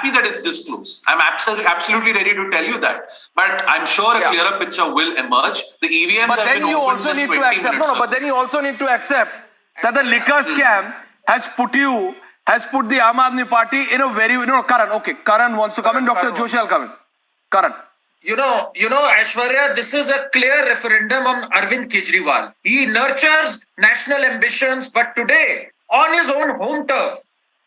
happy that it's this close. I'm absolutely ready to tell you that. But I'm sure a clearer picture will emerge. The EVMs have been open since 20 minutes ago. But then you also need to accept that the liquor scam has put the Aam Aadmi Party in a very, Karan wants to come in. Dr. Joshi will come in. Karan. You know, Aishwarya, this is a clear referendum on Arvind Kejriwal. He nurtures national ambitions, but today, on his own home turf,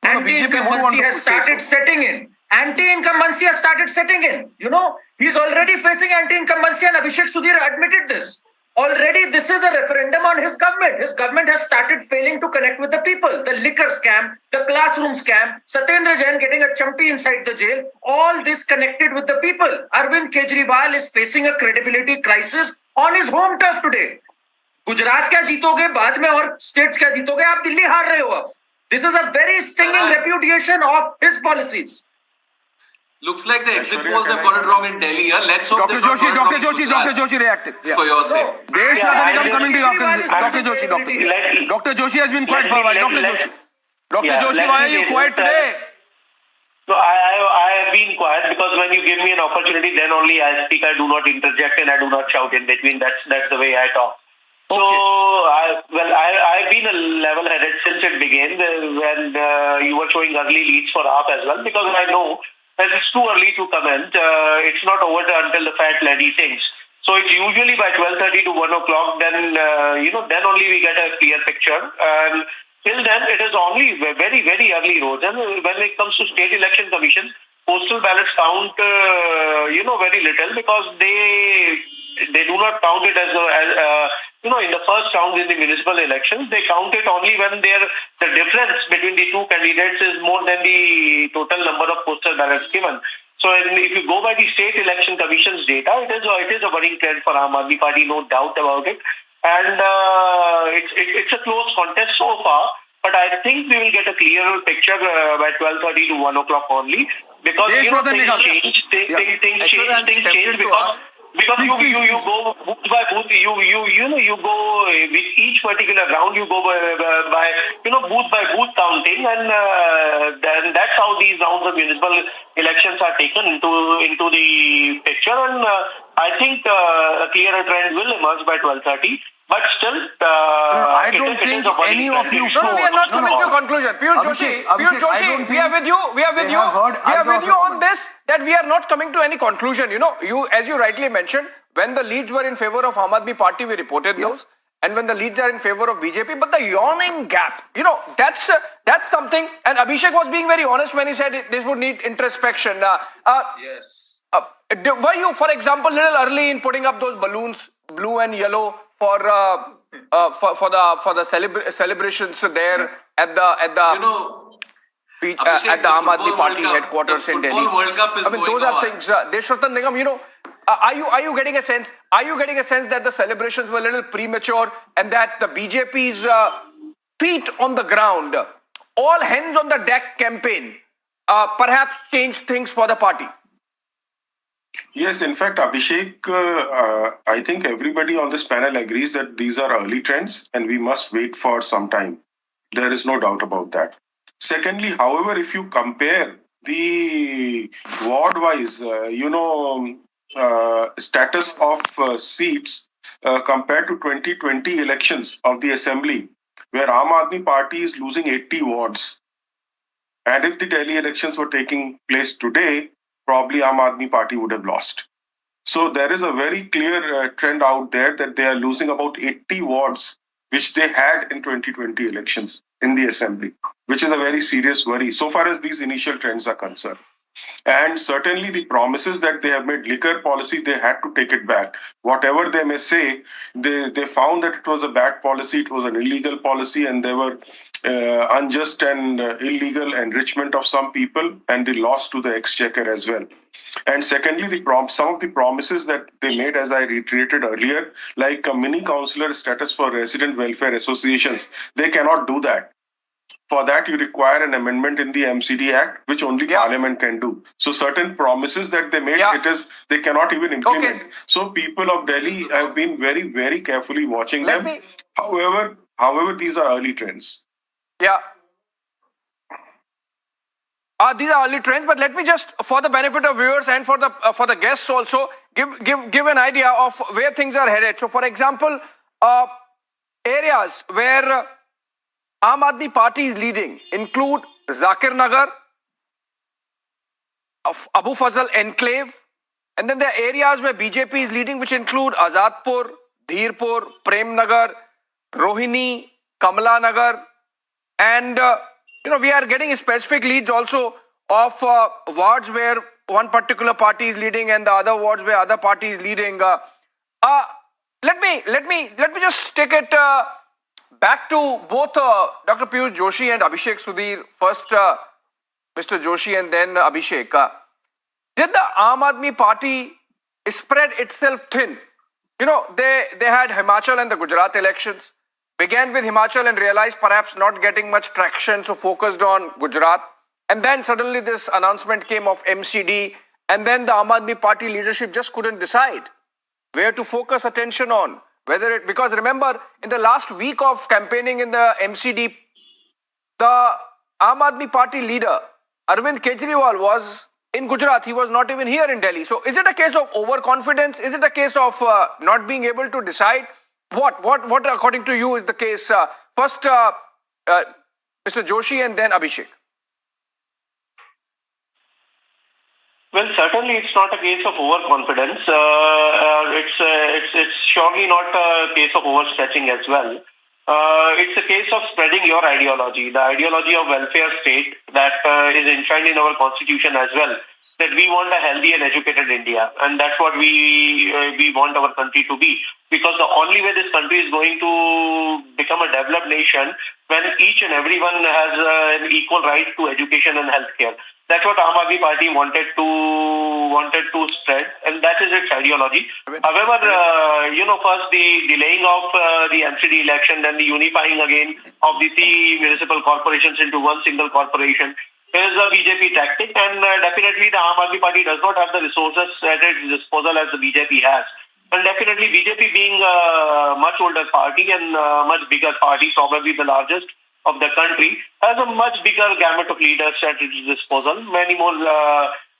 anti-incumbency has started setting in. Anti-incumbency has started setting in. You know, he's already facing anti-incumbency, and Abhishek Sudhir admitted this. Already, this is a referendum on his government. His government has started failing to connect with the people. The liquor scam, the classroom scam, Satyendra Jain getting a chumpy inside the jail, all this connected with the people. Arvind Kejriwal is facing a credibility crisis on his home turf today. Gujarat क्या जीतोगे बाद में और states क्या जीतोगे आप दिल्ली हार रहे हो. This is a very stinging repudiation of his policies. Looks like the exit polls have got it wrong in Delhi. Let's hope Dr. Joshi reacted. Yeah. For your sake. I'm coming to you after this. Dr. Joshi. Dr. Joshi has been quiet for a while. Dr. Joshi, why are you quiet today? So I have been quiet because when you give me an opportunity, then only I speak. I do not interject and I do not shout in between. That's the way I talk. Okay. So I've been a level-headed since it began when you were showing ugly leads for AAP as well, because I know that it's too early to comment. It's not over until the fat lady sings. So it's usually by 12:30 to 1 o'clock. Then then only we get a clear picture. And till then, it is only very, very early roads. And when it comes to state election commission, postal ballots count very little, because they do not count it as in the first round in the municipal elections. They count it only when the difference between the two candidates is more than the total number of postal ballots given. So if you go by the state election commission's data, it is a worrying trend for Aam Aadmi Party, no doubt about it. And it's a close contest so far. But I think we will get a clearer picture by 12:30 to 1 o'clock only, because things change because you go booth by booth, you go with each particular round, you go by booth by booth counting, and then that's how these rounds of municipal elections are taken into the picture. And I think a clearer trend will emerge by 12:30. But still, I don't think any of you. No, we are not coming to a conclusion. Piyush Joshi, we are with you. We are with you on this. That we are not coming to any conclusion. As you rightly mentioned, when the leads were in favor of Aam Aadmi Party, we reported those, and when the leads are in favor of BJP, but the yawning gap, that's something. And Abhishek was being very honest when he said this would need introspection. Yes. Were you, for example, a little early in putting up those balloons, blue and yellow, for the celebrations there at the Aam Aadmi Party headquarters in Delhi? World Cup is those are things. Deshrattan Nigam, are you getting a sense? Are you getting a sense that the celebrations were a little premature, and that the BJP's feet on the ground, all hands on the deck campaign, perhaps changed things for the party? Yes, in fact, Abhishek, I think everybody on this panel agrees that these are early trends and we must wait for some time. There is no doubt about that. Secondly, however, if you compare the ward-wise, status of seats compared to 2020 elections of the assembly, where Aam Aadmi Party is losing 80 wards. And if the Delhi elections were taking place today, probably Aam Aadmi Party would have lost. So there is a very clear trend out there that they are losing about 80 wards, which they had in 2020 elections in the assembly, which is a very serious worry so far as these initial trends are concerned. And certainly the promises that they have made, liquor policy, they had to take it back. Whatever they may say, they found that it was a bad policy, it was an illegal policy, and there were unjust and illegal enrichment of some people, and the loss to the exchequer as well. And secondly, some of the promises that they made, as I reiterated earlier, like a mini councillor status for resident welfare associations, they cannot do that. For that, you require an amendment in the MCD Act, which only Parliament can do. So certain promises that they made, they cannot even implement. Okay. So people of Delhi have been very, very carefully watching them. However, these are early trends. Yeah. these are early trends, but let me just, for the benefit of viewers and for the guests also, give an idea of where things are headed. So, for example, areas where Aam Aadmi Party is leading include Zakir Nagar, Abu Fazal Enclave, and then there are areas where BJP is leading, which include Azadpur, Dheerpur, Prem Nagar, Rohini, Kamala Nagar, and we are getting specific leads also of wards where one particular party is leading and the other wards where other party is leading. Let me just take it back to both Dr. Piyush Joshi and Abhishek Sudhir. First, Mr. Joshi and then Abhishek. Did the Aam Aadmi Party spread itself thin? They had Himachal and the Gujarat elections. Began with Himachal and realized perhaps not getting much traction, so focused on Gujarat. And then suddenly this announcement came of MCD, and then the Aam Aadmi Party leadership just couldn't decide where to focus attention on. Because remember, in the last week of campaigning in the MCD, the Aam Aadmi Party leader, Arvind Kejriwal, was in Gujarat. He was not even here in Delhi. So is it a case of overconfidence? Is it a case of not being able to decide? What according to you is the case? First, Mr. Joshi and then Abhishek. Well, certainly it's not a case of overconfidence. It's surely not a case of overstretching as well. It's a case of spreading your ideology, the ideology of welfare state that is enshrined in our constitution as well. That we want a healthy and educated India, and that's what we want our country to be. Because the only way this country is going to become a developed nation when each and everyone has an equal right to education and healthcare. That's what Aam Aadmi Party wanted to spread, and that is its ideology. However, first the delaying of the MCD election, then the unifying again of the three municipal corporations into one single corporation is a BJP tactic, and definitely the Aam Aadmi Party does not have the resources at its disposal as the BJP has. And definitely BJP being a much older party and a much bigger party, probably the largest of the country, has a much bigger gamut of leaders at its disposal, many more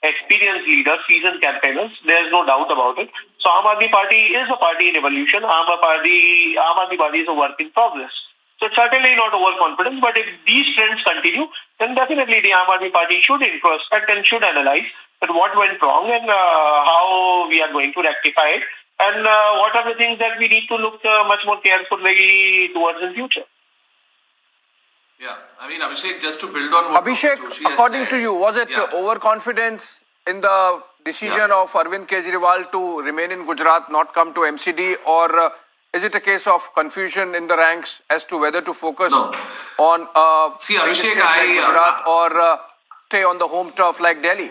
experienced leaders, seasoned campaigners. There's no doubt about it. So Aam Aadmi Party is a party in evolution. Aam Aadmi Party is a work in progress. So it's certainly not overconfidence, but if these trends continue, then definitely the Aam Aadmi Party should introspect and should analyze that what went wrong and how we are going to rectify it, and what are the things that we need to look much more carefully towards in future. Yeah, I mean, Abhishek, just to build on what Abhishek, Joshi according has to you, was it overconfidence in the decision of Arvind Kejriwal to remain in Gujarat, not come to MCD, or is it a case of confusion in the ranks as to whether to focus on Abhishek, Gujarat or stay on the home turf like Delhi?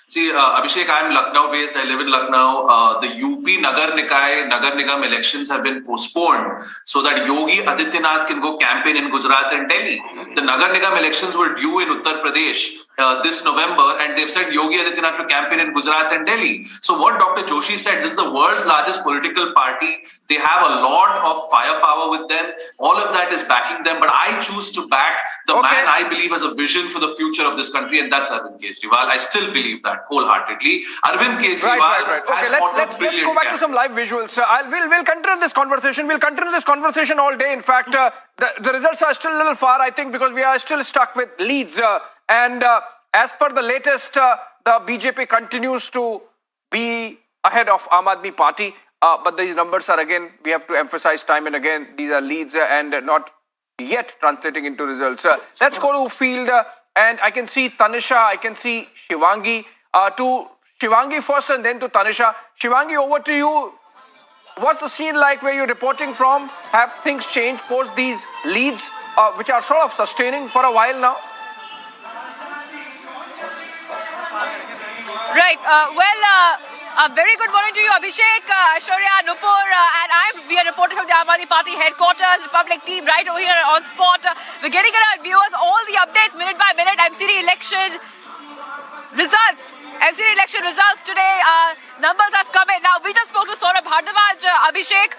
See, Abhishek, I'm Lucknow based. I live in Lucknow. The UP Nagar Nigam elections have been postponed so that Yogi Adityanath can go campaign in Gujarat and Delhi. The Nagar Nigam elections were due in Uttar Pradesh this November, and they've said Yogi Adityanath to campaign in Gujarat and Delhi. So what Dr. Joshi said, this is the world's largest political party. They have a lot of firepower with them. All of that is backing them. But I choose to back the man I believe has a vision for the future of this country, and that's Arvind Kejriwal. I still believe that wholheartedly. Arvind Kejriwal has let's go back to some live visuals. We'll continue this conversation. We'll continue this conversation all day. In fact, the results are still a little far, I think, because we are still stuck with leads. And as per the latest, the BJP continues to be ahead of Aam Aadmi Party. But these numbers are, again, we have to emphasize time and again, these are leads and not yet translating into results. Let's go to field. And I can see Tanisha, I can see Shivangi. To Shivangi first and then to Tanisha. Shivangi, over to you. What's the scene like where you're reporting from? Have things changed post these leads, which are sort of sustaining for a while now? Right. Very good morning to you, Abhishek, Aishwarya, Nupur, and we are reporting from the Aam Aadmi Party headquarters, Republic team right over here on spot. We're getting at our viewers all the updates minute by minute, MCD election results MCD election results today. Numbers have come in. Now, we just spoke to Saurabh Bhardwaj, Abhishek,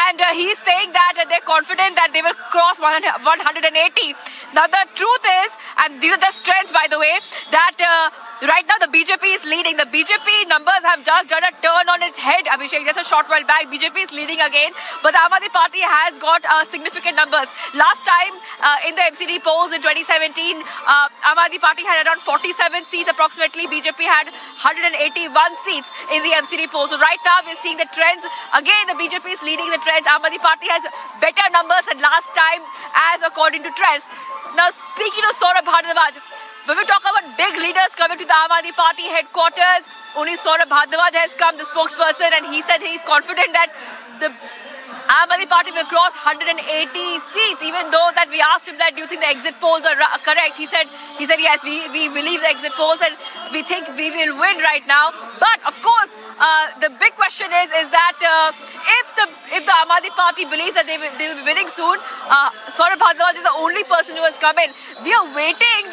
and he's saying that they're confident that they will cross 180. Now, the truth is, and these are just trends, by the way, that right now the BJP is leading. The BJP numbers have just done a turn on its head, Abhishek. Just a short while back, BJP is leading again, but the Aam Aadmi Party has got significant numbers. Last time in the MCD polls in 2017, Aam Aadmi Party had around 47 seats approximately. BJP had 181 seats in the MCD poll. So right now we're seeing the trends. Again, the BJP is leading the trends. Aam Aadmi Party has better numbers than last time as according to trends. Now, speaking of Saurabh Bhardwaj, when we talk about big leaders coming to the Aam Aadmi Party headquarters, only Saurabh Bhardwaj has come, the spokesperson, and he said he's confident that the Aam Aadmi Party will cross 180 seats, even though that we asked him that, do you think the exit polls are correct? He said yes, we believe the exit polls and we think we will win right now. But of course, the big question is that if the Aam Aadmi Party believes that they will be winning soon, Saurabh Bhardwaj is the only person who has come in. We are waiting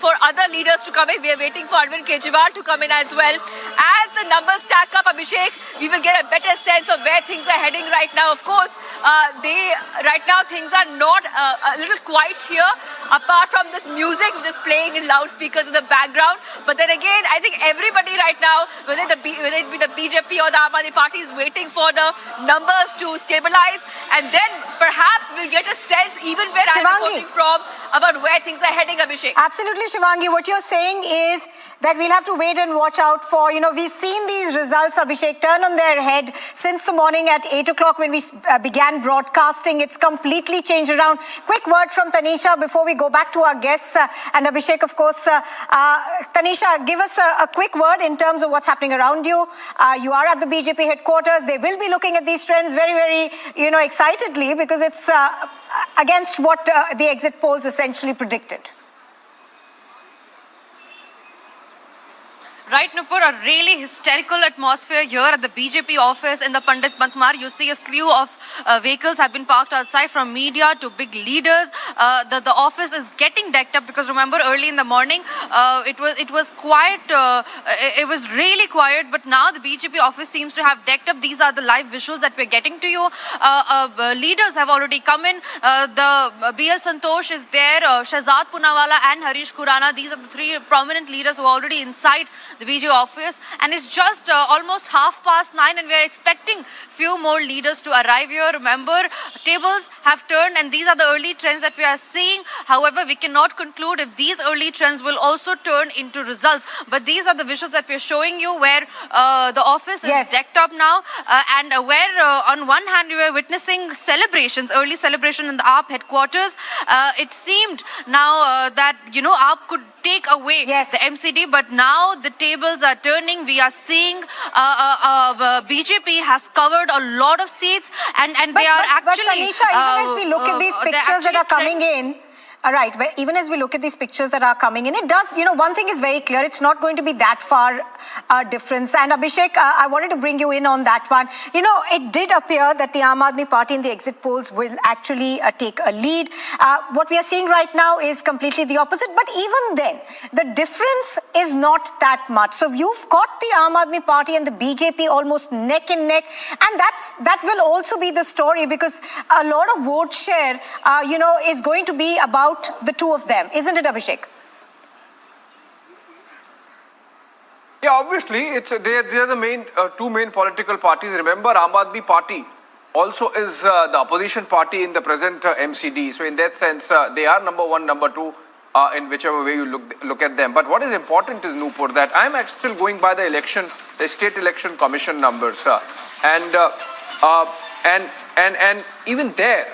for other leaders to come in. We are waiting for Arvind Kejriwal to come in as well. As the numbers stack up, Abhishek, we will get a better sense of where things are heading right now. Of course, right now things are not a little quiet here, apart from this music which is playing in loudspeakers in the background. But then again, I think everybody right now, whether it be the BJP or the Aam Aadmi Party, is waiting for the numbers to stabilize, and then perhaps we'll get a sense, even where I'm reporting from, about where things are heading, Abhishek. Absolutely, Shivangi. What you're saying is that we'll have to wait and watch out for, we've seen these results, Abhishek, turn on their head since the morning at 8 o'clock when we began broadcasting. It's completely changed around. Quick word from Tanisha before we go back to our guests and Abhishek, of course. Tanisha, give us a quick word in terms of what's happening around you. You are at the BJP headquarters. They will be looking at these trends very, very, excitedly, because it's against what the exit polls essentially predicted. Right, Nupur, a really hysterical atmosphere here at the BJP office in the Pandit Matmar. You see a slew of vehicles have been parked outside, from media to big leaders. The office is getting decked up because, remember, early in the morning it was quiet. It was really quiet, but now the BJP office seems to have decked up. These are the live visuals that we're getting to you. Leaders have already come in. The BL Santosh is there, Shahzad Poonawalla and Harish Khurana. These are the three prominent leaders who are already inside the BJP office, and it's just almost 9:30, and we are expecting few more leaders to arrive here. Remember, tables have turned, and these are the early trends that we are seeing. However, we cannot conclude if these early trends will also turn into results. But these are the visuals that we are showing you, where the office is decked up now, and where on one hand we were witnessing celebrations, early celebration in the AAP headquarters. It seemed now that AAP could take away the MCD, but now the tables are turning. We are seeing BJP has covered a lot of seats, and they are actually. But Tanisha, even as we look at these pictures that are coming in. All right, but even as we look at these pictures that are coming in, it does, one thing is very clear, it's not going to be that far difference. And Abhishek, I wanted to bring you in on that one. It did appear that the Aam Aadmi Party in the exit polls will actually take a lead. What we are seeing right now is completely the opposite. But even then, the difference is not that much. So you've got the Aam Aadmi Party and the BJP almost neck and neck. And that will also be the story, because a lot of vote share, is going to be about the two of them, isn't it, Abhishek? Yeah, obviously, they are the two main political parties. Remember, Aam Aadmi Party also is the opposition party in the present MCD. So in that sense, they are number one, number two, in whichever way you look at them. But what is important is, Nupur, that I'm still going by the State Election Commission numbers, and even there.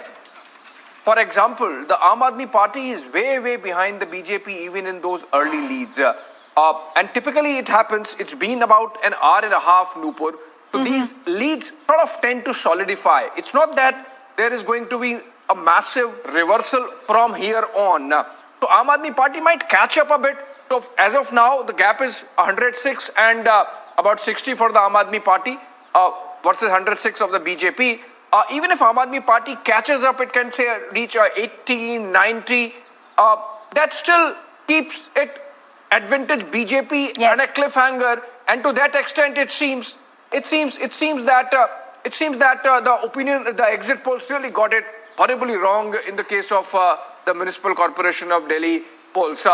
For example, the Aam Aadmi Party is way, way behind the BJP even in those early leads. And typically it happens, it's been about an hour and a half, Nupur. So these leads sort of tend to solidify. It's not that there is going to be a massive reversal from here on. So Aam Aadmi Party might catch up a bit. So as of now, the gap is 106 and about 60 for the Aam Aadmi Party versus 106 of the BJP. Even if Aam Aadmi Party catches up, it can reach 80, 90. That still keeps it advantage BJP Yes. and a cliffhanger, and to that extent, it seems that the exit polls really got it horribly wrong in the case of the Municipal Corporation of Delhi polls.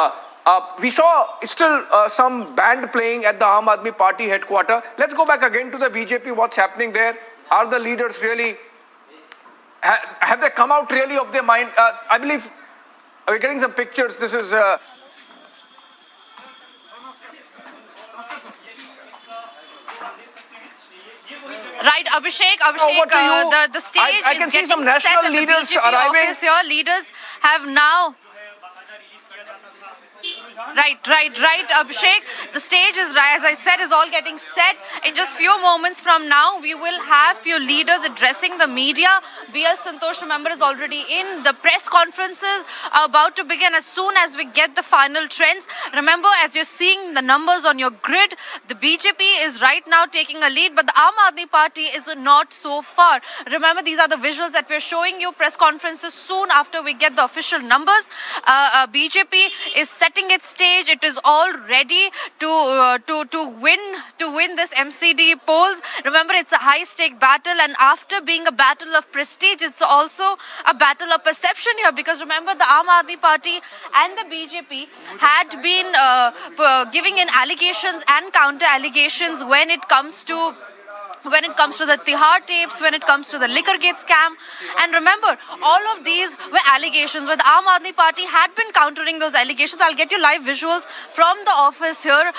We saw still some band playing at the Aam Aadmi Party headquarters. Let's go back again to the BJP. What's happening there? Are the leaders really? Have they come out really of their mind? I believe we're getting some pictures. This is. Right, Abhishek, Over to you. the stage I can is see getting some set national at the leaders BJP arriving. office here. Leaders have now... Right, Abhishek. The stage is, as I said, is all getting set. In just few moments from now, we will have few leaders addressing the media. BL Santosh, remember, is already in. The press conferences are about to begin as soon as we get the final trends. Remember, as you're seeing the numbers on your grid, the BJP is right now taking a lead, but the Aam Aadmi Party is not so far. Remember, these are the visuals that we're showing you. Press conferences soon after we get the official numbers. BJP is setting its stage. It is all ready to win this MCD polls. Remember, it's a high-stake battle, and after being a battle of prestige, it's also a battle of perception here. Because remember, the Aam Aadmi Party and the BJP had been giving in allegations and counter-allegations when it comes to the Tihar tapes, when it comes to the Liquorgate scam. And remember, all of these were allegations where the Aam Aadmi Party had been countering those allegations. I'll get you live visuals from the office here.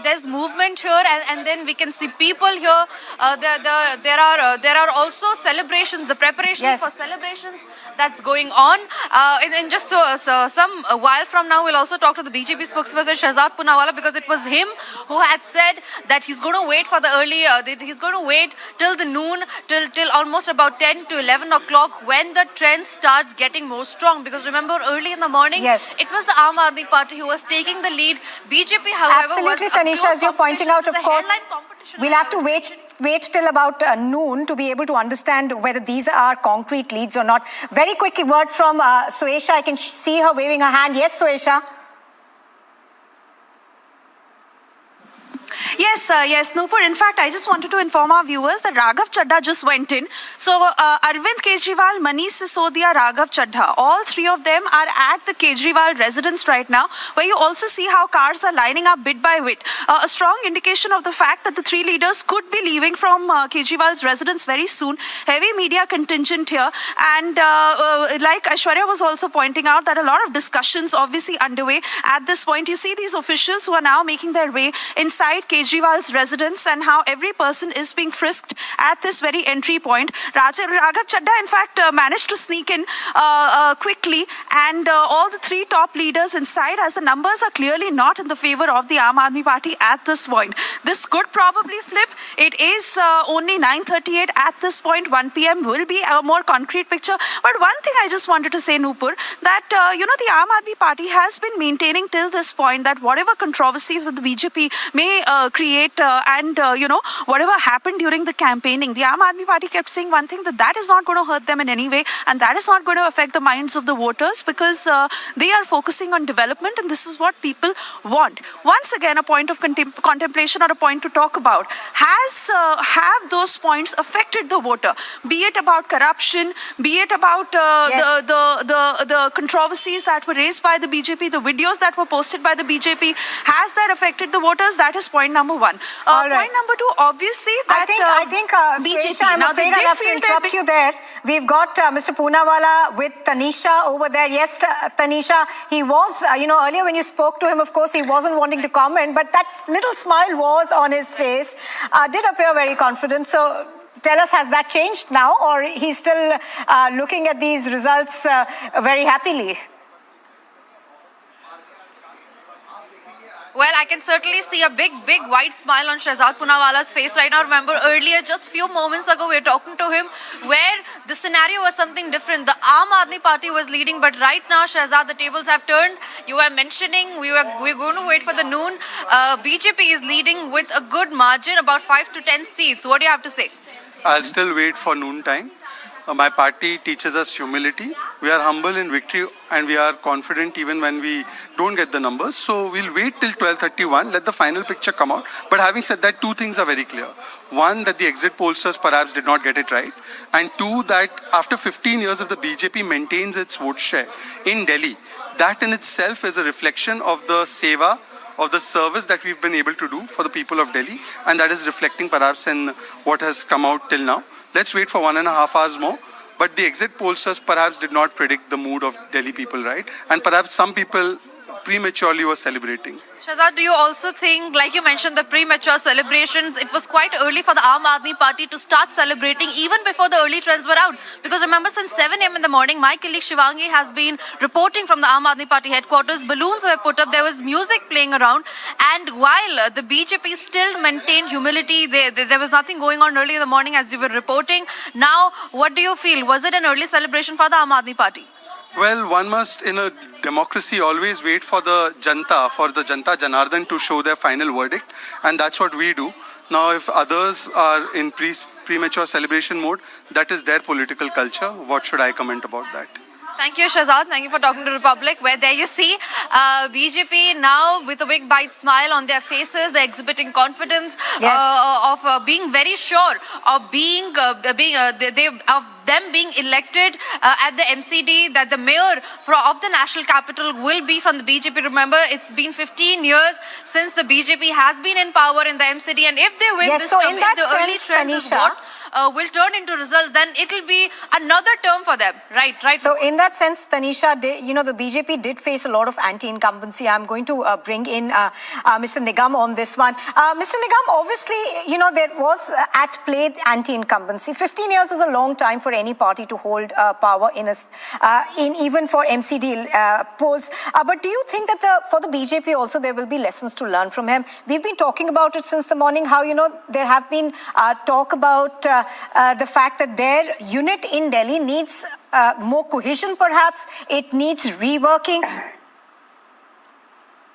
There's movement here, and then we can see people here. There are also celebrations, the preparations for celebrations that's going on. And just some while from now, we'll also talk to the BJP spokesperson Shehzad Poonawalla, because it was him who had said that he's going to wait for the early, he's going to wait till the noon, till almost about 10 to 11 o'clock when the trend starts getting more strong. Because remember, early in the morning, it was the Aam Aadmi Party who was taking the lead. BJP, however, absolutely, Tanisha, as you're pointing out, of course, we'll have to wait till about noon to be able to understand whether these are concrete leads or not. Very quick word from Suesha. I can see her waving her hand. Yes, Suesha. Yes, Nupur. In fact, I just wanted to inform our viewers that Raghav Chadha just went in. So, Arvind Kejriwal, Manish Sisodia, Raghav Chadha, all three of them are at the Kejriwal residence right now, where you also see how cars are lining up bit by bit. A strong indication of the fact that the three leaders could be leaving from Kejriwal's residence very soon. Heavy media contingent here. And like Aishwarya was also pointing out, that a lot of discussions obviously underway at this point. You see these officials who are now making their way inside Kejriwal's residence, and how every person is being frisked at this very entry point. Raghav Chadha, in fact, managed to sneak in quickly, and all the three top leaders inside, as the numbers are clearly not in the favor of the Aam Aadmi Party at this point. This could probably flip. It is only 9:38 at this point. 1 p.m. will be a more concrete picture. But one thing I just wanted to say, Nupur, that, the Aam Aadmi Party has been maintaining till this point that whatever controversies that the BJP may create and whatever happened during the campaigning, the Aam Aadmi Party kept saying one thing, that is not going to hurt them in any way, and that is not going to affect the minds of the voters, because they are focusing on development, and this is what people want. Once again, a point of contemplation, or a point to talk about. Have those points affected the voter? Be it about corruption, be it about the controversies that were raised by the BJP, the videos that were posted by the BJP. Has that affected the voters? That is point number one. Point number two, obviously, that I think BJP. I'm afraid I'll have to interrupt you there. We've got Mr. Poonawalla with Tanisha over there. Yes, Tanisha, he was, earlier when you spoke to him, of course, he wasn't wanting to comment, but that little smile was on his face. Did appear very confident. So tell us, has that changed now, or he's still looking at these results very happily? Well, I can certainly see a big white smile on Shehzad Poonawalla's face right now. Remember, earlier, just few moments ago, we were talking to him where the scenario was something different. The Aam Aadmi Party was leading, but right now, Shehzad, the tables have turned. You were mentioning we're going to wait for the noon. BJP is leading with a good margin, about 5 to 10 seats. What do you have to say? I'll still wait for noon time. My party teaches us humility. We are humble in victory and we are confident even when we don't get the numbers. So we'll wait till 12:31, let the final picture come out. But having said that, two things are very clear. One, that the exit pollsters perhaps did not get it right. And two, that after 15 years if the BJP maintains its vote share in Delhi, that in itself is a reflection of the seva, of the service that we've been able to do for the people of Delhi. And that is reflecting perhaps in what has come out till now. Let's wait for 1.5 hours more. But the exit pollsters perhaps did not predict the mood of Delhi people, right? And perhaps some people prematurely were celebrating. Shahzad, do you also think, like you mentioned, the premature celebrations, it was quite early for the Aam Aadmi Party to start celebrating even before the early trends were out? Because remember, since 7 a.m. in the morning, my colleague Shivangi has been reporting from the Aam Aadmi Party headquarters. Balloons were put up, there was music playing around. And while the BJP still maintained humility, there was nothing going on early in the morning as you were reporting. Now, what do you feel? Was it an early celebration for the Aam Aadmi Party? Well, one must, in a democracy, always wait for the Janta Janardhan to show their final verdict. And that's what we do. Now, if others are in premature celebration mode, that is their political culture. What should I comment about that? Thank you, Shahzad. Thank you for talking to Republic, where there you see BJP now with a big bright smile on their faces. They're exhibiting confidence of being very sure of them being elected at the MCD, that the mayor of the national capital will be from the BJP. Remember, it's been 15 years since the BJP has been in power in the MCD, and if they win this so term, in that if the early sense, trends is Tanisha, what will turn into results, then it'll be another term for them. Right. So in that sense, Tanisha, the BJP did face a lot of anti-incumbency. I'm going to bring in Mr. Nigam on this one. Mr. Nigam, obviously, there was at play anti-incumbency. 15 years is a long time for any party to hold power in even for MCD polls. But do you think that for the BJP also there will be lessons to learn from him? We've been talking about it since the morning, how there have been talk about the fact that their unit in Delhi needs more cohesion, perhaps. It needs reworking.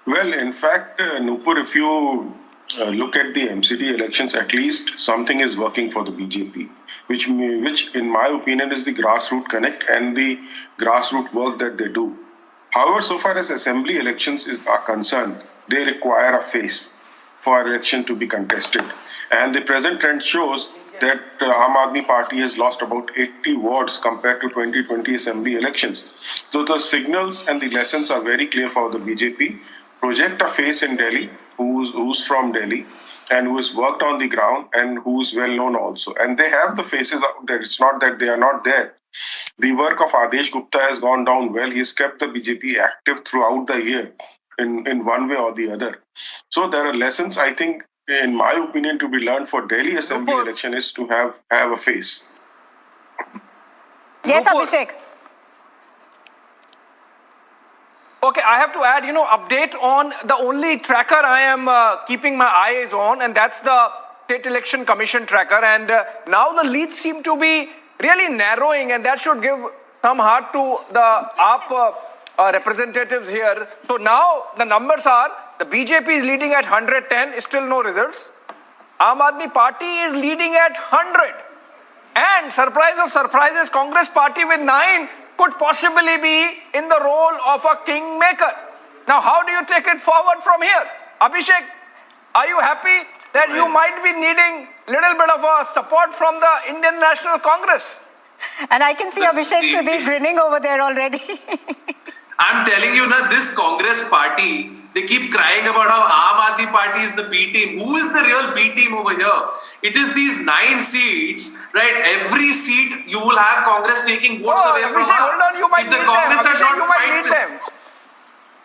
Well, in fact, Nupur, if you look at the MCD elections, at least something is working for the BJP, which in my opinion is the grassroots connect and the grassroots work that they do. However, so far as assembly elections are concerned, they require a face for election to be contested. And the present trend shows that Aam Aadmi Party has lost about 80 wards compared to 2020 assembly elections. So the signals and the lessons are very clear for the BJP. Project a face in Delhi who's from Delhi and who has worked on the ground and who's well known also. And they have the faces out there. It's not that they are not there. The work of Adesh Gupta has gone down well. He's kept the BJP active throughout the year in one way or the other. So there are lessons, I think, in my opinion, to be learned for Delhi assembly election is to have a face. Yes, Abhishek. Okay, I have to add, update on the only tracker I am keeping my eyes on, and that's the State Election Commission tracker. And now the leads seem to be really narrowing, and that should give some heart to the AAP representatives here. So now the numbers are, the BJP is leading at 110, still no results. Aam Aadmi Party is leading at 100. And surprise of surprises, Congress Party with 9 could possibly be in the role of a kingmaker. Now, how do you take it forward from here? Abhishek, are you happy that you might be needing a little bit of a support from the Indian National Congress? And I can see Abhishek Sudhi grinning over there already. I'm telling you now, this Congress party, they keep crying about how Aam Aadmi Party is the B team. Who is the real B team over here? It is these 9 seats, right? Every seat you will have Congress taking votes away from Abhishek, hold on, you might if the need Congress them. are Abhishek, not you might need them.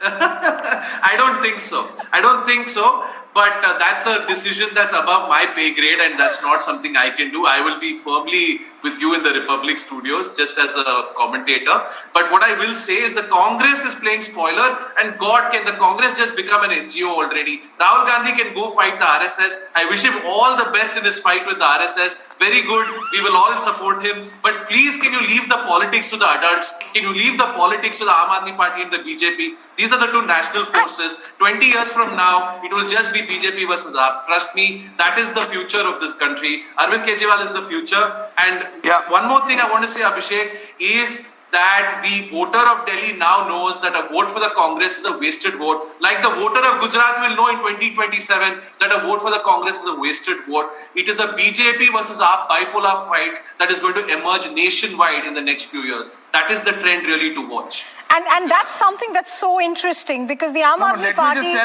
I don't think so. I don't think so. But that's a decision that's above my pay grade, and that's not something I can do. I will be firmly with you in the Republic studios just as a commentator. But what I will say is the Congress is playing spoiler, and God, can the Congress just become an NGO already? Rahul Gandhi can go fight the RSS. I wish him all the best in his fight with the RSS. Very good. We will all support him. But please, can you leave the politics to the adults? Can you leave the politics to the Aam Aadmi Party and the BJP? These are the two national forces. 20 years from now, it will just be BJP versus AAP. Trust me, that is the future of this country. Arvind Kejriwal is the future. And one more thing I want to say, Abhishek, is that the voter of Delhi now knows that a vote for the Congress is a wasted vote. Like the voter of Gujarat will know in 2027 that a vote for the Congress is a wasted vote. It is a BJP versus AAP bipolar fight that is going to emerge nationwide in the next few years. That is the trend really to watch. And that's something that's so interesting because the Aam Aadmi Party,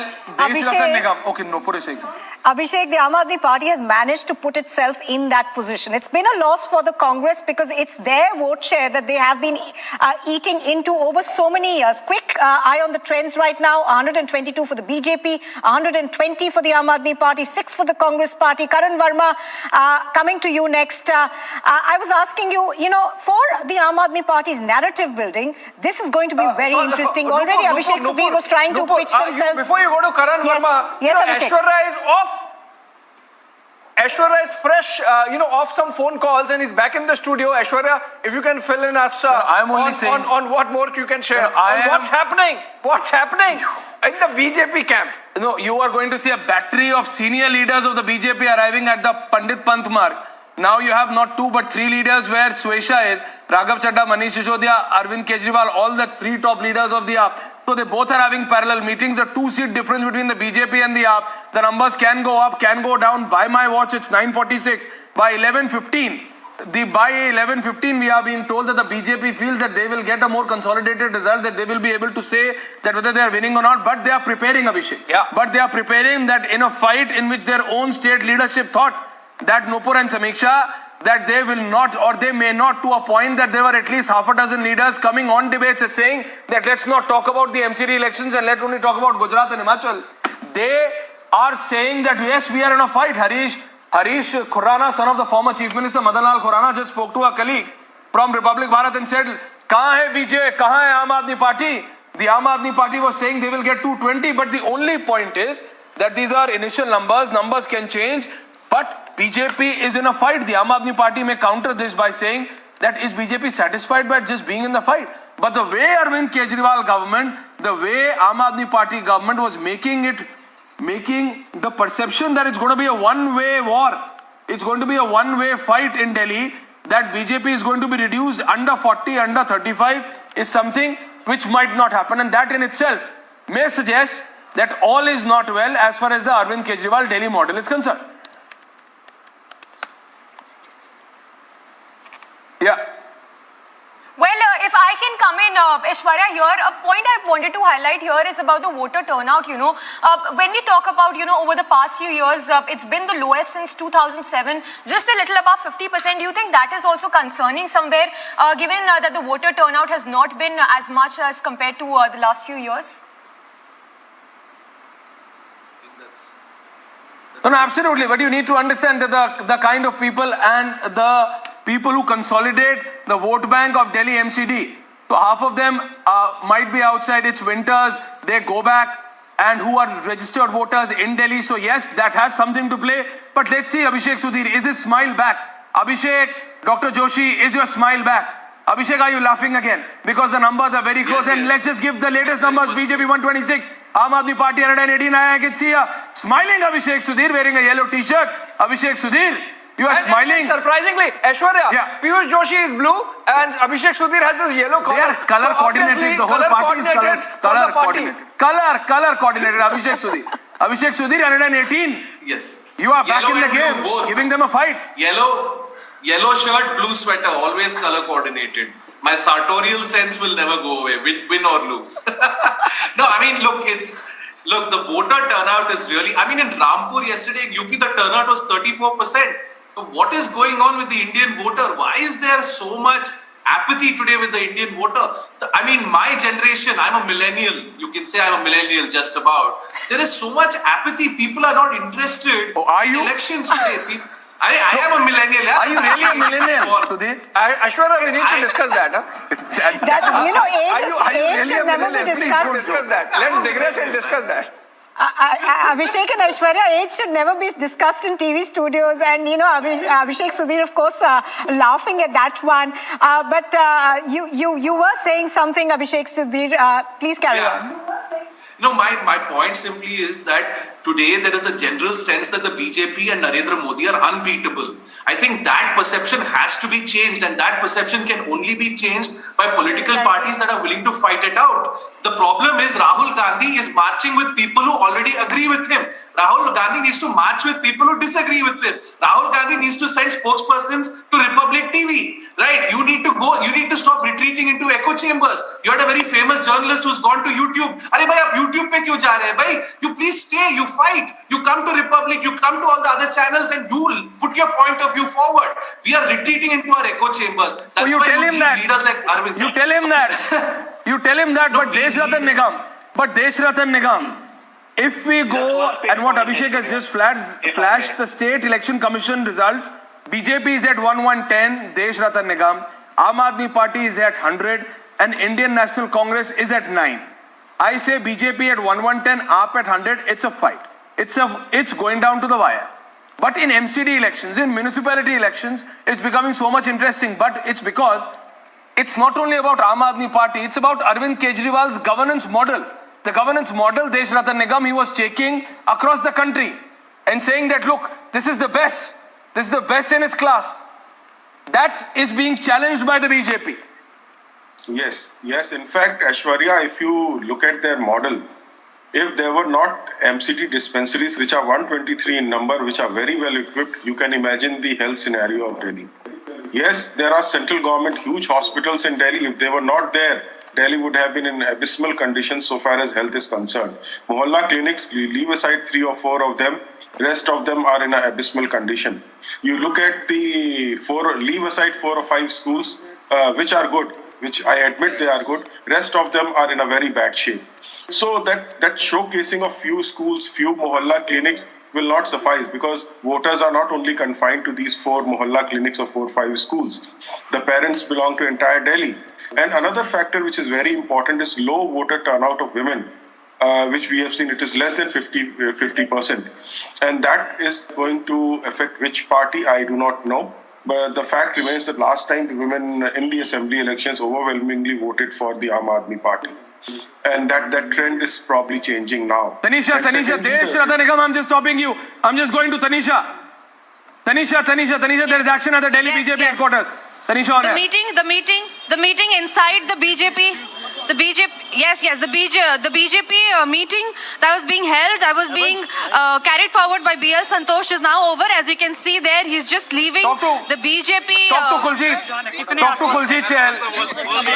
Abhishek, the Aam Aadmi Party has managed to put itself in that position. It's been a loss for the Congress because it's their vote share that they have been eating into over so many years. Quick eye on the trends right now, 122 for the BJP, 120 for the Aam Aadmi Party, 6 for the Congress Party. Karan Verma, coming to you next. I was asking you, for the Aam Aadmi Party's narrative building, this is going to be very interesting. Already Abhishek Sudhir was trying to pitch themselves. Before you go to Karan Verma, Aishwarya is off. Aishwarya is fresh, off some phone calls and he's back in the studio. Aishwarya, if you can fill in us on what more you can share. What's happening? What's happening in the BJP camp? No, you are going to see a battery of senior leaders of the BJP arriving at the Pandit Panth mark. Now you have not 2 but 3 leaders where Swesha is, Raghav Chadha, Manish Sisodiya, Arvind Kejriwal, all the 3 top leaders of the AAP. So they both are having parallel meetings. A 2-seat difference between the BJP and the AAP. The numbers can go up, can go down. By my watch, it's 946. By 11:15, by 11:15, we have been told that the BJP feels that they will get a more consolidated result, that they will be able to say that whether they are winning or not. But they are preparing, Abhishek. But they are preparing that in a fight in which their own state leadership thought that Nupur and Samiksha, that they will not or they may not, to a point that there were at least half a dozen leaders coming on debates and saying that let's not talk about the MCD elections and let's only talk about Gujarat and Himachal. They are saying that yes, we are in a fight. Harish Khurrana, son of the former Chief Minister Madan Lal Khurrana, just spoke to a colleague from Republic Bharat and said, "Kahan hai BJ? Kahan hai Aam Aadmi Party?" The Aam Aadmi Party was saying they will get 220, but the only point is that these are initial numbers. Numbers can change, but BJP is in a fight. The Aam Aadmi Party may counter this by saying that is BJP satisfied by just being in the fight? But the way Arvind Kejriwal government, the way Aam Aadmi Party government was making the perception that it's going to be a one-way war, it's going to be a one-way fight in Delhi, that BJP is going to be reduced under 40, under 35 is something which might not happen. And that in itself may suggest that all is not well as far as the Arvind Kejriwal Delhi model is concerned. Well, if I can come in, Aishwarya, here, a point I wanted to highlight here is about the voter turnout, when we talk about, over the past few years, it's been the lowest since 2007, just a little above 50%. Do you think that is also concerning somewhere, given that the voter turnout has not been as much as compared to the last few years? No, absolutely. But you need to understand that the kind of people and the people who consolidate the vote bank of Delhi MCD, so half of them might be outside, it's winters, they go back, and who are registered voters in Delhi. So yes, that has something to play. But let's see, Abhishek Sudhir, is his smile back? Abhishek, Dr. Joshi, is your smile back? Abhishek, are you laughing again? Because the numbers are very close. And let's just give the latest numbers. BJP 126, Aam Aadmi Party 118. I can see a smiling Abhishek Sudhir wearing a yellow t-shirt. Abhishek Sudhir, you are smiling. Surprisingly, Aishwarya, Piyush Joshi is blue and Abhishek Sudhir has this yellow color. They are color coordinated. The whole party is color coordinated. Color coordinated. Abhishek Sudhir. Abhishek Sudhir 118. Yes. You are back Yellow in the game, both. giving them a fight. Yellow shirt, blue sweater, always color coordinated. My sartorial sense will never go away, win or lose. No, I mean, look, the voter turnout is really, in Rampur yesterday in UP, the turnout was 34%. So what is going on with the Indian voter? Why is there so much apathy today with the Indian voter? My generation, I'm a millennial. You can say I'm a millennial just about. There is so much apathy. People are not interested in elections today. I am a millennial. Yeah? Are you really a millennial, Sudhir? Ashwarya, we need to discuss that. Age should never be discussed. Let's digress and discuss that. Abhishek and Aishwarya, age should never be discussed in TV studios, and Abhishek Sudhir, of course, laughing at that one. But you were saying something, Abhishek Sudhir. Please carry on. My point simply is that today there is a general sense that the BJP and Narendra Modi are unbeatable. I think that perception has to be changed, and that perception can only be changed by political parties that are willing to fight it out. The problem is Rahul Gandhi is marching with people who already agree with him. Rahul Gandhi needs to march with people who disagree with him. Rahul Gandhi needs to send spokespersons to Republic TV, right? You need to stop retreating into echo chambers. You had a very famous journalist who's gone to YouTube. Arey bhai, aap YouTube pe kyun ja rahe hain? Bhai, you please stay, you fight. You come to Republic, you come to all the other channels and you put your point of view forward. We are retreating into our echo chambers. That's you why tell you him need that. leaders like Arvind. You tell him that. You tell him that, but Desh Ratan Nigam, if we go, and what Abhishek has just flashed the state election commission results, BJP is at 110, Desh Ratan Nigam, Aam Aadmi Party is at 100, and Indian National Congress is at 9. I say BJP at 110, AAP at 100, it's a fight. It's going down to the wire. But in MCD elections, in municipality elections, it's becoming so much interesting, but it's because it's not only about Aam Aadmi Party, it's about Arvind Kejriwal's governance model. The governance model, Desh Ratan Nigam, he was taking across the country and saying that, look, this is the best. This is the best in its class. That is being challenged by the BJP. Yes. In fact, Aishwarya, if you look at their model, if there were not MCD dispensaries, which are 123 in number, which are very well equipped, you can imagine the health scenario of Delhi. Yes, there are central government huge hospitals in Delhi. If they were not there, Delhi would have been in abysmal conditions so far as health is concerned. Mohalla clinics, leave aside 3 or 4 of them, rest of them are in an abysmal condition. You look at leave aside 4 or 5 schools, which are good, which I admit they are good, rest of them are in a very bad shape. So that showcasing of few schools, few Mohalla clinics will not suffice, because voters are not only confined to these 4 Mohalla clinics or 4 or 5 schools. The parents belong to entire Delhi. And another factor which is very important is low voter turnout of women, which we have seen it is less than 50%. And that is going to affect which party, I do not know. But the fact remains that last time the women in the assembly elections overwhelmingly voted for the Aam Aadmi Party. And that trend is probably changing now. Tanisha, Desh Ratan Nigam, I'm just stopping you. I'm just going to Tanisha. Tanisha, there is action at the Delhi BJP headquarters. Tanisha, on the meeting inside the BJP. The BJP meeting that was being held, that was being carried forward by BL Santosh is now over. As you can see there, he's just leaving the BJP. Talk to Kuljit Chahal.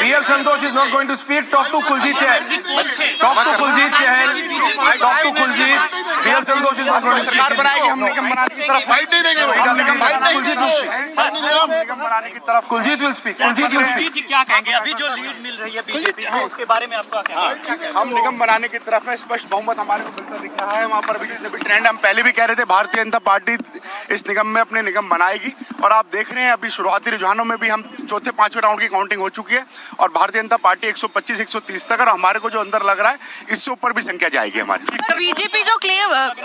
BL Santosh is not going to speak. Talk to Kuljit Chahal. BL Santosh is not going to speak. Kuljit will speak. क्या कहेंगे अभी जो lead मिल रही है BJP को, उसके बारे में आपका क्या कहना है? हम निगम बनाने की तरफ में स्पष्ट बहुमत हमारे को मिलता दिख रहा है। वहाँ पर भी जितने भी ट्रेंड, हम पहले भी कह रहे थे भारतीय जनता पार्टी इस निगम में अपने निगम बनाएगी, और आप देख रहे हैं अभी शुरुआती रुझानों में भी हम 4थे-5वें राउंड की काउंटिंग हो चुकी है, और भारतीय जनता पार्टी 125-130 तक, और हमारे को जो अंदर लग रहा है इससे ऊपर भी संख्या जाएगी हमारी। बीजेपी जो क्लेम आप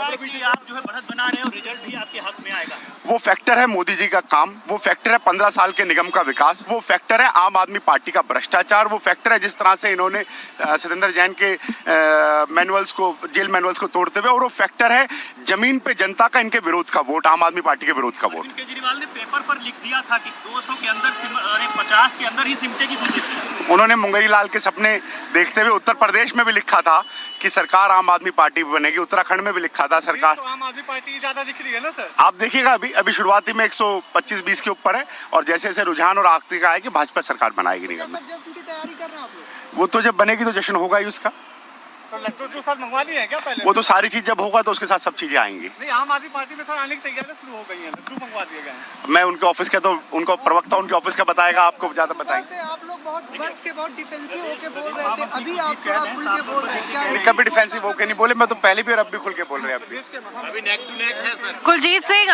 जो है बढ़त बना रहे हो, रिजल्ट भी आपके हक में आएगा। वो फैक्टर है मोदी जी का काम, वो फैक्टर है 15 साल के निगम का विकास, वो फैक्टर है आम आदमी पार्टी का भ्रष्टाचार, वो फैक्टर है जिस तरह से इन्होंने सतेंद्र जैन के जेल मैनुअल्स को तोड़ते हुए, और वो फैक्टर है जमीन पे जनता का इनके विरोध का वोट, आम आदमी पार्टी के विरोध का वोट। केजरीवाल ने पेपर पर लिख दिया था कि 200 के अंदर 50 के अंदर ही सिमटेगी बीजेपी। उन्होंने मुंगेरी लाल के सपने देखते हुए उत्तर प्रदेश में भी लिखा था कि सरकार आम आदमी पार्टी बनेगी, उत्तराखंड में भी लिखा था सरकार। तो आम आदमी पार्टी ज्यादा दिख रही है ना सर? आप देखिएगा अभी शुरुआती में 125-20 के ऊपर है, और जैसे जैसे रुझान और आखिरी का है कि भाजपा सरकार बनाएगी निगम में। वो तो जब बनेगी तो जश्न होगा ही उसका। तो लड्डू जो साथ मंगवा लिए हैं क्या पहले? वो तो सारी चीज जब होगा तो उसके साथ सब चीजें आएंगी। नहीं, आम आदमी पार्टी में सर आने की तैयारी शुरू हो गई है, लड्डू मंगवा दिए गए हैं। मैं उनके ऑफिस का, तो उनका प्रवक्ता उनके ऑफिस का बताएगा, आपको ज्यादा बताएंगे। आप लोग बहुत बच के, बहुत डिफेंसिव होके बोल रहे थे, अभी आप थोड़ा खुल के बोल रहे हैं क्या? कभी डिफेंसिव होके नहीं बोले, मैं तो पहले भी और अब भी खुल के बोल रहे हैं। अभी नेक टू नेक है sir. Kuljeet Singh,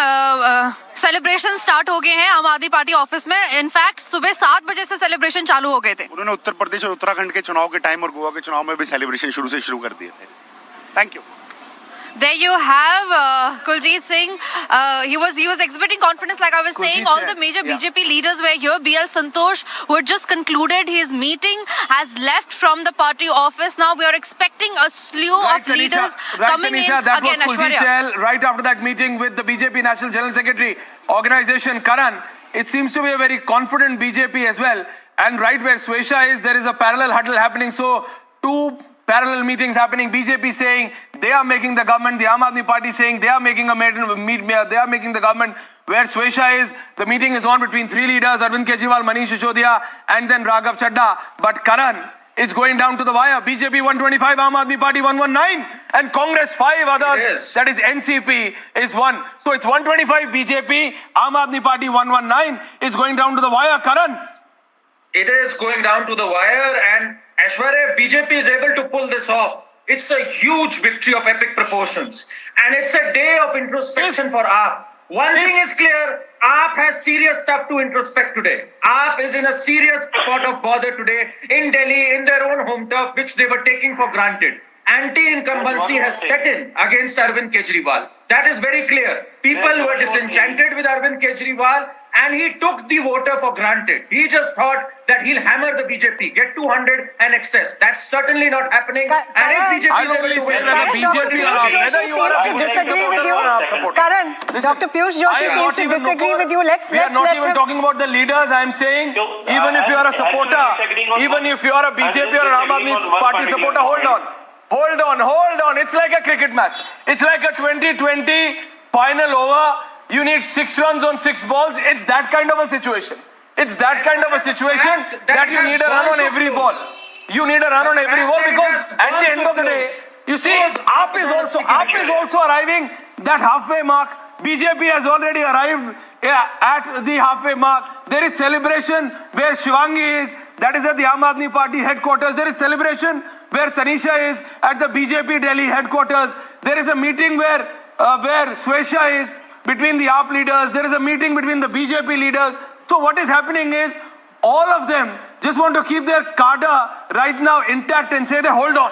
celebration start हो गए हैं आम आदमी पार्टी ऑफिस में। इनफैक्ट सुबह 7 बजे से सेलिब्रेशन चालू हो गए थे। उन्होंने उत्तर प्रदेश और उत्तराखंड के चुनाव के टाइम और गोवा के चुनाव में भी सेलिब्रेशन शुरू कर दिए थे। Thank you. There you have Kuljit Singh. He was exhibiting confidence, like I was saying. All the major BJP leaders were here. BL Santosh, who had just concluded his meeting, has left from the party office. Now we are expecting a slew of leaders coming in. That again, was Kuljit Aishwarya. Singh right after that meeting with the BJP National General Secretary organization Karan. It seems to be a very confident BJP as well. And right where Swesha is, there is a parallel huddle happening. So two parallel meetings happening. BJP saying they are making the government. The Aam Aadmi Party saying they are making the government. Where Swesha is, the meeting is on between three leaders: Arvind Kejriwal, Manish Sisodiya, and then Raghav Chadha. But Karan, it's going down to the wire. BJP 125, Aam Aadmi Party 119, and Congress 5 others. That is NCP is 1. So it's 125 BJP, Aam Aadmi Party 119. It's going down to the wire. Karan. It is going down to the wire, and Aishwarya, if BJP is able to pull this off, it's a huge victory of epic proportions. And it's a day of introspection for AAP. One thing is clear, AAP has serious stuff to introspect today. AAP is in a serious spot of bother today in Delhi, in their own home turf, which they were taking for granted. Anti-incumbency has set in against Arvind Kejriwal. That is very clear. People were disenchanted with Arvind Kejriwal, and he took the voter for granted. He just thought that he'll hammer the BJP, get 200 and excess. That's certainly not happening. And if BJP is able to win, Dr. Piyush Joshi seems to disagree with you. Karan, Dr. Piyush Joshi seems to disagree with you. We are not even talking about the leaders. I am saying, even if you are a supporter, even if you are a BJP or an Aam Aadmi Party supporter, hold on. It's like a cricket match. It's like a 2020 final over. You need 6 runs on 6 balls. It's that kind of a situation. It's that kind of a situation that you need a run on every ball. You need a run on every ball because at the end of the day, you see, AAP is also arriving that halfway mark. BJP has already arrived at the halfway mark. There is celebration where Shivangi is. That is at the Aam Aadmi Party headquarters. There is celebration where Tanisha is at the BJP Delhi headquarters. There is a meeting where Swesha is between the AAP leaders. There is a meeting between the BJP leaders. So what is happening is all of them just want to keep their cadre right now intact and say, hold on,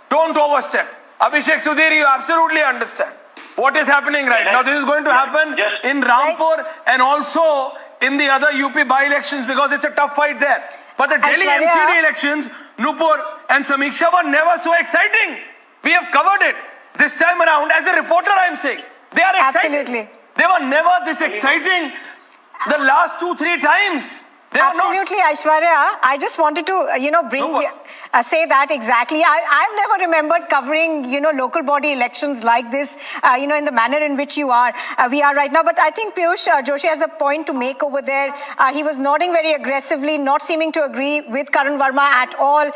don't overstep. Abhishek Sudhir, you absolutely understand what is happening right now. This is going to happen in Rampur and also in the other UP by-elections because it's a tough fight there. But the Delhi MCD elections, Nupur and Samiksha were never so exciting. We have covered it. This time around, as a reporter, I am saying, they are exciting. Absolutely. They were never this exciting the last 2-3 times. Absolutely, Aishwarya. I just wanted to, say that exactly. I've never remembered covering, local body elections like this, in the manner in which we are right now. But I think Piyush Joshi has a point to make over there. He was nodding very aggressively, not seeming to agree with Karan Verma at all.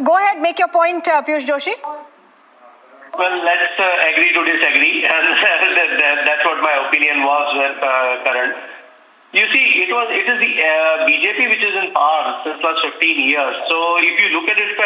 Go ahead, make your point, Piyush Joshi. Well, let's agree to disagree, and that's what my opinion was with Karan. You see, it is the BJP which is in power since last 15 years. So if you look at it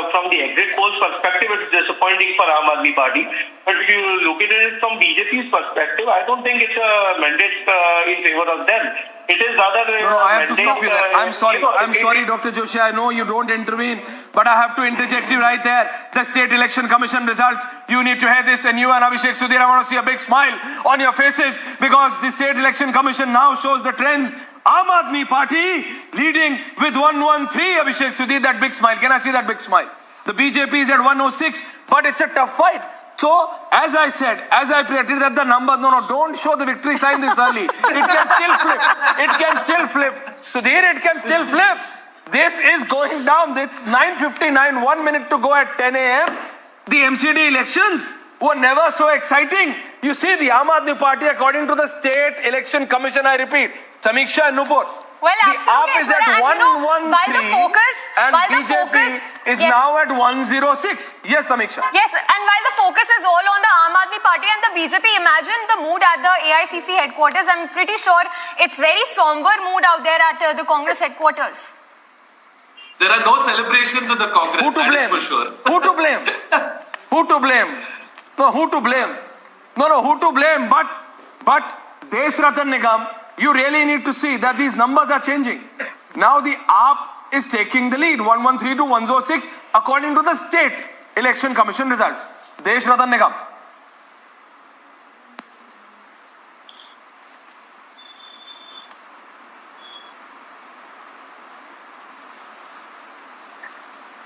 from the exit polls perspective, it's disappointing for Aam Aadmi Party. But if you look at it from BJP's perspective, I don't think it's a mandate in favor of them. It is rather. No, I have to stop you there. I'm sorry, Dr. Joshi. I know you don't intervene, but I have to interject you right there. The State Election Commission results. You need to hear this, and you and Abhishek Sudhir, I want to see a big smile on your faces because the State Election Commission now shows the trends. Aam Aadmi Party leading with 113. Abhishek Sudhir, that big smile. Can I see that big smile? The BJP is at 106, but it's a tough fight. So, as I said, as I predicted that the number, don't show the victory sign this early. It can still flip. It can still flip. Sudhir, it can still flip. This is going down. It's 9:59, 1 minute to go at 10 a.m. The MCD elections were never so exciting. You see, the Aam Aadmi Party, according to the State Election Commission, I repeat, Samiksha and Nupur, well, absolutely, is at 113 and BJP is now at 106. Yes, Samiksha. Yes, and while the focus is all on the Aam Aadmi Party and the BJP, imagine the mood at the AICC headquarters. I'm pretty sure it's very somber mood out there at the Congress headquarters. There are no celebrations with the Congress. Who to blame? For sure. Who to blame? Who to blame? No, who to blame? No, who to blame? But Desh Ratan Nigam, you really need to see that these numbers are changing. Now the AAP is taking the lead, 113 to 106, according to the State Election Commission results. देश रतन निगम.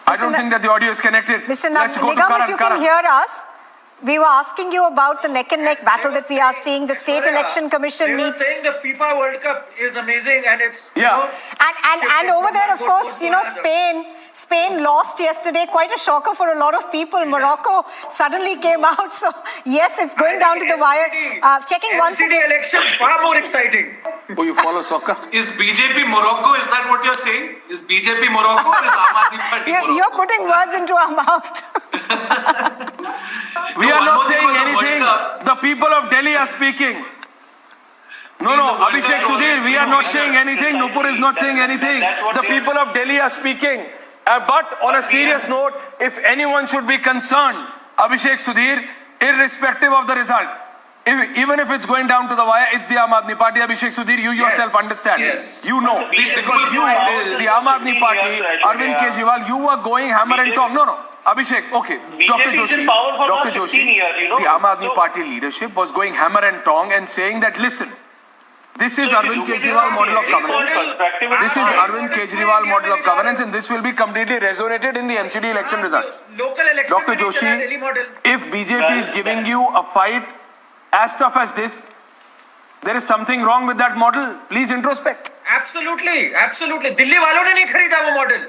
I don't think that the audio is connected. Mr. Let's go to Nigam, Karan. if you can hear us, we were asking you about the neck-and-neck battle that we are seeing. The State Election Commission They were needs... saying the FIFA World Cup is amazing and it's... Yeah. And over there, of course, you know, Spain lost yesterday. Quite a shocker for a lot of people. Morocco suddenly came out. So, yes, it's going down to the wire. Checking once MCD again. elections far more exciting. Oh, you follow soccer? Is BJP Morocco? Is that what you're saying? Is BJP Morocco or is Aam Aadmi Party Morocco? You're putting words into our mouth. We are not saying anything. The people of Delhi are speaking. No, Abhishek Sudhir, we are not saying anything. Nupur is not saying anything. The people of Delhi are speaking. But on a serious note, if anyone should be concerned, Abhishek Sudhir, irrespective of the result, even if it's going down to the wire, it's the Aam Aadmi Party. Abhishek Sudhir, you yourself understand. Yes. You know. Because you, the Aam Aadmi Party, Arvind Kejriwal, you were going hammer and tong. No. Abhishek, okay. Dr. Joshi, the Aam Aadmi Party leadership was going hammer and tong and saying that, listen, this is Arvind Kejriwal model of governance. This is Arvind Kejriwal model of governance and this will be completely resonated in the MCD election results. Dr. Joshi, if BJP is giving you a fight as tough as this, there is something wrong with that model. Please introspect. Absolutely. Delhi वालों ने नहीं खरीदा वो model.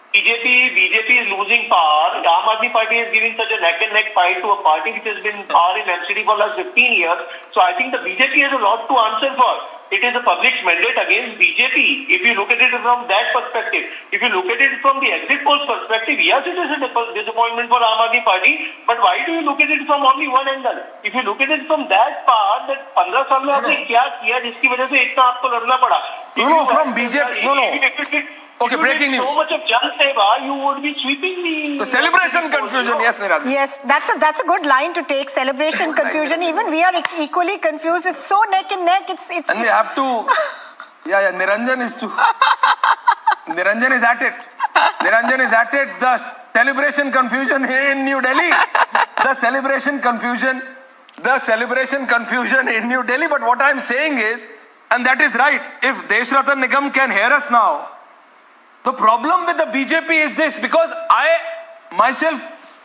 BJP is losing power. Aam Aadmi Party is giving such a neck-and-neck fight to a party which has been power in MCD for the last 15 years. So I think the BJP has a lot to answer for. It is the public's mandate against BJP. If you look at it from that perspective, if you look at it from the exit polls perspective, yes, it is a disappointment for Aam Aadmi Party. But why do you look at it from only one angle? If you look at it from that part, that 15 साल में आपने क्या किया जिसकी वजह से इतना आपको लड़ना पड़ा? No, from BJP, no. Okay, breaking news. So much of Jan Seva, you would be sweeping the celebration confusion. Yes, Niranjan. Yes, that's a good line to take. Celebration confusion. Even we are equally confused. It's so neck and neck. And they have to. Yeah. Niranjan is to. Niranjan is at it. Niranjan is at it. The celebration confusion in New Delhi. The celebration confusion in New Delhi. But what I'm saying is, and that is right. If Desh Ratan Nigam can hear us now. The problem with the BJP is this, because I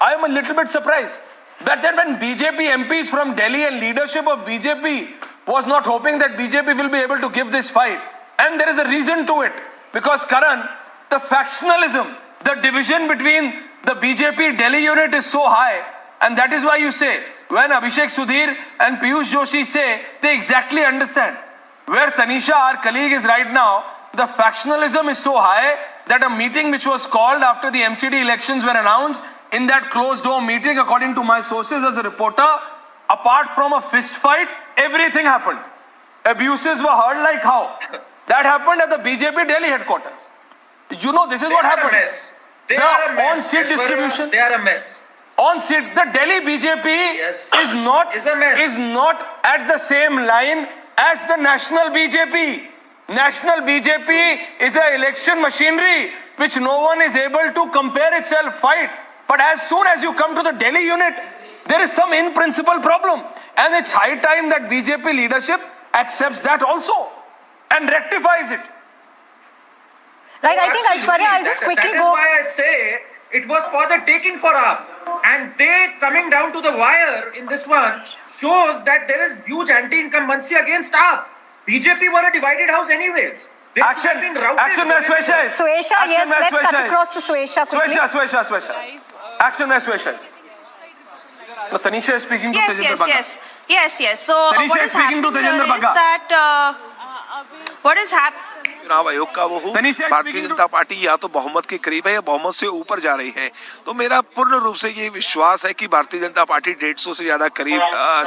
am a little bit surprised that then when BJP MPs from Delhi and leadership of BJP was not hoping that BJP will be able to give this fight. And there is a reason to it. Because Karan, the factionalism, the division between the BJP Delhi unit is so high. And that is why you say, when Abhishek Sudhir and Piyush Joshi say, they exactly understand. Where Tanisha, our colleague, is right now, the factionalism is so high that a meeting which was called after the MCD elections were announced, in that closed door meeting, according to my sources as a reporter, apart from a fist fight, everything happened. Abuses were heard like how? That happened at the BJP Delhi headquarters. You know, this is what happened. They are a mess. On-seat distribution. They are a mess. On-seat, the Delhi BJP is not at the same line as the national BJP. National BJP is an election machinery which no one is able to compare itself, fight. But as soon as you come to the Delhi unit, there is some in-principle problem. And it's high time that BJP leadership accepts that also and rectifies it. Right, I think Aishwarya, I'll just quickly go. That is why I say it was for the taking for AAP. And they coming down to the wire in this one shows that there is huge anti-incumbency against AAP. BJP were a divided house anyways. Action, Swesha. Suesha, yes, let's cut across to Suesha quickly. Swesha. Action, Swesha. No, Tanisha is speaking to Tejendra Bhagat. Yes. So what is happening here is that what is happening. चुनाव आयोग का वो हूँ, Bharatiya Janata party या तो बहुमत के करीब है या बहुमत से ऊपर जा रही है। तो मेरा पूर्ण रूप से ये विश्वास है कि भारतीय जनता पार्टी 150 से ज्यादा करीब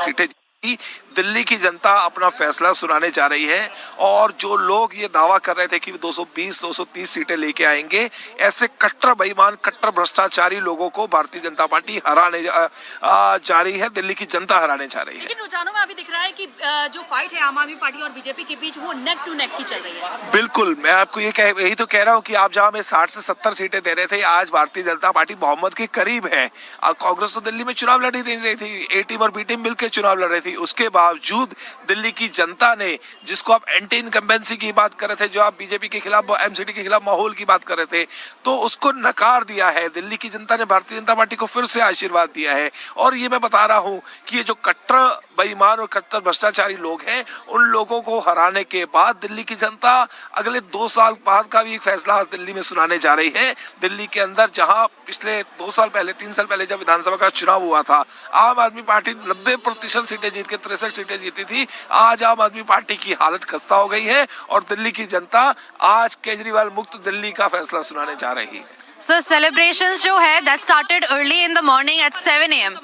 सीटें दिल्ली की जनता अपना फैसला सुनाने जा रही है और जो लोग ये दावा कर रहे थे कि 220-230 सीटें लेके आएंगे, ऐसे कट्टर बेईमान, कट्टर भ्रष्टाचारी लोगों को भारतीय जनता पार्टी हराने जा रही है, दिल्ली की जनता हराने जा रही है। लेकिन रुझानों में अभी दिख रहा है कि जो फाइट है आम आदमी पार्टी और बीजेपी के बीच वो नेक टू नेक की चल रही है। बिल्कुल, मैं आपको यही तो कह रहा हूँ कि आप जहां हमें 60 से 70 सीटें दे रहे थे, आज भारतीय जनता पार्टी बहुमत के करीब है। कांग्रेस तो दिल्ली में चुनाव लड़ी नहीं रही थी, ए टीम और बी टीम मिलकर चुनाव लड़ रही थी। उसके बावजूद दिल्ली की जनता ने, जिसको आप एंटी इनकम्बेंसी की बात कर रहे थे, जो आप बीजेपी के खिलाफ, MCD के खिलाफ माहौल की बात कर रहे थे, तो उसको नकार दिया है। दिल्ली की जनता ने भारतीय जनता पार्टी को फिर से आशीर्वाद दिया है। और ये मैं बता रहा हूं कि ये जो कट्टर बेईमान और कट्टर भ्रष्टाचारी लोग हैं, उन लोगों को हराने के बाद दिल्ली की जनता अगले 2 साल बाद का भी एक फैसला दिल्ली में सुनाने जा रही है। दिल्ली के अंदर जहां पिछले 2 साल पहले, 3 साल पहले जब विधानसभा का चुनाव हुआ था, आम आदमी पार्टी 90% सीटें जीत के 63 सीटें जीती थी। आज आम आदमी पार्टी की हालत खस्ता हो गई है और दिल्ली की जनता आज केजरीवाल मुक्त दिल्ली का फैसला सुनाने जा रही है। So celebrations जो है that started early in the morning at 7 AM.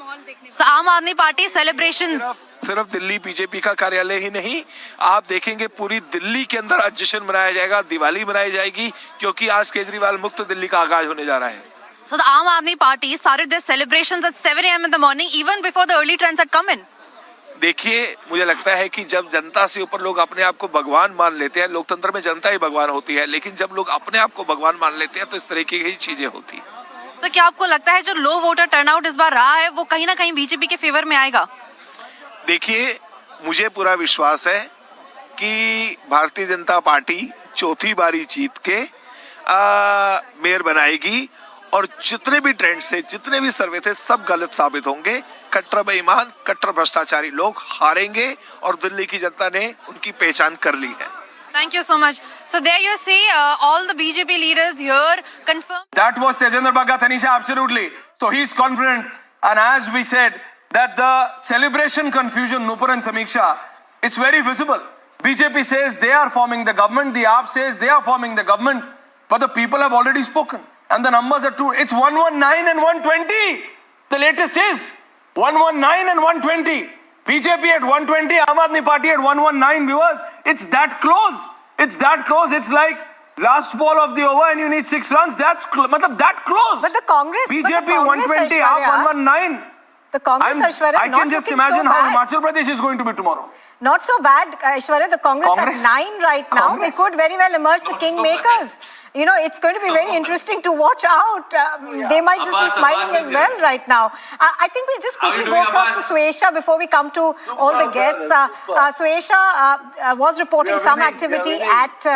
So आम आदमी पार्टी celebrations सिर्फ दिल्ली बीजेपी का कार्यालय ही नहीं, आप देखेंगे पूरी दिल्ली के अंदर आज जश्न मनाया जाएगा, दिवाली मनाई जाएगी, क्योंकि आज केजरीवाल मुक्त दिल्ली का आगाज होने जा रहा है। So the Aam Aadmi Party started their celebrations at 7 AM in the morning, even before the early trends had come in. देखिए, मुझे लगता है कि जब जनता से ऊपर लोग अपने आप को भगवान मान लेते हैं, लोकतंत्र में जनता ही भगवान होती है, लेकिन जब लोग अपने आप को भगवान मान लेते हैं तो इस तरह की ही चीजें होती हैं। So क्या आपको लगता है जो लो वोटर टर्नआउट इस बार रहा है वो कहीं ना कहीं बीजेपी के फेवर में आएगा? देखिए, मुझे पूरा विश्वास है कि भारतीय जनता पार्टी चौथी बारी जीत के मेयर बनाएगी और जितने भी ट्रेंड से, जितने भी सर्वे थे, सब गलत साबित होंगे। कट्टर बेईमान, कट्टर भ्रष्टाचारी लोग हारेंगे और दिल्ली की जनता ने उनकी पहचान कर ली है। Thank you so much. So there you see all the BJP leaders here confirm. That was Tejendra Bhagga, Tanisha, absolutely. So he's confident, and as we said, that the celebration confusion, Nupur and Samiksha, it's very visible. BJP says they are forming the government, the AAP says they are forming the government, but the people have already spoken. And the numbers are true. It's 119 and 120. The latest is 119 and 120. BJP at 120, Aam Aadmi Party at 119, viewers. It's that close. It's that close. It's like last ball of the over and you need 6 runs. That's that close. But the Congress, BJP 120, AAP 119. The Congress, Aishwarya, I can just imagine how Himachal Pradesh is going to be tomorrow. Not so bad, Aishwarya. The Congress at 9 right now. They could very well emerge the kingmakers. You know, it's going to be very interesting to watch out. They might just be smiling as well right now. I think we'll just quickly go across to Suesha before we come to all the guests. Suesha was reporting some activity at...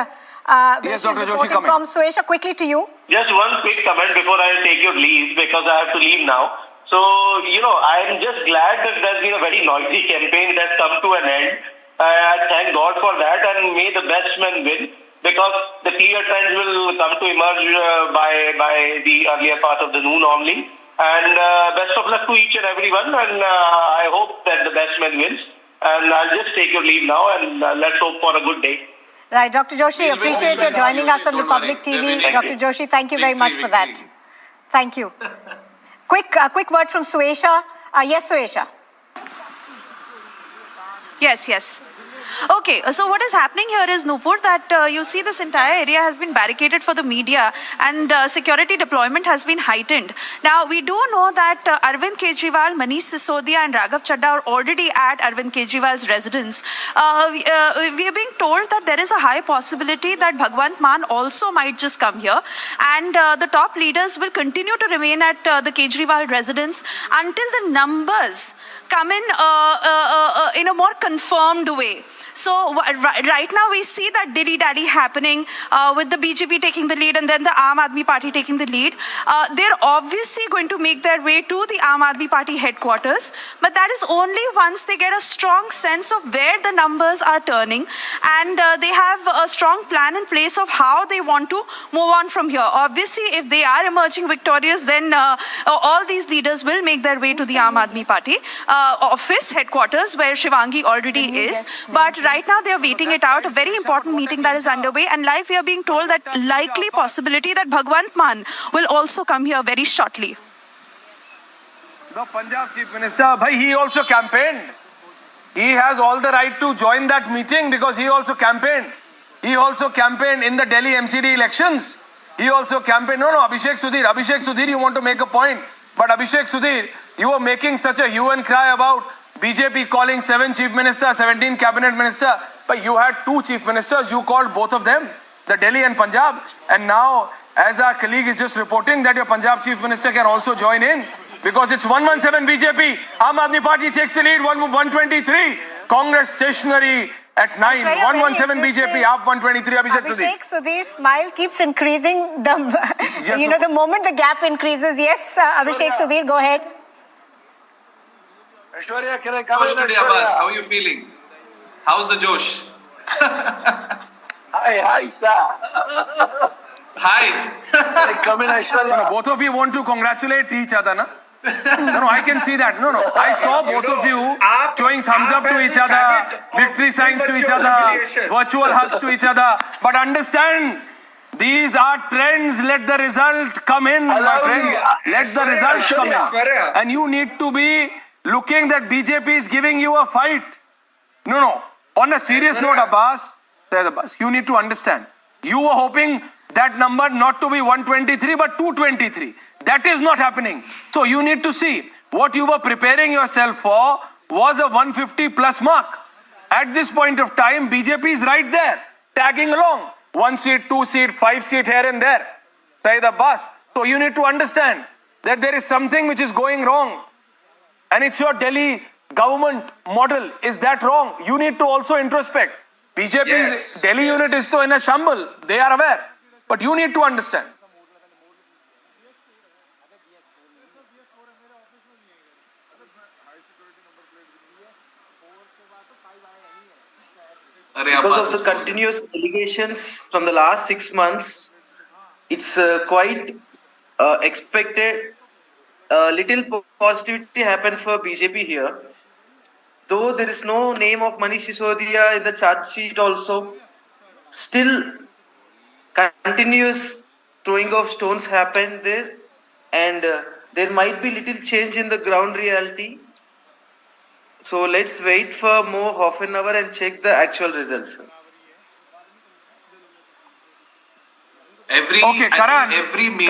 yes, Dr. Joshi, coming. From Suesha, quickly to you. Just one quick comment before I take your leave, because I have to leave now. So, I'm just glad that there's been a very noisy campaign that's come to an end. I thank God for that, and may the best men win, because the clear trends will come to emerge by the earlier part of the noon only. And best of luck to each and everyone, and I hope that the best man wins. And I'll just take your leave now, and let's hope for a good day. Right, Dr. Joshi, appreciate you joining us on Republic TV. Dr. Joshi, thank you very much for that. Thank you. Quick word from Suesha. Yes, Suesha. Yes. Okay, so what is happening here is, Nupur, that you see this entire area has been barricaded for the media and security deployment has been heightened. Now, we do know that Arvind Kejriwal, Manish Sisodia and Raghav Chadha are already at Arvind Kejriwal's residence. We are being told that there is a high possibility that Bhagwant Mann also might just come here, and the top leaders will continue to remain at the Kejriwal residence until the numbers come in a more confirmed way. So right now we see that dilly-dally happening with the BJP taking the lead and then the Aam Aadmi Party taking the lead. They're obviously going to make their way to the Aam Aadmi Party headquarters, but that is only once they get a strong sense of where the numbers are turning, and they have a strong plan in place of how they want to move on from here. Obviously, if they are emerging victorious, then all these leaders will make their way to the Aam Aadmi Party office headquarters, where Shivangi already is. But right now they are waiting it out, a very important meeting that is underway, and like we are being told that likely possibility that Bhagwant Mann will also come here very shortly. The Punjab Chief Minister, he also campaigned. he has all the right to join that meeting because he also campaigned. He also campaigned in the Delhi MCD elections. He also campaigned. No, Abhishek Sudhir, you want to make a point. But Abhishek Sudhir, you are making such a hue and cry about BJP calling 7 chief ministers, 17 cabinet ministers. But you had 2 chief ministers, you called both of them, the Delhi and Punjab. And now, as our colleague is just reporting that your Punjab chief minister can also join in because it's 117 BJP. Aam Aadmi Party takes the lead, 123. Congress stationary at 9. 117 BJP, up 123. Abhishek Sudhir's smile keeps increasing the moment the gap increases. Yes, Abhishek Sudhir, go ahead. Aishwarya, can I come in? Today, Abbas, how are you feeling? How's the Josh? Hi, sir. Hi. Come in, Aishwarya. No, both of you want to congratulate each other, na? No, I can see that. No, I saw both of you showing thumbs up to each other, victory signs to each other, virtual hugs to each other. But understand, these are trends. Let the result come in, my friends. Let the results come in. And you need to be looking that BJP is giving you a fight. No. On a serious note, Abbas, you need to understand. You were hoping that number not to be 123 but 223. That is not happening. So you need to see what you were preparing yourself for was a 150 plus mark. At this point of time, BJP is right there, tagging along. 1 seat, 2 seat, 5 seat here and there. Saeed Abbas. So you need to understand that there is something which is going wrong. And it's your Delhi government model. Is that wrong? You need to also introspect. BJP's Delhi unit is to in a shamble. They are aware. But you need to understand. Because of the continuous allegations from the last 6 months, it's quite expected. Little positivity happened for BJP here. Though there is no name of Manish Sisodia in the charge sheet also, still continuous throwing of stones happened there, and there might be little change in the ground reality. So let's wait for more half an hour and check the actual results. Every major channel is giving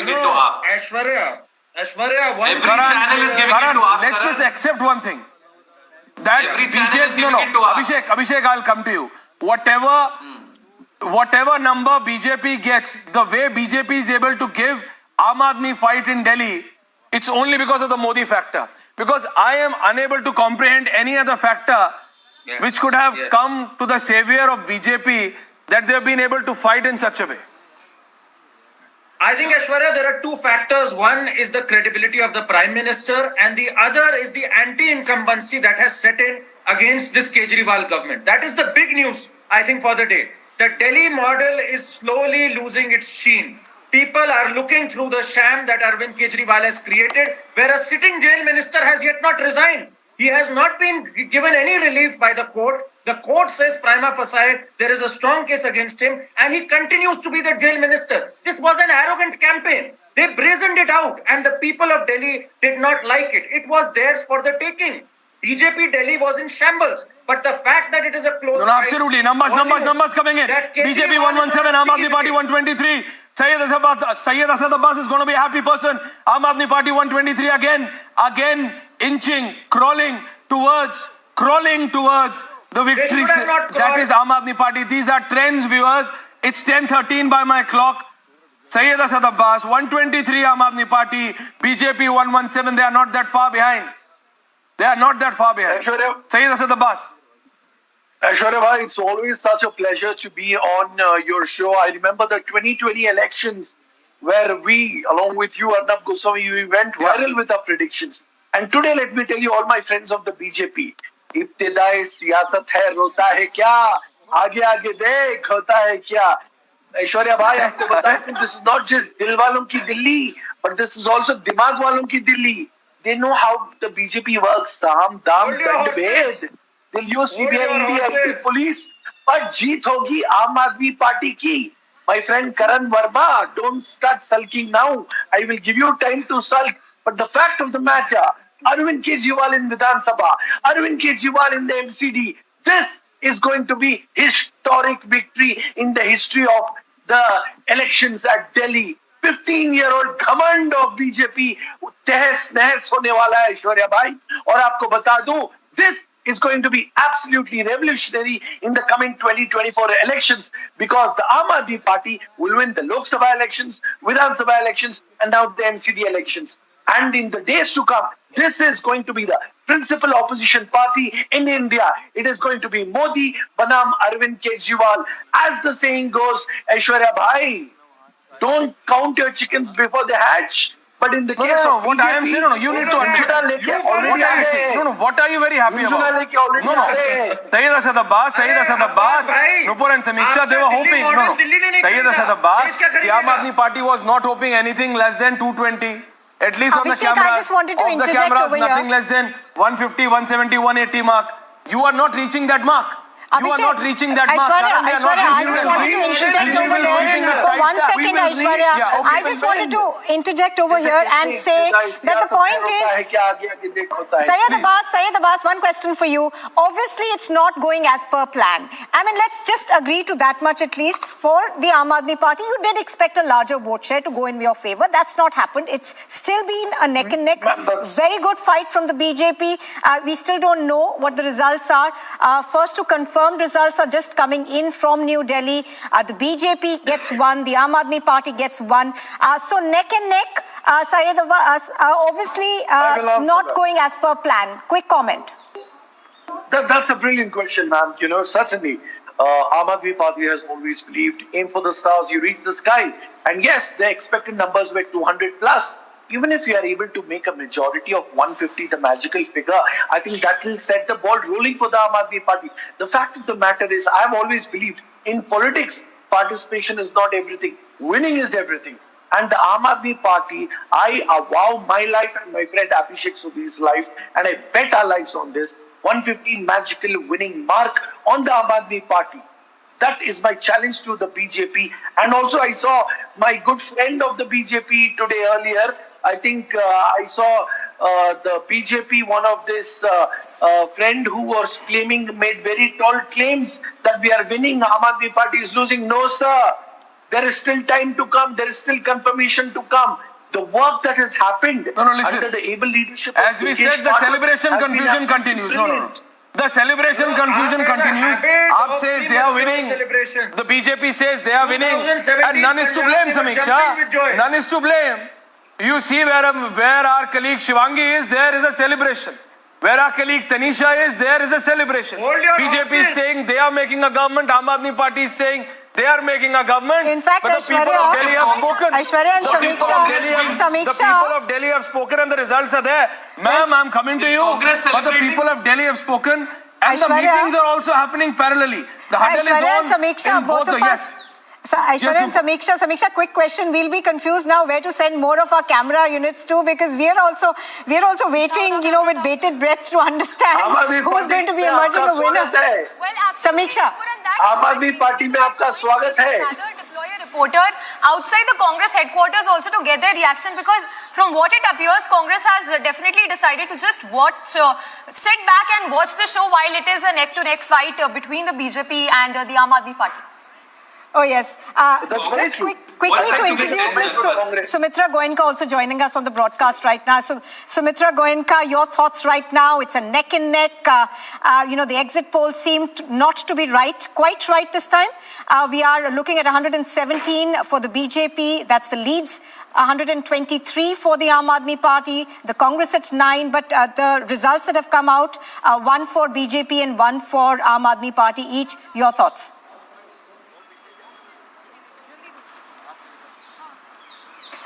it to AAP. Aishwarya, every channel is giving it to AAP. Let's just accept one thing. That Abhishek, I'll come to you. Whatever number BJP gets, the way BJP is able to give Aam Aadmi fight in Delhi, it's only because of the Modi factor. Because I am unable to comprehend any other factor which could have come to the savior of BJP that they have been able to fight in such a way. I think, Aishwarya, there are 2 factors. One is the credibility of the Prime Minister, and the other is the anti-incumbency that has set in against this Kejriwal government. That is the big news, I think, for the day. The Delhi model is slowly losing its sheen. People are looking through the sham that Arvind Kejriwal has created, where a sitting jail minister has yet not resigned. He has not been given any relief by the court. The court says prima facie there is a strong case against him, and he continues to be the jail minister. This was an arrogant campaign. They brazened it out, and the people of Delhi did not like it. It was theirs for the taking. BJP Delhi was in shambles, but the fact that it is a close fight, absolutely. Numbers coming in. BJP 117, Aam Aadmi Party 123. Sayyid Asad Abbas is going to be a happy person. Aam Aadmi Party 123 again inching, crawling towards the victory. That is Aam Aadmi Party. These are trends, viewers. It's 10:13 by my clock. Sayyid Asad Abbas 123, Aam Aadmi Party, BJP 117. They are not that far behind. Sayyid Asad Abbas. Aishwarya bhai, it's always such a pleasure to be on your show. I remember the 2020 elections where we, along with you, Arnab Goswami, we went viral with our predictions. And today, let me tell you, all my friends of the BJP, ibtidai siyasat hai, rota hai kya? Aage dekh, hota hai kya? Aishwarya bhai, aapko bataye, this is not just dil walon ki Delhi, but this is also dimag walon ki Delhi. They know how the BJP works. Saham, dam, dand, bhed. They'll use CBI, ED, police. But jeet hogi Aam Aadmi Party ki. My friend Karan Verma, don't start sulking now. I will give you time to sulk. But the fact of the matter, Arvind Kejriwal in Vidhan Sabha, Arvind Kejriwal in the MCD. This is going to be historic victory in the history of the elections at Delhi. 15-year-old घमंड of BJP तहस नहस होने वाला है ऐश्वर्या भाई और आपको बता दूं this is going to be absolutely revolutionary in the coming 2024 elections because the Aam Aadmi Party will win the Lok Sabha elections, Vidhan Sabha elections and now the MCD elections. And in the days to come, this is going to be the principal opposition party in India. It is going to be Modi banam Arvind Kejriwal. As the saying goes, Aishwarya Bhai, don't count your chickens before they hatch. But in the case of what BJP, I am saying, you need to understand. What are you saying? What are you very happy about? Tayyid Asad Abbas, Nupur and Samiksha, they were hoping. Tayyid Asad Abbas, the Aam Aadmi Party was not hoping anything less than 220. At least on the Abhishek, cameras, I just wanted to of the interject cameras, over nothing here. less than 150, 170, 180 mark. You are not reaching that mark. You are not reaching that mark. Aishwarya, I just wanted to interject over there for 1 second, Aishwarya. I just wanted to interject over here and say that the point is, Syed Abbas, one question for you. Obviously, it's not going as per plan. I mean, let's just agree to that much at least. For the Aam Aadmi Party, you did expect a larger vote share to go in your favor. That's not happened. It's still been a neck and neck, very good fight from the BJP. We still don't know what the results are. First to confirm, results are just coming in from New Delhi. The BJP gets one, the Aam Aadmi Party gets one. So neck and neck, Syed Abbas, obviously not going as per plan. Quick comment. That's a brilliant question, ma'am. You know, certainly, Aam Aadmi Party has always believed, aim for the stars, you reach the sky. And yes, the expected numbers were 200 plus. Even if you are able to make a majority of 150, the magical figure, I think that will set the ball rolling for the Aam Aadmi Party. The fact of the matter is, I've always believed in politics, participation is not everything. Winning is everything. And the Aam Aadmi Party, I vow my life and my friend Abhishek Sudhi's life, and I bet our lives on this, 115 magical winning mark on the Aam Aadmi Party. That is my challenge to the BJP. And also I saw my good friend of the BJP today earlier. I think I saw the BJP, one of this friend who was claiming, made very tall claims that we are winning, Aam Aadmi Party is losing. No, sir. There is still time to come. There is still confirmation to come. The work that has happened under the able leadership of as we said, the celebration confusion continues. No. The celebration confusion continues. AAP says they are winning. The BJP says they are winning. And none is to blame, Samiksha. None is to blame. You see where our colleague Shivangi is, there is a celebration. Where our colleague Tanisha is, there is a celebration. BJP is saying they are making a government. Aam Aadmi Party is saying they are making a government. In fact, but the people of Delhi have spoken. Aishwarya and The people of Delhi have spoken and the results are there. Ma'am, I'm coming to you. But the people of Delhi have spoken and the meetings are also happening parallelly. The huddle is on and Samiksha, in both of us. So Aishwarya and Samiksha, quick question. We'll be confused now where to send more of our camera units to because we are also waiting, you know, with bated breath to understand who is going to be emerging a winner. Samiksha. Aam Aadmi Party mein aapka swagat hai. Reporter outside the Congress headquarters also to get their reaction because from what it appears, Congress has definitely decided to just sit back and watch the show while it is a neck-to-neck fight between the BJP and the Aam Aadmi Party. Oh, yes. Just quickly to introduce Ms. Sumitra Goenka also joining us on the broadcast right now. So, Sumitra Goenka, your thoughts right now? It's a neck and neck. You know, the exit polls seem not to be quite right this time. We are looking at 117 for the BJP. That's the leads. 123 for the Aam Aadmi Party. The Congress at 9. But the results that have come out, 1 for BJP and 1 for Aam Aadmi Party each. Your thoughts?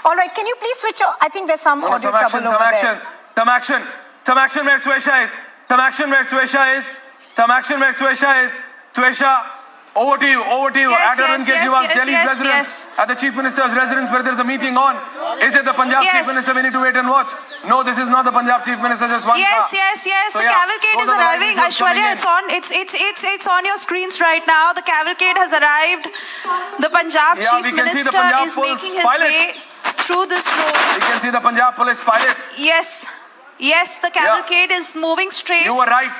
All right, can you please switch on? I think there's some audio trouble over there. Some action where Swesha is. Some action where Swesha is. Swesha, over to you. At Arvind Kejriwal's Delhi residence. At the Chief Minister's residence where there's a meeting on. Is it the Punjab Chief Minister? We need to wait and watch. No, this is not the Punjab Chief Minister, just one car. Yes. The cavalcade is arriving. Aishwarya, it's on your screens right now. The cavalcade has arrived. The Punjab Chief Minister is making his way through this road. We can see the Punjab police pilot. Yes. Yes, the cavalcade is moving straight. You were right.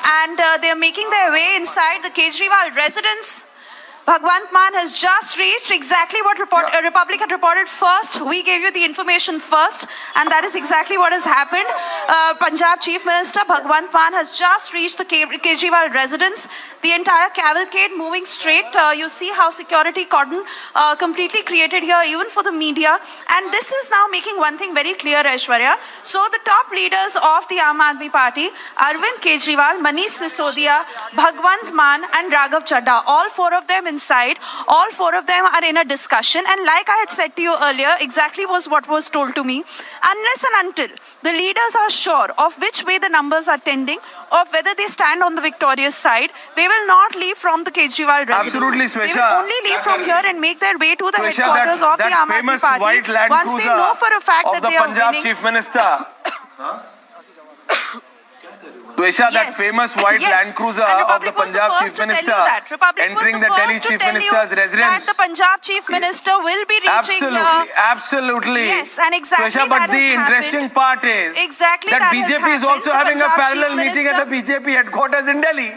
And they're making their way inside the Kejriwal residence. Bhagwant Mann has just reached exactly what Republic had reported first. We gave you the information first, and that is exactly what has happened. Punjab Chief Minister Bhagwant Mann has just reached the Kejriwal residence. The entire cavalcade moving straight. You see how security cordon completely created here, even for the media. And this is now making one thing very clear, Aishwarya. So the top leaders of the Aam Aadmi Party, Arvind Kejriwal, Manish Sisodia, Bhagwant Mann, and Raghav Chadha, all four of them inside, all four of them are in a discussion, and like I had said to you earlier, exactly was what was told to me. Unless and until the leaders are sure of which way the numbers are tending, of whether they stand on the victorious side, they will not leave from the Kejriwal residence. Absolutely, Swesha. They will only leave from here and make their way to the headquarters of the Aam Aadmi Party once they know for a fact that they are winning. Punjab Chief Minister. Swesha, that famous white Land Cruiser of the Punjab Chief Minister entering the Delhi Chief Minister's residence. That the Punjab Chief Minister will be reaching Absolutely. Yes, and exactly Swesha, but the interesting part is that BJP is also having a parallel meeting at the BJP headquarters in Delhi,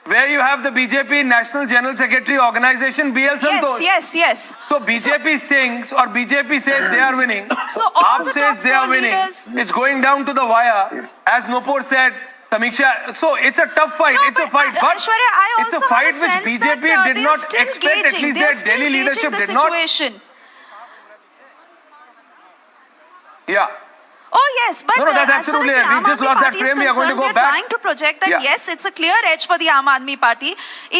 where you have the BJP National General Secretary Organization, BL Santosh. Yes. So BJP sings or BJP says they are winning. So all AAP says they are winning. It's going down to the wire. As Nupur said, Tamiksha, so it's a tough fight. It's a fight, but Aishwarya, I it's a also fight have a which sense BJP that, did not expect. At least their Delhi leadership did not. Yeah. Oh yes, but No, that's as far as absolutely the right. Aam We just Aadmi lost that Party is frame. We are going to concerned, go they're back. trying to project that Yeah. yes, it's a clear edge for the Aam Aadmi Party,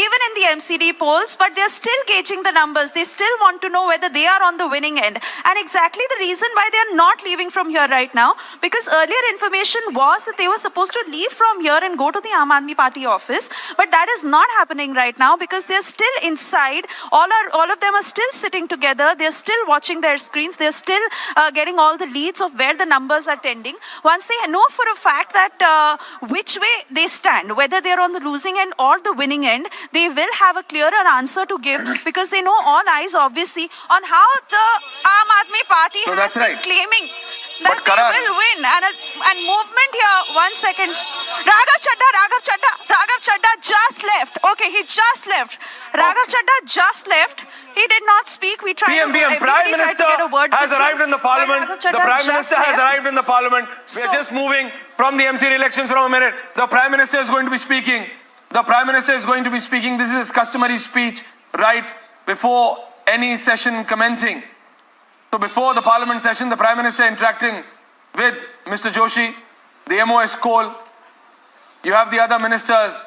even in the MCD polls, but they're still gauging the numbers. They still want to know whether they are on the winning end. And exactly the reason why they're not leaving from here right now, because earlier information was that they were supposed to leave from here and go to the Aam Aadmi Party office, but that is not happening right now because they're still inside. All of them are still sitting together. They're still watching their screens. They're still getting all the leads of where the numbers are tending. Once they know for a fact that which way they stand, whether they're on the losing end or the winning end, they will have a clearer answer to give because they know all eyes obviously on how the Aam Aadmi Party has been claiming that they will win. And movement here, 1 second. Raghav Chadha just left. Okay, he just left. Raghav Chadha just left. He did not speak. We tried PM, Prime Minister has arrived in the Parliament. The Prime Minister has arrived in the Parliament. We are just moving from the MCD elections for a minute. The Prime Minister is going to be speaking. The Prime Minister is going to be speaking. This is his customary speech right before any session commencing. So before the Parliament session, the Prime Minister interacting with Mr. Joshi, the MOS Cole. You have the other ministers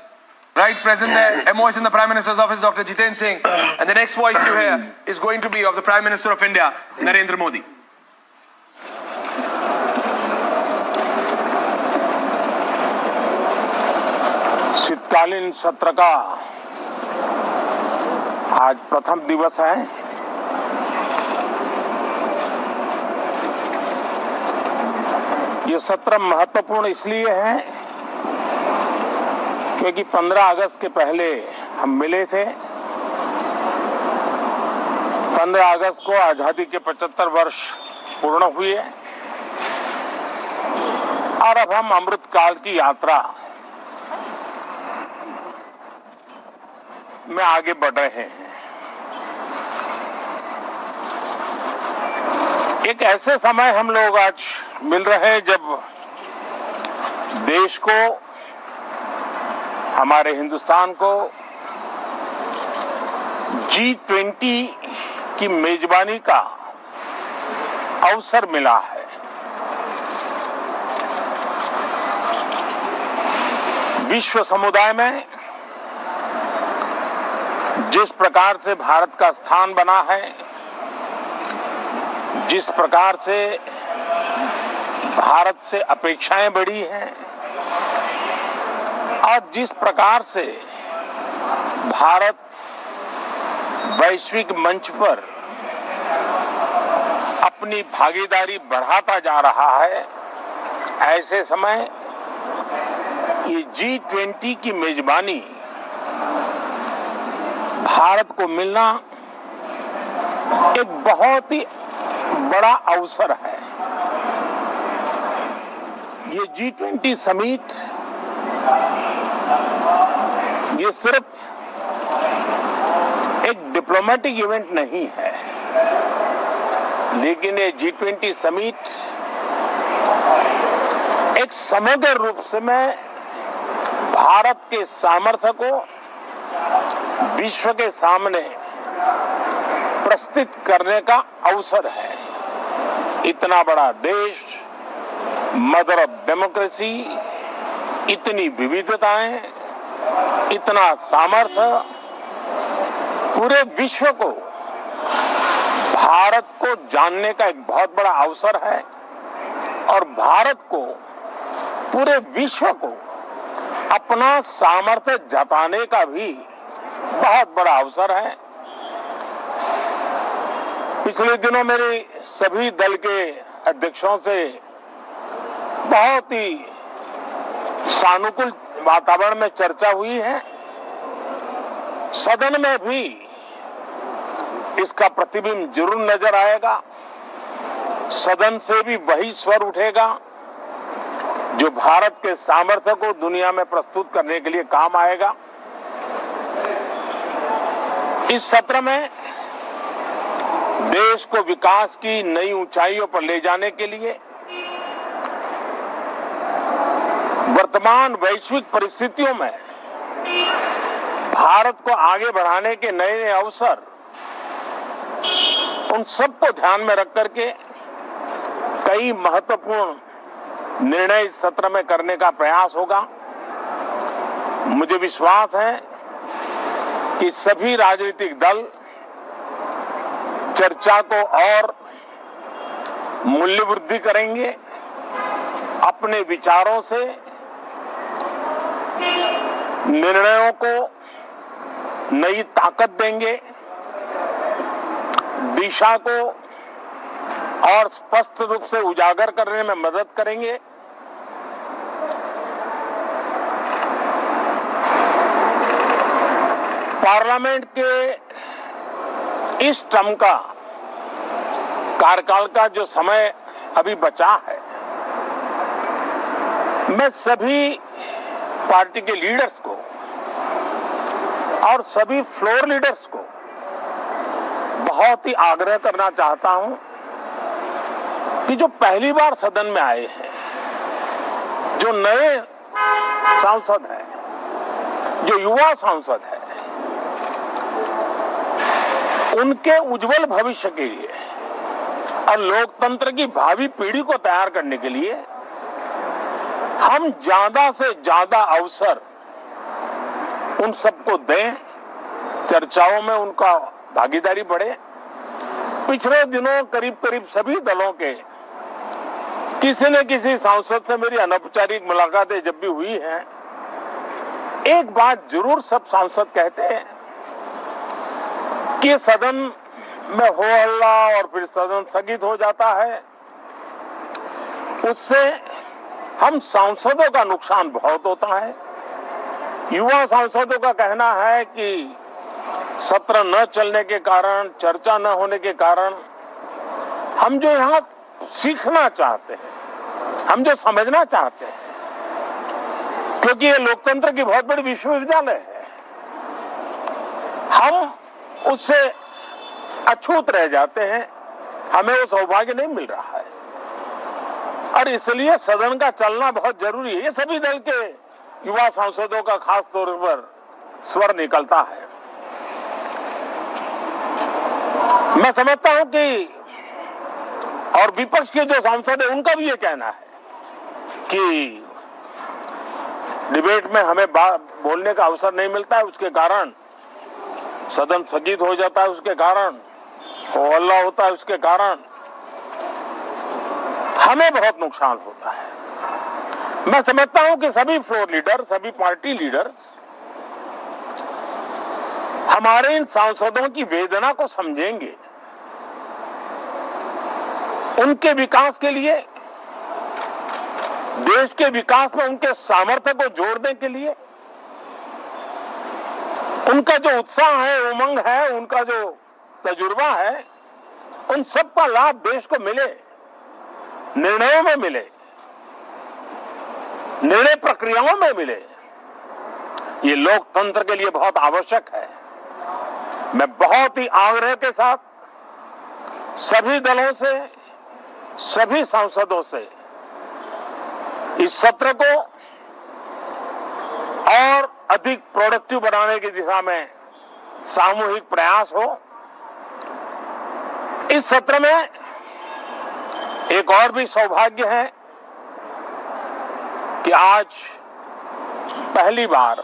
right present there. MOS in the Prime Minister's office, Dr. Jiten Singh. And the next voice you hear is going to be of the Prime Minister of India, Narendra Modi. शीतकालीन सत्र का आज प्रथम दिवस है। ये सत्र महत्वपूर्ण इसलिए है क्योंकि 15 अगस्त के पहले हम मिले थे। 15 अगस्त को आजादी के 75 वर्ष पूर्ण हुए और अब हम अमृत काल की यात्रा में आगे बढ़ रहे हैं। एक ऐसे समय हम लोग आज मिल रहे हैं जब देश को, हमारे हिंदुस्तान को G20 की मेजबानी का अवसर मिला है। विश्व समुदाय में जिस प्रकार से भारत का स्थान बना है, जिस प्रकार से भारत से अपेक्षाएं बढ़ी हैं और जिस प्रकार से भारत वैश्विक मंच पर अपनी भागीदारी बढ़ाता जा रहा है, ऐसे समय ये G20 की मेजबानी भारत को मिलना एक बहुत ही बड़ा अवसर है। ये G20 समिट ये सिर्फ एक डिप्लोमेटिक इवेंट नहीं है, लेकिन ये G20 समिट एक समग्र रूप से मैं भारत के सामर्थ्य को विश्व के सामने प्रस्तुत करने का अवसर है। इतना बड़ा देश, मदर ऑफ डेमोक्रेसी, इतनी विविधताएं, इतना सामर्थ्य, पूरे विश्व को भारत को जानने का एक बहुत बड़ा अवसर है और भारत को पूरे विश्व को अपना सामर्थ्य जताने का भी बहुत बड़ा अवसर है। पिछले दिनों मेरी सभी दल के अध्यक्षों से बहुत ही सानुकूल वातावरण में चर्चा हुई है। सदन में भी इसका प्रतिबिंब जरूर नजर आएगा। सदन से भी वही स्वर उठेगा जो भारत के सामर्थ्य को दुनिया में प्रस्तुत करने के लिए काम आएगा। इस सत्र में देश को विकास की नई ऊंचाइयों पर ले जाने के लिए वर्तमान वैश्विक परिस्थितियों में भारत को आगे बढ़ाने के नए नए अवसर, उन सबको ध्यान में रख करके कई महत्वपूर्ण निर्णय इस सत्र में करने का प्रयास होगा। मुझे विश्वास है कि सभी राजनीतिक दल चर्चा को और मूल्य वृद्धि करेंगे, अपने विचारों से निर्णयों को नई ताकत देंगे, दिशा को और स्पष्ट रूप से उजागर करने में मदद करेंगे। पार्लियामेंट के इस टर्म का कार्यकाल का जो समय अभी बचा है, मैं सभी पार्टी के लीडर्स को और सभी फ्लोर लीडर्स को बहुत ही आग्रह करना चाहता हूं कि जो पहली बार सदन में आए हैं, जो नए सांसद हैं, जो युवा सांसद हैं, उनके उज्जवल भविष्य के लिए और लोकतंत्र की भावी पीढ़ी को तैयार करने के लिए हम ज्यादा से ज्यादा अवसर उन सबको दें, चर्चाओं में उनका भागीदारी बढ़े। पिछले दिनों करीब करीब सभी दलों के किसी न किसी सांसद से मेरी अनौपचारिक मुलाकातें जब भी हुई हैं, एक बात जरूर सब सांसद कहते हैं कि सदन में हो हल्ला और फिर सदन स्थगित हो जाता है, उससे हम सांसदों का नुकसान बहुत होता है। युवा सांसदों का कहना है कि सत्र न चलने के कारण, चर्चा न होने के कारण हम जो यहाँ सीखना चाहते हैं, हम जो समझना चाहते हैं, क्योंकि ये लोकतंत्र की बहुत बड़ी विश्वविद्यालय है, हम उससे अछूत रह जाते हैं, हमें वो सौभाग्य नहीं मिल रहा है और इसलिए सदन का चलना बहुत जरूरी है। ये सभी दल के युवा सांसदों का खास तौर पर स्वर निकलता है। मैं समझता हूं कि और विपक्ष के जो सांसद है उनका भी ये कहना है कि डिबेट में हमें बोलने का अवसर नहीं मिलता है, उसके कारण सदन स्थगित हो जाता है, उसके कारण हो हल्ला होता है, उसके कारण हमें बहुत नुकसान होता है। मैं समझता हूं कि सभी फ्लोर लीडर, सभी पार्टी लीडर्स हमारे इन सांसदों की वेदना को समझेंगे, उनके विकास के लिए, देश के विकास में उनके सामर्थ्य को जोड़ने के लिए, उनका जो उत्साह है, उमंग है, उनका जो तजुर्बा है, उन सब का लाभ देश को मिले, निर्णयों में मिले, निर्णय प्रक्रियाओं में मिले, ये लोकतंत्र के लिए बहुत आवश्यक है। मैं बहुत ही आग्रह के साथ सभी दलों से, सभी सांसदों से इस सत्र को और अधिक प्रोडक्टिव बनाने की दिशा में सामूहिक प्रयास हो। इस सत्र में एक और भी सौभाग्य है कि आज पहली बार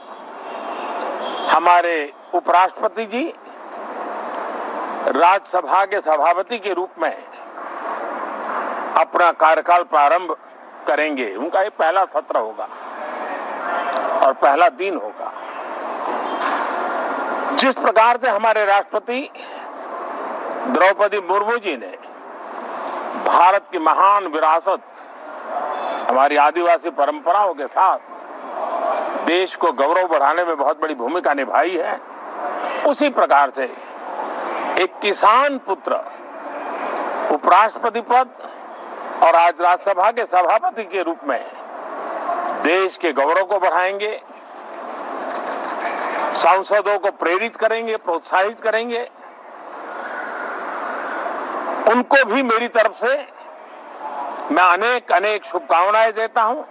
हमारे उपराष्ट्रपति जी राज्यसभा के सभापति के रूप में अपना कार्यकाल प्रारंभ करेंगे। उनका ये पहला सत्र होगा और पहला दिन होगा। जिस प्रकार से हमारे राष्ट्रपति द्रौपदी मुर्मू जी ने भारत की महान विरासत, हमारी आदिवासी परंपराओं के साथ देश को गौरव बढ़ाने में बहुत बड़ी भूमिका निभाई है, उसी प्रकार से एक किसान पुत्र उपराष्ट्रपति पद और आज राज्यसभा के सभापति के रूप में देश के गौरव को बढ़ाएंगे, सांसदों को प्रेरित करेंगे, प्रोत्साहित करेंगे। उनको भी मेरी तरफ से मैं अनेक अनेक शुभकामनाएं देता हूं।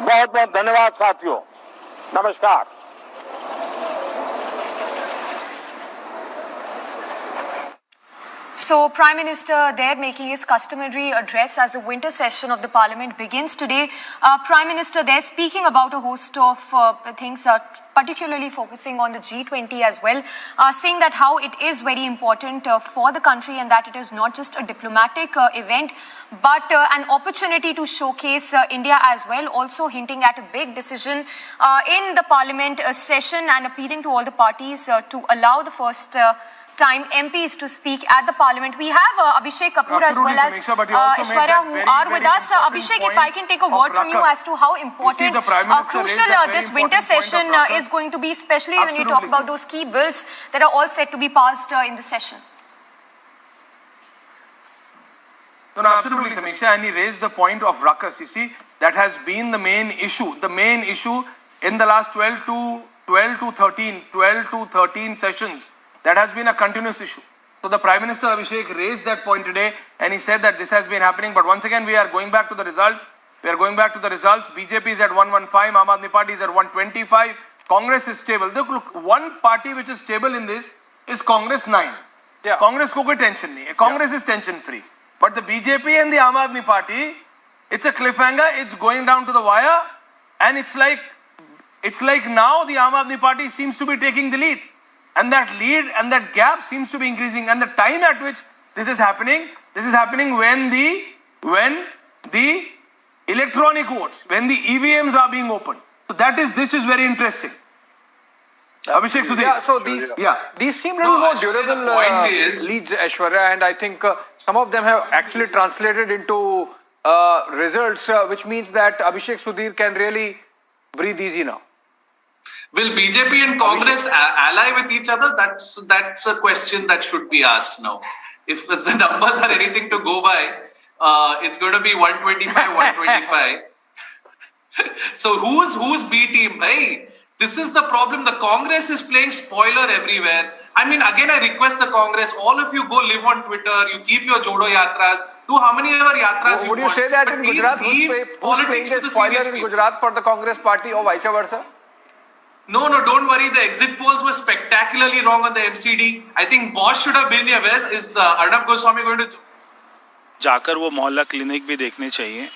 बहुत बहुत धन्यवाद साथियों, नमस्कार। So, Prime Minister there making his customary address as the winter session of the Parliament begins today. Prime Minister there speaking about a host of things, particularly focusing on the G20 as well, saying that how it is very important for the country and that it is not just a diplomatic event, but an opportunity to showcase India as well, also hinting at a big decision in the Parliament session and appealing to all the parties to allow the first time MPs to speak at the Parliament. We have Abhishek Kapoor as well as Aishwarya who are with us. Abhishek, if I can take a word from you as to how important, crucial this winter session is going to be, especially when you talk about those key bills that are all set to be passed in the session. No, absolutely, Samiksha, and he raised the point of ruckus. You see, that has been the main issue. The main issue in the last 12 to 13 sessions. That has been a continuous issue. So the Prime Minister Abhishek raised that point today and he said that this has been happening. But once again, we are going back to the results. BJP is at 115, Aam Aadmi Party is at 125. Congress is stable. Look, one party which is stable in this is Congress 9. Yeah. Congress ko koi tension nahi hai. Congress is tension free. But the BJP and the Aam Aadmi Party, it's a cliffhanger. It's going down to the wire. And it's like now the Aam Aadmi Party seems to be taking the lead. And that lead and that gap seems to be increasing. And the time at which this is happening when the electronic votes, when the EVMs are being opened. So this is very interesting. Abhishek Sudhir. Yeah, so these seem a little more durable leads, Aishwarya, and I think some of them have actually translated into results, which means that Abhishek Sudhir can really breathe easy now. Will BJP and Congress ally with each other? That's a question that should be asked now. If the numbers are anything to go by, it's going to be 125, 125. So who's B team? Hey, this is the problem. The Congress is playing spoiler everywhere. I mean, again, I request the Congress, all of you go live on Twitter, you keep your Jodo Yatras, do how many ever Yatras you want. Would you say that in Gujarat, who's playing the spoiler in Gujarat for the Congress party or vice versa? No, don't worry. The exit polls were spectacularly wrong on the MCD. I think Bosch should have been here. Where is Arnab Goswami going to? जाकर वो मोहल्ला clinic भी देखने चाहिए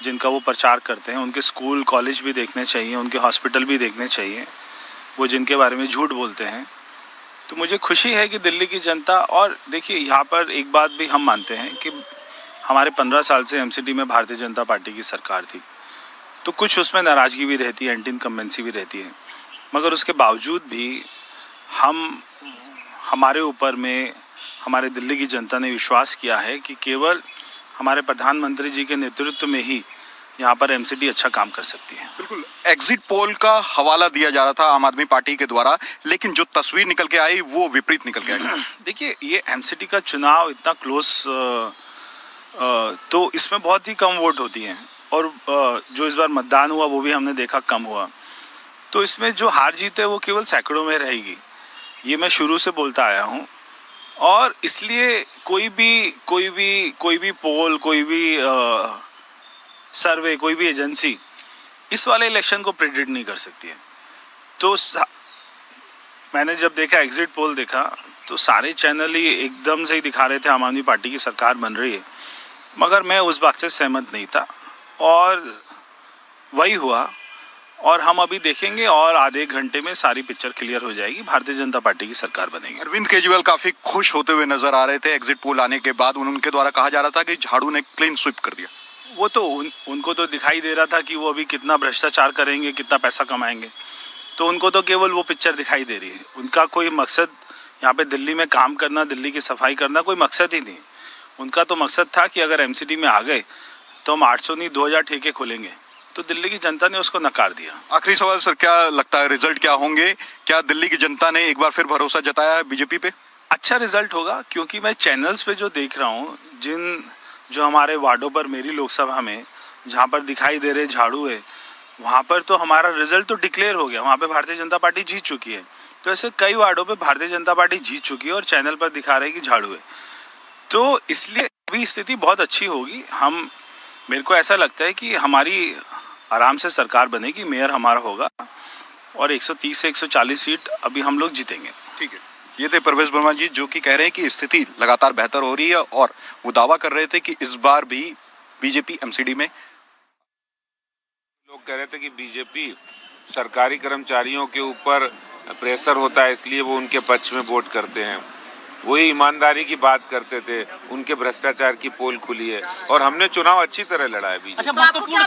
जिनका वो प्रचार करते हैं, उनके स्कूल कॉलेज भी देखने चाहिए, उनके हॉस्पिटल भी देखने चाहिए, वो जिनके बारे में झूठ बोलते हैं। तो मुझे खुशी है कि दिल्ली की जनता, और देखिए यहाँ पर एक बात भी हम मानते हैं कि हमारे 15 साल से MCD में भारतीय जनता पार्टी की सरकार थी, तो कुछ उसमें नाराज़गी भी रहती है, एंटी इनकम्बेंसी भी रहती है, मगर उसके बावजूद भी हमारे ऊपर में हमारे दिल्ली की जनता ने विश्वास किया है कि केवल हमारे प्रधानमंत्री जी के नेतृत्व में ही यहाँ पर MCD अच्छा काम कर सकती है। बिल्कुल, एग्जिट पोल का हवाला दिया जा रहा था आम आदमी पार्टी के द्वारा, लेकिन जो तस्वीर निकल के आई वो विपरीत निकल के आई। देखिए, ये MCD का चुनाव इतना क्लोज, तो इसमें बहुत ही कम वोट होती हैं, और जो इस बार मतदान हुआ वो भी हमने देखा कम हुआ। तो इसमें जो हार जीत है वो केवल सैकड़ों में रहेगी, ये मैं शुरू से बोलता आया हूँ। और इसलिए कोई भी पोल, कोई भी सर्वे, कोई भी एजेंसी इस वाले इलेक्शन को प्रेडिक्ट नहीं कर सकती है। तो मैंने जब देखा, एग्जिट पोल देखा, तो सारे चैनल ही एकदम से ही दिखा रहे थे आम आदमी पार्टी की सरकार बन रही है, मगर मैं उस बात से सहमत नहीं था और वही हुआ। और हम अभी देखेंगे और आधे घंटे में सारी पिक्चर क्लियर हो जाएगी, भारतीय जनता पार्टी की सरकार बनेगी। अरविंद केजरीवाल काफी खुश होते हुए नजर आ रहे थे एग्जिट पोल आने के बाद। उनके द्वारा कहा जा रहा था कि झाड़ू ने क्लीन स्वीप कर दिया। वो तो उनको तो दिखाई दे रहा था कि वो अभी कितना भ्रष्टाचार करेंगे, कितना पैसा कमाएंगे, तो उनको तो केवल वो पिक्चर दिखाई दे रही है। उनका कोई मकसद यहाँ पे दिल्ली में काम करना, दिल्ली की सफाई करना कोई मकसद ही नहीं। उनका तो मकसद था कि अगर MCD में आ गए तो हम 800 नहीं 2000 ठेके खोलेंगे, तो दिल्ली की जनता ने उसको नकार दिया। आखिरी सवाल सर, क्या लगता है रिजल्ट क्या होंगे? क्या दिल्ली की जनता ने एक बार फिर भरोसा जताया है बीजेपी पे? अच्छा रिजल्ट होगा, क्योंकि मैं चैनल्स पे जो देख रहा हूँ, जो हमारे वार्डों पर, मेरी लोकसभा में जहाँ पर दिखाई दे रहे झाड़ू है, वहाँ पर तो हमारा रिजल्ट तो डिक्लेयर हो गया, वहाँ पे भारतीय जनता पार्टी जीत चुकी है। तो ऐसे कई वार्डों पे भारतीय जनता पार्टी जीत चुकी है और चैनल पर दिखा रहे कि झाड़ू है। तो इसलिए अभी स्थिति बहुत अच्छी होगी। मेरे को ऐसा लगता है कि हमारी आराम से सरकार बनेगी, मेयर हमारा होगा और 130 से 140 सीट अभी हम लोग जीतेंगे। ठीक है, ये थे परवेश वर्मा जी, जो कि कह रहे हैं कि स्थिति लगातार बेहतर हो रही है और वो दावा कर रहे थे कि इस बार भी बीजेपी MCD में। लोग कह रहे थे कि बीजेपी सरकारी कर्मचारियों के ऊपर प्रेशर होता है, इसलिए वो उनके पक्ष में वोट करते हैं। वही ईमानदारी की बात करते थे, उनके भ्रष्टाचार की पोल खुली है और हमने चुनाव अच्छी तरह लड़ा है। अच्छा, महत्वपूर्ण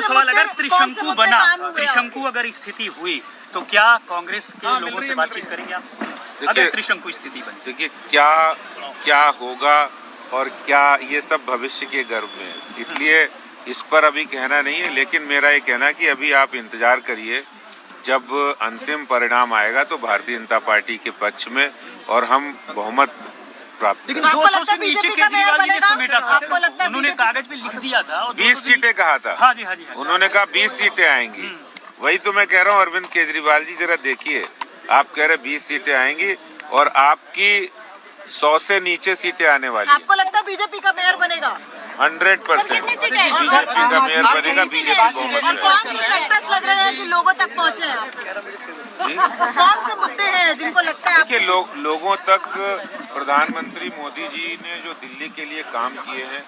सवाल, अगर त्रिशंकु बना, त्रिशंकु अगर स्थिति हुई तो क्या कांग्रेस के लोगों से बातचीत करेंगे आप? अगर त्रिशंकु स्थिति बनी, देखिए क्या होगा और क्या, ये सब भविष्य के गर्भ में है, इसलिए इस पर अभी कहना नहीं है। लेकिन मेरा ये कहना है कि अभी आप इंतजार करिए, जब अंतिम परिणाम आएगा तो भारतीय जनता पार्टी के पक्ष में और हम बहुमत प्राप्त करेंगे। आपको लगता है बीजेपी का मेयर बनेगा? आपको लगता है उन्होंने कागज पे लिख दिया था 20 सीटें कहा था। हाँ जी। उन्होंने कहा 20 सीटें आएंगी। वही तो मैं कह रहा हूँ अरविंद केजरीवाल जी, जरा देखिए, आप कह रहे 20 सीटें आएंगी और आपकी 100 से नीचे सीटें आने वाली। आपको लगता है बीजेपी का मेयर बनेगा? 100% बीजेपी का मेयर बनेगा, बीजेपी बहुमत। और कौन से फैक्टर्स लग रहे हैं कि लोगों तक पहुंचे हैं आप? कौन से मुद्दे हैं जिनको लगता है? देखिए, लोगों तक प्रधानमंत्री मोदी जी ने जो दिल्ली के लिए काम किए हैं,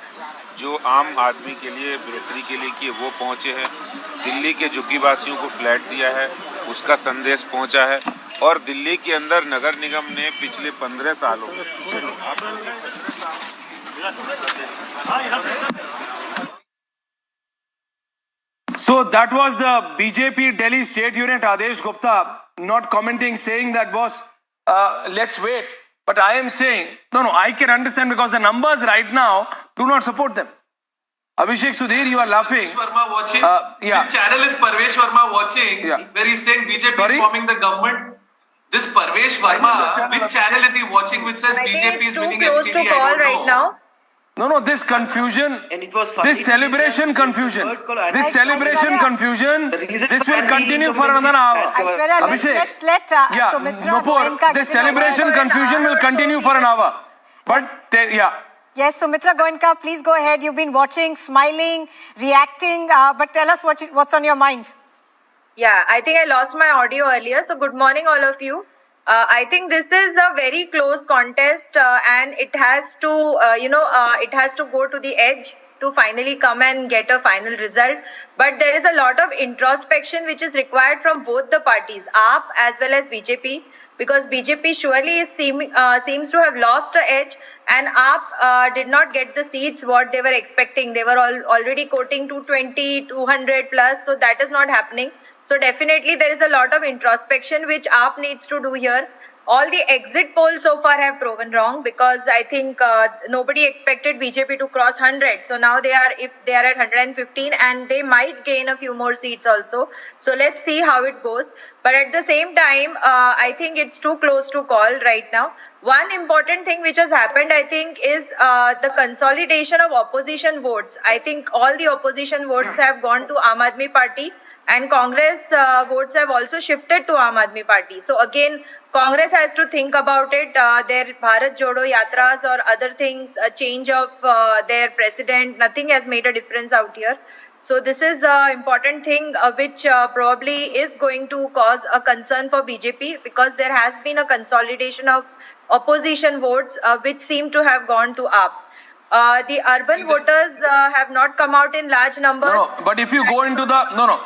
जो आम आदमी के लिए, बेहतरी के लिए किए, वो पहुंचे हैं। दिल्ली के झुग्गीवासियों को फ्लैट दिया है, उसका संदेश पहुंचा है। और दिल्ली के अंदर नगर निगम ने पिछले 15 सालों में So that was the BJP Delhi State Unit Adesh Gupta not commenting, saying that boss, let's wait. But I am saying, no, I can understand because the numbers right now do not support them. Abhishek Sudhir, you are laughing. Parvesh Verma watching. Yeah. Which channel is Parvesh Verma watching? Yeah. Where he's saying BJP is forming the government. This Parvesh Verma, which channel is he watching? Which says BJP is winning MCD? I don't know. Right now. No, this confusion, this celebration confusion, this will continue for another hour. Let's let Sumitra Goenka. This celebration confusion will continue for an hour. But Yes, Sumitra Goenka, please go ahead. You've been watching, smiling, reacting, but tell us what's on your mind. Yeah, I think I lost my audio earlier. So good morning, all of you. I think this is a very close contest and it has to, it has to go to the edge to finally come and get a final result. But there is a lot of introspection which is required from both the parties, AAP as well as BJP, because BJP surely seems to have lost an edge and AAP did not get the seats what they were expecting. They were already quoting 220, 200 plus, so that is not happening. So definitely there is a lot of introspection which AAP needs to do here. All the exit polls so far have proven wrong because I think nobody expected BJP to cross 100. So now they are at 115 and they might gain a few more seats also. So let's see how it goes. But at the same time, I think it's too close to call right now. One important thing which has happened, I think, is the consolidation of opposition votes. I think all the opposition votes have gone to Aam Aadmi Party, and Congress votes have also shifted to Aam Aadmi Party. So again, Congress has to think about it. Their Bharat Jodo Yatras or other things, a change of their president, nothing has made a difference out here. So this is an important thing which probably is going to cause a concern for BJP, because there has been a consolidation of opposition votes which seem to have gone to AAP. The urban voters have not come out in large numbers. No, but if you go into the...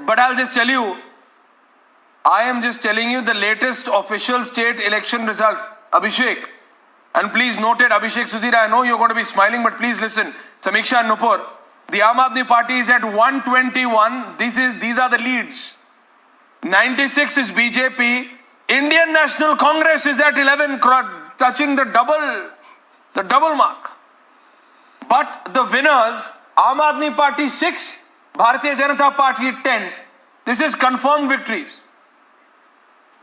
But I'll just tell you, I am just telling you the latest official state election results, Abhishek. And please note it, Abhishek, Sudhir, I know you're going to be smiling, but please listen. Samiksha and Nupur, the Aam Aadmi Party is at 121. These are the leads. 96 is BJP. Indian National Congress is at 11, touching the double mark. But the winners, Aam Aadmi Party 6, Bharatiya Janata Party 10. This is confirmed victories.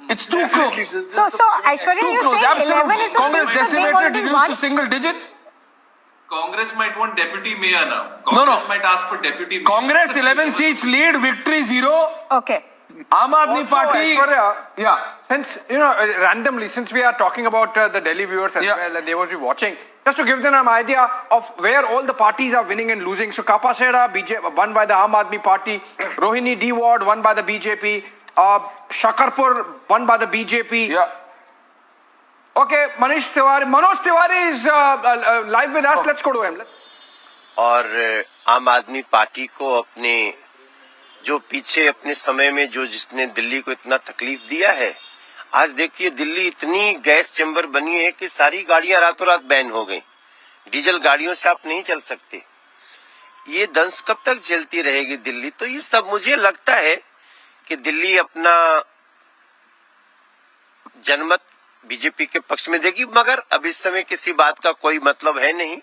It's too close. So Aishwarya, you're saying 11 is the Congress seats that they've decimated, already reduced won? to single digits. Congress might want deputy mayor now. Congress might ask for deputy mayor. Congress 11 seats lead, victory 0. Okay. Aam Aadmi Party. Yeah. Since, randomly, since we are talking about the Delhi viewers as well, and they will be watching, just to give them an idea of where all the parties are winning and losing. So Kapasera, won by the Aam Aadmi Party. Rohini D Ward, won by the BJP. Shakarpur, won by the BJP. Yeah. Okay, Manoj Tiwari is live with us. Okay. Let's go to him. और आम आदमी party को अपने जो पीछे अपने समय में जिसने दिल्ली को इतना तकलीफ दिया है, आज देखिए दिल्ली इतनी गैस चैम्बर बनी है कि सारी गाड़ियां रातों रात बैन हो गई। डीजल गाड़ियों से आप नहीं चल सकते। ये दंश कब तक चलती रहेगी दिल्ली? तो ये सब मुझे लगता है कि दिल्ली अपना जनमत बीजेपी के पक्ष में देगी, मगर अब इस समय किसी बात का कोई मतलब है नहीं।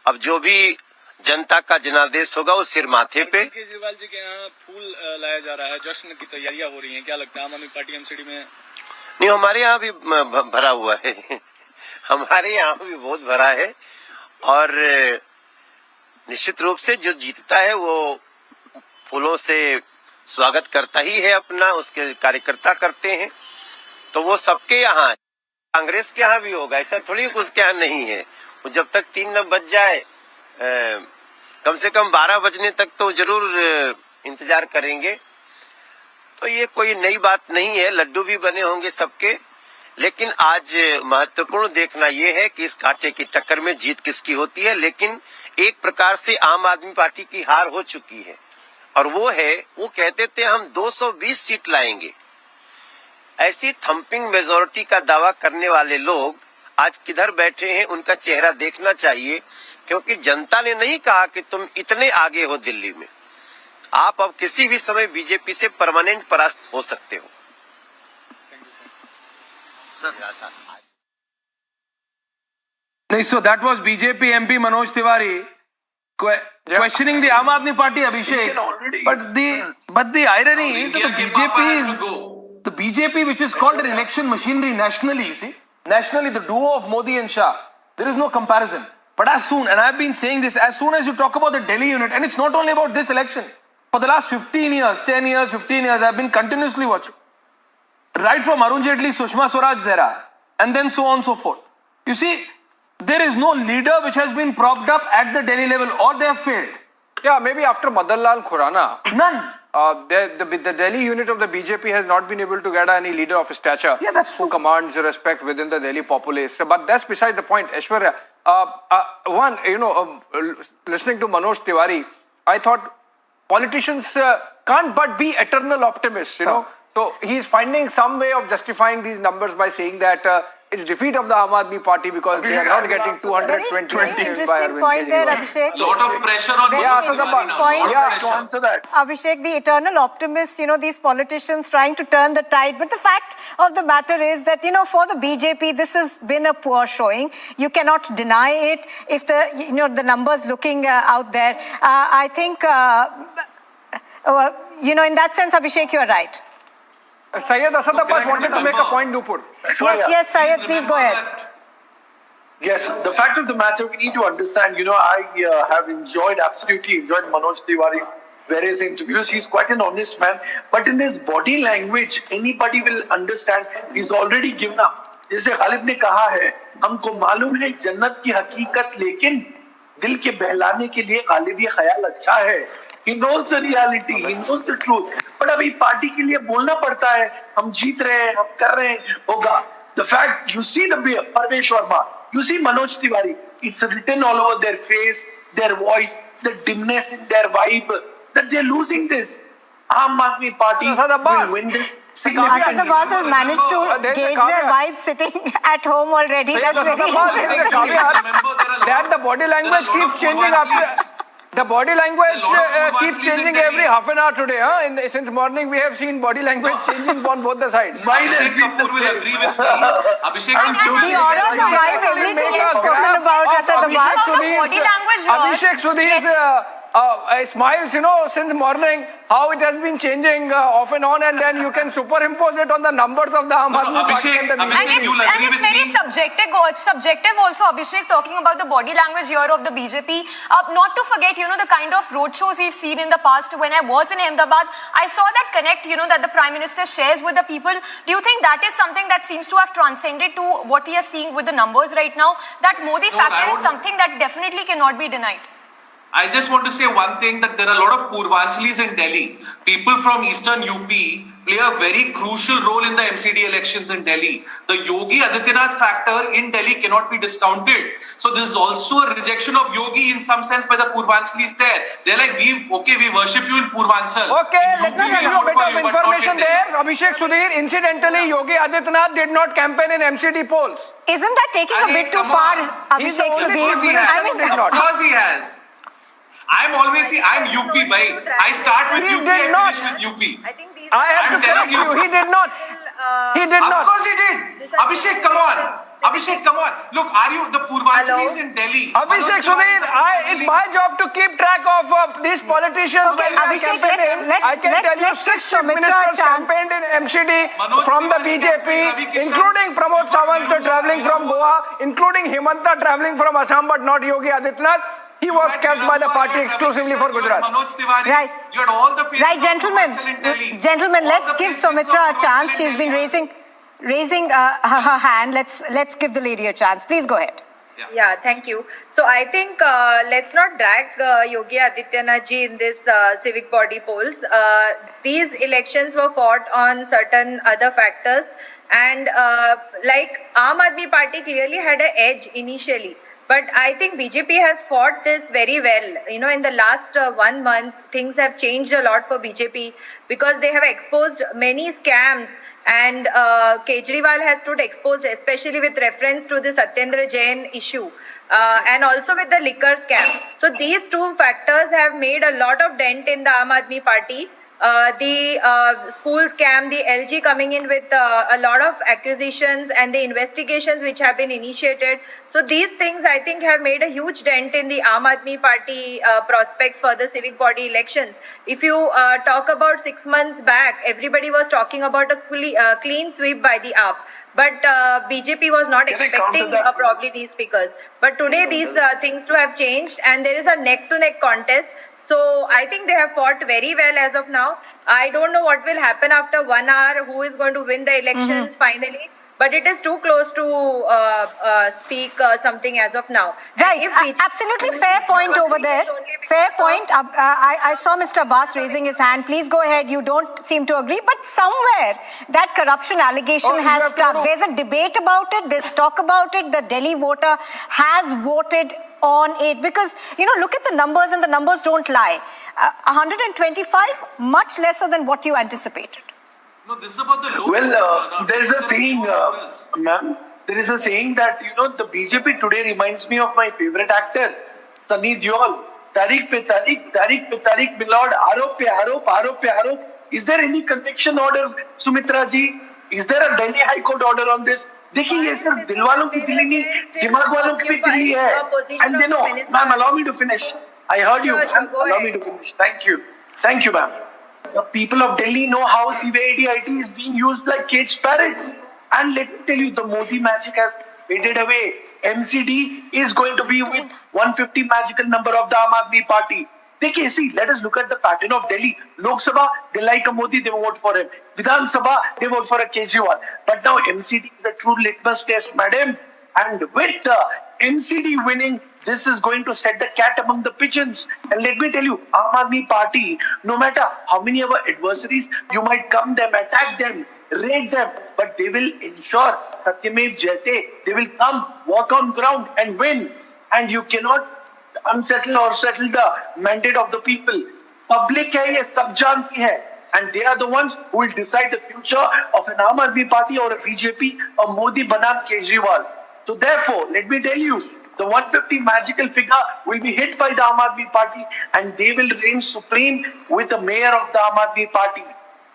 अब जो भी जनता का जनादेश होगा वो सिर माथे पे। केजरीवाल जी के यहाँ फूल लाया जा रहा है, जश्न की तैयारियां हो रही हैं, क्या लगता है आम आदमी पार्टी एमसीडी में? नहीं, हमारे यहाँ भी भरा हुआ है। हमारे यहाँ भी बहुत भरा है और निश्चित रूप से जो जीतता है वो फूलों से स्वागत करता ही है अपना, उसके कार्यकर्ता करते हैं, तो वो सबके यहाँ, कांग्रेस के यहाँ भी होगा, ऐसा थोड़ी उसके यहाँ नहीं है। वो जब तक 3 न बज जाए, कम से कम 12 बजने तक तो जरूर इंतजार करेंगे। तो ये कोई नई बात नहीं है, लड्डू भी बने होंगे सबके, लेकिन आज महत्वपूर्ण देखना ये है कि इस कांटे की टक्कर में जीत किसकी होती है। लेकिन एक प्रकार से आम आदमी पार्टी की हार हो चुकी है, और वो कहते थे हम 220 सीट लाएंगे। ऐसी थंपिंग मेजोरिटी का दावा करने वाले लोग आज किधर बैठे हैं, उनका चेहरा देखना चाहिए, क्योंकि जनता ने नहीं कहा कि तुम इतने आगे हो दिल्ली में। आप अब किसी भी समय बीजेपी से परमानेंट परास्त हो सकते हो। So that was BJP MP Manoj Tiwari questioning the Aam Aadmi Party, Abhishek. But the irony is that the BJP, which is called an election machinery nationally, you see, nationally the duo of Modi and Shah, there is no comparison. But as soon, and I've been saying this, as soon as you talk about the Delhi unit, and it's not only about this election, for the last 15 years, 10 years, 15 years, I've been continuously watching. Right from Arun Jaitley, Sushma Swaraj era, and then so on and so forth. You see, there is no leader which has been propped up at the Delhi level, or they have failed. Yeah, maybe after Madan Lal Khurana. None. The Delhi unit of the BJP has not been able to get any leader of stature who commands respect within the Delhi populace. But that's beside the point, Aishwarya. Listening to Manoj Tiwari, I thought politicians can't but be eternal optimists, So he's finding some way of justifying these numbers by saying that it's defeat of the Aam Aadmi Party because they are not getting 220. Very interesting point there, Abhishek. A lot of pressure on Very interesting point. To answer that. Abhishek, the eternal optimists, these politicians trying to turn the tide. But the fact of the matter is that, for the BJP, this has been a poor showing. You cannot deny it. If the numbers looking out there, I think, in that sense, Abhishek, you're right. Syed Asad Abbas wanted to make a point, Nupur. Yes, Syed, please go ahead. Yes, the fact of the matter, we need to understand, I have absolutely enjoyed Manoj Tiwari's various interviews. He's quite an honest man. But in his body language, anybody will understand he's already given up. जैसे गालिब ने कहा है, हमको मालूम है जन्नत की हकीकत, लेकिन दिल के बहलाने के लिए गालिब ये ख्याल अच्छा है. He knows the reality, he knows the truth. But अभी पार्टी के लिए बोलना पड़ता है, हम जीत रहे हैं, हम कर रहे हैं, होगा. The fact, you see the Parvesh Verma, you see Manoj Tiwari, it's written all over their face, their voice, the dimness in their vibe, that they're losing this. Aam Aadmi Party will win this. Asad Abbas has managed to gauge their vibe sitting at home already. That's very interesting. That the body language keeps changing after. The body language keeps changing every half an hour today. Since morning we have seen body language changing on both the sides. Abhishek Kapoor will agree with me. Abhishek Kapoor The aura, the vibe, everything is spoken about Asad Abbas. Body language here. Abhishek Sudhir's smiles, since morning, how it has been changing off and on, and then you can superimpose it on the numbers of the Aam Aadmi Party and the And it's very subjective also, Abhishek, talking about the body language here of the BJP. Not to forget, the kind of roadshows we've seen in the past. When I was in Ahmedabad, I saw that connect, that the Prime Minister shares with the people. Do you think that is something that seems to have transcended to what we are seeing with the numbers right now? That Modi factor is something that definitely cannot be denied. I just want to say one thing, that there are a lot of Purvanchalis in Delhi. People from eastern UP play a very crucial role in the MCD elections in Delhi. The Yogi Adityanath factor in Delhi cannot be discounted. So this is also a rejection of Yogi in some sense by the Purvanchalis there. They're like, we worship you in Purvanchal. Okay, let me give you a bit of information there. Abhishek Sudhir, incidentally, Yogi Adityanath did not campaign in MCD polls. Isn't that taking a bit too far, Abhishek Sudhir? Of course he has. I'm UP, bhai. I start with UP, I finish with UP. I have to tell you, he did not. He did not. Of course he did. Abhishek, come on. Look, are you the Purvanchalis in Delhi? Abhishek Sudhir, it's my job to keep track of these politicians. Okay, Abhishek, let's give Sumitra a chance. Campaigned in MCD from the BJP, including Pramod Sawant traveling from Goa, including Himanta traveling from Assam, but not Yogi Adityanath. He was kept by the party exclusively for Gujarat. Right. You had all the Right, gentlemen, let's give Sumitra a chance. She's been raising her hand. Let's give the lady a chance. Please go ahead. Yeah, thank you. So I think let's not drag Yogi Adityanath ji in this civic body polls. These elections were fought on certain other factors, and like Aam Aadmi Party clearly had an edge initially. But I think BJP has fought this very well. In the last 1 month, things have changed a lot for BJP because they have exposed many scams, and Kejriwal has stood exposed, especially with reference to the Satyendra Jain issue and also with the liquor scam. So these two factors have made a lot of dent in the Aam Aadmi Party. The school scam, the LG coming in with a lot of accusations and the investigations which have been initiated. So these things I think have made a huge dent in the Aam Aadmi Party prospects for the civic body elections. If you talk about 6 months back, everybody was talking about a clean sweep by the AAP. But BJP was not expecting probably these figures. But today these things to have changed, and there is a neck-to-neck contest. So I think they have fought very well as of now. I don't know what will happen after 1 hour, who is going to win the elections finally. But it is too close to speak something as of now. Right, absolutely fair point over there. Fair point. I saw Mr. Abbas raising his hand. Please go ahead. You don't seem to agree. But somewhere that corruption allegation has stuck. There's a debate about it. There's talk about it. The Delhi voter has voted on it because, look at the numbers, and the numbers don't lie. 125, much lesser than what you anticipated. No, this is about the local. Well, there is a saying, ma'am. There is a saying that, the BJP today reminds me of my favorite actor, Sunny Deol. Tariq pe tariq, milord, arop pe arop. Is there any conviction order, Sumitra ji? Is there a Delhi High Court order on this? देखिए ये सिर्फ दिल वालों की दिल्ली नहीं, दिमाग वालों की भी दिल्ली है. And they know, ma'am, allow me to finish. I heard you, ma'am. Allow me to finish. Thank you, ma'am. The people of Delhi know how CVIT is being used like caged parrots. And let me tell you, the Modi magic has faded away. MCD is going to be with 150 magical number of the Aam Aadmi Party. See, let us look at the pattern of Delhi. Lok Sabha, they like a Modi, they vote for him. Vidhan Sabha, they vote for a Kejriwal. But now MCD is a true litmus test, madam. And with MCD winning, this is going to set the cat among the pigeons. And let me tell you, Aam Aadmi Party, no matter how many of our adversaries, you might come them, attack them, raid them, but they will ensure Satyamev Jayate. They will come, walk on ground and win. And you cannot unsettle or settle the mandate of the people. Public hai, ye sab janti hai. And they are the ones who will decide the future of an Aam Aadmi Party or a BJP, a Modi banam Kejriwal. So therefore, let me tell you, the 150 magical figure will be hit by the Aam Aadmi Party and they will reign supreme with the mayor of the Aam Aadmi Party.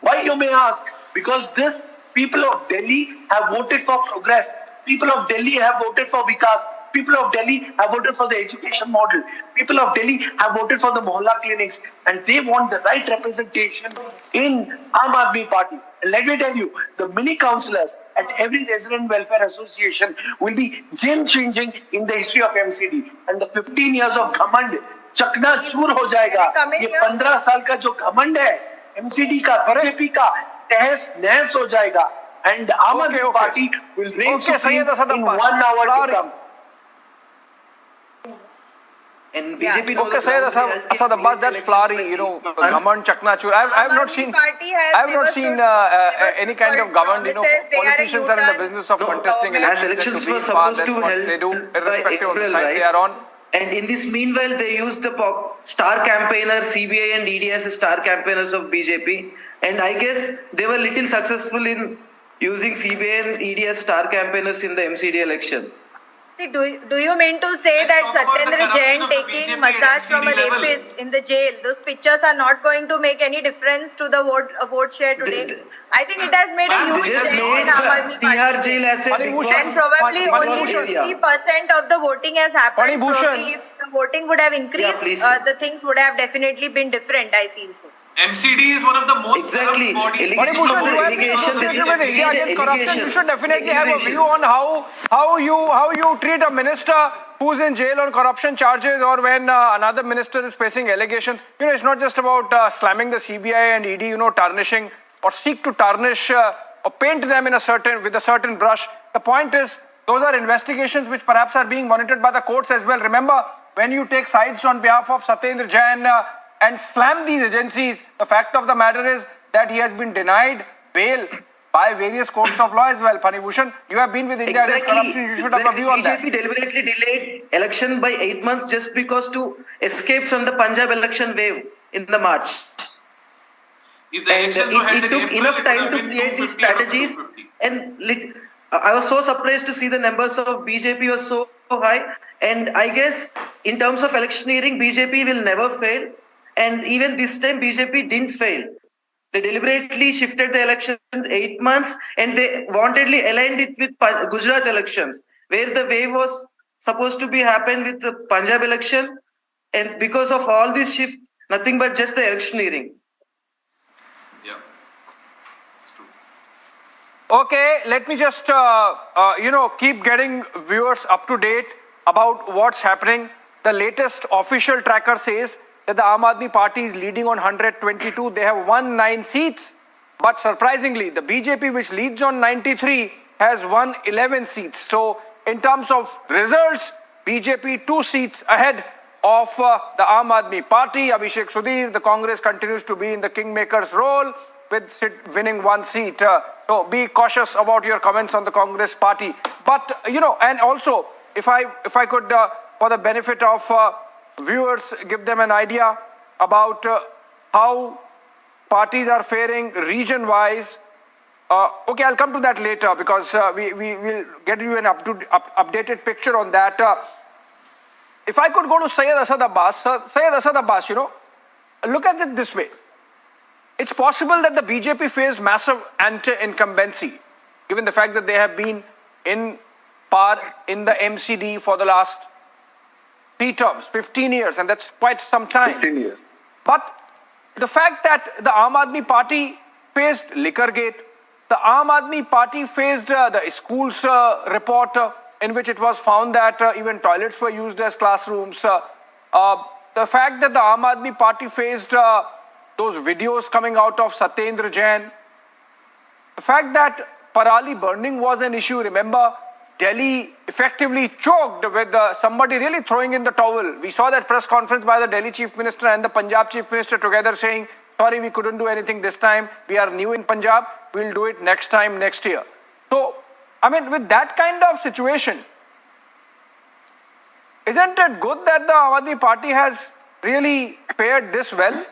Why, you may ask? Because this people of Delhi have voted for progress. People of Delhi have voted for Vikas. People of Delhi have voted for the education model. People of Delhi have voted for the Mohalla clinics. And they want the right representation in Aam Aadmi Party. And let me tell you, the mini councillors at every resident welfare association will be game-changing in the history of MCD. And the 15 years of ghamand, चकनाचूर हो जाएगा. ये 15 साल का जो घमंड है, MCD का, BJP का, तहस नहस हो जाएगा. And Aam Aadmi Party will reign supreme in 1 hour to come. And BJP okay, Syed Asad Abbas, that's flowery, government chaknachur. I've not seen any kind of government, politicians are in the business of contesting elections. As elections were supposed to held they do, by irrespective of the April, side they are on. And in this meanwhile, they used the star campaigner, CBI and ED as star campaigners of BJP. And I guess they were little successful in using CBI and ED as star campaigners in the MCD election. Do you mean to say that Satyendra Jain taking massage from a rapist in the jail, those pictures are not going to make any difference to the vote share today? I think it has made a huge dent in Aam Aadmi Party. Jail as a And probably only 50% of the voting has happened. Probably if the voting would have increased, the things would have definitely been different, I feel so. MCD is one of the most corrupt bodies. You should definitely have a view on how you treat a minister who's in jail on corruption charges, or when another minister is facing allegations. It's not just about slamming the CBI and ED, tarnishing or seek to tarnish or paint them with a certain brush. The point is, those are investigations which perhaps are being monitored by the courts as well. Remember, when you take sides on behalf of Satyendra Jain and slam these agencies, the fact of the matter is that he has been denied bail by various courts of law as well. Pani Bhushan, you have been with India against corruption, you should have a view on that. BJP deliberately delayed election by 8 months just because to escape from the Punjab election wave in the March. If the elections were held it took enough time to create these strategies, and I was so surprised to see the numbers of BJP was so high. And I guess in terms of electioneering, BJP will never fail. And even this time, BJP didn't fail. They deliberately shifted the election 8 months, and they wantedly aligned it with Gujarat elections, where the wave was supposed to be happen with the Punjab election. And because of all this shift, nothing but just the electioneering. Yeah, it's true. Okay, let me just, keep getting viewers up to date about what's happening. The latest official tracker says that the Aam Aadmi Party is leading on 122. They have won 9 seats. But surprisingly, the BJP, which leads on 93, has won 11 seats. So in terms of results, BJP 2 seats ahead of the Aam Aadmi Party. Abhishek Sudhir, the Congress continues to be in the kingmaker's role with winning 1 seat. So be cautious about your comments on the Congress party. But, and also, if I could, for the benefit of viewers, give them an idea about how parties are faring region-wise. Okay, I'll come to that later because we will get you an updated picture on that. If I could go to Syed Asad Abbas, look at it this way. It's possible that the BJP faced massive anti-incumbency, given the fact that they have been in power in the MCD for the last 3 terms, 15 years, and that's quite some time. 15 years. But the fact that the Aam Aadmi Party faced Liquorgate, the Aam Aadmi Party faced the schools report in which it was found that even toilets were used as classrooms. The fact that the Aam Aadmi Party faced those videos coming out of Satyendra Jain, the fact that Parali burning was an issue. Remember, Delhi effectively choked with somebody really throwing in the towel. We saw that press conference by the Delhi Chief Minister and the Punjab Chief Minister together saying, sorry, we couldn't do anything this time. We are new in Punjab. We'll do it next time, next year. So, I mean, with that kind of situation, isn't it good that the Aam Aadmi Party has really fared this well?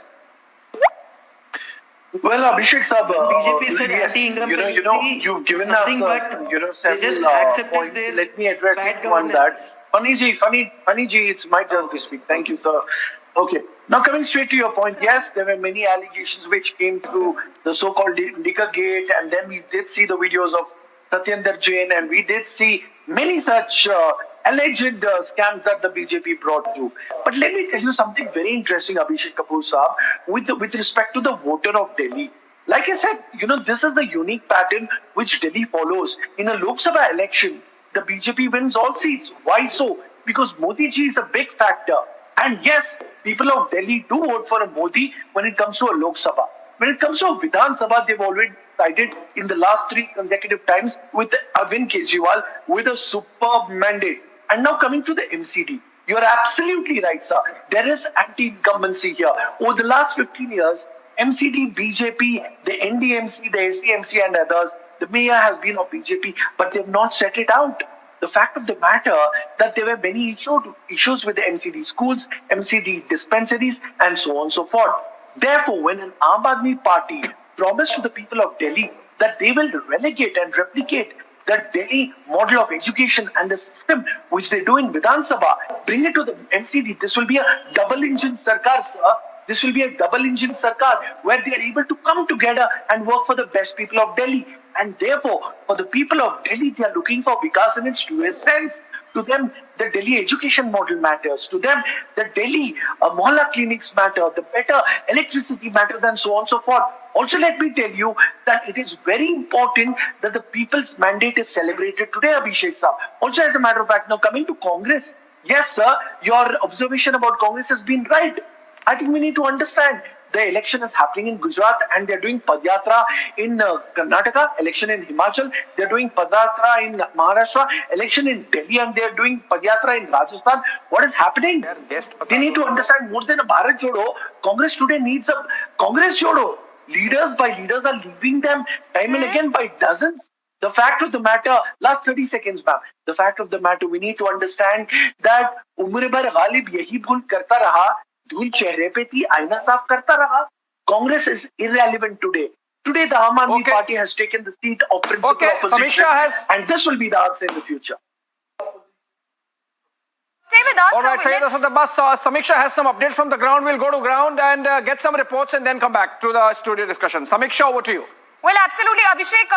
Well, Abhishek Sahab, BJP said yes, anti-incumbency, you've given something, us but several they just accepted points. their Let me address bad it on that. governance. Funny Ji, it's my turn to speak. Thank you, sir. Okay. Now coming straight to your point, yes, there were many allegations which came through the so-called Liquorgate, and then we did see the videos of Satyendra Jain, and we did see many such alleged scams that the BJP brought through. But let me tell you something very interesting, Abhishek Kapoor Saab, with respect to the voter of Delhi. Like I said, this is the unique pattern which Delhi follows. In a Lok Sabha election, the BJP wins all seats. Why so? Because Modi ji is a big factor. And yes, people of Delhi do vote for a Modi when it comes to a Lok Sabha. When it comes to a Vidhan Sabha, they've already sided in the last 3 consecutive times with Arvind Kejriwal with a superb mandate. And now coming to the MCD. You're absolutely right, sir. There is anti-incumbency here. Over the last 15 years, MCD, BJP, the NDMC, the SDMC and others, the mayor has been of BJP, but they've not set it out. The fact of the matter that there were many issues with the MCD schools, MCD dispensaries, and so on and so forth. Therefore, when an Aam Aadmi Party promised to the people of Delhi that they will relegate and replicate the Delhi model of education and the system which they do in Vidhan Sabha, bring it to the MCD, this will be a double-engine sarkar, sir. This will be a double-engine sarkar where they are able to come together and work for the best people of Delhi. And therefore, for the people of Delhi, they are looking for Vikas in its truest sense. To them, the Delhi education model matters. To them, the Delhi mohalla clinics matter. The better electricity matters and so on and so forth. Also, let me tell you that it is very important that the people's mandate is celebrated today, Abhishek Saab. Also, as a matter of fact, now coming to Congress, yes, sir, your observation about Congress has been right. I think we need to understand the election is happening in Gujarat and they're doing Padyatra in Karnataka, election in Himachal, they're doing Padyatra in Maharashtra, election in Delhi and they're doing Padyatra in Rajasthan. What is happening? They need to understand more than a Bharat Jodo. Congress today needs a Congress Jodo. Leaders by leaders are leaving them time and again by dozens. The fact of the matter, last 30 seconds, ma'am. The fact of the matter, we need to understand that Umre Bhar Ghalib yahi bhul karta raha. धूल चेहरे पे थी आईना साफ करता रहा. Congress is irrelevant today. Today the Aam Aadmi Party has taken the seat of principal opposition and this will be the answer in the future. Stay with us. All right, Sayed Asad Abbas, Samiksha has some updates from the ground. We'll go to ground and get some reports and then come back to the studio discussion. Samiksha, over to you. Well, absolutely, Abhishek.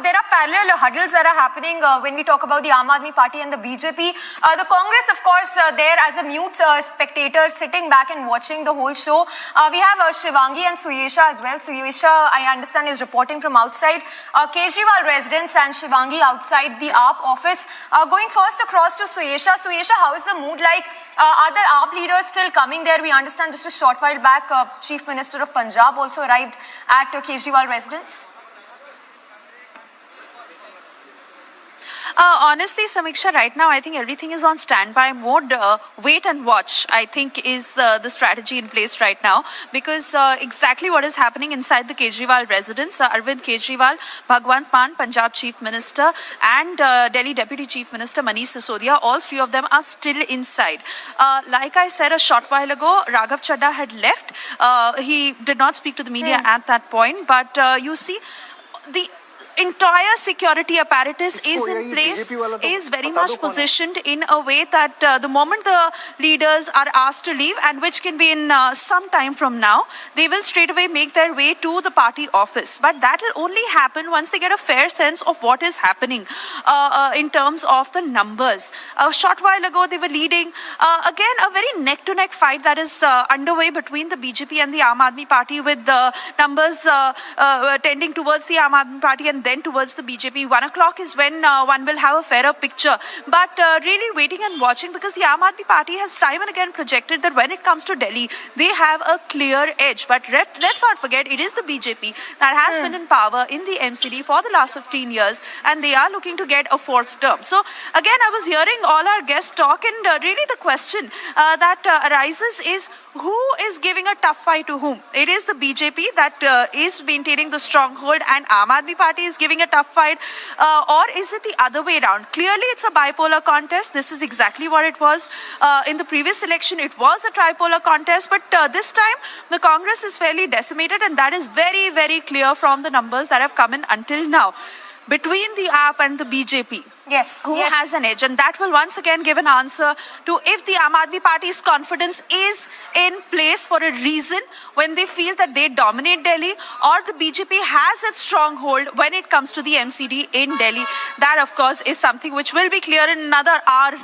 There are parallel huddles that are happening when we talk about the Aam Aadmi Party and the BJP. The Congress, of course, there as a mute spectator sitting back and watching the whole show. We have Shivangi and Suyesha as well. Suyesha, I understand, is reporting from outside Kejriwal residence and Shivangi outside the AAP office. Going first across to Suyesha. Suyesha, how is the mood like? Are the AAP leaders still coming there? We understand just a short while back, Chief Minister of Punjab also arrived at Kejriwal residence. Honestly, Samiksha, right now, I think everything is on standby mode. Wait and watch, I think, is the strategy in place right now. Because exactly what is happening inside the Kejriwal residence, Arvind Kejriwal, Bhagwant Mann, Punjab Chief Minister, and Delhi Deputy Chief Minister Manish Sisodia, all three of them are still inside. Like I said a short while ago, Raghav Chadha had left. He did not speak to the media at that point. But you see, entire security apparatus is in place, is very much positioned in a way that the moment the leaders are asked to leave, and which can be in some time from now, they will straight away make their way to the party office. But that will only happen once they get a fair sense of what is happening in terms of the numbers. A short while ago, they were leading. Again, a very neck-to-neck fight that is underway between the BJP and the Aam Aadmi Party, with the numbers tending towards the Aam Aadmi Party and then towards the BJP. 1 o'clock is when one will have a fairer picture. But really waiting and watching, because the Aam Aadmi Party has time and again projected that when it comes to Delhi, they have a clear edge. But let's not forget, it is the BJP that has been in power in the MCD for the last 15 years, and they are looking to get a fourth term. So again, I was hearing all our guests talk, and really the question that arises is, who is giving a tough fight to whom? It is the BJP that is maintaining the stronghold, and Aam Aadmi Party is giving a tough fight, or is it the other way around? Clearly, it's a bipolar contest. This is exactly what it was in the previous election. It was a tripolar contest, but this time the Congress is fairly decimated, and that is very, very clear from the numbers that have come in until now. Between the AAP and the BJP, who has an edge? And that will once again give an answer to if the Aam Aadmi Party's confidence is in place for a reason, when they feel that they dominate Delhi, or the BJP has its stronghold when it comes to the MCD in Delhi. That, of course, is something which will be clear in another hour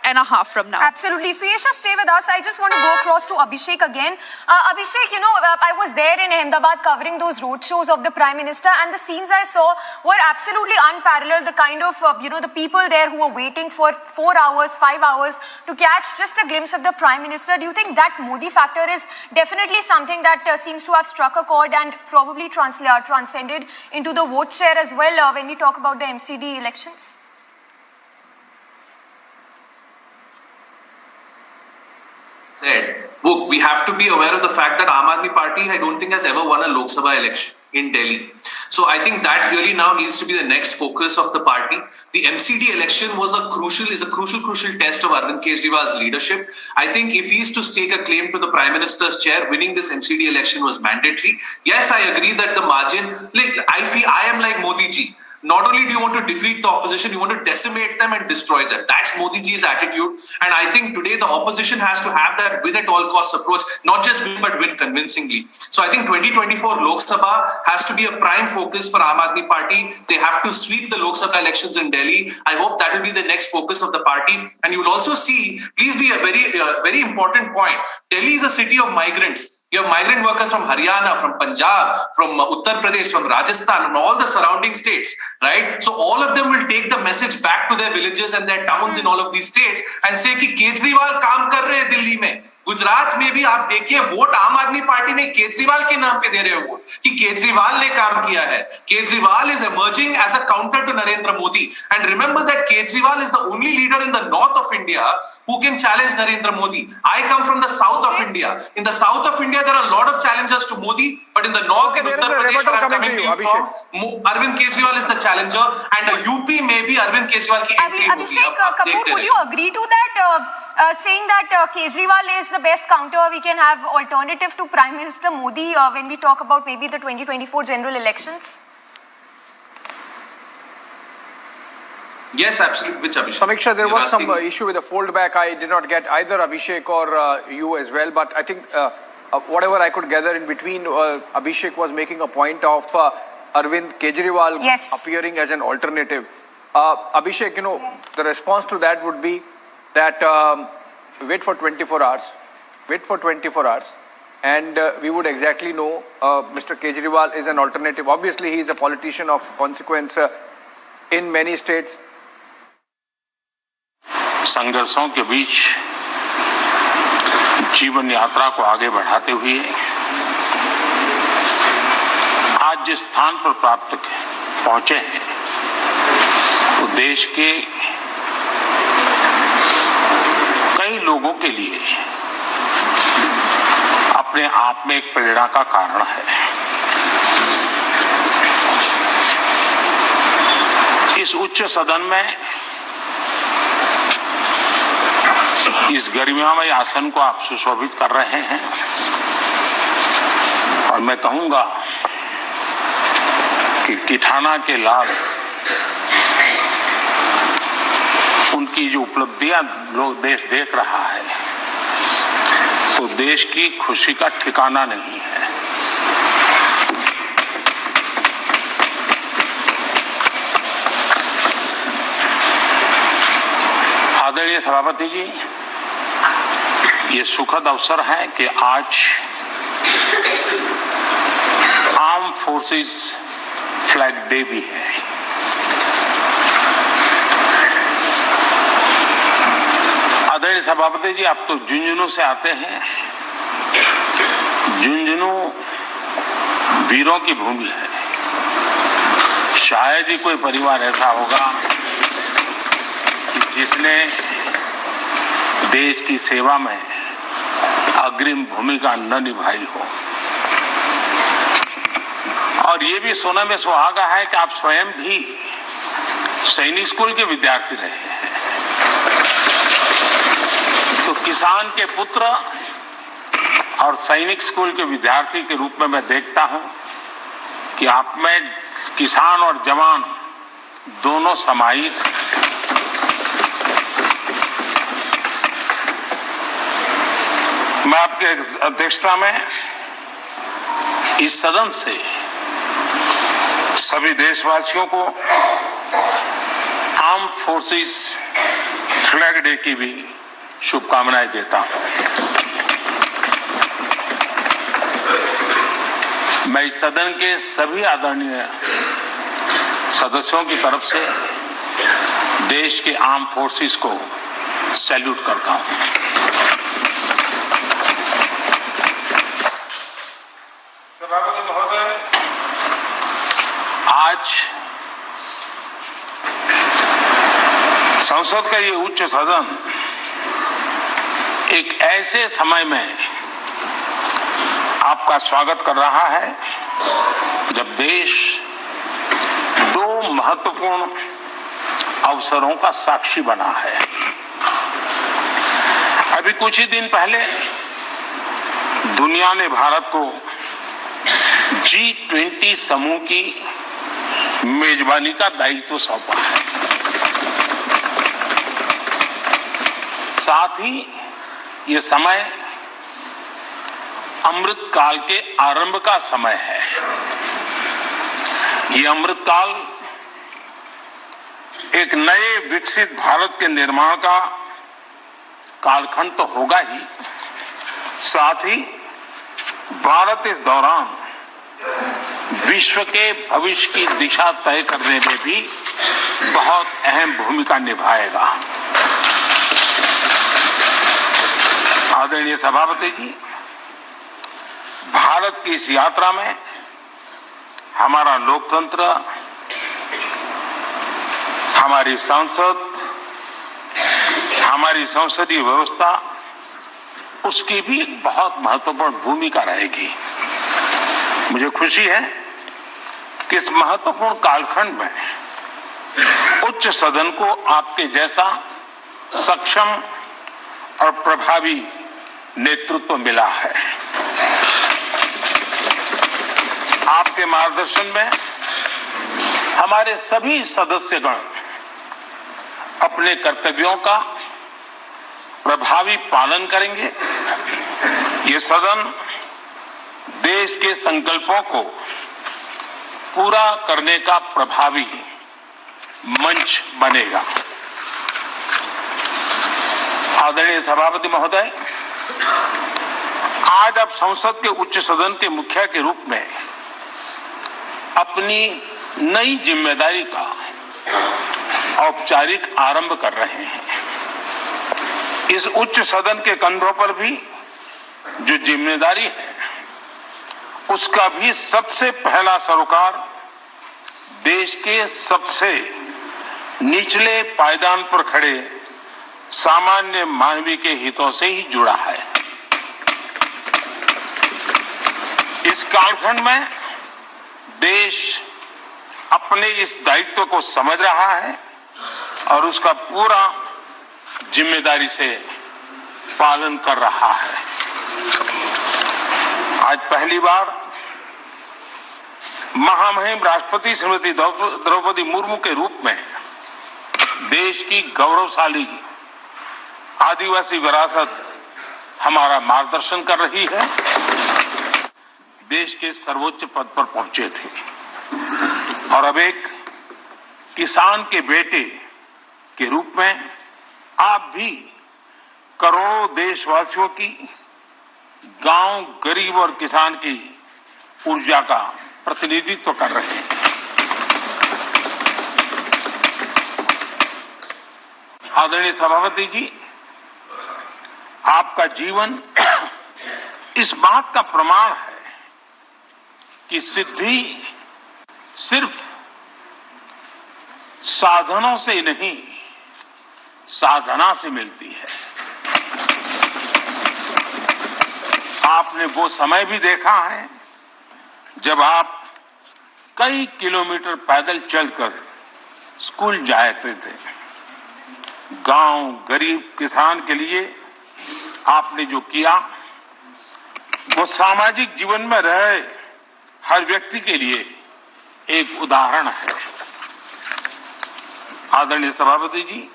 and a half from now. Absolutely. Suyesha, stay with us. I just want to go across to Abhishek again. Abhishek, you know, I was there in Ahmedabad covering those roadshows of the Prime Minister, and the scenes I saw were absolutely unparalleled. The kind of, the people there who were waiting for 4 hours, 5 hours to catch just a glimpse of the Prime Minister. Do you think that Modi factor is definitely something that seems to have struck a chord and probably transcended into the vote share as well when we talk about the MCD elections? Look, we have to be aware of the fact that Aam Aadmi Party, I don't think, has ever won a Lok Sabha election in Delhi. So I think that really now needs to be the next focus of the party. The MCD election is a crucial test of Arvind Kejriwal's leadership. I think if he is to stake a claim to the Prime Minister's chair, winning this MCD election was mandatory. Yes, I agree that the margin, I am like Modi ji. Not only do you want to defeat the opposition, you want to decimate them and destroy them. That's Modi ji's attitude. And I think today the opposition has to have that win at all costs approach, not just win, but win convincingly. So I think 2024 Lok Sabha has to be a prime focus for Aam Aadmi Party. They have to sweep the Lok Sabha elections in Delhi. I hope that will be the next focus of the party. And you will also see, please be a very important point. Delhi is a city of migrants. You have migrant workers from Haryana, from Punjab, from Uttar Pradesh, from Rajasthan, and all the surrounding states, right? So all of them will take the message back to their villages and their towns in all of these states and say कि केजरीवाल काम कर रहे हैं दिल्ली में, गुजरात में भी आप देखिए वोट आम आदमी पार्टी ने केजरीवाल के नाम पे दे रहे हो वोट कि केजरीवाल ने काम किया है. Kejriwal is emerging as a counter to Narendra Modi, and remember that Kejriwal is the only leader in the north of India who can challenge Narendra Modi. I come from the south of India. In the south of India, there are a lot of challengers to Modi, but in the north, in Uttar Pradesh, where I'm coming to you from, Arvind Kejriwal is the challenger, and the UP may be Arvind Kejriwal ki entry. Abhishek Kapoor, would you agree to that, saying that Kejriwal is the best counter we can have alternative to Prime Minister Modi when we talk about maybe the 2024 general elections? Yes, absolutely. Which Abhishek? Samiksha, there was some issue with the foldback. I did not get either Abhishek or you as well, but I think whatever I could gather in between, Abhishek was making a point of Arvind Kejriwal appearing as an alternative. Abhishek, the response to that would be that wait for 24 hours. Wait for 24 hours. And we would exactly know Mr. Kejriwal is an alternative. Obviously, he is a politician of consequence in many states. संघर्षों के बीच जीवन यात्रा को आगे बढ़ाते हुए आज जिस स्थान पर पहुंचे हैं वो देश के कई लोगों के लिए अपने आप में एक प्रेरणा का कारण है. इस उच्च सदन में इस गरिमामय आसन को आप सुशोभित कर रहे हैं और मैं कहूंगा कि किठाना के लाल उनकी जो उपलब्धियां लोग देश देख रहा है, तो देश की खुशी का ठिकाना नहीं है। आदरणीय सभापति जी, ये सुखद अवसर है कि आज आर्म फोर्सेस फ्लैग डे भी है। आदरणीय सभापति जी, आप तो झुंझुनू से आते हैं। झुंझुनू वीरों की भूमि है। शायद ही कोई परिवार ऐसा होगा कि जिसने देश की सेवा में अग्रिम भूमिका न निभाई हो। और ये भी सोने में सुहागा है कि आप स्वयं भी सैनिक स्कूल के विद्यार्थी रहे हैं। तो किसान के पुत्र और सैनिक स्कूल के विद्यार्थी के रूप में मैं देखता हूं कि आप में किसान और जवान दोनों समाहित हैं। मैं आपके अध्यक्षता में इस सदन से सभी देशवासियों को आर्म फोर्सेस फ्लैग डे की भी शुभकामनाएं देता हूं। मैं इस सदन के सभी आदरणीय सदस्यों की तरफ से देश के आर्म फोर्सेस को सैल्यूट करता हूं। सभापति महोदय, आज संसद का ये उच्च सदन एक ऐसे समय में आपका स्वागत कर रहा है जब देश दो महत्वपूर्ण अवसरों का साक्षी बना है। अभी कुछ ही दिन पहले दुनिया ने भारत को G20 समूह की मेजबानी का दायित्व सौंपा है। साथ ही ये समय अमृत काल के आरंभ का समय है। ये अमृत काल एक नए विकसित भारत के निर्माण का कालखंड तो होगा ही, साथ ही भारत इस दौरान विश्व के भविष्य की दिशा तय करने में भी बहुत अहम भूमिका निभाएगा। आदरणीय सभापति जी, भारत की इस यात्रा में हमारा लोकतंत्र, हमारी संसद, हमारी संसदीय व्यवस्था, उसकी भी एक बहुत महत्वपूर्ण भूमिका रहेगी। मुझे खुशी है कि इस महत्वपूर्ण कालखंड में उच्च सदन को आपके जैसा सक्षम और प्रभावी नेतृत्व मिला है। आपके मार्गदर्शन में हमारे सभी सदस्यगण अपने कर्तव्यों का प्रभावी पालन करेंगे। ये सदन देश के संकल्पों को पूरा करने का प्रभावी मंच बनेगा। आदरणीय सभापति महोदय, आज आप संसद के उच्च सदन के मुखिया के रूप में अपनी नई जिम्मेदारी का औपचारिक आरंभ कर रहे हैं। इस उच्च सदन के कंधों पर भी जो जिम्मेदारी है, उसका भी सबसे पहला सरोकार देश के सबसे निचले पायदान पर खड़े सामान्य मानवीय के हितों से ही जुड़ा है। इस कालखंड में देश अपने इस दायित्व को समझ रहा है और उसका पूरा जिम्मेदारी से पालन कर रहा है। आज पहली बार महामहिम राष्ट्रपति श्रीमती द्रौपदी मुर्मू के रूप में देश की गौरवशाली आदिवासी विरासत हमारा मार्गदर्शन कर रही है। देश के सर्वोच्च पद पर पहुंचे थे और अब एक किसान के बेटे के रूप में आप भी करोड़ों देशवासियों की, गांव, गरीब और किसान की ऊर्जा का प्रतिनिधित्व कर रहे हैं। आदरणीय सभापति जी, आपका जीवन इस बात का प्रमाण है कि सिद्धि सिर्फ साधनों से नहीं, साधना से मिलती है। आपने वो समय भी देखा है जब आप कई किलोमीटर पैदल चलकर स्कूल जाते थे। गांव, गरीब, किसान के लिए आपने जो किया वो सामाजिक जीवन में रहे हर व्यक्ति के लिए एक उदाहरण है। आदरणीय सभापति जी,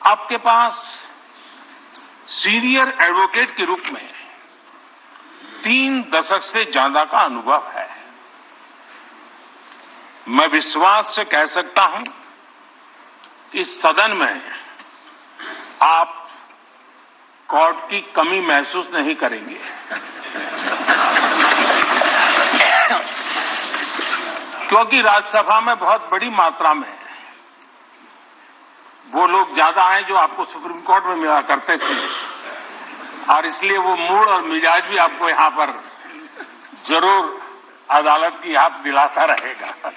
आपके पास सीनियर एडवोकेट के रूप में 3 दशक से ज्यादा का अनुभव है। मैं विश्वास से कह सकता हूं कि इस सदन में आप कोर्ट की कमी महसूस नहीं करेंगे। क्योंकि राज्यसभा में बहुत बड़ी मात्रा में वो लोग ज्यादा हैं जो आपको सुप्रीम कोर्ट में मिला करते थे और इसलिए वो मूड और मिजाज भी आपको यहां पर जरूर अदालत की याद दिलाता रहेगा।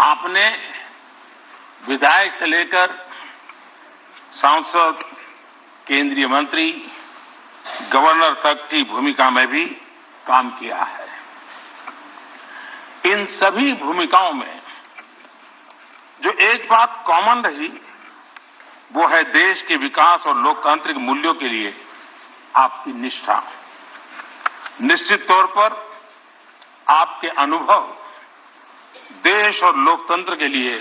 आपने विधायक से लेकर सांसद, केंद्रीय मंत्री, गवर्नर तक की भूमिका में भी काम किया है। इन सभी भूमिकाओं में जो एक बात कॉमन रही वो है देश के विकास और लोकतांत्रिक मूल्यों के लिए आपकी निष्ठा। निश्चित तौर पर आपके अनुभव देश और लोकतंत्र के लिए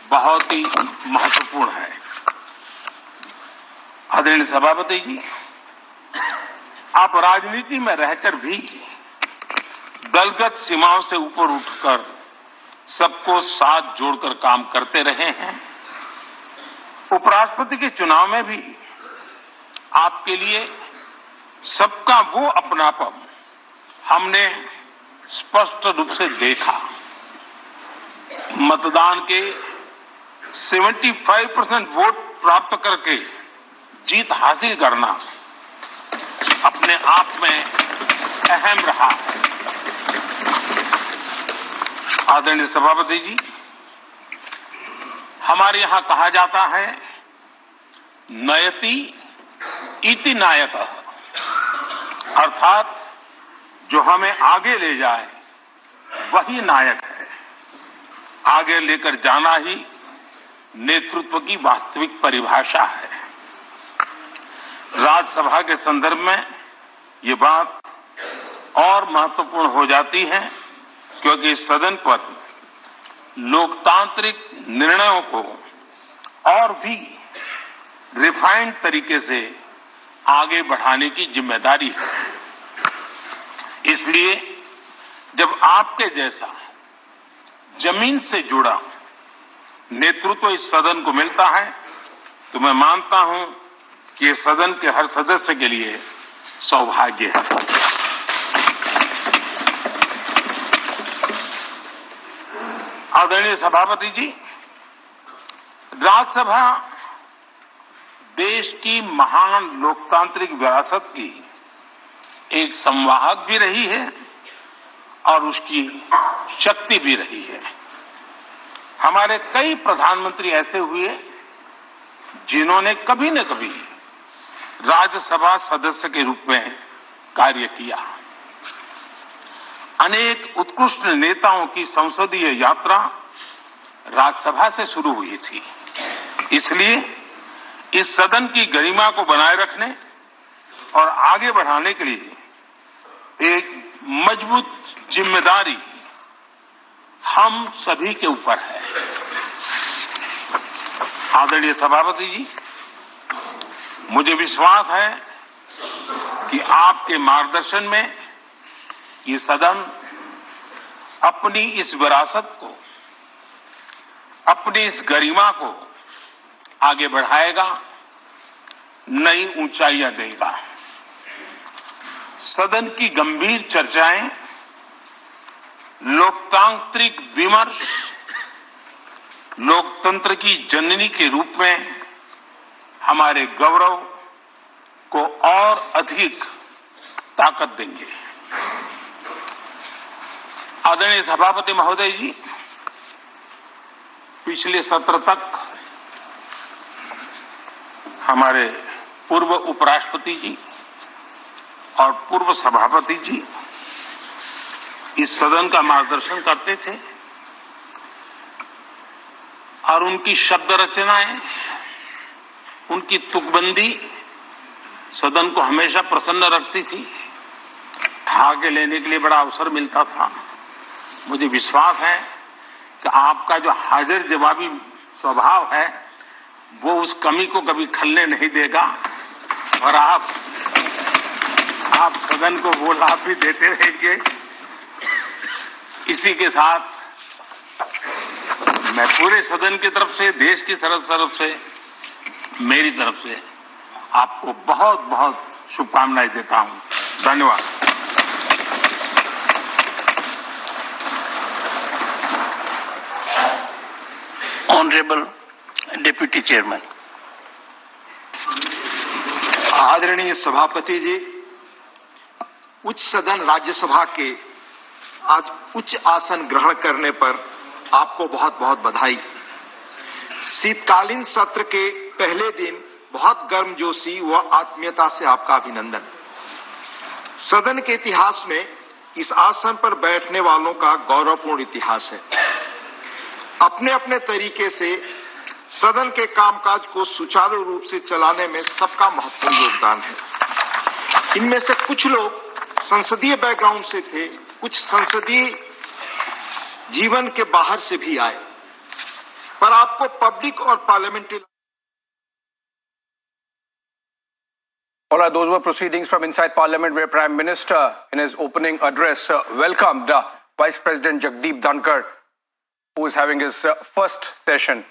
बहुत ही महत्वपूर्ण है। आदरणीय सभापति जी, आप राजनीति में रहकर भी दलगत सीमाओं से ऊपर उठकर सबको साथ जोड़कर काम करते रहे हैं। उपराष्ट्रपति के चुनाव में भी आपके लिए सबका वो अपनापन हमने स्पष्ट रूप से देखा। मतदान के 75% वोट प्राप्त करके जीत हासिल करना अपने आप में अहम रहा है। आदरणीय सभापति जी, हमारे यहां कहा जाता है नयति इति नायकः, अर्थात जो हमें आगे ले जाए वही नायक है। आगे लेकर जाना ही नेतृत्व की वास्तविक परिभाषा है। राज्यसभा के संदर्भ में ये बात और महत्वपूर्ण हो जाती है क्योंकि इस सदन पर लोकतांत्रिक निर्णयों को और भी रिफाइंड तरीके से आगे बढ़ाने की जिम्मेदारी है। इसलिए जब आपके जैसा जमीन से जुड़ा नेतृत्व इस सदन को मिलता है तो मैं मानता हूं कि ये सदन के हर सदस्य के लिए सौभाग्य है। आदरणीय सभापति जी, राज्यसभा देश की महान लोकतांत्रिक विरासत की एक संवाहक भी रही है और उसकी शक्ति भी रही है। हमारे कई प्रधानमंत्री ऐसे हुए जिन्होंने कभी न कभी राज्यसभा सदस्य के रूप में कार्य किया। अनेक उत्कृष्ट नेताओं की संसदीय यात्रा राज्यसभा से शुरू हुई थी। इसलिए इस सदन की गरिमा को बनाए रखने और आगे बढ़ाने के लिए एक मजबूत जिम्मेदारी हम सभी के ऊपर है। आदरणीय सभापति जी, मुझे विश्वास है कि आपके मार्गदर्शन में ये सदन अपनी इस विरासत को, अपनी इस गरिमा को आगे बढ़ाएगा, नई ऊंचाइयां देगा। सदन की गंभीर चर्चाएं, लोकतांत्रिक विमर्श, लोकतंत्र की जननी के रूप में हमारे गौरव को और अधिक ताकत देंगे। आदरणीय सभापति महोदय जी, पिछले सत्र तक हमारे पूर्व उपराष्ट्रपति जी और पूर्व सभापति जी इस सदन का मार्गदर्शन करते थे और उनकी शब्द रचनाएं, उनकी तुकबंदी सदन को हमेशा प्रसन्न रखती थी। भाग लेने के लिए बड़ा अवसर मिलता था। मुझे विश्वास है कि आपका जो हाजिर जवाबी स्वभाव है वो उस कमी को कभी खलने नहीं देगा और आप सदन को वो लाभ भी देते रहेंगे। इसी के साथ मैं पूरे सदन की तरफ से, देश की तरफ से, मेरी तरफ से आपको बहुत बहुत शुभकामनाएं देता हूं। धन्यवाद। Honourable deputy chairman. आदरणीय सभापति जी, उच्च सदन राज्यसभा के आज उच्च आसन ग्रहण करने पर आपको बहुत बहुत बधाई। शीतकालीन सत्र के पहले दिन बहुत गर्मजोशी व आत्मीयता से आपका अभिनंदन। सदन के इतिहास में इस आसन पर बैठने वालों का गौरवपूर्ण इतिहास है। अपने अपने तरीके से सदन के कामकाज को सुचारू रूप से चलाने में सबका महत्वपूर्ण योगदान है। इनमें से कुछ लोग संसदीय बैकग्राउंड से थे, कुछ संसदीय जीवन के बाहर से भी आए, पर आपको पब्लिक और parliamentary. All right, those were proceedings from inside Parliament, where Prime Minister, in his opening address, welcomed Vice President Jagdeep Dhankar, who is having his first session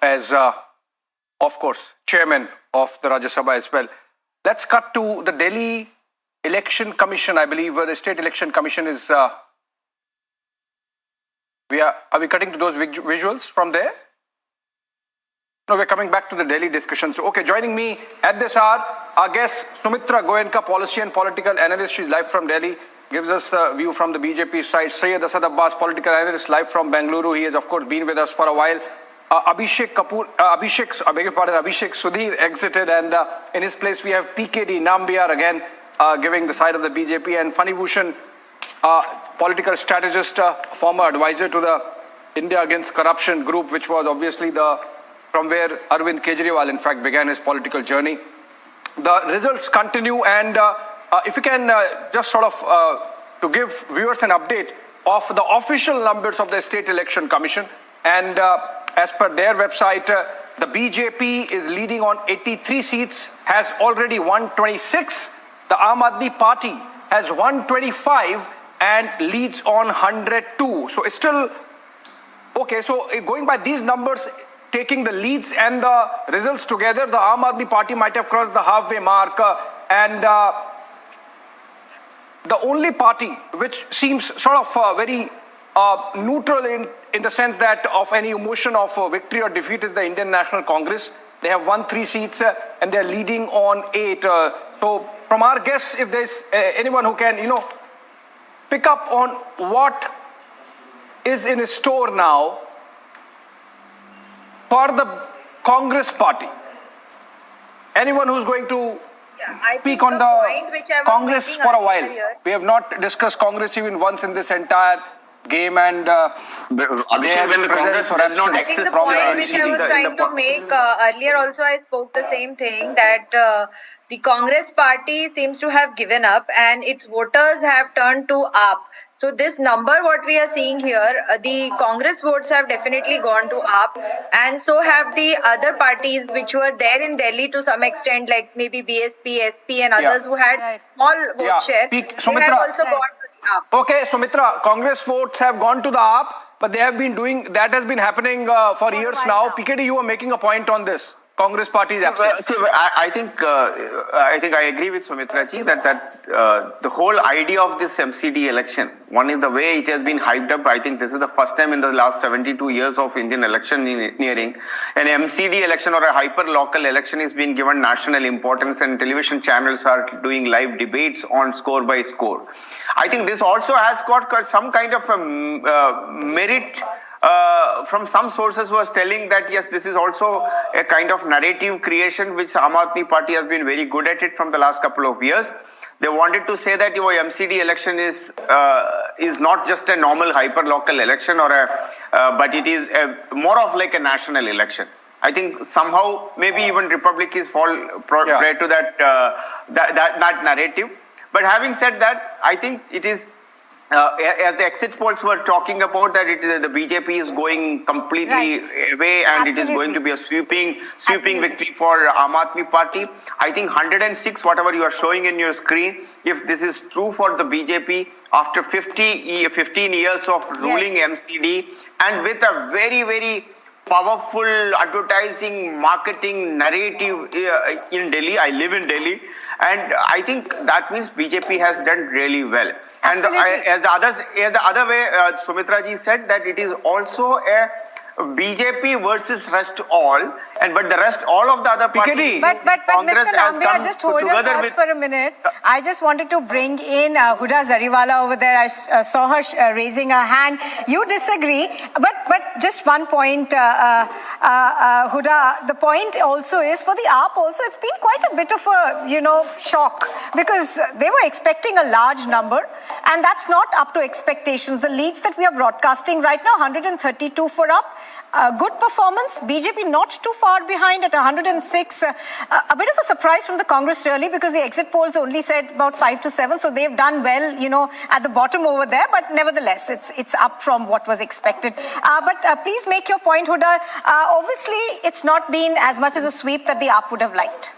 as, of course, Chairman of the Rajya Sabha as well. Let's cut to the Delhi Election Commission. I believe the State Election Commission is. Are we cutting to those visuals from there? No, we're coming back to the Delhi discussion. So, okay, joining me at this hour, our guest Sumitra Goenka, policy and political analyst. She's live from Delhi. Gives us a view from the BJP side. Syed Asad Abbas, political analyst, live from Bengaluru. He has, of course, been with us for a while. Abhishek Sudhir exited, and in his place we have PKD Nambiar again, giving the side of the BJP, and Fani Bhushan, political strategist, former advisor to the India Against Corruption group, which was obviously from where Arvind Kejriwal, in fact, began his political journey. The results continue, and if you can just sort of to give viewers an update of the official numbers of the State Election Commission, and as per their website, the BJP is leading on 83 seats, has already 126. The Aam Aadmi Party has 125 and leads on 102. So it's still okay. So going by these numbers, taking the leads and the results together, the Aam Aadmi Party might have crossed the halfway mark, and the only party which seems sort of very neutral in the sense that of any emotion of victory or defeat is the Indian National Congress. They have won 3 seats and they're leading on 8. So from our guests, if there's anyone who can, pick up on what is in store now for the Congress party. Anyone who's going to speak on the Congress for a while. We have not discussed Congress even once in this entire game and when the Congress does not I think the point which I was trying to make earlier also, I spoke the same thing, that the Congress party seems to have given up and its voters have turned to AAP. So this number what we are seeing here, the Congress votes have definitely gone to AAP, and so have the other parties which were there in Delhi to some extent, like maybe BSP, SP and others who had small vote share. They have also gone to the AAP. Okay, Sumitra, Congress votes have gone to the AAP, but they have been doing, that has been happening for years now. PKD, you were making a point on this. Congress party's absence. I think I agree with Sumitra ji that the whole idea of this MCD election, one is the way it has been hyped up. I think this is the first time in the last 72 years of Indian election nearing an MCD election or a hyper local election is being given national importance, and television channels are doing live debates on score by score. I think this also has got some kind of a merit. From some sources was telling that yes, this is also a kind of narrative creation which Aam Aadmi Party has been very good at it from the last couple of years. They wanted to say that your MCD election is not just a normal hyper local election but it is more of like a national election. I think somehow maybe even Republic is prey to that narrative. But having said that, I think it is. As the exit polls were talking about that the BJP is going completely away and it is going to be a sweeping victory for Aam Aadmi Party. I think 106, whatever you are showing in your screen, if this is true for the BJP after 15 years of ruling MCD and with a very, very powerful advertising marketing narrative in Delhi. I live in Delhi. And I think that means BJP has done really well. And as the other way, Sumitra ji said that it is also a BJP versus rest all, but the rest all of the other parties. But Mr. Lambia, just hold your thoughts for a minute. I just wanted to bring in Huda Zariwala over there. I saw her raising her hand. You disagree, but just one point, Huda. The point also is for the AAP also. It's been quite a bit of a shock because they were expecting a large number, and that's not up to expectations. The leads that we are broadcasting right now, 132 for AAP. Good performance. BJP not too far behind at 106. A bit of a surprise from the Congress really, because the exit polls only said about 5 to 7. So they've done well, at the bottom over there. But nevertheless, it's up from what was expected. But please make your point, Huda. Obviously, it's not been as much as a sweep that the AAP would have liked.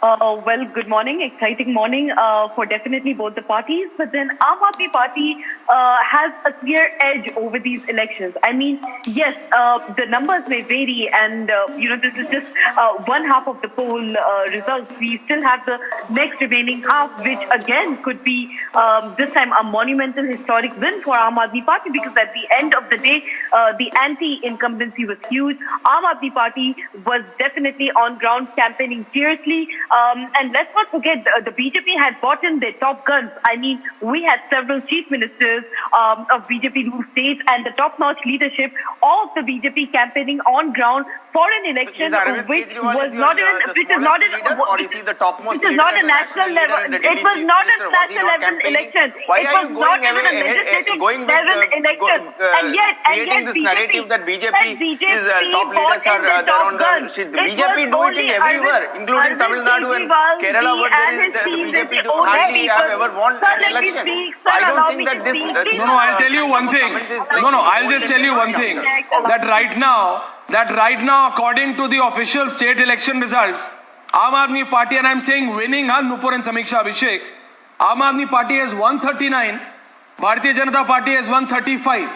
Well, good morning. Exciting morning for definitely both the parties. But then Aam Aadmi Party has a clear edge over these elections. I mean, yes, the numbers may vary and, this is just one half of the poll results. We still have the next remaining half, which again could be this time a monumental historic win for Aam Aadmi Party, because at the end of the day, the anti-incumbency was huge. Aam Aadmi Party was definitely on ground campaigning fiercely. And let's not forget, the BJP had bought in their top guns. I mean, we had several chief ministers of BJP who states and the top-notch leadership of the BJP campaigning on ground for an election which was not even, which is not a national level. It was not a national level election. It was not even a legislative level election. And yet this narrative that BJP is top leaders are there on the streets. The BJP do it in everywhere, including Tamil Nadu and Kerala, where there is the BJP hardly have ever won an election. I don't think that this. No, I'll tell you one thing. I'll just tell you one thing. That right now, according to the official state election results, Aam Aadmi Party, and I'm saying winning, Nupur and Samiksha Abhishek, Aam Aadmi Party has 139, Bharatiya Janata Party has 135.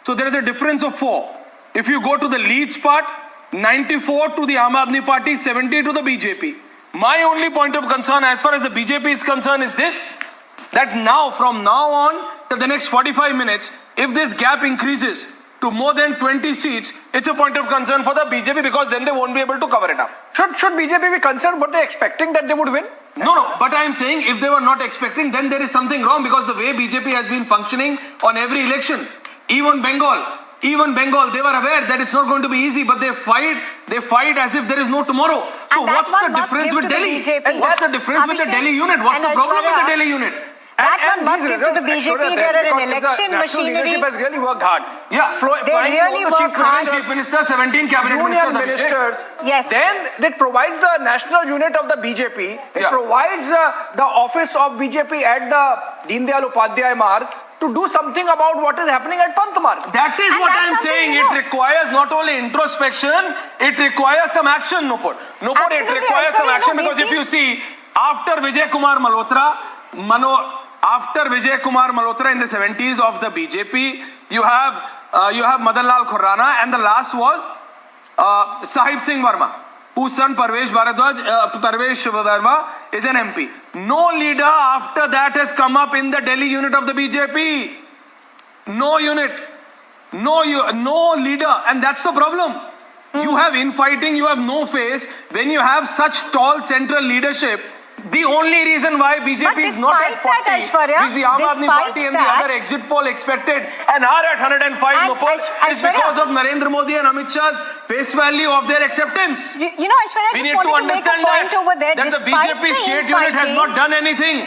So there is a difference of 4. If you go to the leads part, 94 to the Aam Aadmi Party, 70 to the BJP. My only point of concern as far as the BJP is concerned is this, that from now on to the next 45 minutes, if this gap increases to more than 20 seats, it's a point of concern for the BJP, because then they won't be able to cover it up. Should BJP be concerned? Were they expecting that they would win? No, but I'm saying if they were not expecting, then there is something wrong, because the way BJP has been functioning on every election, even Bengal, they were aware that it's not going to be easy, but they fight as if there is no tomorrow. So what's the difference with Delhi? What's the difference with the Delhi unit? What's the problem with the Delhi unit? That one must give to the BJP. They are an election machinery. Has really worked hard. Yeah, they really work hard. Chief Minister, 17 cabinet Union ministers. Yes. Then it provides the national unit of the BJP. It provides the office of BJP at the Deen Dayal Upadhyay Marg to do something about what is happening at Pant Marg. That is what I am saying. It requires not only introspection, it requires some action, Nupur. Nupur, it requires some action because if you see, after Vijay Kumar Malhotra, in the 70s of the BJP, you have Madan Lal Khurrana, and the last was Sahib Singh Verma, whose son Parvesh Verma is an MP. No leader after that has come up in the Delhi unit of the BJP. No unit, no leader, and that's the problem. You have infighting, you have no face. When you have such tall central leadership, the only reason why BJP is not at 40, which the Aam Aadmi Party and the other exit poll expected and are at 105 is because of Narendra Modi and Amit Shah's face value of their acceptance. You know, Aishwarya, I just wanted to make a point over there. That the BJP state unit has not done anything.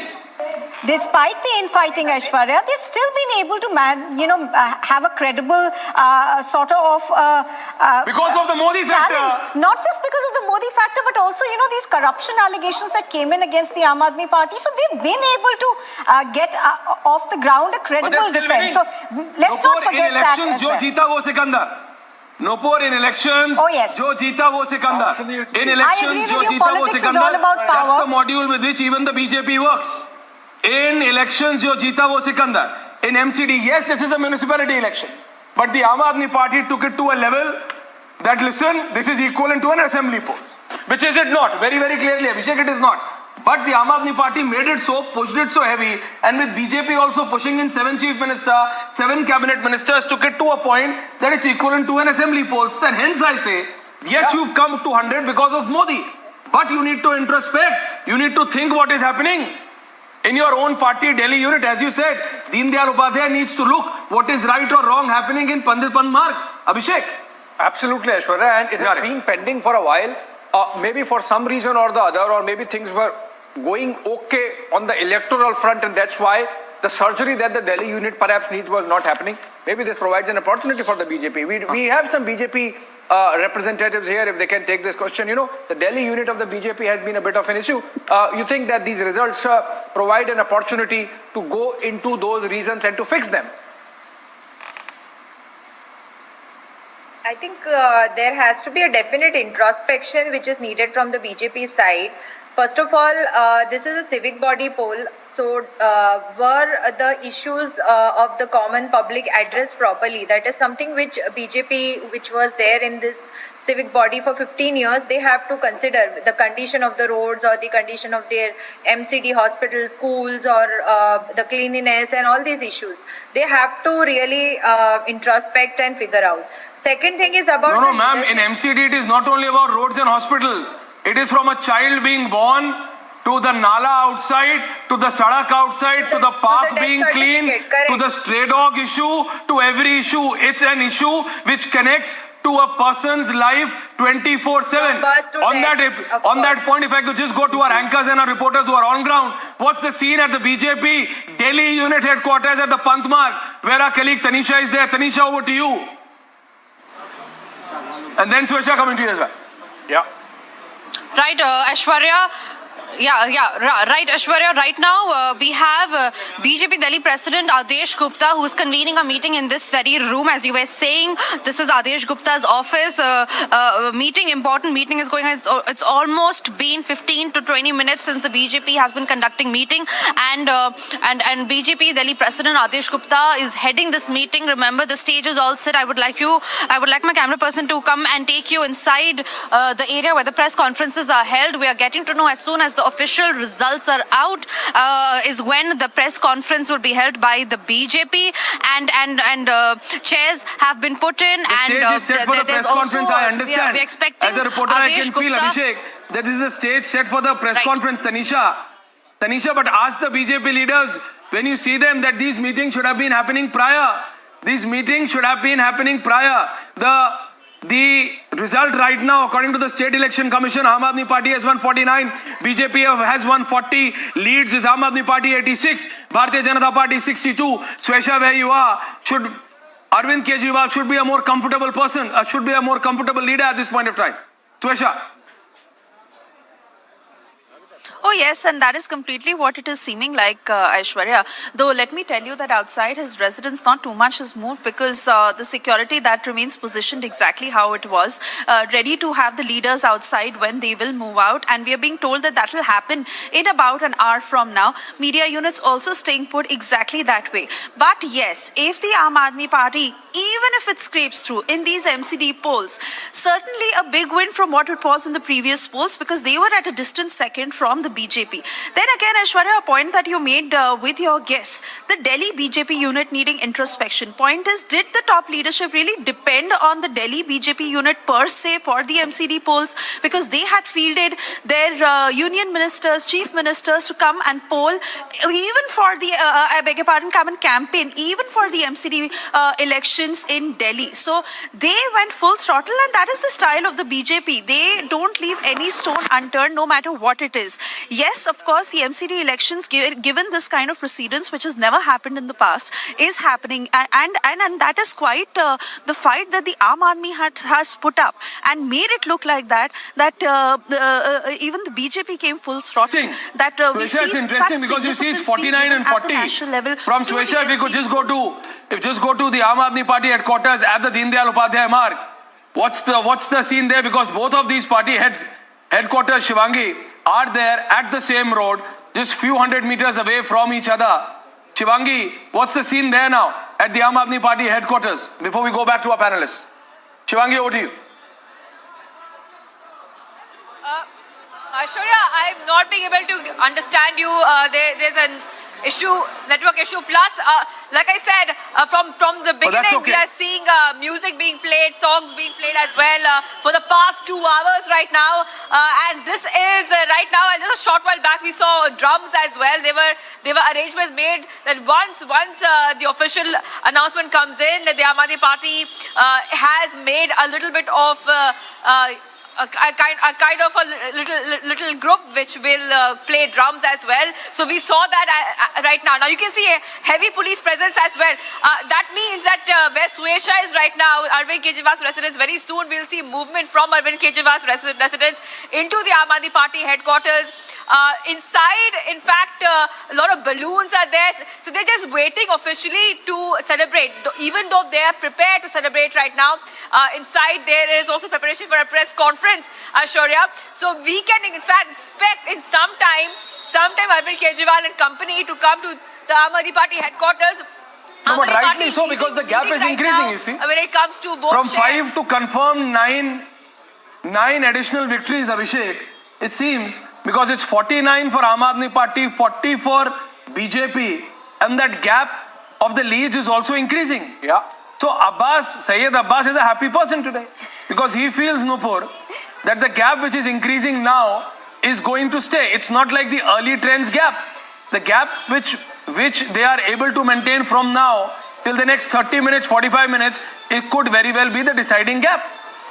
Despite the infighting, Aishwarya, they've still been able to have a credible sort of because of the Modi challenge. factor. Not just because of the Modi factor, but also, these corruption allegations that came in against the Aam Aadmi Party. So they've been able to get off the ground a credible defense. So let's not forget that as well. Nopur, in elections, jo jeeta wo Sikandar. In elections, jo jeeta wo Sikandar. That's the module with which even the BJP works. In elections, jo jeeta wo Sikandar. In MCD, yes, this is a municipality election. But the Aam Aadmi Party took it to a level that, listen, this is equivalent to an assembly poll. Which is it not? Very, very clearly, Abhishek, it is not. But the Aam Aadmi Party made it so, pushed it so heavy, and with BJP also pushing in 7 chief ministers, 7 cabinet ministers, took it to a point that it's equivalent to an assembly poll. Then hence I say, yes, you've come to 100 because of Modi. But you need to introspect. You need to think what is happening. In your own party, Delhi unit, as you said, Deen Dayal Upadhyay needs to look what is right or wrong happening in Pandit Pant Marg. Abhishek. Absolutely, Aishwarya, and it has been pending for a while. Maybe for some reason or the other, or maybe things were going okay on the electoral front, and that's why the surgery that the Delhi unit perhaps needs was not happening. Maybe this provides an opportunity for the BJP. We have some BJP representatives here, if they can take this question. The Delhi unit of the BJP has been a bit of an issue. You think that these results provide an opportunity to go into those reasons and to fix them? I think there has to be a definite introspection which is needed from the BJP side. First of all, this is a civic body poll. So were the issues of the common public addressed properly? That is something which BJP, which was there in this civic body for 15 years, they have to consider the condition of the roads or the condition of their MCD hospitals, schools, or the cleanliness and all these issues. They have to really introspect and figure out. Second thing is about... No, ma'am, in MCD it is not only about roads and hospitals. It is from a child being born to the nala outside, to the sadak outside, to the park being clean, to the stray dog issue, to every issue. It's an issue which connects to a person's life 24/7. On that point, if I could just go to our anchors and our reporters who are on ground, what's the scene at the BJP Delhi unit headquarters at the Pant Marg, where our colleague Tanisha is there? Tanisha, over to you. And then Swesha coming to you as well. Yeah. Right, Aishwarya. Right, Aishwarya. Right now, we have BJP Delhi President Adesh Gupta, who is convening a meeting in this very room. As you were saying, this is Adesh Gupta's office. Important meeting is going on. It's almost been 15 to 20 minutes since the BJP has been conducting meeting, and BJP Delhi President Adesh Gupta is heading this meeting. Remember, the stage is all set. I would like my camera person to come and take you inside the area where the press conferences are held. We are getting to know as soon as the official results are out is when the press conference will be held by the BJP, and chairs have been put in, the stage is set for the press conference. I understand. We are expecting as a reporter, Adesh I can feel, Gupta. Abhishek, that this is a stage set for the press conference. Tanisha, but ask the BJP leaders, when you see them, that these meetings should have been happening prior. These meetings should have been happening prior. The result right now, according to the State Election Commission, Aam Aadmi Party has won 49, BJP has won 40, leads is Aam Aadmi Party 86, Bharatiya Janata Party 62. Swesha, where you are, Arvind Kejriwal should be a more comfortable person, should be a more comfortable leader at this point of time. Swesha. Oh yes, and that is completely what it is seeming like, Aishwarya. Though let me tell you that outside his residence not too much has moved, because the security that remains positioned exactly how it was, ready to have the leaders outside when they will move out, and we are being told that that will happen in about an hour from now. Media units also staying put exactly that way. But yes, if the Aam Aadmi Party, even if it scrapes through in these MCD polls, certainly a big win from what it was in the previous polls, because they were at a distant second from the BJP. Then again, Aishwarya, a point that you made with your guess, the Delhi BJP unit needing introspection. Point is, did the top leadership really depend on the Delhi BJP unit per se for the MCD polls? Because they had fielded their union ministers, chief ministers to come and poll, even for the, I beg your pardon, come and campaign, even for the MCD elections in Delhi. So they went full throttle, and that is the style of the BJP. They don't leave any stone unturned, no matter what it is. Yes, of course, the MCD elections, given this kind of precedence, which has never happened in the past, is happening, and that is quite the fight that the Aam Aadmi has put up and made it look like that even the BJP came full throttle. That we see it's interesting because you see it's 49 and 40 from Swesha. We could just go to the Aam Aadmi Party headquarters at the Deen Dayal Upadhyay Marg. What's the scene there? Because both of these party headquarters, Shivangi, are there at the same road, just few hundred meters away from each other. Shivangi, what's the scene there now at the Aam Aadmi Party headquarters before we go back to our panelists? Shivangi, over to you. Aishwarya, I'm not being able to understand you. There's an network issue. Plus, like I said, from the beginning, we are seeing music being played, songs being played as well for the past 2 hours right now. And this is right now, just a short while back, we saw drums as well. There were arrangements made that once the official announcement comes in, that the Aam Aadmi Party has made a little bit of a kind of a little group which will play drums as well. So we saw that right now. Now you can see a heavy police presence as well. That means that where Swesha is right now, Arvind Kejriwal's residence, very soon we'll see movement from Arvind Kejriwal's residence into the Aam Aadmi Party headquarters. Inside, in fact, a lot of balloons are there. So they're just waiting officially to celebrate. Even though they are prepared to celebrate right now, inside there is also preparation for a press conference, Aishwarya. So we can in fact expect in some time Arvind Kejriwal and company to come to the Aam Aadmi Party headquarters. No, but rightly so, because the gap is increasing, you see. When it comes to vote from share. 5 to confirm 9 additional victories, Abhishek, it seems, because it's 49 for Aam Aadmi Party, 40 for BJP, and that gap of the leads is also increasing. Yeah. So Syed Abbas is a happy person today, because he feels, Nupur, that the gap which is increasing now is going to stay. It's not like the early trends gap. The gap which they are able to maintain from now till the next 30 minutes, 45 minutes, it could very well be the deciding gap.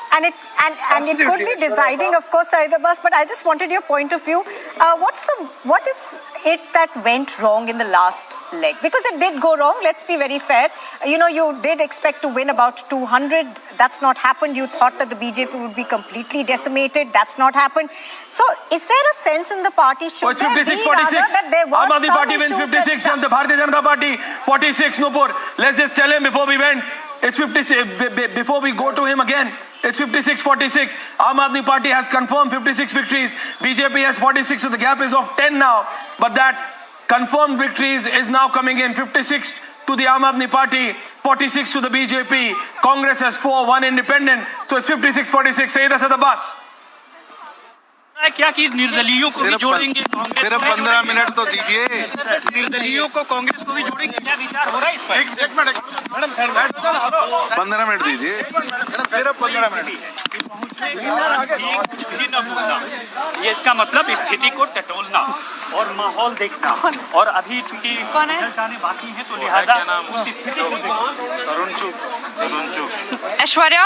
And it could be deciding, of course, Syed Abbas, but I just wanted your point of view. What is it that went wrong in the last leg? Because it did go wrong, let's be very fair. You know, you did expect to win about 200. That's not happened. You thought that the BJP would be completely decimated. That's not happened. So is there a sense in the party, should there be rather, that there was Aam Aadmi Party wins some 56 and the Bharatiya Janata Party 46, Nupur. Let's just tell him before we went. It's 56, before we go to him again, it's 56-46. Aam Aadmi Party has confirmed 56 victories. BJP has 46, so the gap is of 10 now. But that confirmed victories is now coming in. 56 to the Aam Aadmi Party, 46 to the BJP. Congress has 4, 1 independent. So it's 56-46. Syed Abbas. क्या कि निर्दलीयों को भी जोड़ेंगे, सिर्फ 15 minute तो दीजिए। निर्दलीयों को कांग्रेस को भी जोड़ेंगे, क्या विचार हो रहा है इस पर? एक मिनट मैडम, 15 मिनट दीजिए, सिर्फ 15 मिनट। कुछ भी न बोलना, ये इसका मतलब स्थिति को टटोलना और माहौल देखना, और अभी चूंकि जाने बाकी है तो लिहाजा उस स्थिति को देखना। Aishwarya,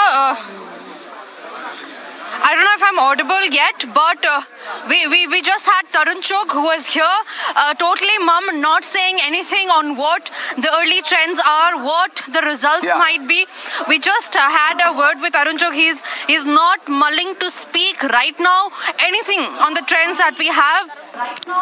I don't know if I'm audible yet, but we just had Tarun Chugh, who was here, totally mum, not saying anything on what the early trends are, what the results might be. We just had a word with Tarun Chugh. He's not mulling to speak right now anything on the trends that we have.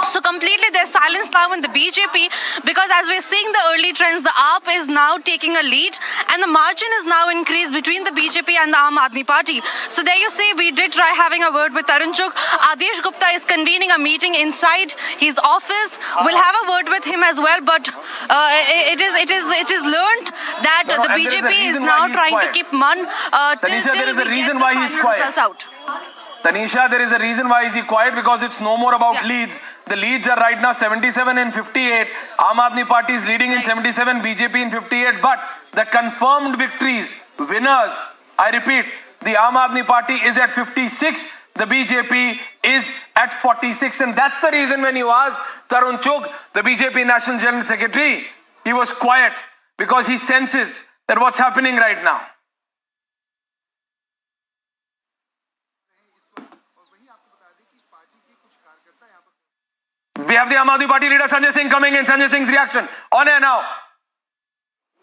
So completely there's silence now in the BJP, because as we're seeing the early trends, the AAP is now taking a lead and the margin is now increased between the BJP and the Aam Aadmi Party. So there you see, we did try having a word with Tarun Chugh. Adesh Gupta is convening a meeting inside his office. We'll have a word with him as well, but it is learned that the BJP is now trying to keep Mun Tanisha, there is a reason why he's quiet. Out. Tanisha, there is a reason why he's quiet, because it's no more about leads. The leads are right now 77 and 58. Aam Aadmi Party is leading in 77, BJP in 58. But the confirmed victories, winners, I repeat, the Aam Aadmi Party is at 56. The BJP is at 46. And that's the reason when you asked Tarun Chugh, the BJP National General Secretary, he was quiet, because he senses that what's happening right now. We have the Aam Aadmi Party leader Sanjay Singh coming in. Sanjay Singh's reaction on air now.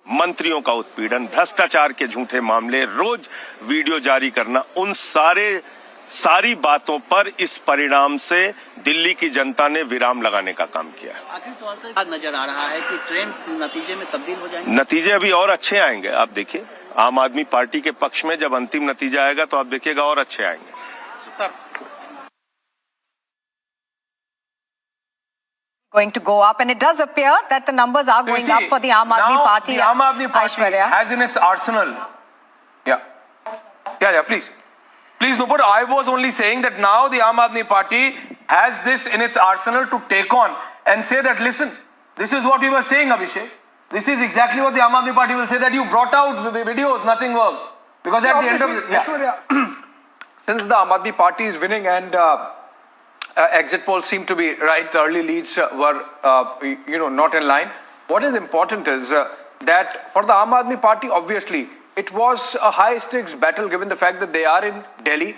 मंत्रियों का उत्पीड़न, भ्रष्टाचार के झूठे मामले, रोज video जारी करना, उन सारी बातों पर इस परिणाम से दिल्ली की जनता ने विराम लगाने का काम किया। आखिरी सवाल से नजर आ रहा है कि ट्रेंड्स नतीजे में तब्दील हो जाएंगे। नतीजे अभी और अच्छे आएंगे, आप देखिए। आम आदमी पार्टी के पक्ष में जब अंतिम नतीजा आएगा तो आप देखिएगा और अच्छे आएंगे। Going to go up, and it does appear that the numbers are going up for the Aam Aadmi Party. The Aam Aadmi Party has in its arsenal. Please, Nupur, I was only saying that now the Aam Aadmi Party has this in its arsenal to take on and say that, listen, this is what we were saying, Abhishek. This is exactly what the Aam Aadmi Party will say, that you brought out the videos, nothing worked. Because at the end of it, since the Aam Aadmi Party is winning and exit polls seem to be right, the early leads were not in line. What is important is that for the Aam Aadmi Party, obviously, it was a high stakes battle given the fact that they are in Delhi,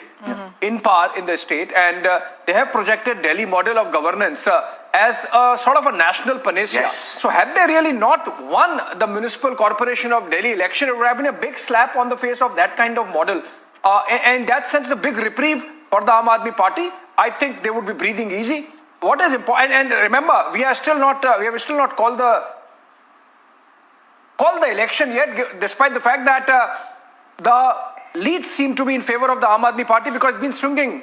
in power in the state, and they have projected Delhi model of governance as a sort of a national panacea. So had they really not won the municipal corporation of Delhi election, it would have been a big slap on the face of that kind of model. And in that sense, a big reprieve for the Aam Aadmi Party. I think they would be breathing easy. What is important, and remember, we have still not called the election yet, despite the fact that the leads seem to be in favor of the Aam Aadmi Party, because it's been swinging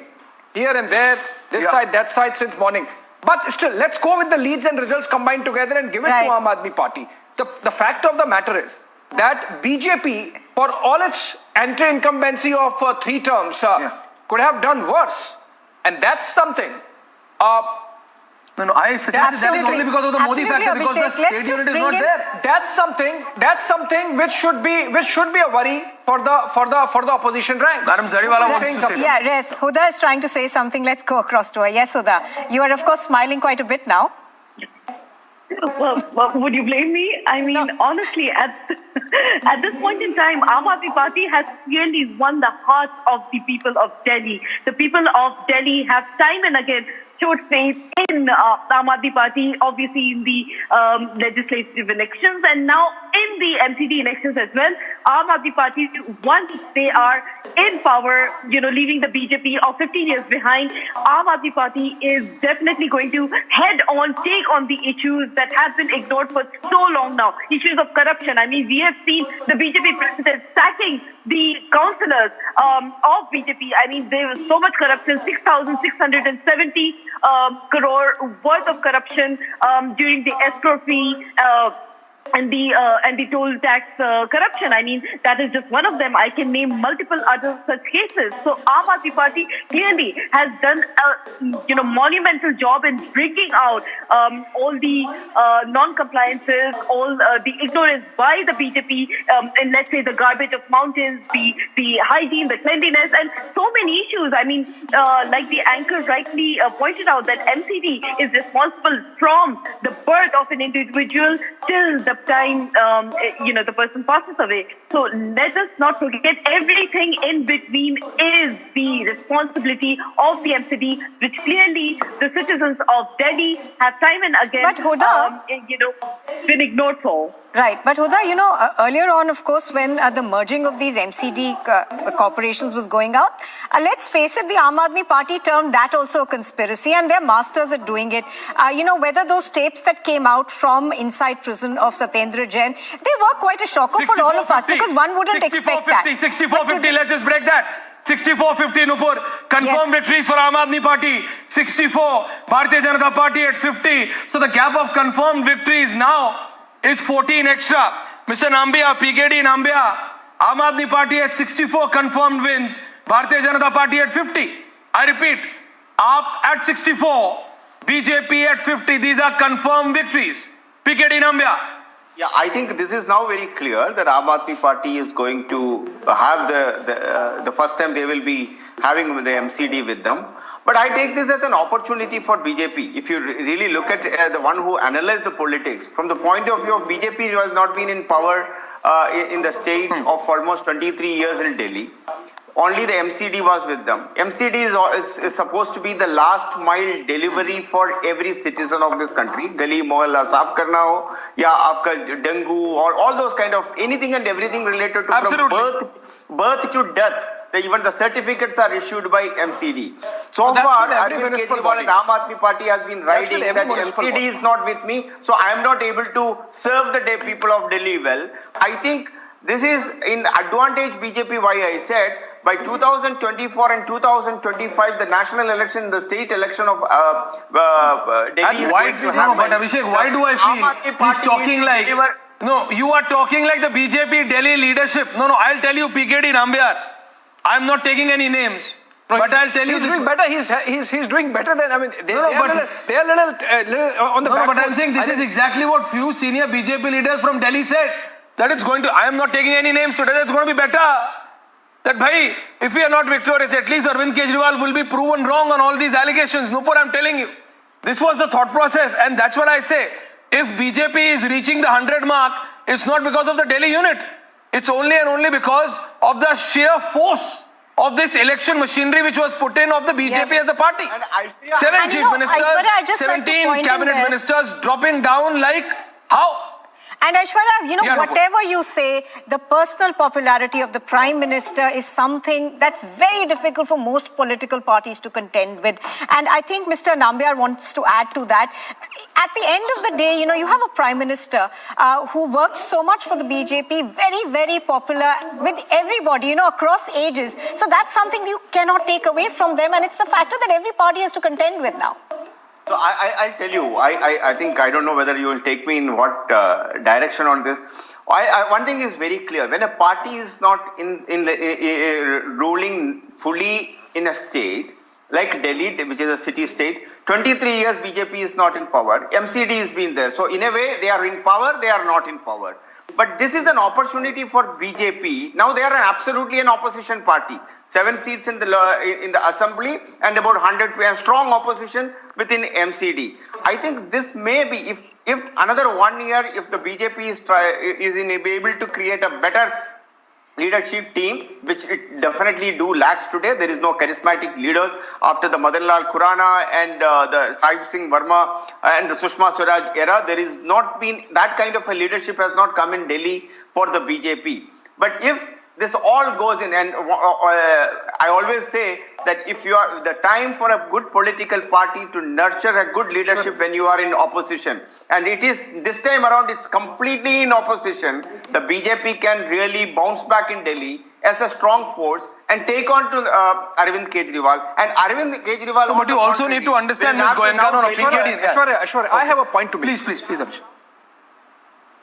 here and there, this side, that side since morning. But still, let's go with the leads and results combined together and give it to Aam Aadmi Party. The fact of the matter is that BJP, for all its anti-incumbency of 3 terms, could have done worse. And that's something. I suggested that is only because of the Modi factor, because the state unit is not there. That's something which should be a worry for the opposition ranks. Madam Zariwala wants to say something. Yeah, yes. Huda is trying to say something. Let's go across to her. Yes, Huda. You are, of course, smiling quite a bit now. Well, would you blame me? I mean, honestly, at this point in time, Aam Aadmi Party has clearly won the hearts of the people of Delhi. The people of Delhi have time and again showed faith in Aam Aadmi Party, obviously in the legislative elections and now in the MCD elections as well. Aam Aadmi Party, once they are in power, leaving the BJP of 15 years behind, Aam Aadmi Party is definitely going to head on, take on the issues that have been ignored for so long now. Issues of corruption. I mean, we have seen the BJP president sacking the councillors of BJP. I mean, there was so much corruption, 6,670 crore worth of corruption during the escrow fee and the toll tax corruption. I mean, that is just one of them. I can name multiple other such cases. So Aam Aadmi Party clearly has done a monumental job in bringing out all the non-compliances, all the ignorance by the BJP, and let's say the garbage of mountains, the hygiene, the cleanliness, and so many issues. I mean, like the anchor rightly pointed out, that MCD is responsible from the birth of an individual till the of time, the person passes away. So let us not forget everything in between is the responsibility of the MCD, which clearly the citizens of Delhi have time and again, But Huda, been ignored for. Right, but Huda, earlier on, of course, when the merging of these MCD corporations was going out, let's face it, the Aam Aadmi Party termed that also a conspiracy, and they're masters at doing it. Whether those tapes that came out from inside prison of Satyendra Jain, they were quite a shocker for all of us, because one wouldn't expect that. 64-50, let's just break that. 64-50, Nupur. Confirmed victories for Aam Aadmi Party. 64, Bharatiya Janata Party at 50. So the gap of confirmed victories now is 14 extra. Mr. Nambia, PKD Nambia, Aam Aadmi Party at 64 confirmed wins, Bharatiya Janata Party at 50. I repeat, AAP at 64, BJP at 50. These are confirmed victories. PKD Nambia. Yeah, I think this is now very clear that Aam Aadmi Party is going to have the first time they will be having the MCD with them. But I take this as an opportunity for BJP. If you really look at the one who analyzed the politics, from the point of view of BJP, who has not been in power in the state of almost 23 years in Delhi. Only the MCD was with them. MCD is supposed to be the last mile delivery for every citizen of this country. Gali mohalla saaf karna ho, ya aapka dengue or all those kind of anything and everything related to from birth to death. Even the certificates are issued by MCD. So far, Arvind Kejriwal and Aam Aadmi Party has been riding that MCD is not with me, so I am not able to serve the people of Delhi well. I think this is in advantage BJP, why I said by 2024 and 2025, the national election, the state election of Delhi is going to happen. But Abhishek, why do I feel he's talking like... No, you are talking like the BJP Delhi leadership. No, I'll tell you, PKD Nambiar. I'm not taking any names, but I'll tell you this. He's doing better than, they are little on the back but I'm saying this is exactly what few senior BJP leaders from Delhi said, that it's going to, I am not taking any names today, it's going to be better. That bhai, if we are not victorious, at least Arvind Kejriwal will be proven wrong on all these allegations. Nupur, I'm telling you, this was the thought process, and that's what I say. If BJP is reaching the 100 mark, it's not because of the Delhi unit. It's only and only because of the sheer force of this election machinery which was put in of the BJP as a party. 7 chief ministers, 17 cabinet ministers dropping down like how? And Aishwarya, whatever you say, the personal popularity of the Prime Minister is something that's very difficult for most political parties to contend with. And I think Mr. Nambiar wants to add to that. At the end of the day, you have a Prime Minister who works so much for the BJP, very, very popular with everybody, across ages. So that's something you cannot take away from them. And it's a factor that every party has to contend with now. So I'll tell you, I think, I don't know whether you will take me in what direction on this. One thing is very clear. When a party is not ruling fully in a state, like Delhi, which is a city state, 23 years BJP is not in power. MCD has been there. So in a way, they are in power, they are not in power. But this is an opportunity for BJP. Now they are absolutely an opposition party. 7 seats in the assembly and about 100 strong opposition within MCD. I think this may be, if another 1 year, if the BJP is able to create a better leadership team, which it definitely lacks today. There is no charismatic leaders after the Madanlal Khurana and the Sahib Singh Verma and the Sushma Swaraj era. There is not been that kind of a leadership has not come in Delhi for the BJP. But if this all goes in, and I always say that if you are the time for a good political party to nurture a good leadership when you are in opposition, and it is this time around it's completely in opposition, the BJP can really bounce back in Delhi as a strong force and take on to Arvind Kejriwal. And Arvind Kejriwal... But you also need to understand, Ms. Goenka, PKD. Ashwarya, I have a point to make. Please, Abhishek.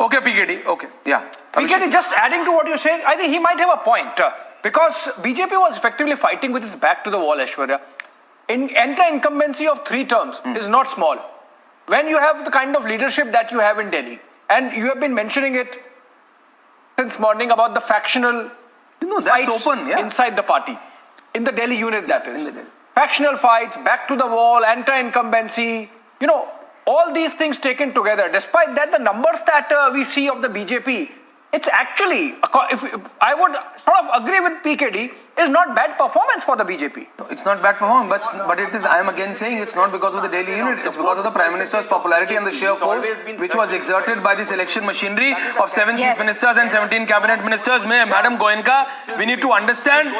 Okay, PKD. Okay, yeah. PKD, just adding to what you're saying, I think he might have a point. Because BJP was effectively fighting with its back to the wall, Aishwarya. Incumbency of 3 terms is not small. When you have the kind of leadership that you have in Delhi, and you have been mentioning it since morning about the factional that's open, inside the party, in the Delhi unit that is. Factional fights, back to the wall, anti-incumbency, all these things taken together, despite that, the numbers that we see of the BJP, it's actually, if I would sort of agree with PKD, is not bad performance for the BJP. It's not bad performance, but it is, I am again saying it's not because of the Delhi unit, it's because of the Prime Minister's popularity and the sheer force which was exerted by this election machinery of 7 chief ministers and 17 cabinet ministers. Madam Goenka, we need to understand,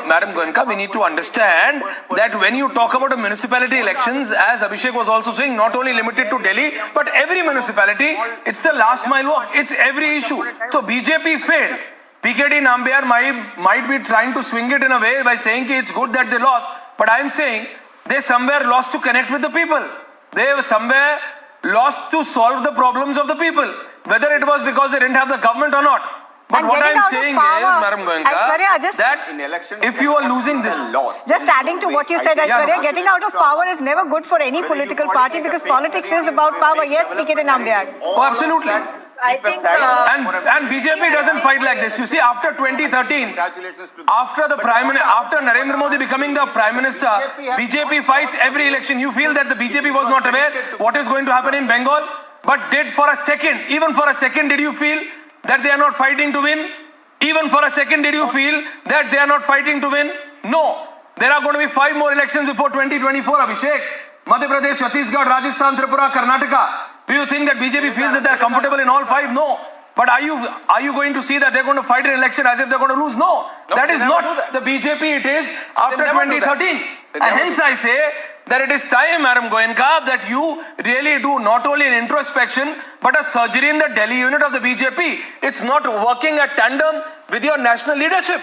Madam Goenka, we need to understand that when you talk about a municipality elections, as Abhishek was also saying, not only limited to Delhi, but every municipality, it's the last mile walk, it's every issue. So BJP failed. PKD Nambiar might be trying to swing it in a way by saying it's good that they lost, but I am saying they somewhere lost to connect with the people. They somewhere lost to solve the problems of the people, whether it was because they didn't have the government or not. But and what I am saying is, Madam Goenka, that if you are losing this... Just adding to what you said, Aishwarya, getting out of power is never good for any political party because politics is about power. Yes, PKD Nambiar. Oh, absolutely. I think, and BJP doesn't fight like this. You see, after 2013, after Narendra Modi becoming the Prime Minister, BJP fights every election. You feel that the BJP was not aware what is going to happen in Bengal, but did for a second, even for a second, did you feel that they are not fighting to win? Even for a second, did you feel that they are not fighting to win? No. There are going to be 5 more elections before 2024, Abhishek. Madhya Pradesh, Chhattisgarh, Rajasthan, Tripura, Karnataka. Do you think that BJP feels that they are comfortable in all 5? No. But are you going to see that they're going to fight an election as if they're going to lose? No. That is not the BJP it is after 2013. And hence I say that it is time, Madam Goenka, that you really do not only an introspection, but a surgery in the Delhi unit of the BJP. It's not working at tandem with your national leadership.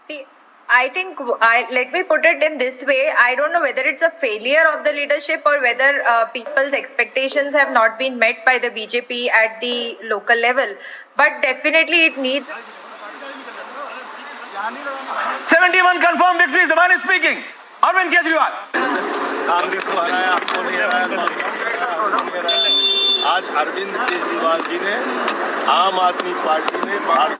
see, I think, let me put it in this way. I don't know whether it's a failure of the leadership or whether people's expectations have not been met by the BJP at the local level. But definitely it needs... 71 confirmed victories. The man is speaking. Arvind Kejriwal. आज अरविंद केजरीवाल जी ने आम आदमी party ने Bharat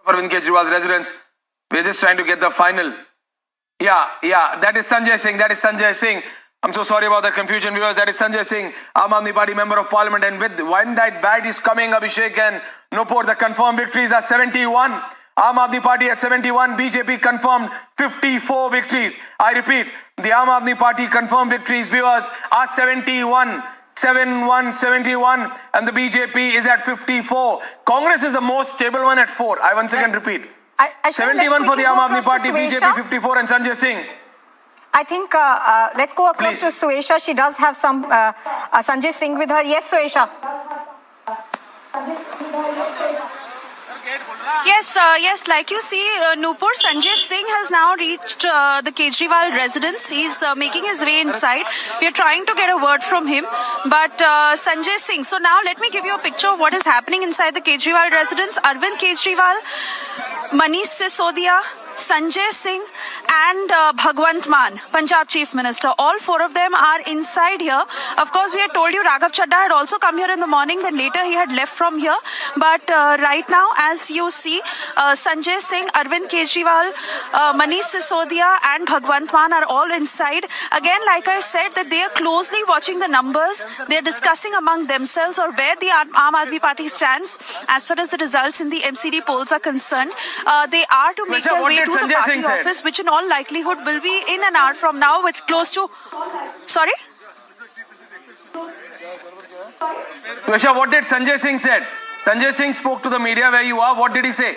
Arvind Kejriwal's residence. We're just trying to get the final. Yeah, that is Sanjay Singh. I'm so sorry about the confusion, viewers. That is Sanjay Singh, Aam Aadmi Party Member of Parliament. And when that bat is coming, Abhishek and Nupur, the confirmed victories are 71. Aam Aadmi Party at 71, BJP confirmed 54 victories. I repeat, the Aam Aadmi Party confirmed victories, viewers, are 71. 71, and the BJP is at 54. Congress is the most stable one at 4. I once again repeat. 71 for the Aam Aadmi Party, BJP 54, and Sanjay Singh. I think let's go across to Suesha. She does have some Sanjay Singh with her. Yes, Suesha. Yes, like you see, Nupur, Sanjay Singh has now reached the Kejriwal residence. He's making his way inside. We are trying to get a word from him. But Sanjay Singh, so now let me give you a picture of what is happening inside the Kejriwal residence. Arvind Kejriwal, Manish Sisodia, Sanjay Singh and Bhagwant Mann, Punjab Chief Minister. All 4 of them are inside here. Of course, we had told you Raghav Chadha had also come here in the morning. Then later he had left from here. But right now, as you see, Sanjay Singh, Arvind Kejriwal, Manish Sisodia and Bhagwant Mann are all inside. Again, like I said, that they are closely watching the numbers. They are discussing among themselves or where the Aam Aadmi Party stands as far as the results in the MCD polls are concerned. They are to make their way to the party office, which in all likelihood will be in an hour from now with close to... Sorry? Tuesha, what did Sanjay Singh said? Sanjay Singh spoke to the media where you are. What did he say?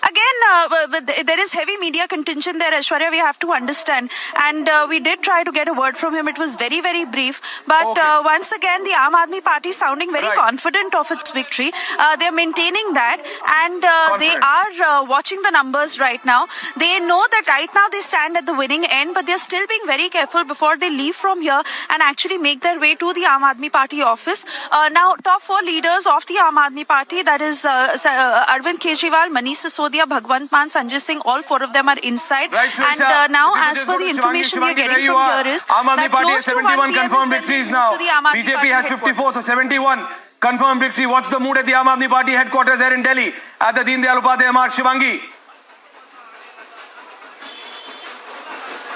Again, there is heavy media contention there, Aishwarya, we have to understand. And we did try to get a word from him. It was very, very brief. But once again, the Aam Aadmi Party sounding very confident of its victory. They are maintaining that. And they are watching the numbers right now. They know that right now they stand at the winning end, but they're still being very careful before they leave from here and actually make their way to the Aam Aadmi Party office. Now, top 4 leaders of the Aam Aadmi Party, that is Arvind Kejriwal, Manish Sisodia, Bhagwant Mann, Sanjay Singh, all 4 of them are inside. And now, as per the information we are getting from here is Aam Aadmi that Party close has to 71 1 PM confirmed victories now. to the Aam Aadmi BJP Party has 54, so 71. confirmed victory. What's the mood at the Aam Aadmi Party headquarters here in Delhi at the Deen Dayal Upadhyaya Marg? Shivangi.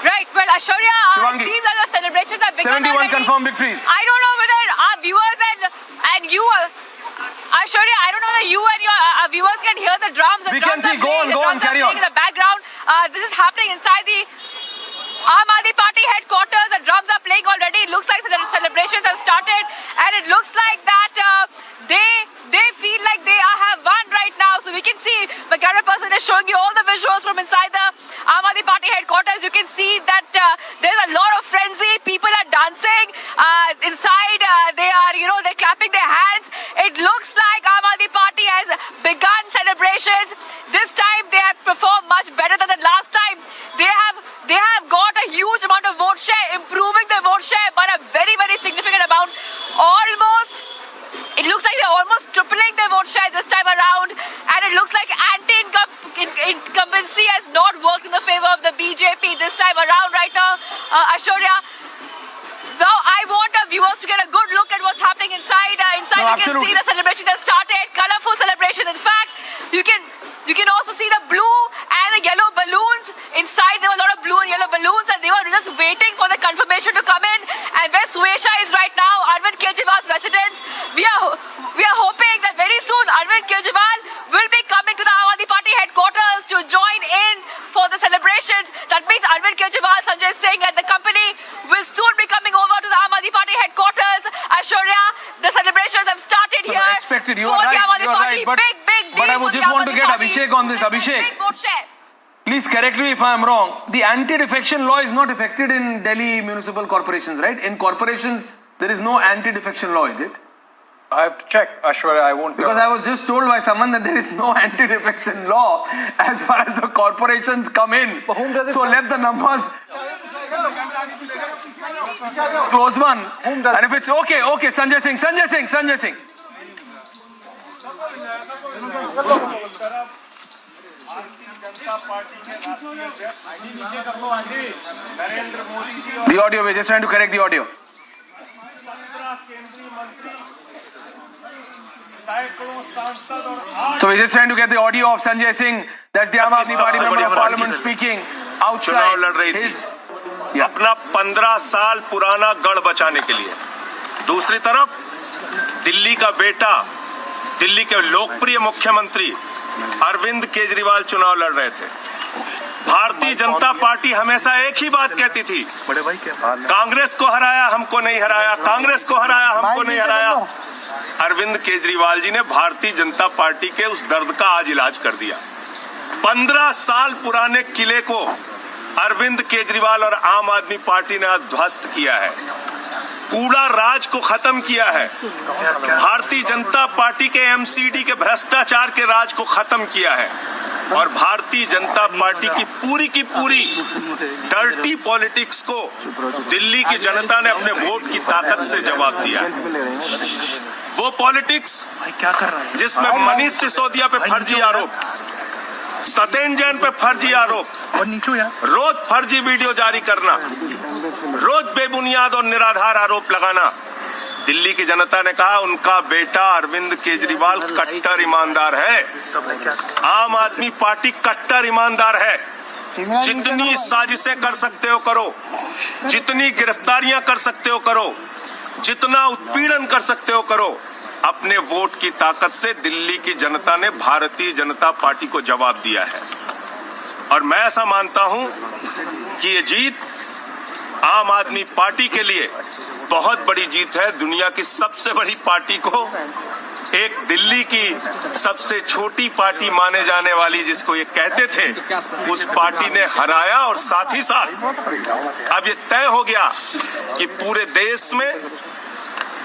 Right, well, Ashwarya, it seems that the celebrations have begun 71 already. confirmed victories. I don't know whether our viewers and you, Ashwarya, I don't know whether you and your viewers can hear the drums. The We drums can see. are playing, Go on, carry on. in the background. This is happening inside the Aam Aadmi Party headquarters. The drums are playing already. It looks like the celebrations have started, and it looks like that they feel like they have won right now. So we can see the camera person is showing you all the visuals from inside the Aam Aadmi Party headquarters. You can see that there's a lot of frenzy. People are dancing inside. They're clapping their hands. It looks like Aam Aadmi Party has begun celebrations. This time they have performed much better than the last time. They have got a huge amount of vote share, improving their vote share by a very, very significant amount. It looks like they're almost tripling their vote share this time around, and it looks like anti-incumbency has not worked in the favor of the BJP this time around right now, Ashwarya. Now I want our viewers to get a good look at what's happening inside. No, you can see the celebration has started, colorful celebration. In fact, you can also see the blue and the yellow balloons. Inside there were a lot of blue and yellow balloons, and they were just waiting for the confirmation to come in. And where Suesha is right now, Arvind Kejriwal's residence, we are hoping that very soon Arvind Kejriwal will be coming to the Aam Aadmi Party headquarters to join in for the celebrations. That means Arvind Kejriwal, Sanjay Singh and the company will soon be coming over to the Aam Aadmi Party headquarters. Ashwarya, the celebrations have started here. Expected. You for are the Aam Aadmi right. Party. Big deal. But I would just want to get Abhishek on this. Abhishek, please correct me if I am wrong. The anti-defection law is not affected in Delhi municipal corporations, right? In corporations, there is no anti-defection law, is it? I have to check, Ashwarya. I won't. Because I was just told by someone that there is no anti-defection law as far as the corporations come in. But whom does it so let the numbers. Close one. And if it's okay, Sanjay Singh. The audio, we're just trying to correct the audio. So we're just trying to get the audio of Sanjay Singh. That's the Aam Aadmi Party member of Parliament speaking outside. चुनाव लड़ रही थी अपना 15 साल पुराना गढ़ बचाने के लिए। दूसरी तरफ दिल्ली का बेटा, दिल्ली के लोकप्रिय मुख्यमंत्री अरविंद केजरीवाल चुनाव लड़ रहे थे। भारतीय जनता पार्टी हमेशा एक ही बात कहती थी, कांग्रेस को हराया हमको नहीं हराया, कांग्रेस को हराया हमको नहीं हराया। अरविंद केजरीवाल जी ने भारतीय जनता पार्टी के उस दर्द का आज इलाज कर दिया। 15 साल पुराने किले को अरविंद केजरीवाल और आम आदमी पार्टी ने आज ध्वस्त किया है, कूड़ा राज को खत्म किया है, भारतीय जनता पार्टी के MCD के भ्रष्टाचार के राज को खत्म किया है और भारतीय जनता पार्टी की पूरी डर्टी पॉलिटिक्स को दिल्ली की जनता ने अपने वोट की ताकत से जवाब दिया है। वो पॉलिटिक्स जिसमें मनीष सिसोदिया पे फर्जी आरोप, सतेन जैन पे फर्जी आरोप, रोज फर्जी वीडियो जारी करना, रोज बेबुनियाद और निराधार आरोप लगाना। दिल्ली की जनता ने कहा उनका बेटा अरविंद केजरीवाल कट्टर ईमानदार है, आम आदमी पार्टी कट्टर ईमानदार है। जितनी साजिशें कर सकते हो करो, जितनी गिरफ्तारियां कर सकते हो करो, जितना उत्पीड़न कर सकते हो करो। अपने वोट की ताकत से दिल्ली की जनता ने भारतीय जनता पार्टी को जवाब दिया है और मैं ऐसा मानता हूं कि ये जीत आम आदमी पार्टी के लिए बहुत बड़ी जीत है। दुनिया की सबसे बड़ी पार्टी को एक दिल्ली की सबसे छोटी पार्टी माने जाने वाली, जिसको ये कहते थे, उस पार्टी ने हराया और साथ ही साथ अब ये तय हो गया कि पूरे देश में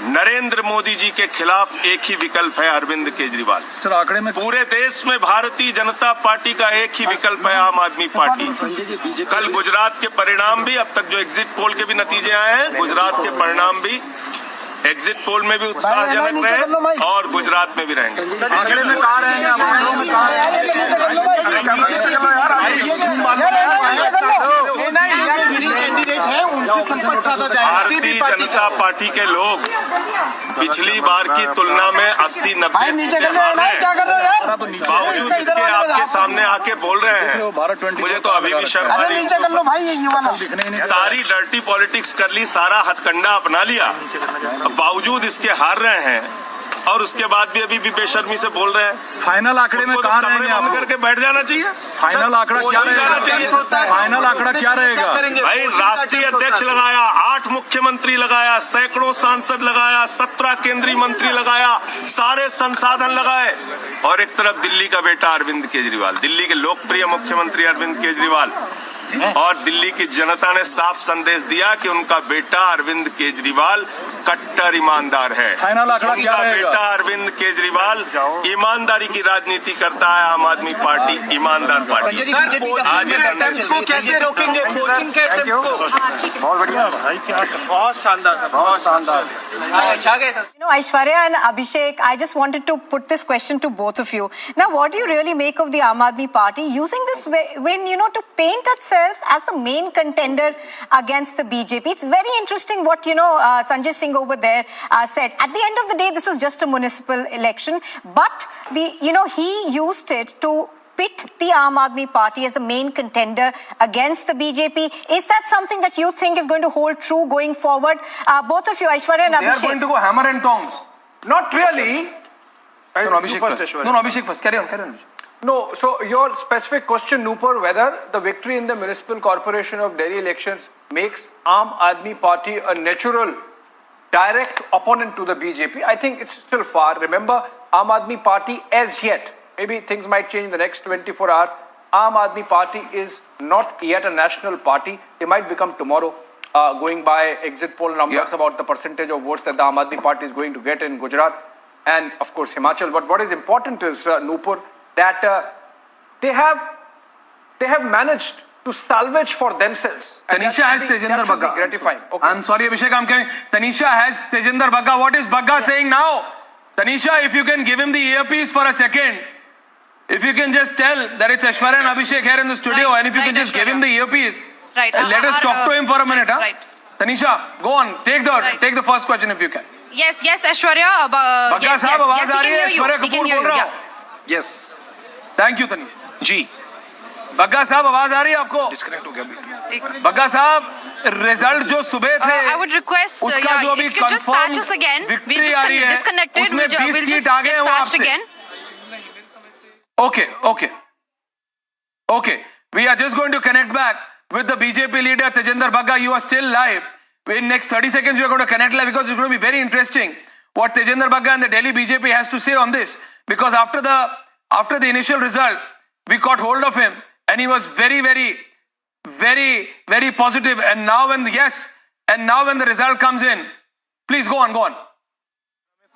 नरेंद्र मोदी जी के खिलाफ एक ही विकल्प है, अरविंद केजरीवाल। पूरे देश में भारतीय जनता पार्टी का एक ही विकल्प है, आम आदमी पार्टी। कल गुजरात के परिणाम भी, अब तक जो एग्जिट पोल के भी नतीजे आए हैं, गुजरात के परिणाम भी एग्जिट पोल में भी उत्साहजनक रहे और गुजरात में भी रहेंगे। भारतीय जनता पार्टी के लोग पिछली बार की तुलना में 80-90 सीटें हार रहे हैं, बावजूद इसके आपके सामने आके बोल रहे हैं। मुझे तो अभी भी शर्म आ रही है। सारी डर्टी पॉलिटिक्स कर ली, सारा हथकंडा अपना लिया, बावजूद इसके हार रहे हैं और उसके बाद भी अभी भी बेशर्मी से बोल रहे हैं। फाइनल आंकड़े में कहां रहेंगे आप? करके बैठ जाना चाहिए। फाइनल आंकड़ा क्या रहेगा? फाइनल आंकड़ा क्या रहेगा? भाई राष्ट्रीय अध्यक्ष लगाया, 8 मुख्यमंत्री लगाया, सैकड़ों सांसद लगाया, 17 केंद्रीय मंत्री लगाया, सारे संसाधन लगाए, और एक तरफ दिल्ली का बेटा अरविंद केजरीवाल, दिल्ली के लोकप्रिय मुख्यमंत्री अरविंद केजरीवाल, और दिल्ली की जनता ने साफ संदेश दिया कि उनका बेटा अरविंद केजरीवाल कट्टर ईमानदार है। फाइनल आंकड़ा क्या रहेगा? बेटा अरविंद केजरीवाल ईमानदारी की राजनीति करता है। आम आदमी पार्टी ईमानदार पार्टी। आज को कैसे रोकेंगे? कोचिंग के बहुत बढ़िया भाई, क्या बहुत शानदार, बहुत शानदार। Aishwarya and Abhishek, I just wanted to put this question to both of you. Now, what do you really make of the Aam Aadmi Party using this win, to paint itself as the main contender against the BJP? It's very interesting what, Sanjay Singh over there said. At the end of the day, this is just a municipal election, but he used it to pit the Aam Aadmi Party as the main contender against the BJP. Is that something that you think is going to hold true going forward? Both of you, Aishwarya and Abhishek. They are going to go hammer and tongs. Not really. No, Abhishek first. No, Abhishek first. Carry on. No, so your specific question, Nupur, whether the victory in the Municipal Corporation of Delhi elections makes Aam Aadmi Party a natural, direct opponent to the BJP, I think it's still far. Remember, Aam Aadmi Party as yet, maybe things might change in the next 24 hours. Aam Aadmi Party is not yet a national party. They might become tomorrow, going by exit poll numbers about the percentage of votes that the Aam Aadmi Party is going to get in Gujarat and, of course, Himachal. But what is important is, Nupur, that they have managed to salvage for themselves. Tanisha has Tejinder Bagga. Gratifying. Okay. I'm sorry, Abhishek, I'm coming. Tanisha has Tejinder Bagga. What is Bagga saying now? Tanisha, if you can give him the earpiece for a second, if you can just tell that it's Aishwarya and Abhishek here in the studio, and if you can just give him the earpiece, let us talk to him for a minute. Right. Tanisha, go on. Take the first question if you can. Yes, Aishwarya. Bagga sahab, आवाज आ रही है? Aishwarya Kapoor बोल रहा हूँ. Yes. Thank you, Tanisha. जी. बग्गा साहब आवाज आ रही है आपको? डिस्कनेक्ट हो गया। बग्गा साहब, रिजल्ट जो सुबह थे, I would request, उसका जो अभी if you just patch us again, we just disconnected, we'll just get patched again. Okay. We are just going to connect back with the BJP leader, Tejinder Bagga. You are still live. In next 30 seconds, we are going to connect live because it's going to be very interesting what Tejinder Bagga and the Delhi BJP has to say on this. Because after the initial result, we caught hold of him and he was very, very, very, very positive. And now when the result comes in, please go on.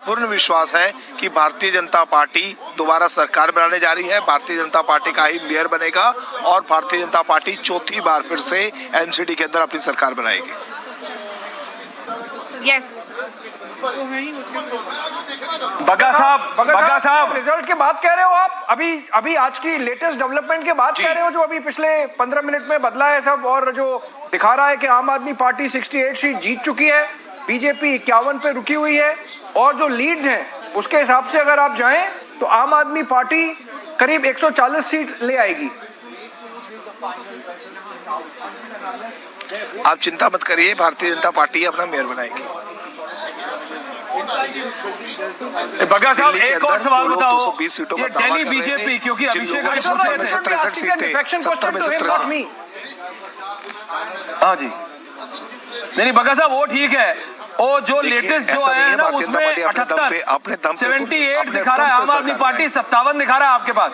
पूर्ण विश्वास है कि Bharatiya Janata party दोबारा सरकार बनाने जा रही है। भारतीय जनता पार्टी का ही मेयर बनेगा और भारतीय जनता पार्टी चौथी बार फिर से एमसीडी के अंदर अपनी सरकार बनाएगी। Yes. बग्गा साहब, रिजल्ट के बात कह रहे हो आप? अभी आज की लेटेस्ट डेवलपमेंट के बात कह रहे हो, जो अभी पिछले 15 मिनट में बदला है सब, और जो दिखा रहा है कि आम आदमी पार्टी 68 सीट जीत चुकी है, बीजेपी 51 पे रुकी हुई है, और जो लीड्स हैं उसके हिसाब से अगर आप जाएं तो आम आदमी पार्टी करीब 140 सीट ले आएगी। आप चिंता मत करिए, भारतीय जनता पार्टी अपना मेयर बनाएगी। बग्गा साहब, एक और सवाल बताओ, 220 सीटों का दावा दिल्ली कर रहे बीजेपी, थे, क्योंकि अभिषेक 70 में से 63 सीटें, 70 में से 63। हाँ जी, नहीं बग्गा साहब, वो ठीक है, वो जो लेटेस्ट जो आया है ना उसमें 78 78 दिखा रहा है आम आदमी पार्टी, 57 दिखा रहा है आपके पास।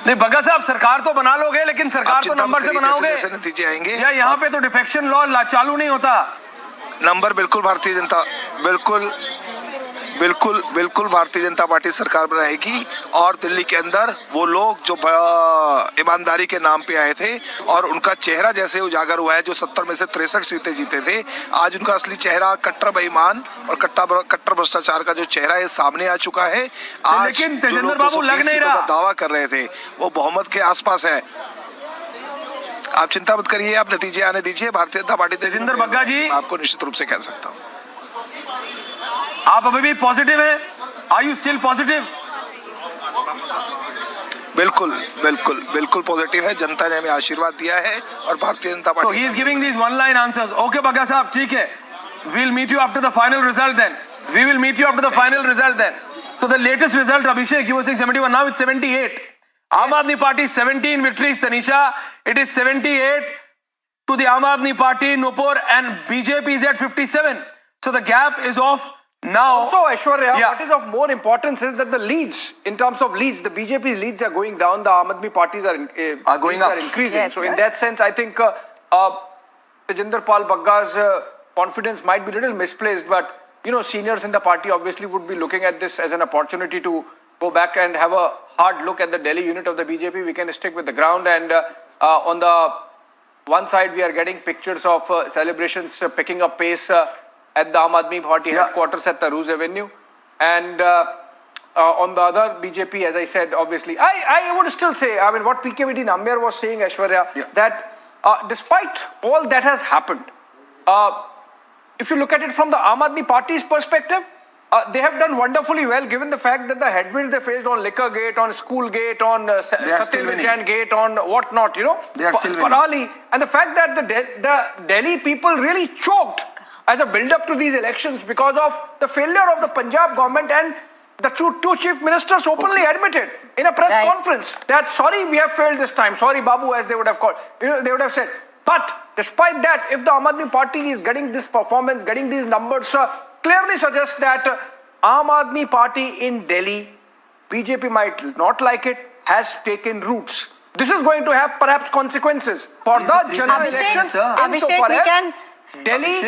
नहीं बग्गा साहब, सरकार तो बना लोगे, लेकिन सरकार तो नंबर से बनाओगे, नतीजे आएंगे या यहाँ पे तो डिफेक्शन लॉ चालू नहीं होता? नंबर बिल्कुल भारतीय जनता बिल्कुल भारतीय जनता पार्टी सरकार बनाएगी, और दिल्ली के अंदर वो लोग जो ईमानदारी के नाम पे आए थे और उनका चेहरा जैसे उजागर हुआ है, जो 70 में से 63 सीटें जीते थे, आज उनका असली चेहरा कट्टर बेईमान और कट्टर भ्रष्टाचार का जो चेहरा है सामने आ चुका है। आज जो लोग 220 सीटों का दावा कर रहे थे वो बहुमत के आसपास है। आप चिंता मत करिए, आप नतीजे आने दीजिए। भारतीय जनता पार्टी तेजिंदर बग्गा जी, आपको निश्चित रूप से कह सकता हूँ। आप अभी भी पॉजिटिव है? Are you still positive? बिल्कुल बिल्कुल बिल्कुल पॉजिटिव है। जनता ने हमें आशीर्वाद दिया है और Bharatiya Janata party. So he is giving these one-line answers. Okay, Bagga साहब, ठीक है. We'll meet you after the final result then. We will meet you after the final result then. So the latest result, Abhishek, you were saying 71. Now it's 78. Aam Aadmi Party 17 victories. Tanisha, it is 78 to the Aam Aadmi Party, Nupur, and BJP is at 57. So the gap is off now. Also, Aishwarya, what is of more importance is that the leads, in terms of leads, the BJP's leads are going down. The Aam Aadmi parties are going up, are increasing. Yes, so in that sense, I think Tejinder Pal Bagga's confidence might be a little misplaced, but you know, seniors in the party obviously would be looking at this as an opportunity to go back and have a hard look at the Delhi unit of the BJP. We can stick with the ground, and on the one side we are getting pictures of celebrations picking up pace at the Aam Aadmi Party headquarters at Taroos Avenue, and on the other, BJP, as I said, obviously, I would still say, I mean, what PKVD Nambiar was saying, Aishwarya, that despite all that has happened, if you look at it from the Aam Aadmi Party's perspective, they have done wonderfully well, given the fact that the headwinds they faced on Liquor Gate, on School Gate, on Satyendra Jain Gate, on whatnot, you know, they are still Parali, and the fact that the Delhi people really choked as a build-up to these elections because of the failure of the Punjab government, and the two chief ministers openly admitted in a press conference that, sorry, we have failed this time. Sorry, Babu, as they would have called. You know, they would have said. But despite that, if the Aam Aadmi Party is getting this performance, getting these numbers, clearly suggests that Aam Aadmi Party in Delhi, BJP might not like it, has taken roots. This is going to have perhaps consequences for the general elections. Abhishek, we can... Delhi,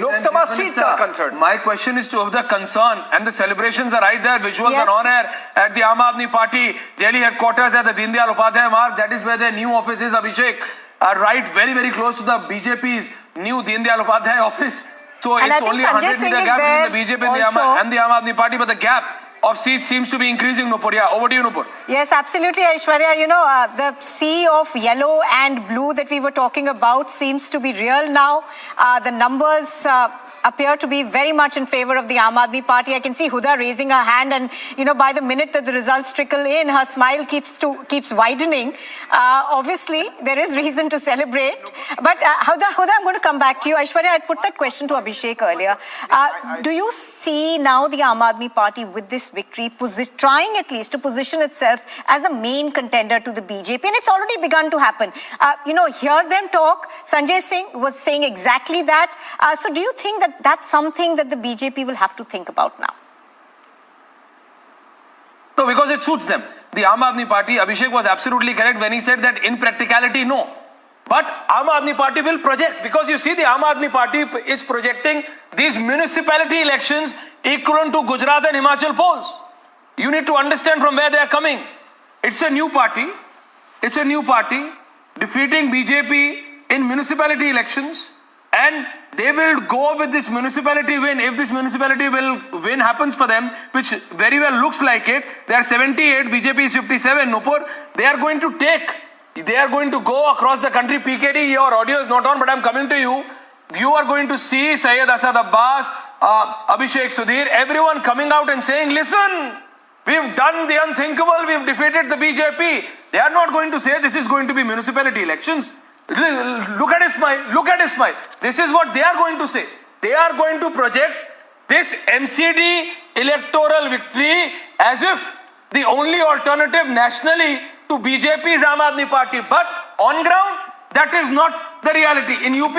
Lok Sabha seats are concerned. My question is to of the concern, and the celebrations are right there. Visuals are on air at the Aam Aadmi Party Delhi headquarters at the Deen Dayal Upadhyay Marg. That is where their new office is, Abhishek. Right, very, very close to the BJP's new Deen Dayal Upadhyay office. So and it's only a 100-meter gap between the BJP and the Aam Aadmi Party, but the gap of seats seems to be increasing, Nupur. Yeah, over to you, Nupur. Yes, absolutely, Aishwarya. You know, the sea of yellow and blue that we were talking about seems to be real now. The numbers appear to be very much in favor of the Aam Aadmi Party. I can see Huda raising her hand, and you know, by the minute that the results trickle in, her smile keeps widening. Obviously, there is reason to celebrate. But Huda, I'm going to come back to you. Aishwarya, I put that question to Abhishek earlier. Do you see now the Aam Aadmi Party with this victory trying at least to position itself as the main contender to the BJP? And it's already begun to happen. You know, hear them talk. Sanjay Singh was saying exactly that. So do you think that that's something that the BJP will have to think about now? No, because it suits them. The Aam Aadmi Party, Abhishek was absolutely correct when he said that in practicality, no. But Aam Aadmi Party will project, because you see the Aam Aadmi Party is projecting these municipality elections equivalent to Gujarat and Himachal polls. You need to understand from where they are coming. It's a new party. It's a new party defeating BJP in municipality elections, and they will go with this municipality win. If this municipality win happens for them, which very well looks like it, they are 78, BJP is 57, Nupur, they are going to go across the country. PKD, your audio is not on, but I'm coming to you. You are going to see Syed Asad Abbas, Abhishek Sudhir, everyone coming out and saying, listen, we've done the unthinkable, we've defeated the BJP. They are not going to say this is going to be municipality elections. Look at his smile, look at his smile. This is what they are going to say. They are going to project this MCD electoral victory as if the only alternative nationally to BJP is Aam Aadmi Party. But on ground, that is not the reality. In UP,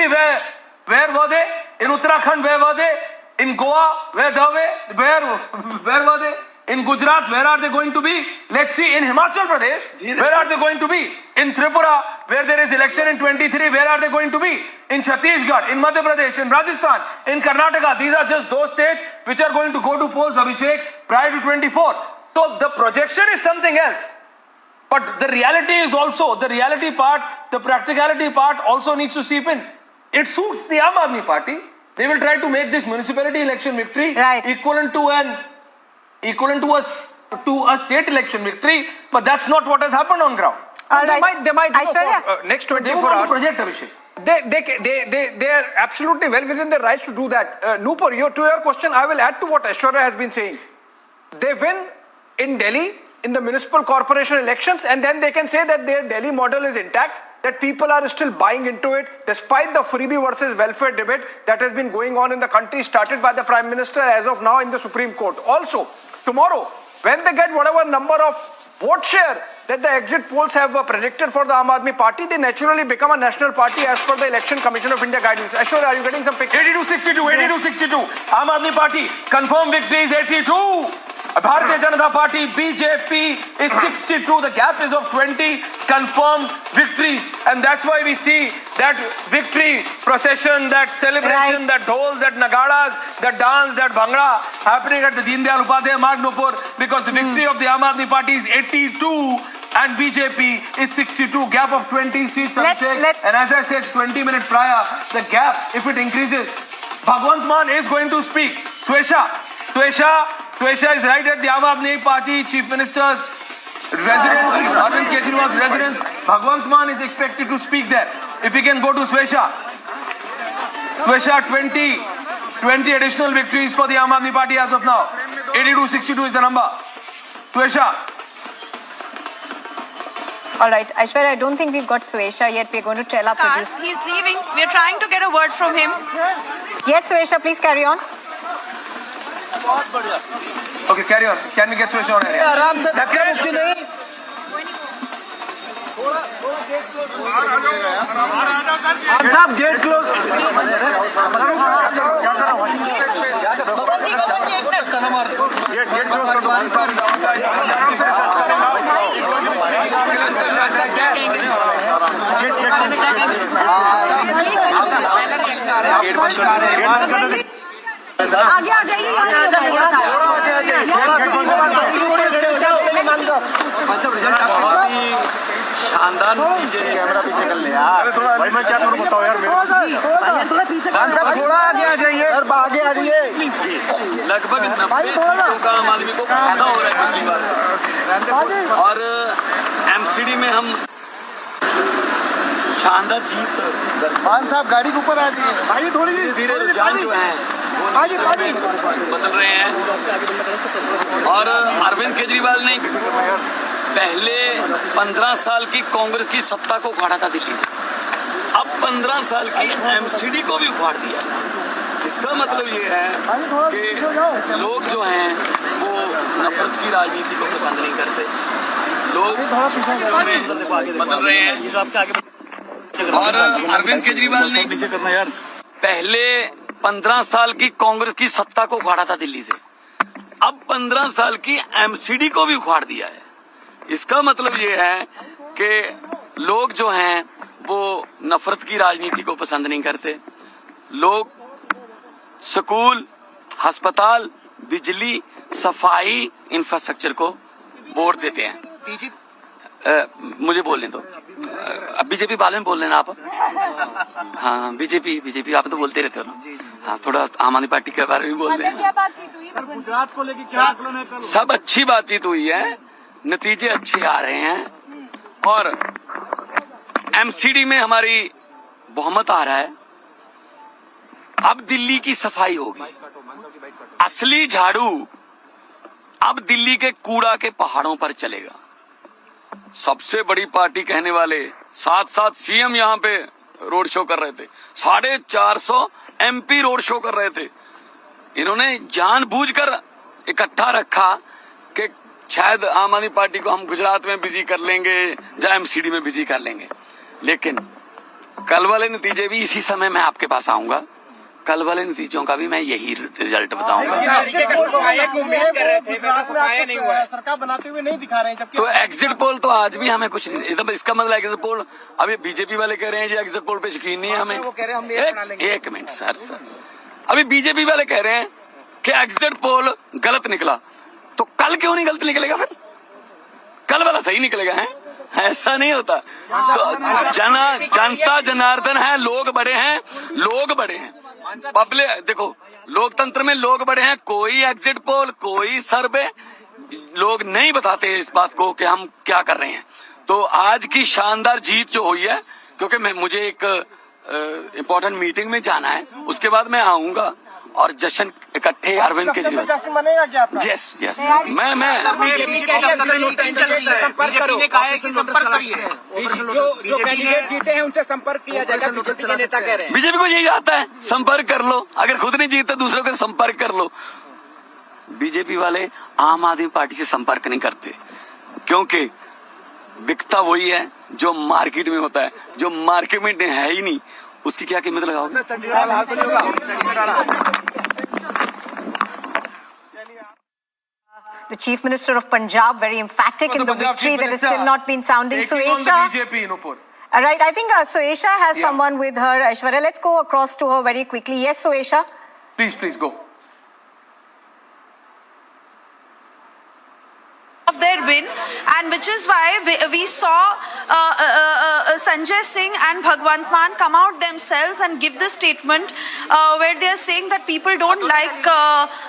where were they? In Uttarakhand, where were they? In Goa, where were they? In Gujarat, where are they going to be? Let's see. In Himachal Pradesh, where are they going to be? In Tripura, where there is election in 23, where are they going to be? In Chhattisgarh, in Madhya Pradesh, in Rajasthan, in Karnataka. These are just those states which are going to go to polls, Abhishek, prior to 24. So the projection is something else. But the reality is also, the reality part, the practicality part also needs to seep in. It suits the Aam Aadmi Party. They will try to make this municipality election victory equivalent to a state election victory, but that's not what has happened on ground. They might Aishwarya? next 24 hours. Project, Abhishek. They are absolutely well within their rights to do that. Nupur, to your question, I will add to what Aishwarya has been saying. They win in Delhi in the municipal corporation elections, and then they can say that their Delhi model is intact, that people are still buying into it, despite the freebie versus welfare debate that has been going on in the country, started by the Prime Minister as of now in the Supreme Court. Also, tomorrow, when they get whatever number of vote share that the exit polls have predicted for the Aam Aadmi Party, they naturally become a national party as per the Election Commission of India guidance. Aishwarya, are you getting some pictures? 82-62, 82-62. Aam Aadmi Party, confirmed victory is 82. Bharatiya Janata Party, BJP is 62. The gap is of 20 confirmed victories. And that's why we see that victory procession, that celebration, that dhol, that nagadas, that dance, that bhangra happening at the Deen Dayal Upadhyay Marg, Nupur, because the victory of the Aam Aadmi Party is 82 and BJP is 62. Gap of 20 seats. And as I said 20 minutes prior, the gap, if it increases, Bhagwant Mann is going to speak. Tuesha is right at the Aam Aadmi Party Chief Minister's residence, Arvind Kejriwal's residence. Bhagwant Mann is expected to speak there. If we can go to Tuesha, 20 additional victories for the Aam Aadmi Party as of now. 82-62 is the number. Tuesha. All right, Aishwarya, I don't think we've got Suesha yet. We're going to tell our producer. He's leaving. We're trying to get a word from him. Yes, Suesha, please carry on. Okay, carry on. Can we get Suesha on air? आराम से धक्का मुक्की नहीं साहब gate close आगे आ जाइए शानदार camera पीछे कर ले यार भाई मैं क्या करूं बताओ यार खान साहब थोड़ा आगे आ जाइए यार आगे आ जाइए लगभग 90 सीटों का आम आदमी को फायदा हो रहा है पिछली बार से और एमसीडी में हम शानदार जीत खान साहब गाड़ी के ऊपर आ जाइए भाई थोड़ी धीरे रुझान जो है बदल रहे हैं और अरविंद केजरीवाल ने पहले 15 साल की कांग्रेस की सत्ता को उखाड़ा था दिल्ली से, अब 15 साल की एमसीडी को भी उखाड़ दिया। इसका मतलब ये है कि लोग जो हैं वो नफरत की राजनीति को पसंद नहीं करते, लोग बदल रहे हैं और अरविंद केजरीवाल ने पहले 15 साल की कांग्रेस की सत्ता को उखाड़ा था दिल्ली से, अब 15 साल की एमसीडी को भी उखाड़ दिया है। इसका मतलब ये है कि लोग जो हैं वो नफरत की राजनीति को पसंद नहीं करते, लोग स्कूल, अस्पताल, बिजली, सफाई, इंफ्रास्ट्रक्चर को वोट देते हैं। मुझे बोलने दो, बीजेपी बारे में बोल लेना आप। हाँ, बीजेपी आप तो बोलते रहते हो ना। हाँ, थोड़ा आम आदमी पार्टी के बारे में बोल रहे हैं। गुजरात को लेकर क्या आकलन है? सब अच्छी बातचीत हुई है, नतीजे अच्छे आ रहे हैं और एमसीडी में हमारी बहुमत आ रहा है। अब दिल्ली की सफाई होगी, असली झाड़ू अब दिल्ली के कूड़ा के पहाड़ों पर चलेगा। सबसे बड़ी पार्टी कहने वाले साथ सीएम यहाँ पे रोड शो कर रहे थे, 450 एमपी रोड शो कर रहे थे। इन्होंने जानबूझकर इकट्ठा रखा कि शायद आम आदमी पार्टी को हम गुजरात में बिजी कर लेंगे या एमसीडी में बिजी कर लेंगे, लेकिन कल वाले नतीजे भी इसी समय मैं आपके पास आऊंगा। कल वाले नतीजों का भी मैं यही रिजल्ट बताऊंगा। सरकार बनाते हुए नहीं दिखा रहे हैं, तो एग्जिट पोल तो आज भी हमें कुछ नहीं, इसका मतलब एग्जिट पोल अभी बीजेपी वाले कह रहे हैं जी एग्जिट पोल पे यकीन नहीं है हमें। एक मिनट सर, अभी बीजेपी वाले कह रहे हैं कि एग्जिट पोल गलत निकला, तो कल क्यों नहीं गलत निकलेगा? फिर कल वाला सही निकलेगा है? ऐसा नहीं होता। तो जनता जनार्दन है, लोग बड़े हैं, पब्लिक देखो, लोकतंत्र में लोग बड़े हैं। कोई एग्जिट पोल, कोई सर्वे लोग नहीं बताते इस बात को कि हम क्या कर रहे हैं। तो आज की शानदार जीत जो हुई है, क्योंकि मुझे एक इम्पोर्टेंट मीटिंग में जाना है, उसके बाद मैं आऊंगा और जश्न इकट्ठे अरविंद केजरीवाल। यस यस मैं बीजेपी को यही आता है, संपर्क कर लो, अगर खुद नहीं जीतते दूसरों को संपर्क कर लो। बीजेपी वाले आम आदमी पार्टी से संपर्क नहीं करते, क्योंकि बिकता वही है जो मार्केट में होता है, जो मार्केट में है ही नहीं, उसकी क्या कीमत लगाओगे? The Chief Minister of Punjab, very emphatic in the victory that has still not been sounding. Suesha. Right, I think Suesha has someone with her. Aishwarya, let's go across to her very quickly. Yes, Suesha. Please go. Of their win, and which is why we saw Sanjay Singh and Bhagwant Mann come out themselves and give the statement where they are saying that people don't like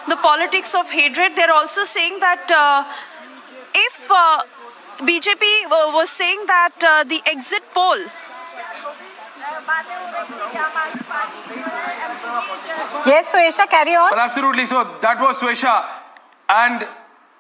the politics of hatred. They are also saying that if BJP was saying that the exit poll Yes, Suesha, carry on. Well, absolutely. So that was Suesha, and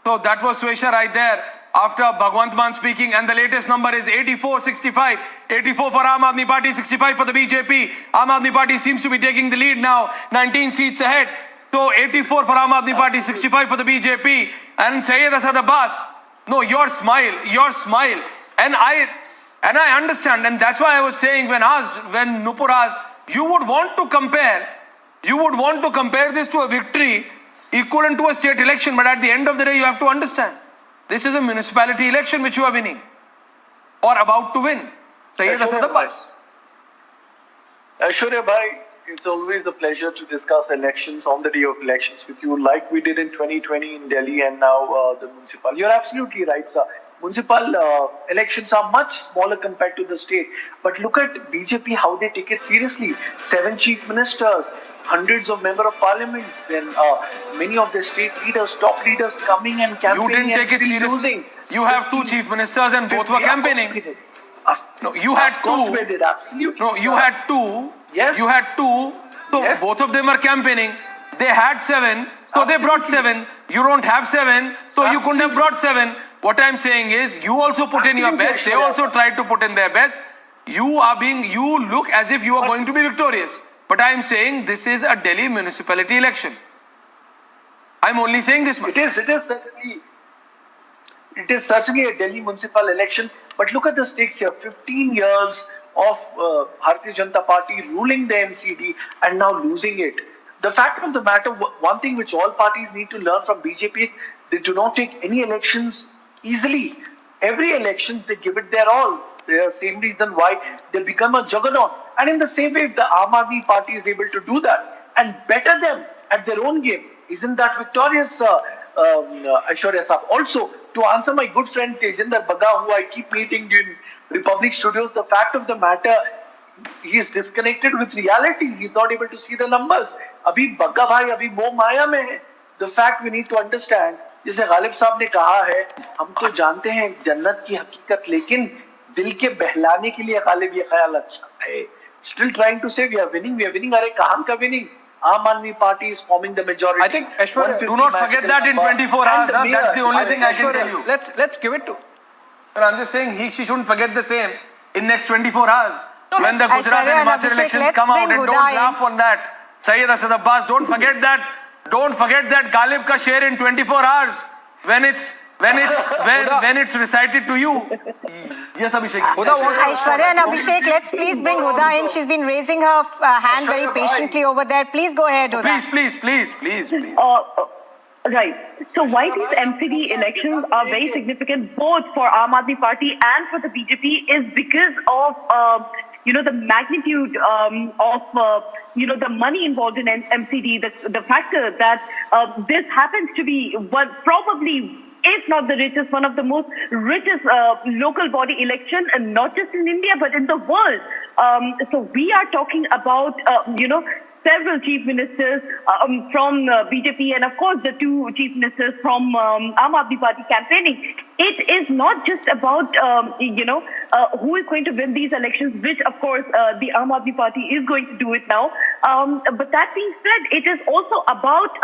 so that was Suesha right there after Bhagwant Mann speaking, and the latest number is 84-65. 84 for Aam Aadmi Party, 65 for the BJP. Aam Aadmi Party seems to be taking the lead now, 19 seats ahead. So 84 for Aam Aadmi Party, 65 for the BJP. And Syed Asad Abbas, no, your smile, and I understand, and that's why I was saying when Nupur asked, you would want to compare this to a victory equivalent to a state election, but at the end of the day, you have to understand, this is a municipality election which you are winning or about to win. Syed Asad Abbas. Aishwarya bhai, it's always a pleasure to discuss elections on the day of elections with you, like we did in 2020 in Delhi and now the municipal. You're absolutely right, sir. Municipal elections are much smaller compared to the state. But look at BJP, how they take it seriously. 7 chief ministers, hundreds of member of parliaments, then many of the state leaders, top leaders coming and campaigning and still losing. You have 2 chief ministers and both were campaigning. No, you had 2. Of course we did, absolutely. No, you had 2. Yes. You had 2. So yes. Both of them were campaigning. They had 7. So they brought 7. You don't have 7. So you couldn't have brought 7. What I'm saying is, you also put in your best. They also tried to put in their best. You look as if you are going to be victorious. But I'm saying this is a Delhi municipality election. I'm only saying this much. It is certainly a Delhi municipal election. But look at the stakes here. 15 years of Bharatiya Janata Party ruling the MCD and now losing it. The fact of the matter, one thing which all parties need to learn from BJP is they do not take any elections easily. Every election, they give it their all. The same reason why they become a juggernaut. And in the same way, if the Aam Aadmi Party is able to do that and better them at their own game, isn't that victorious, Aishwarya Saab? Also, to answer my good friend Tejinder Bagga, who I keep meeting in Republic Studios, the fact of the matter, he is disconnected with reality. He is not able to see the numbers. Abhi Bagga bhai, abhi moh maya mein hai. The fact we need to understand, जैसे गालिब साहब ने कहा है, हम तो जानते हैं जन्नत की हकीकत, लेकिन दिल के बहलाने के लिए गालिब ये ख्याल अच्छा है. Still trying to say we are winning. अरे कहाँ का winning? Aam Aadmi Party is forming the majority. I think, Aishwarya, do not forget that in 24 hours. That's the only thing I can tell you. Let's give it to. But I'm just saying she shouldn't forget the same in next 24 hours. When the Gujarat and Himachal elections come out, and don't laugh on that. Syed Asad Abbas, don't forget that Ghalib ka share in 24 hours when it's recited to you. Yes, Abhishek. Aishwarya and Abhishek, let's please bring Huda in. She's been raising her hand very patiently over there. Please go ahead, Huda. Please. Right. So why these MCD elections are very significant both for Aam Aadmi Party and for the BJP is because of the magnitude of the money involved in MCD, the factor that this happens to be probably if not the richest, one of the most richest local body election, and not just in India but in the world. So we are talking about several chief ministers from BJP, and of course the two chief ministers from Aam Aadmi Party campaigning. It is not just about who is going to win these elections, which of course the Aam Aadmi Party is going to do it now. But that being said, it is also about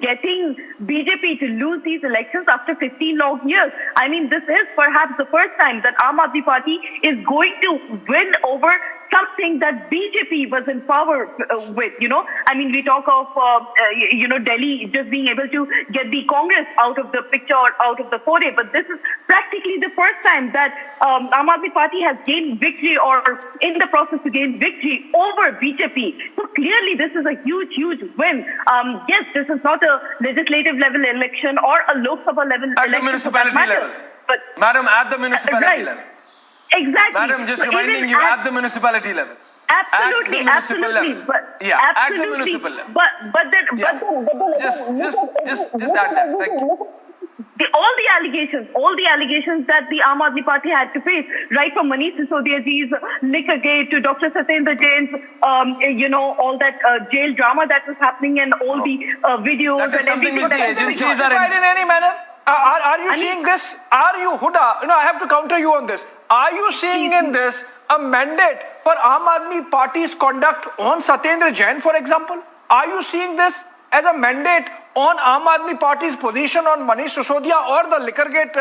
getting BJP to lose these elections after 15 long years. I mean, this is perhaps the first time that Aam Aadmi Party is going to win over something that BJP was in power with, I mean, we talk of, Delhi just being able to get the Congress out of the picture or out of the foray, but this is practically the first time that Aam Aadmi Party has gained victory or in the process to gain victory over BJP. So clearly this is a huge, huge win. Yes, this is not a legislative level election or a Lok Sabha level at election. the municipality level. But, Madam, at the municipality level. Exactly. Madam, just reminding you at the municipality level. Absolutely, at the municipal absolutely. level. But, Yeah, absolutely. at the municipal level. But then, Just add that. Thank you. All the allegations that the Aam Aadmi Party had to face, right from Manish Sisodiaji's liquor gate to Dr. Satyendra Jain's, all that jail drama that was happening and all the videos. That is and something everything which the that was agencies going on. are Justified in any manner? Are you seeing this? Are you, Huda? I have to counter you on this. Are you seeing in this a mandate for Aam Aadmi Party's conduct on Satyendra Jain, for example? Are you seeing this as a mandate on Aam Aadmi Party's position on Manish Sisodia or the Liquorgate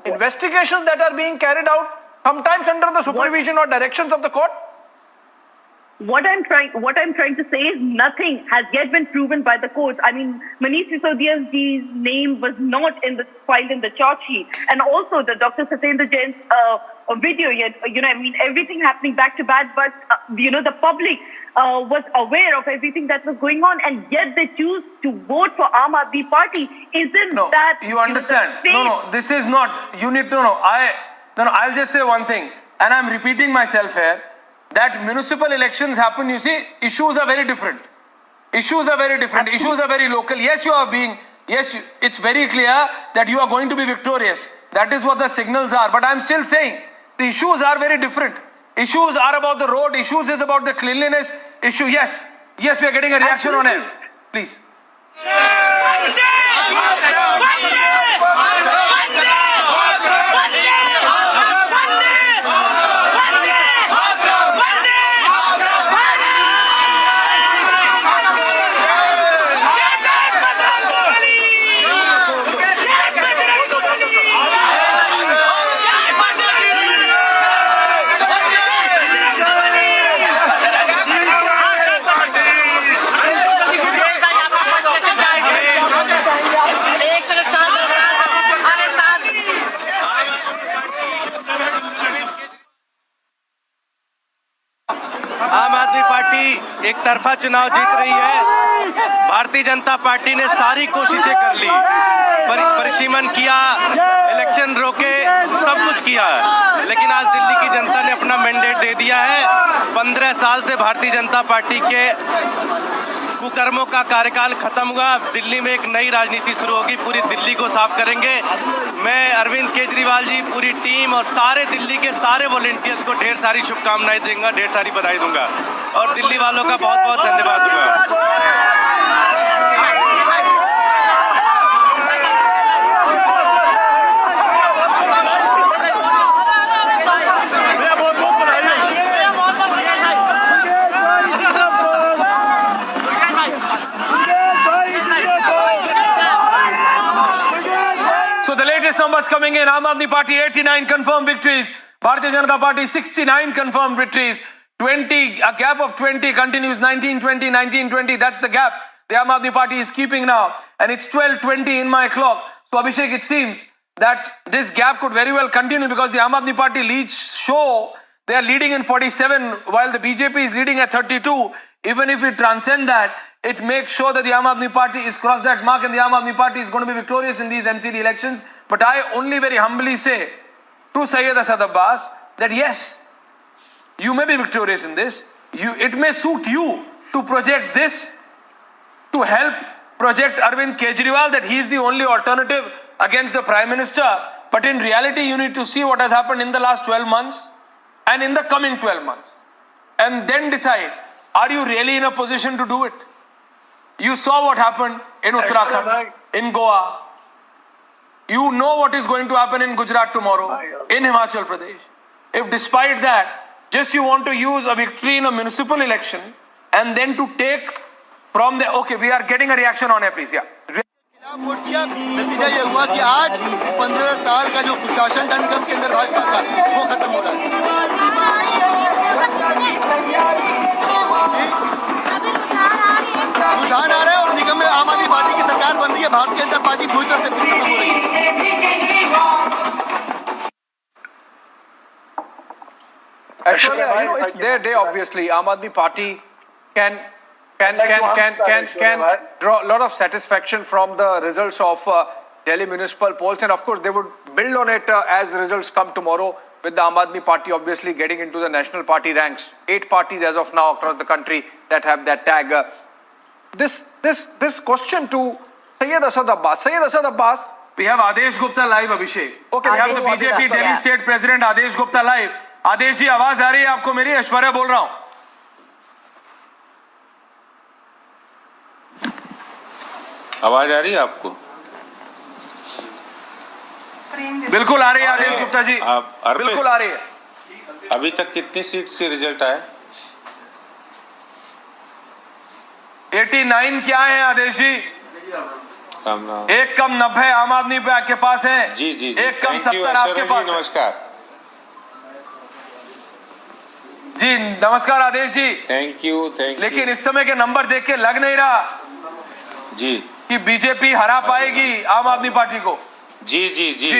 investigations that are being carried out, sometimes under the supervision or directions of the court? What I'm trying to say is nothing has yet been proven by the courts. I mean, Manish Sisodia's name was not filed in the charge sheet, and also the Dr. Satyendra Jain's video. Yet, I mean, everything happening back to back. But the public was aware of everything that was going on, and yet they choose to vote for Aam Aadmi Party. Isn't that you understand? No, this is not. You need to know. I'll just say one thing, and I'm repeating myself here. That municipal elections happen, you see, issues are very different. Issues are very different. Issues are very local. Yes, it's very clear that you are going to be victorious. That is what the signals are. But I'm still saying the issues are very different. Issues are about the road. Issues is about the cleanliness issue. Yes, we are getting a reaction on it. Please. आम आदमी party एक तरफा चुनाव जीत रही है। Bharatiya Janata party ने सारी कोशिशें कर ली, परिसीमन किया, इलेक्शन रोके, सब कुछ किया, लेकिन आज दिल्ली की जनता ने अपना मैंडेट दे दिया है। 15 साल से भारतीय जनता पार्टी के कुकर्मों का कार्यकाल खत्म हुआ। दिल्ली में एक नई राजनीति शुरू होगी, पूरी दिल्ली को साफ करेंगे। मैं अरविंद केजरीवाल जी, पूरी टीम और सारे दिल्ली के सारे वॉलंटियर्स को ढेर सारी शुभकामनाएं दूंगा, ढेर सारी बधाई दूंगा और दिल्ली वालों का बहुत बहुत धन्यवाद दूंगा। So the latest numbers coming in: Aam Aadmi Party 89 confirmed victories, Bharatiya Janata Party 69 confirmed victories, 20, a gap of 20 continues, 19-20, 19-20, that's the gap the Aam Aadmi Party is keeping now, and it's 12:20 in my clock. So Abhishek, it seems that this gap could very well continue because the Aam Aadmi Party leads show they are leading in 47 while the BJP is leading at 32. Even if we transcend that, it makes sure that the Aam Aadmi Party is crossed that mark and the Aam Aadmi Party is going to be victorious in these MCD elections. But I only very humbly say to Syed Asad Abbas that yes, you may be victorious in this. It may suit you to project this, to help project Arvind Kejriwal that he is the only alternative against the Prime Minister. But in reality, you need to see what has happened in the last 12 months and in the coming 12 months. And then decide, are you really in a position to do it? You saw what happened in Uttarakhand, in Goa. You know what is going to happen in Gujarat tomorrow, in Himachal Pradesh. If despite that, just you want to use a victory in a municipal election and then to take from the, okay, we are getting a reaction on it, please, yeah. Vote किया, नतीजा ये हुआ कि आज 15 साल का जो कुशासन था निगम के अंदर भाजपा का वो खत्म हो रहा है। रुझान आ रहा है और निगम में आम आदमी पार्टी की सरकार बन रही है, भारतीय जनता पार्टी पूरी तरह से खत्म हो रही है। Actually, you know, it's their day. Obviously, Aam Aadmi Party can draw a lot of satisfaction from the results of Delhi municipal polls, and of course, they would build on it as results come tomorrow. With the Aam Aadmi Party obviously getting into the national party ranks, 8 parties as of now across the country that have that tag. This question to Syed Asad Abbas. We have Adesh Gupta live, Abhishek. Okay, we have the BJP Delhi State President Adesh Gupta live. आदेश जी, आवाज आ रही है आपको मेरी? ऐश्वर्या बोल रहा हूं। आवाज आ रही है आपको? बिल्कुल आ रही है आदेश गुप्ता जी, बिल्कुल आ रही है। अभी तक कितनी सीट्स के रिजल्ट आए? 89 क्या है आदेश जी? राम राम। एक कम 90 आम आदमी के पास है। जी जी जी, एक कम 70 आपके पास। नमस्कार जी, नमस्कार आदेश जी। Thank you. लेकिन इस समय के नंबर देख के लग नहीं रहा जी कि बीजेपी हरा पाएगी आम आदमी पार्टी को। जी जी जी,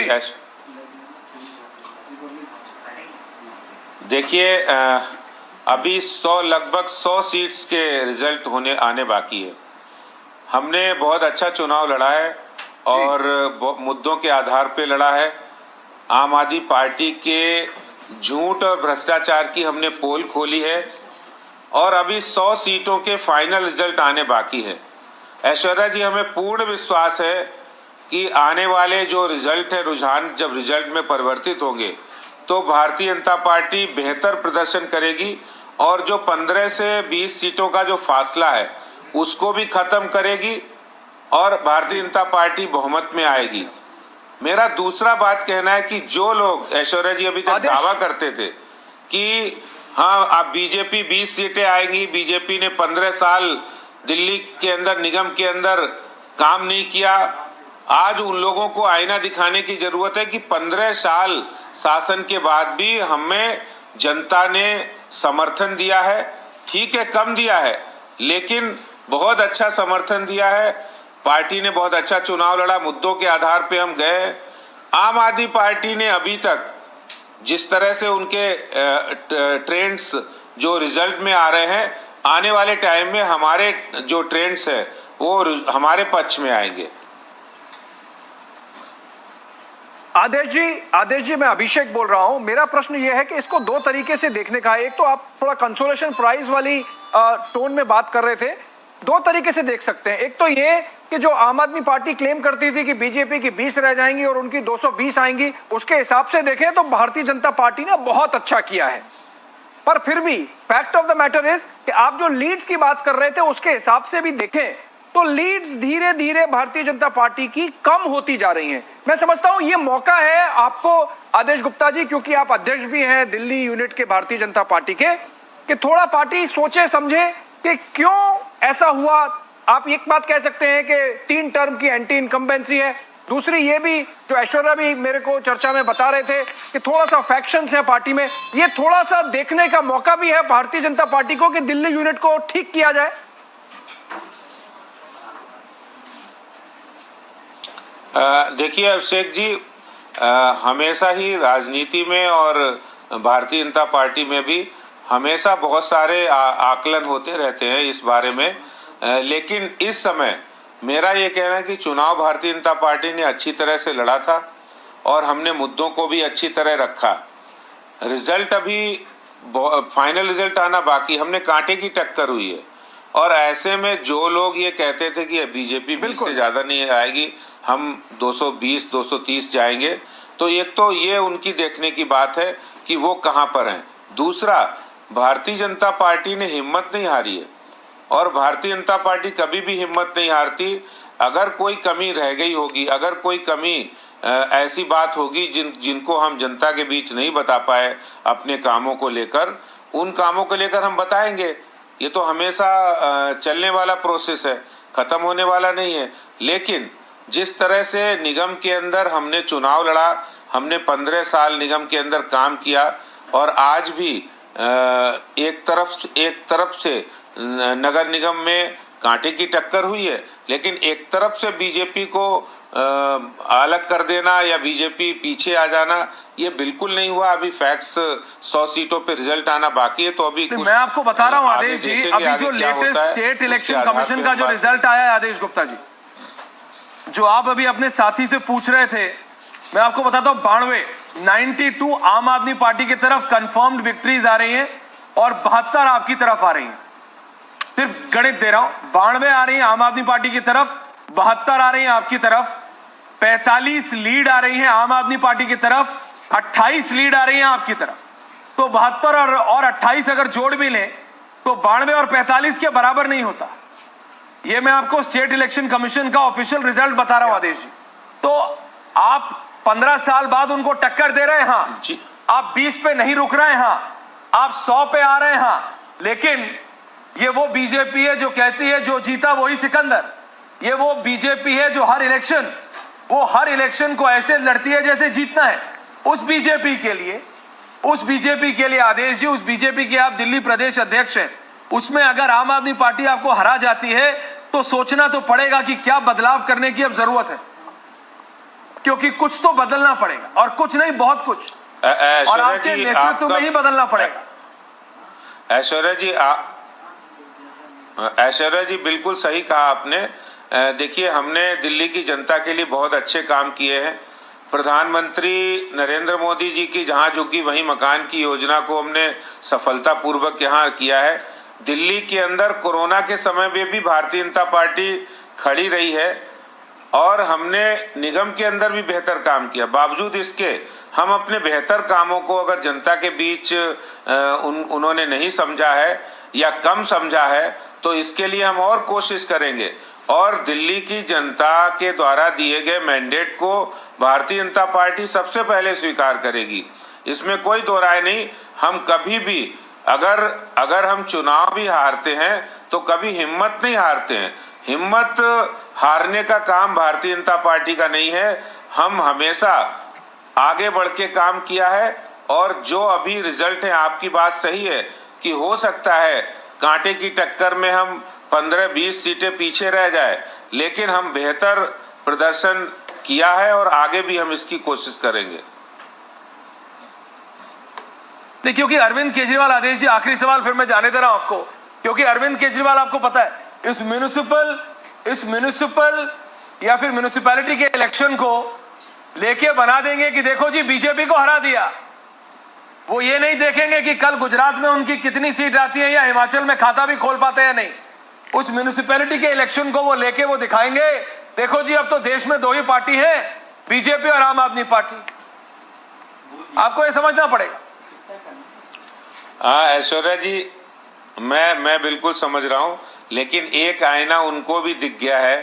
देखिए अभी लगभग 100 सीट्स के रिजल्ट आने बाकी है। हमने बहुत अच्छा चुनाव लड़ा है और मुद्दों के आधार पे लड़ा है। आम आदमी पार्टी के झूठ और भ्रष्टाचार की हमने पोल खोली है और अभी 100 सीटों के फाइनल रिजल्ट आने बाकी है। ऐश्वर्या जी, हमें पूर्ण विश्वास है कि आने वाले जो रिजल्ट है, रुझान जब रिजल्ट में परिवर्तित होंगे तो भारतीय जनता पार्टी बेहतर प्रदर्शन करेगी और जो 15 से 20 सीटों का जो फासला है उसको भी खत्म करेगी और भारतीय जनता पार्टी बहुमत में आएगी। मेरा दूसरा बात कहना है कि जो लोग, ऐश्वर्या जी अभी तक दावा करते थे कि हाँ अब बीजेपी 20 सीटें आएंगी, बीजेपी ने 15 साल दिल्ली के अंदर निगम के अंदर काम नहीं किया, आज उन लोगों को आईना दिखाने की जरूरत है कि 15 साल शासन के बाद भी हमें जनता ने समर्थन दिया है। ठीक है, कम दिया है लेकिन बहुत अच्छा समर्थन दिया है। पार्टी ने बहुत अच्छा चुनाव लड़ा, मुद्दों के आधार पे हम गए। आम आदमी पार्टी ने अभी तक जिस तरह से उनके ट्रेंड्स जो रिजल्ट में आ रहे हैं, आने वाले टाइम में हमारे जो ट्रेंड्स है वो हमारे पक्ष में आएंगे। आदेश जी, मैं अभिषेक बोल रहा हूं। मेरा प्रश्न यह है कि इसको 2 तरीके से देखने का है। एक तो आप थोड़ा कंसोलेशन प्राइज वाली टोन में बात कर रहे थे, 2 तरीके से देख सकते हैं। एक तो ये कि जो आम आदमी पार्टी क्लेम करती थी कि बीजेपी की 20 रह जाएंगी और उनकी 220 आएंगी, उसके हिसाब से देखें तो भारतीय जनता पार्टी ने बहुत अच्छा किया है। पर फिर भी fact of the matter is कि आप जो लीड्स की बात कर रहे थे उसके हिसाब से भी देखें तो लीड्स धीरे धीरे भारतीय जनता पार्टी की कम होती जा रही हैं। मैं समझता हूं ये मौका है आपको आदेश गुप्ता जी, क्योंकि आप अध्यक्ष भी हैं दिल्ली यूनिट के भारतीय जनता पार्टी के, कि थोड़ा पार्टी सोचे समझे कि क्यों ऐसा हुआ। आप एक बात कह सकते हैं कि 3 टर्म की एंटी इनकम्बेंसी है, दूसरी ये भी जो ऐश्वर्या भी मेरे को चर्चा में बता रहे थे कि थोड़ा सा फैक्शंस है पार्टी में। ये थोड़ा सा देखने का मौका भी है भारतीय जनता पार्टी को कि दिल्ली यूनिट को ठीक किया जाए। देखिए अभिषेक जी, हमेशा ही राजनीति में और भारतीय जनता पार्टी में भी हमेशा बहुत सारे आकलन होते रहते हैं इस बारे में, लेकिन इस समय मेरा ये कहना है कि चुनाव भारतीय जनता पार्टी ने अच्छी तरह से लड़ा था और हमने मुद्दों को भी अच्छी तरह रखा। रिजल्ट अभी फाइनल रिजल्ट आना बाकी, हमने कांटे की टक्कर हुई है और ऐसे में जो लोग ये कहते थे कि बीजेपी 20 से ज्यादा नहीं आएगी, हम 220 230 जाएंगे, तो एक तो ये उनकी देखने की बात है कि वो कहां पर हैं। दूसरा, भारतीय जनता पार्टी ने हिम्मत नहीं हारी है और भारतीय जनता पार्टी कभी भी हिम्मत नहीं हारती। अगर कोई कमी रह गई होगी, अगर कोई कमी ऐसी बात होगी जिनको हम जनता के बीच नहीं बता पाए अपने कामों को लेकर, उन कामों को लेकर हम बताएंगे। ये तो हमेशा चलने वाला प्रोसेस है, खत्म होने वाला नहीं है। लेकिन जिस तरह से निगम के अंदर हमने चुनाव लड़ा, हमने 15 साल निगम के अंदर काम किया और आज भी एक तरफ से नगर निगम में कांटे की टक्कर हुई है, लेकिन एक तरफ से बीजेपी को अलग कर देना या बीजेपी पीछे आ जाना, ये बिल्कुल नहीं हुआ। अभी फैक्ट्स 100 सीटों पे रिजल्ट आना बाकी है, तो अभी कुछ मैं आपको बता रहा हूँ आदेश जी, अभी जो लेटेस्ट स्टेट इलेक्शन कमीशन का जो रिजल्ट आया है आदेश गुप्ता जी, जो आप अभी अपने साथी से पूछ रहे थे, मैं आपको बताता हूँ 92 आम आदमी पार्टी की तरफ कंफर्म्ड विक्ट्रीज आ रही हैं और 72 आपकी तरफ आ रही हैं। सिर्फ गणित दे रहा हूं, 92 आ रही है आम आदमी पार्टी की तरफ, 72 आ रही है आपकी तरफ, 45 लीड आ रही है आम आदमी पार्टी की तरफ, 28 लीड आ रही है आपकी तरफ। तो 72 और 28 अगर जोड़ भी लें तो 92 और 45 के बराबर नहीं होता। ये मैं आपको स्टेट इलेक्शन कमीशन का ऑफिशियल रिजल्ट बता रहा हूं आदेश जी। तो आप 15 साल बाद उनको टक्कर दे रहे हैं, हाँ जी। आप 20 पे नहीं रुक रहे हैं, हाँ। आप 100 पे आ रहे हैं, हाँ। लेकिन ये वो बीजेपी है जो कहती है जो जीता वही सिकंदर। ये वो बीजेपी है जो हर इलेक्शन को ऐसे लड़ती है जैसे जीतना है। उस बीजेपी के लिए आदेश जी, उस बीजेपी के आप दिल्ली प्रदेश अध्यक्ष हैं, उसमें अगर आम आदमी पार्टी आपको हरा जाती है तो सोचना तो पड़ेगा कि क्या बदलाव करने की अब जरूरत है, क्योंकि कुछ तो बदलना पड़ेगा और कुछ नहीं बहुत कुछ, और आपके नेतृत्व में ही बदलना पड़ेगा। ऐश्वर्या जी बिल्कुल सही कहा आपने। देखिए, हमने दिल्ली की जनता के लिए बहुत अच्छे काम किए हैं। प्रधानमंत्री नरेंद्र मोदी जी की जहां झुकी वहीं मकान की योजना को हमने सफलतापूर्वक यहाँ किया है। दिल्ली के अंदर कोरोना के समय में भी भारतीय जनता पार्टी खड़ी रही है और हमने निगम के अंदर भी बेहतर काम किया। बावजूद इसके हम अपने बेहतर कामों को अगर जनता के बीच उन्होंने नहीं समझा है या कम समझा है, तो इसके लिए हम और कोशिश करेंगे और दिल्ली की जनता के द्वारा दिए गए मैंडेट को भारतीय जनता पार्टी सबसे पहले स्वीकार करेगी। इसमें कोई दो राय नहीं। हम कभी भी अगर हम चुनाव भी हारते हैं तो कभी हिम्मत नहीं हारते हैं। हिम्मत हारने का काम भारतीय जनता पार्टी का नहीं है। हम हमेशा आगे बढ़ के काम किया है और जो अभी रिजल्ट है, आपकी बात सही है कि हो सकता है कांटे की टक्कर में हम 15-20 सीटें पीछे रह जाए, लेकिन हम बेहतर प्रदर्शन किया है और आगे भी हम इसकी कोशिश करेंगे। नहीं, क्योंकि अरविंद केजरीवाल, आदेश जी आखिरी सवाल फिर मैं जाने दे रहा हूं आपको, क्योंकि अरविंद केजरीवाल आपको पता है इस म्युनिसिपल या फिर म्युनिसिपैलिटी के इलेक्शन को लेके बना देंगे कि देखो जी बीजेपी को हरा दिया। वो ये नहीं देखेंगे कि कल गुजरात में उनकी कितनी सीट आती है या हिमाचल में खाता भी खोल पाते हैं नहीं। उस म्युनिसिपैलिटी के इलेक्शन को वो लेके वो दिखाएंगे, देखो जी अब तो देश में दो ही पार्टी है, बीजेपी और आम आदमी पार्टी। आपको ये समझना पड़ेगा। हाँ ऐश्वर्या जी, मैं बिल्कुल समझ रहा हूँ, लेकिन एक आईना उनको भी दिख गया है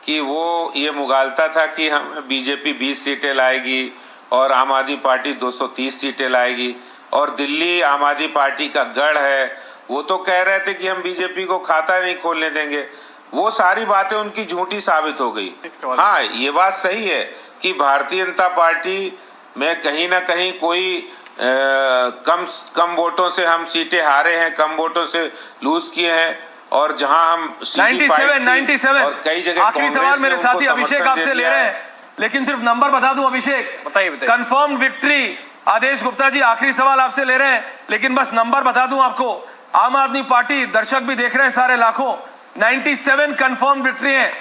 कि वो ये मुगालता था कि हम बीजेपी 20 सीटें लाएगी और आम आदमी पार्टी 230 सीटें लाएगी और दिल्ली आम आदमी पार्टी का गढ़ है। वो तो कह रहे थे कि हम बीजेपी को खाता नहीं खोलने देंगे। वो सारी बातें उनकी झूठी साबित हो गई। हाँ, ये बात सही है कि भारतीय जनता पार्टी में कहीं ना कहीं कोई कम वोटों से हम सीटें हारे हैं, कम वोटों से लूज किए हैं और जहां हम 97 और कई जगह आखिरी सवाल मेरे साथी अभिषेक आपसे ले रहे हैं, लेकिन सिर्फ नंबर बता दूं अभिषेक, बताइए। कंफर्म विक्ट्री आदेश गुप्ता जी आखिरी सवाल आपसे ले रहे हैं, लेकिन बस नंबर बता दूं आपको। आम आदमी पार्टी, दर्शक भी देख रहे हैं सारे लाखों, 97 कंफर्म विक्ट्री है,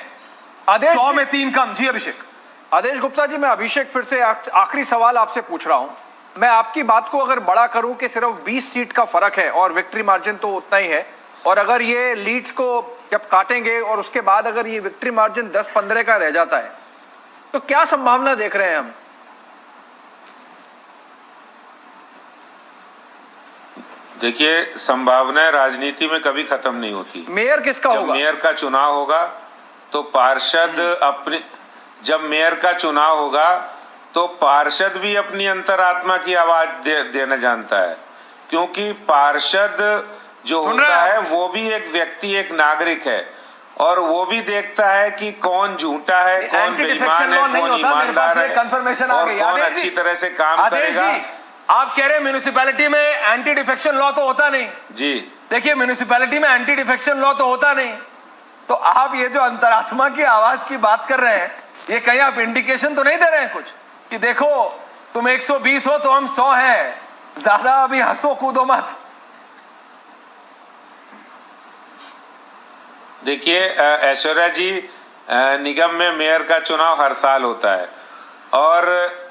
100 में 3 कम। जी अभिषेक। आदेश गुप्ता जी, मैं अभिषेक फिर से आखिरी सवाल आपसे पूछ रहा हूं। मैं आपकी बात को अगर बड़ा करूं कि सिर्फ 20 सीट का फर्क है और विक्ट्री मार्जिन तो उतना ही है, और अगर ये लीड्स को जब काटेंगे और उसके बाद अगर ये विक्ट्री मार्जिन 10-15 का रह जाता है तो क्या संभावना देख रहे हैं हम? देखिए, संभावनाएं राजनीति में कभी खत्म नहीं होती। मेयर किसका होगा? जब मेयर का चुनाव होगा तो पार्षद अपने, जब मेयर का चुनाव होगा तो पार्षद भी अपनी अंतरात्मा की आवाज देना जानता है, क्योंकि पार्षद जो होता है वो भी एक व्यक्ति, एक नागरिक है, और वो भी देखता है कि कौन झूठा है, कौन बेईमान है, कौन ईमानदार है, और कौन अच्छी तरह से काम करेगा। आप कह रहे हैं म्यूनिसिपैलिटी में एंटी डिफेक्शन लॉ तो होता नहीं जी। देखिए, म्यूनिसिपैलिटी में एंटी डिफेक्शन लॉ तो होता नहीं, तो आप ये जो अंतरात्मा की आवाज की बात कर रहे हैं, ये कहीं आप इंडिकेशन तो नहीं दे रहे हैं कुछ कि देखो तुम 120 हो तो हम 100 हैं, ज्यादा अभी हंसो कूदो मत? देखिए ऐश्वर्या जी, निगम में मेयर का चुनाव हर साल होता है, और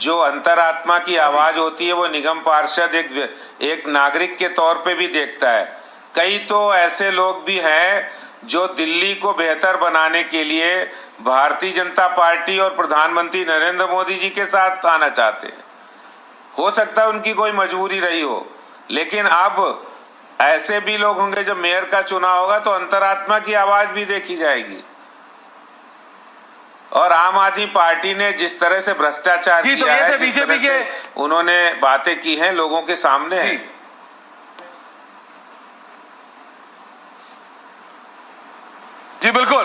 जो अंतरात्मा की आवाज होती है वो निगम पार्षद एक नागरिक के तौर पे भी देखता है। कई तो ऐसे लोग भी हैं जो दिल्ली को बेहतर बनाने के लिए भारतीय जनता पार्टी और प्रधानमंत्री नरेंद्र मोदी जी के साथ आना चाहते हैं। हो सकता है उनकी कोई मजबूरी रही हो, लेकिन अब ऐसे भी लोग होंगे जब मेयर का चुनाव होगा तो अंतरात्मा की आवाज भी देखी जाएगी। और आम आदमी पार्टी ने जिस तरह से भ्रष्टाचार किया है, जिस तरह से उन्होंने बातें की हैं, लोगों के सामने है। जी बिल्कुल।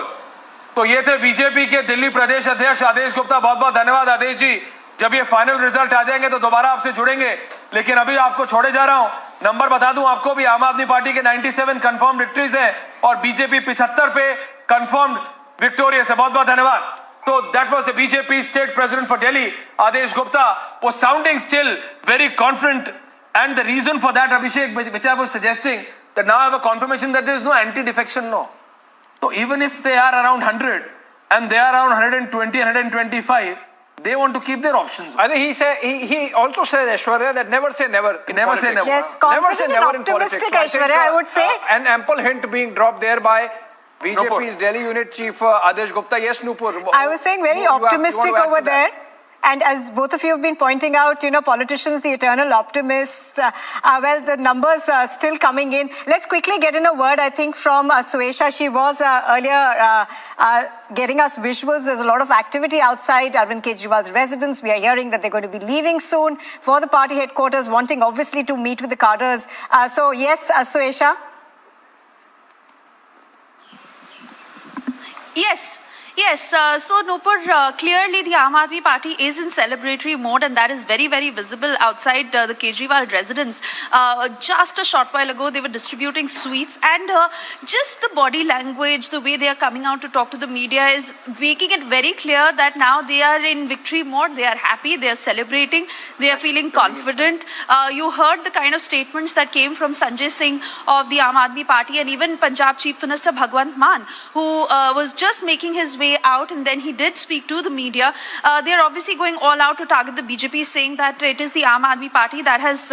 तो ये थे बीजेपी के दिल्ली प्रदेश अध्यक्ष आदेश गुप्ता। बहुत बहुत धन्यवाद आदेश जी। जब ये फाइनल रिजल्ट आ जाएंगे तो दोबारा आपसे जुड़ेंगे, लेकिन अभी आपको छोड़े जा रहा हूं। नंबर बता दूं आपको भी, आम आदमी पार्टी के 97 कंफर्म विक्ट्रीज हैं और बीजेपी 75 पे कंफर्म्ड विक्टोरियस है। बहुत बहुत धन्यवाद। So that was the BJP state president for Delhi, Adesh Gupta, was sounding still very confident, and the reason for that, Abhishek, which I was suggesting, that now I have a confirmation that there is no anti-defection law. So even if they are around 100 and they are around 120, 125, they want to keep their options. I think he also said, Aishwarya, that never say never. Never say never. Yes, confident and optimistic, Aishwarya, I would say. An ample hint being dropped there by BJP's Delhi unit chief Adesh Gupta. Yes, Nupur. I was saying very optimistic over there. And as both of you have been pointing out, you know, politicians, the eternal optimist, well, the numbers are still coming in. Let's quickly get in a word, I think, from Suesha. She was earlier getting us visuals. There's a lot of activity outside Arvind Kejriwal's residence. We are hearing that they're going to be leaving soon for the party headquarters, wanting obviously to meet with the cadres. So, yes, Suesha. Yes, so Nupur, clearly the Aam Aadmi Party is in celebratory mode, and that is very, very visible outside the Kejriwal residence. Just a short while ago, they were distributing sweets, and just the body language, the way they are coming out to talk to the media is making it very clear that now they are in victory mode, they are happy, they are celebrating, they are feeling confident. You heard the kind of statements that came from Sanjay Singh of the Aam Aadmi Party, and even Punjab Chief Minister Bhagwant Mann, who was just making his way out, and then he did speak to the media. They are obviously going all out to target the BJP, saying that it is the Aam Aadmi Party that has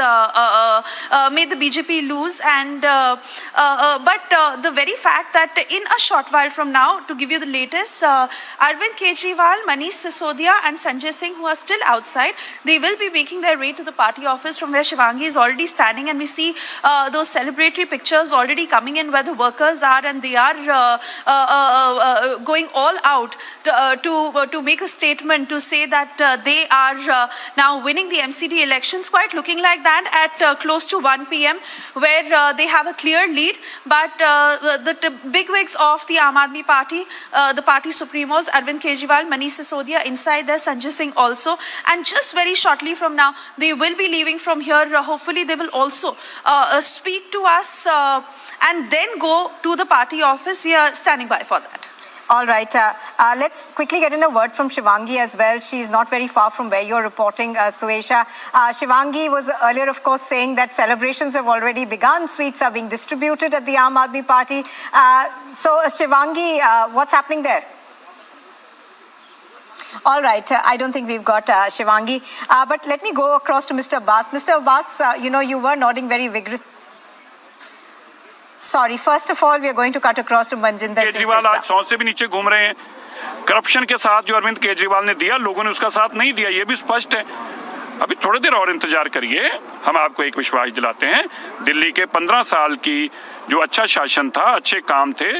made the BJP lose. And but the very fact that in a short while from now, to give you the latest, Arvind Kejriwal, Manish Sisodia and Sanjay Singh, who are still outside, they will be making their way to the party office from where Shivangi is already standing, and we see those celebratory pictures already coming in where the workers are, and they are going all out to make a statement to say that they are now winning the MCD elections, quite looking like that at close to 1 p.m. where they have a clear lead. But the bigwigs of the Aam Aadmi Party, the party supremos, Arvind Kejriwal, Manish Sisodia inside there, Sanjay Singh also, and just very shortly from now they will be leaving from here. Hopefully they will also speak to us and then go to the party office. We are standing by for that. All right. Let's quickly get in a word from Shivangi as well. She's not very far from where you're reporting, Suesha. Shivangi was earlier, of course, saying that celebrations have already begun. Sweets are being distributed at the Aam Aadmi Party. So, Shivangi, what's happening there? All right. I don't think we've got Shivangi. But let me go across to Mr. Abbas. Mr. Abbas, you know, you were nodding very vigorously. Sorry, first of all, we are going to cut across to Manjinder Singh Kejriwal आज Sirsa. 100 से भी नीचे घूम रहे हैं। Corruption के साथ जो अरविंद केजरीवाल ने दिया, लोगों ने उसका साथ नहीं दिया, ये भी स्पष्ट है। अभी थोड़ी देर और इंतजार करिए, हम आपको एक विश्वास दिलाते हैं। दिल्ली के 15 साल की जो अच्छा शासन था, अच्छे काम थे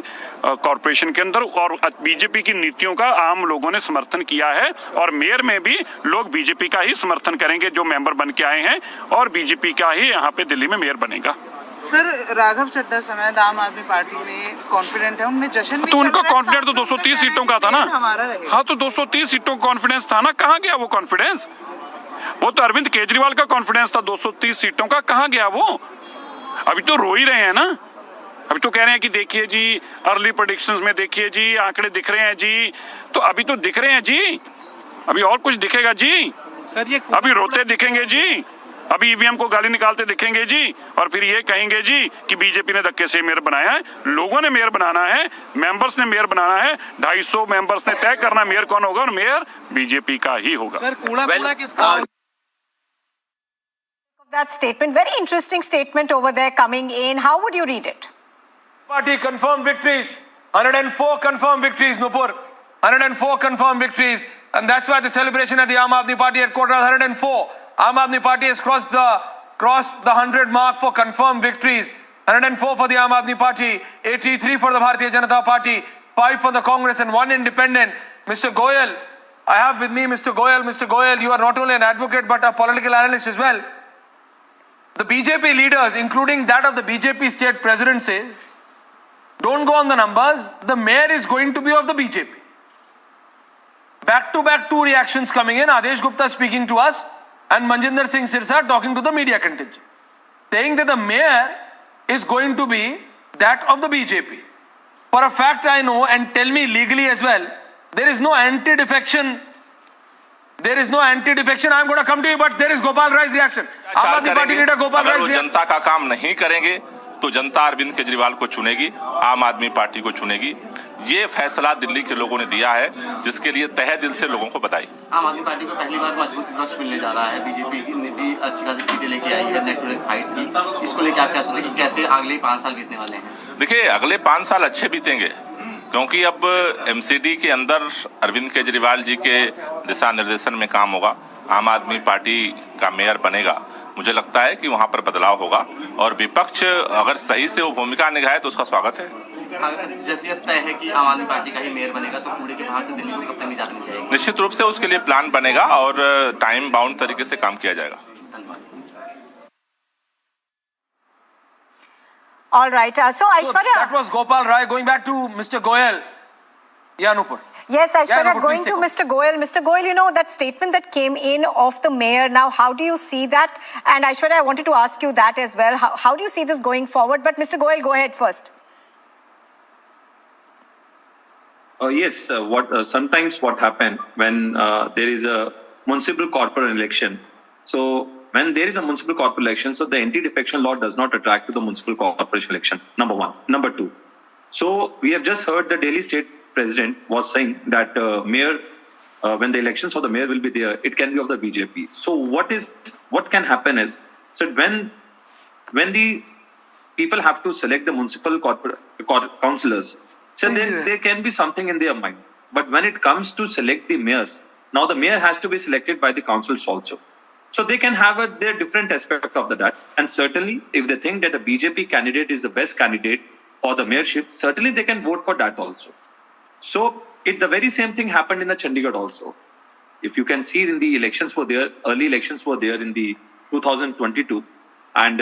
कॉरपोरेशन के अंदर, और बीजेपी की नीतियों का आम लोगों ने समर्थन किया है, और मेयर में भी लोग बीजेपी का ही समर्थन करेंगे जो मेंबर बन के आए हैं, और बीजेपी का ही यहाँ पे दिल्ली में मेयर बनेगा। सर, राघव चड्ढा समेत आम आदमी पार्टी में कॉन्फिडेंट है, उनमें जश्न भी तो उनका कॉन्फिडेंस तो 230 सीटों का था ना। हाँ, तो 230 सीटों का कॉन्फिडेंस था ना, कहाँ गया वो कॉन्फिडेंस? वो तो अरविंद केजरीवाल का कॉन्फिडेंस था 230 सीटों का, कहाँ गया वो? अभी तो रो ही रहे हैं ना, अभी तो कह रहे हैं कि देखिए जी अर्ली प्रेडिक्शंस में देखिए जी आंकड़े दिख रहे हैं जी, तो अभी तो दिख रहे हैं जी, अभी और कुछ दिखेगा जी? सर ये अभी रोते दिखेंगे जी, अभी ईवीएम को गाली निकालते दिखेंगे जी, और फिर ये कहेंगे जी कि बीजेपी ने धक्के से मेयर बनाया है। लोगों ने मेयर बनाना है, मेंबर्स ने मेयर बनाना है, 250 मेंबर्स ने तय करना मेयर कौन होगा, और मेयर बीजेपी का ही होगा। सर कूड़ा किसका? That statement, very interesting statement over there coming in. How would you read it? Party confirmed victories, 104 confirmed victories, Nupur, 104 confirmed victories, and that's why the celebration at the Aam Aadmi Party headquarters, 104. Aam Aadmi Party has crossed the 100 mark for confirmed victories. 104 for the Aam Aadmi Party, 83 for the Bharatiya Janata Party, 5 for the Congress, and 1 independent. Mr. Goyal, I have with me Mr. Goyal. Mr. Goyal, you are not only an advocate but a political analyst as well. The BJP leaders, including that of the BJP state president, says, don't go on the numbers, the mayor is going to be of the BJP. Back to back 2 reactions coming in, Adesh Gupta speaking to us and Manjinder Singh Sirsa talking to the media contingent, saying that the mayor is going to be that of the BJP. For a fact I know, and tell me legally as well, there is no anti-defection. There is no anti-defection. I am going to come to you, but there is Gopal Rai's reaction. Aam Aadmi Party leader Gopal Rai's reaction. जनता का काम नहीं करेंगे तो जनता अरविंद केजरीवाल को चुनेगी, आम आदमी party को चुनेगी। ये फैसला दिल्ली के लोगों ने दिया है, जिसके लिए तहे दिल से लोगों को बधाई। आम आदमी पार्टी को पहली बार मजबूत विपक्ष मिलने जा रहा है। बीजेपी ने भी अच्छी खासी सीटें लेके आई है, नेशनल फाइट की। इसको लेकर आप क्या सोचते हैं कि कैसे अगले 5 साल बीतने वाले हैं? देखिए, अगले 5 साल अच्छे बीतेंगे, क्योंकि अब MCD के अंदर अरविंद केजरीवाल जी के दिशा निर्देशन में काम होगा। आम आदमी पार्टी का मेयर बनेगा। मुझे लगता है कि वहां पर बदलाव होगा, और विपक्ष अगर सही से वो भूमिका निभाए तो उसका स्वागत है। जैसे अब तय है कि आम आदमी पार्टी का ही मेयर बनेगा, तो कूड़े के बाहर से दिल्ली को कब तक निजात मिल जाएगी? निश्चित रूप से उसके लिए प्लान बनेगा और टाइम बाउंड तरीके से काम किया जाएगा। All right. So Aishwarya. That was Gopal Rai. Going back to Mr. Goyal. Yeah, Nupur. Yes, Aishwarya, Yeah, Nupur, going to Mr. Goyal. Mr. Goyal, you know, that statement that came in of the mayor, now how do you see that? And Aishwarya, I wanted to ask you that as well. How do you see this going forward? But Mr. Goyal, go ahead first. Yes, sometimes what happens when there is a municipal corporate election. So when there is a municipal corporate election, so the anti-defection law does not attract to the municipal corporation election. Number 1. Number 2. So we have just heard the Delhi state president was saying that mayor, when the elections for the mayor will be there, it can be of the BJP. So what can happen is, so when the people have to select the municipal councillors, so then there can be something in their mind. But when it comes to select the mayors, now the mayor has to be selected by the councils also. So they can have their different aspect of that. And certainly, if they think that the BJP candidate is the best candidate for the mayorship, certainly they can vote for that also. So the very same thing happened in the Chandigarh also. If you can see in the elections were there, early elections were there in the 2022. And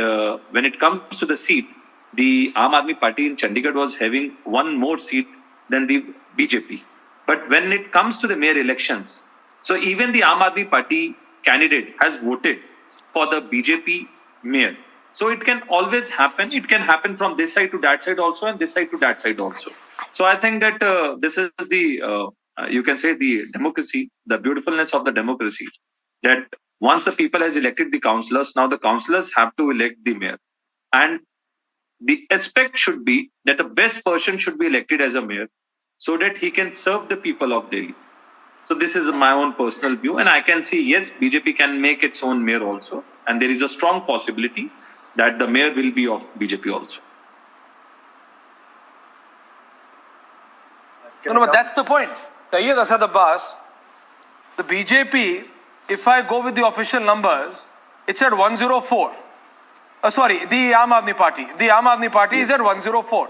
when it comes to the seat, the Aam Aadmi Party in Chandigarh was having 1 more seat than the BJP. But when it comes to the mayor elections, so even the Aam Aadmi Party candidate has voted for the BJP mayor. So it can always happen. It can happen from this side to that side also, and this side to that side also. So I think that this is the, you can say, the democracy, the beautifulness of the democracy, that once the people has elected the councillors, now the councillors have to elect the mayor. And the aspect should be that the best person should be elected as a mayor so that he can serve the people of Delhi. So this is my own personal view, and I can see, yes, BJP can make its own mayor also, and there is a strong possibility that the mayor will be of BJP also. No, but that's the point. Sayyid Asad Abbas, the BJP, if I go with the official numbers, it's at 104. Sorry, the Aam Aadmi Party. The Aam Aadmi Party is at 104.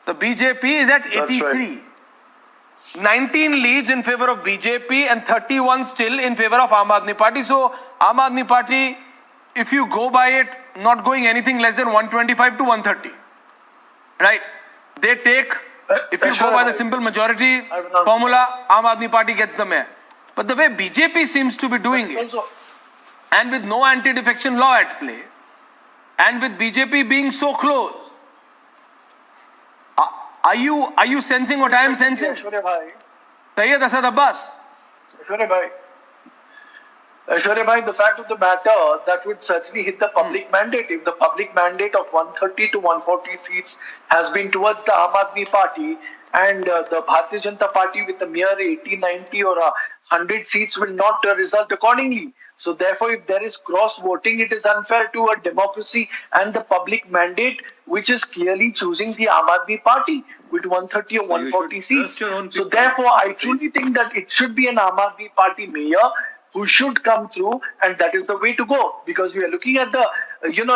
The BJP is at 83. 19 leads in favor of BJP and 31 still in favor of Aam Aadmi Party. So Aam Aadmi Party, if you go by it, not going anything less than 125 to 130. Right? They take, if you go by the simple majority formula, Aam Aadmi Party gets the mayor. But the way BJP seems to be doing it, and with no anti-defection law at play, and with BJP being so close, are you sensing what I am sensing? Sayyid Asad Abbas. Ashwarya bhai, the fact of the matter, that would certainly hit the public mandate. If the public mandate of 130 to 140 seats has been towards the Aam Aadmi Party, and the Bharatiya Janata Party with a mere 80, 90 or 100 seats will not result accordingly. So therefore, if there is cross voting, it is unfair to a democracy and the public mandate, which is clearly choosing the Aam Aadmi Party with 130 or 140 seats. So therefore, I truly think that it should be an Aam Aadmi Party mayor who should come through, and that is the way to go. Because we are looking at the,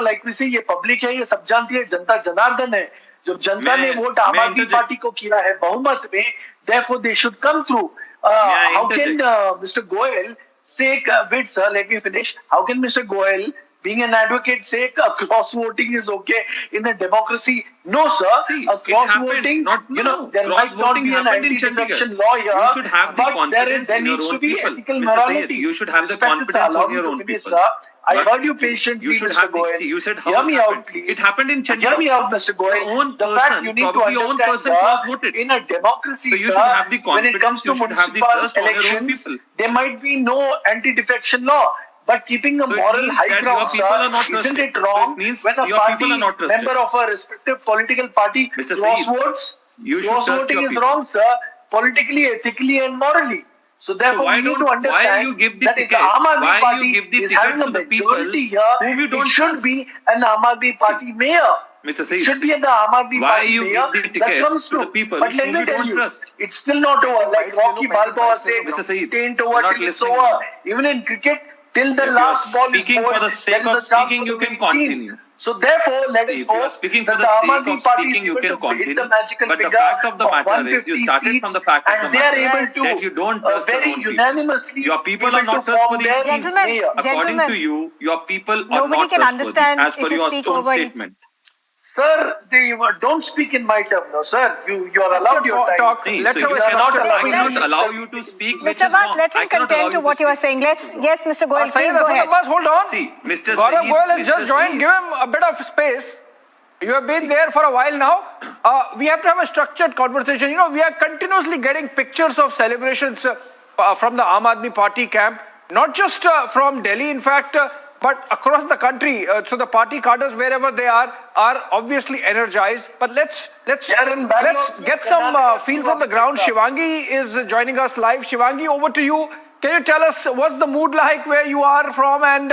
like we say, ये public है, ये सब जानती है, जनता जनार्दन है. जब जनता ने vote आम आदमी पार्टी को किया है बहुमत में, therefore they should come through. How can Mr. Goel say, wait sir, let me finish. How can Mr. Goel, being an advocate, say cross voting is okay in a democracy? No sir, a cross voting, there might not be an anti-defection law here, but there needs to be ethical morality. You should have the confidence of your own people. I heard you patiently, Mr. Goel. You said how hear me out, please. It happened in Chandigarh. Hear me out, Mr. Goel. The fact you need to understand in a democracy, so you should have the when it comes to municipal elections, there might be no anti-defection law. But keeping a moral high ground, sir, isn't it wrong when a party member of a respective political party cross votes? Cross voting is wrong, sir, politically, ethically, and morally. So therefore, we need to understand that if the Aam Aadmi Party is having a majority here, it should be an Aam Aadmi Party mayor. Mr. Saeed, should be an Aam Aadmi Party mayor that comes to through. the people but let me tell you, it's still not over. Like Rocky Balboa said, it ain't over till it's over. Even in cricket, till the last ball is bowled, there is a chance for the winning team. So therefore, let us hope that the Aam Aadmi Party is able to hit the magical figure of 150 seats, and they are able to very unanimously your people are not trustworthy. According to you, your people are nobody not can understand as per if you your speak own over statement. Sir, don't speak in my term, no, sir. You are allowed your time. Let's so I cannot allow you to speak. Mr. Abbas, let him contend to what you are saying. Yes, Mr. Goel, please go ahead. Abbas, hold on. See, Mr. Gaurav Goel has just joined. Give him a bit of space. You have been there for a while now. We have to have a structured conversation. We are continuously getting pictures of celebrations from the Aam Aadmi Party camp, not just from Delhi, in fact, but across the country. So the party cadres, wherever they are obviously energized. But let's get some feel from the ground. Shivangi is joining us live. Shivangi, over to you. Can you tell us what's the mood like where you are from, and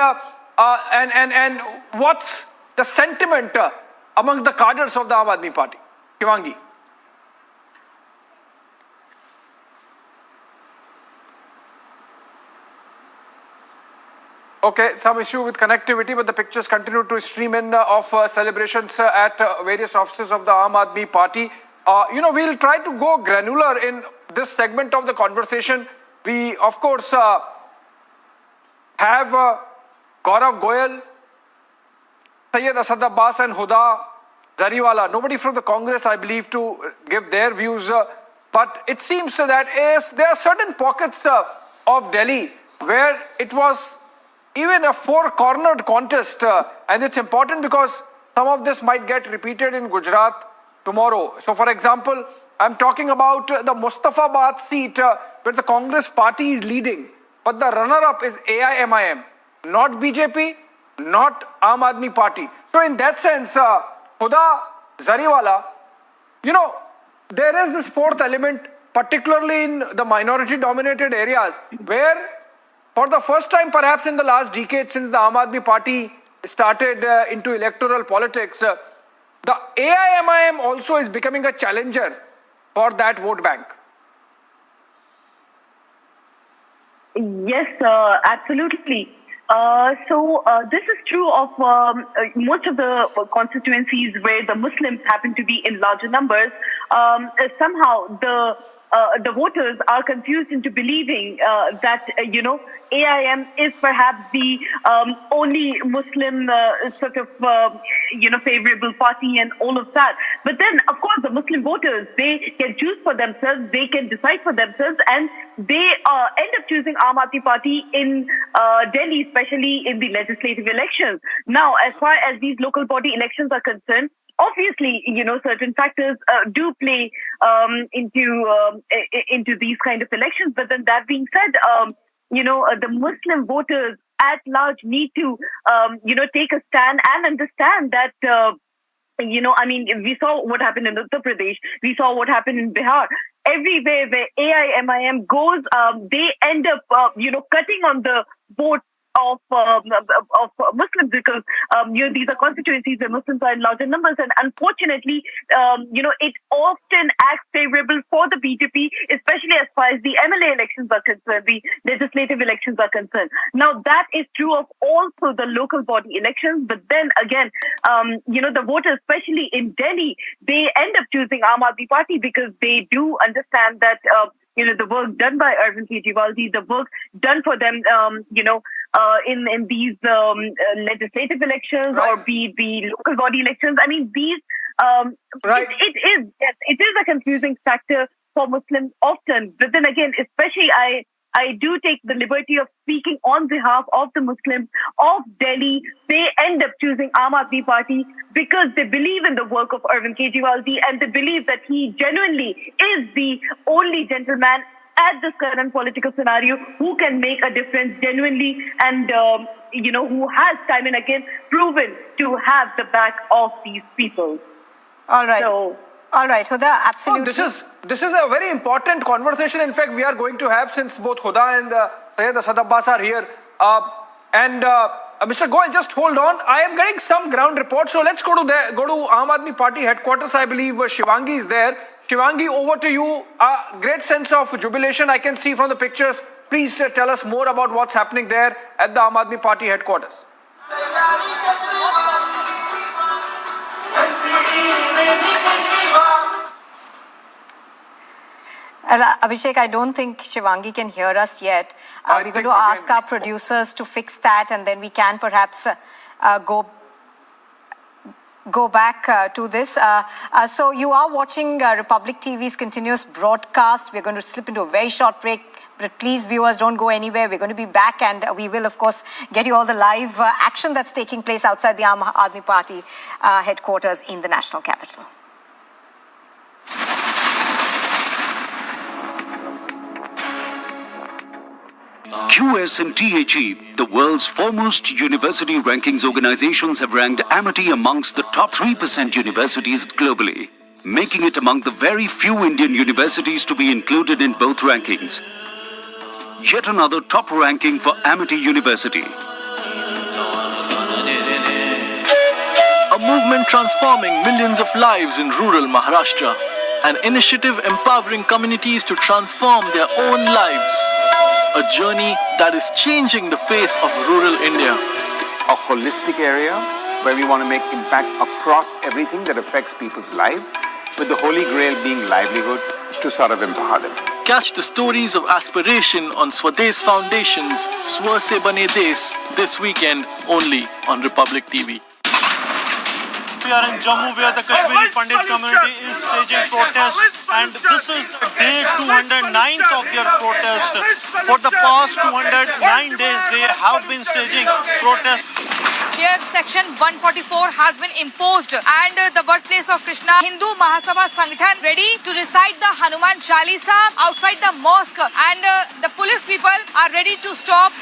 what's the sentiment among the cadres of the Aam Aadmi Party? Shivangi. Okay, some issue with connectivity, but the pictures continue to stream in of celebrations at various offices of the Aam Aadmi Party. We'll try to go granular in this segment of the conversation. We, of course, have Gaurav Goel, Sayyid Asad Abbas and Huda Zariwala. Nobody from the Congress, I believe, to give their views. But it seems that there are certain pockets of Delhi where it was even a four-cornered contest, and it's important because some of this might get repeated in Gujarat tomorrow. So, for example, I'm talking about the Mustafabad seat where the Congress party is leading, but the runner-up is AIMIM, not BJP, not Aam Aadmi Party. So, in that sense, Huda Zariwala, there is this fourth element, particularly in the minority-dominated areas, where for the first time, perhaps in the last decade, since the Aam Aadmi Party started into electoral politics, the AIMIM also is becoming a challenger for that vote bank. Yes, absolutely. This is true of most of the constituencies where the Muslims happen to be in larger numbers. Somehow the voters are confused into believing that AIM is perhaps the only Muslim sort of favorable party and all of that. But then, of course, the Muslim voters, they can choose for themselves, they can decide for themselves, and they end up choosing Aam Aadmi Party in Delhi, especially in the legislative elections. Now, as far as these local body elections are concerned, obviously, certain factors do play into these kind of elections. But then that being said, the Muslim voters at large need to, take a stand and understand that, we saw what happened in Uttar Pradesh. We saw what happened in Bihar. Everywhere where AIMIM goes, they end up, cutting on the vote of Muslims because these are constituencies where Muslims are in larger numbers, and unfortunately, it often acts favorable for the BJP, especially as far as the MLA elections are concerned, the legislative elections are concerned. Now that is true of also the local body elections, but then again, the voters, especially in Delhi, they end up choosing Aam Aadmi Party because they do understand that the work done by Arvind Kejriwal, the work done for them, in these legislative elections or be the local body elections. I mean, these it is a confusing factor for Muslims often. But then again, especially I do take the liberty of speaking on behalf of the Muslims of Delhi. They end up choosing Aam Aadmi Party because they believe in the work of Arvind Kejriwal and they believe that he genuinely is the only gentleman at this current political scenario who can make a difference genuinely and, who has time and again proven to have the back of these people. All right. So, all right, Huda, absolutely. This is a very important conversation. In fact, we are going to have, since both Huda and Syed Asad Abbas are here. Mr. Goel, just hold on. I am getting some ground reports. So let's go to Aam Aadmi Party headquarters. I believe Shivangi is there. Shivangi, over to you. Great sense of jubilation I can see from the pictures. Please tell us more about what's happening there at the Aam Aadmi Party headquarters. Abhishek, I don't think Shivangi can hear us yet. We're going to ask our producers to fix that, and then we can perhaps go back to this. So you are watching Republic TV's continuous broadcast. We're going to slip into a very short break. But please, viewers, don't go anywhere. We're going to be back, and we will, of course, get you all the live action that's taking place outside the Aam Aadmi Party headquarters in the national capital. QS and THE, the world's foremost university rankings organizations, have ranked Amity amongst the top 3% universities globally, making it among the very few Indian universities to be included in both rankings. Yet another top ranking for Amity University. A movement transforming millions of lives in rural Maharashtra. An initiative empowering communities to transform their own lives. A journey that is changing the face of rural India. A holistic area where we want to make impact across everything that affects people's life, with the holy grail being livelihood to sort of empower them. Catch the stories of aspiration on Swadesh Foundation's Swa Se Bane Desh this weekend only on Republic TV. We are in Jammu where the Kashmiri Pandit community is staging protests, and this is day 209th of their protest. For the past 209 days they have been staging protests. Here, Section 144 has been imposed, and the birthplace of Krishna, Hindu Mahasabha Sanghathan, ready to recite the Hanuman Chalisa outside the mosque, and the police people are ready to stop.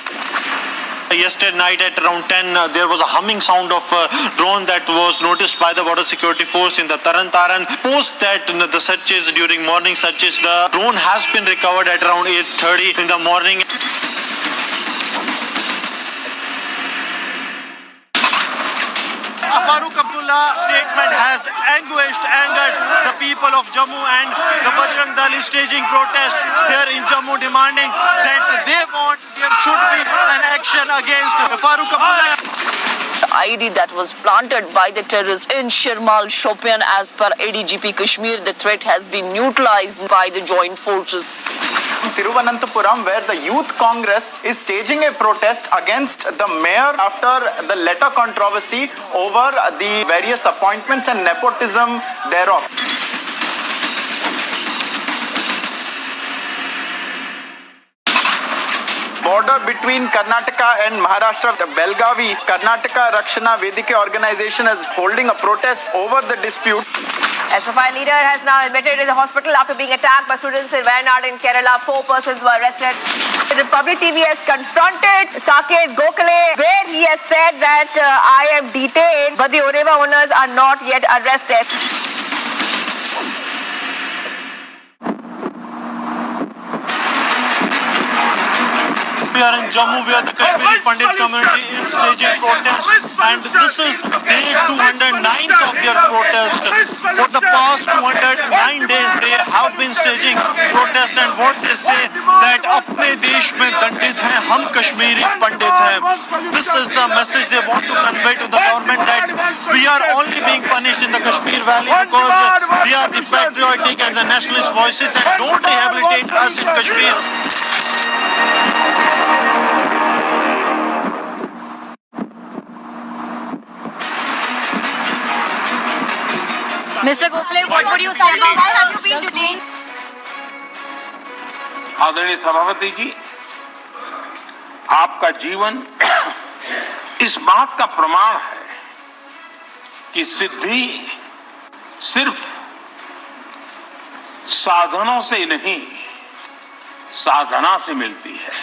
Yesterday night at around 10, there was a humming sound of a drone that was noticed by the border security force in the Taran Taran. Post that, the searches, during morning searches, the drone has been recovered at around 8:30 in the morning. Farooq Abdullah statement has angered the people people of Jammu and the Bajrang Dal is staging protest here in Jammu, demanding that they want there should be an action against Farooq Abdullah. The IED that was planted by the terrorists in Shirmal Shopian, as per ADGP Kashmir, the threat has been neutralized by the joint forces. Thiruvananthapuram, where the Youth Congress is staging a protest against the mayor after the letter controversy over the various appointments and nepotism thereof. Border between Karnataka and Maharashtra, Belgavi, Karnataka Rakshana Vedike organization is holding a protest over the dispute. SFI leader has now admitted in the hospital after being attacked by students in Wayanad in Kerala. 4 persons were arrested. The Republic TV has confronted Saket Gokhale, where he has said that I am detained, but the Oreva owners are not yet arrested. We are in Jammu, where the Kashmiri Pandit community is staging protest, and this is day 209th of their protest. For the past 209 days, they have been staging protest, and what they say that अपने देश में दंडित हैं, हम कश्मीरी पंडित हैं. This is the message they want to convey to the government, that we are only being punished in the Kashmir Valley because we are the patriotic and the nationalist voices, and don't rehabilitate us in Kashmir. Mr. Gokhale, what would you say about why have you been detained? आदरणीय सभापति जी, आपका जीवन इस बात का प्रमाण है कि सिद्धि सिर्फ साधनों से नहीं, साधना से मिलती है.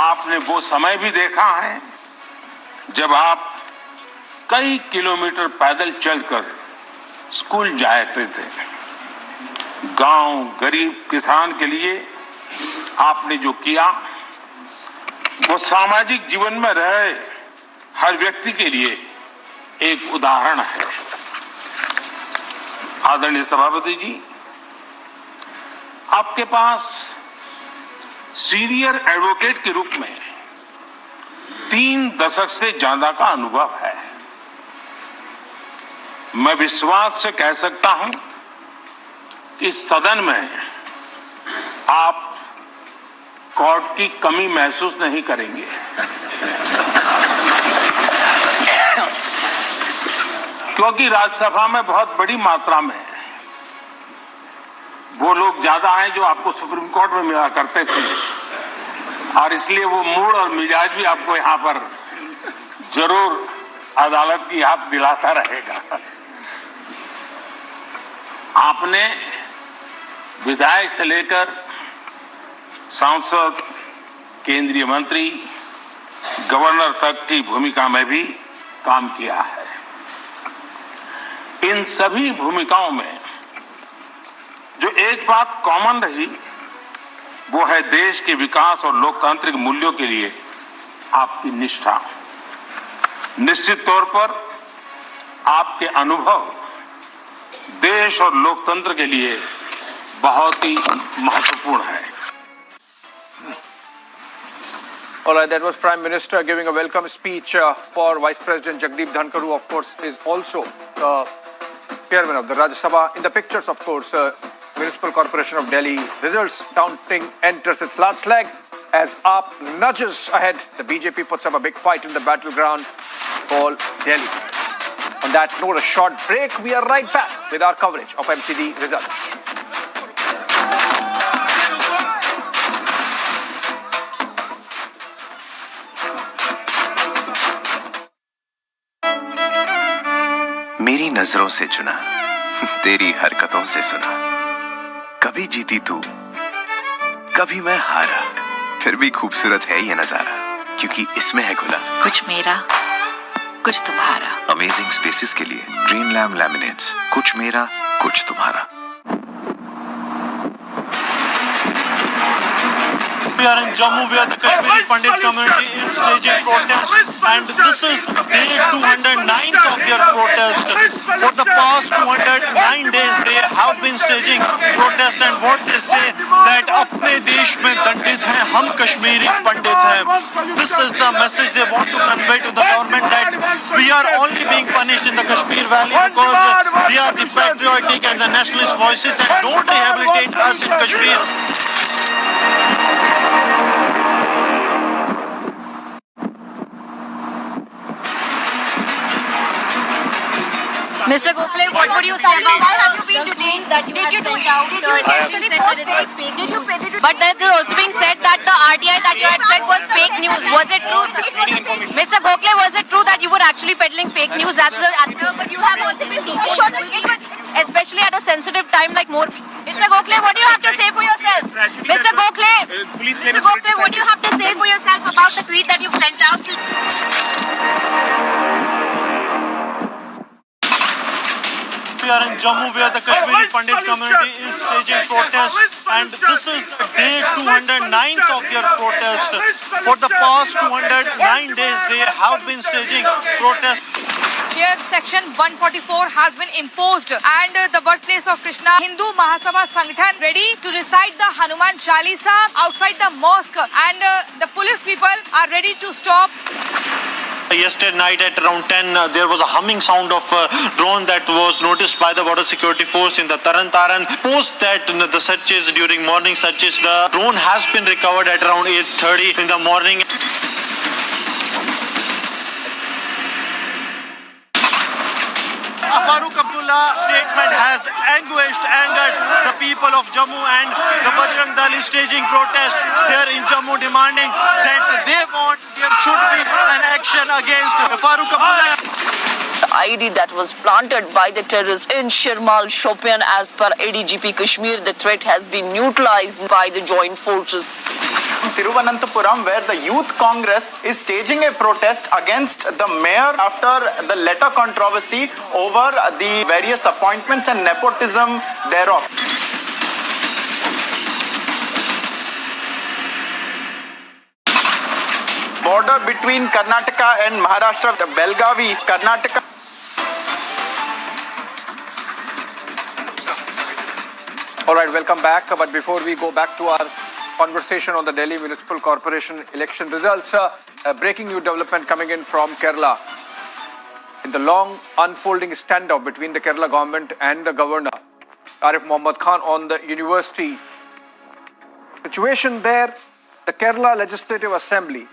आपने वो समय भी देखा है जब आप कई किलोमीटर पैदल चलकर स्कूल जाते थे. गांव, गरीब किसान के लिए आपने जो किया वो सामाजिक जीवन में रहे हर व्यक्ति के लिए एक उदाहरण है. आदरणीय सभापति जी, आपके पास सीनियर एडवोकेट के रूप में 3 दशक से ज्यादा का अनुभव है. मैं विश्वास से कह सकता हूं कि इस सदन में आप कोर्ट की कमी महसूस नहीं करेंगे. क्योंकि राज्यसभा में बहुत बड़ी मात्रा में वो लोग ज्यादा हैं जो आपको सुप्रीम कोर्ट में मिला करते थे, और इसलिए वो मूड और मिजाज भी आपको यहां पर जरूर अदालत की याद दिलाता रहेगा. आपने विधायक से लेकर सांसद, केंद्रीय मंत्री, गवर्नर तक की भूमिका में भी काम किया है. इन सभी भूमिकाओं में जो एक बात कॉमन रही वो है देश के विकास और लोकतांत्रिक मूल्यों के लिए आपकी निष्ठा. निश्चित तौर पर आपके अनुभव देश और लोकतंत्र के लिए बहुत ही महत्वपूर्ण है. All right, that was Prime Minister giving a welcome speech for Vice President Jagdeep Dhankar, who of course is also Chairman of the Rajya Sabha. In the pictures, of course, Municipal Corporation of Delhi results counting enters its last leg as AAP nudges ahead. The BJP puts up a big fight in the battleground called Delhi. On that note, a short break. We are right back with our coverage of MCD results. मेरी नजरों से चुना, तेरी हरकतों से सुना. कभी जीती तू, कभी मैं हारा. फिर भी खूबसूरत है ये नजारा, क्योंकि इसमें है खुला कुछ मेरा, कुछ तुम्हारा. अमेजिंग स्पेसेस के लिए ग्रीन लैम लैमिनेट्स. कुछ मेरा, कुछ तुम्हारा. We are in Jammu where the Kashmiri Pandit community is staging protests, and this is day 209th of their protest. For the past 209 days they have been staging protest, and what they say that अपने देश में दंडित हैं हम कश्मीरी पंडित हैं. This is the message they want to convey to the government, that we are only being punished in the Kashmir Valley because we are the patriotic and the nationalist voices, and don't rehabilitate us in Kashmir. Mr. Gokhale, what would you say about why have you been detained? Did you intentionally post fake? But that is also being said that the RTI that you had said was fake news. Was it true? Mr. Gokhale, was it true that you were actually peddling fake news? That's the answer. But you have also been especially at a sensitive time like more. Mr. Gokhale, what do you have to say for yourself? Mr. Gokhale, what do you have to say for yourself about the tweet that you've sent out? We are in Jammu where the Kashmiri Pandit community is staging protests, and this is day 209th of their protest. For the past 209 days they have been staging protests. Here, Section 144 has been imposed, and the birthplace of Krishna, Hindu Mahasabha Sangathan, ready to recite the Hanuman Chalisa outside the mosque, and the police people are ready to stop. Yesterday night at around 10, there was a humming sound of drone that was noticed by the border security force in the Taran. Post that, the searches, during morning searches, the drone has been recovered at around 8:30 in the morning. Farooq Abdullah statement has angered the people of Jammu, and the Bajrang Dal is staging protests here in Jammu, demanding that they want there should be an action against Farooq Abdullah. The IED that was planted by the terrorists in Shirmal Shopian. As per ADGP Kashmir, the threat has been neutralized by the joint forces. Thiruvananthapuram, where the Youth Congress is staging a protest against the mayor after the letter controversy over the various appointments and nepotism thereof. Border between Karnataka and Maharashtra, Belgavi, Karnataka. All right, welcome back. But before we go back to our conversation on the Delhi Municipal Corporation election results, breaking new development coming in from Kerala. In the long unfolding standoff between the Kerala government and the governor, Arif Mohammad Khan, on the university situation there, the Kerala Legislative Assembly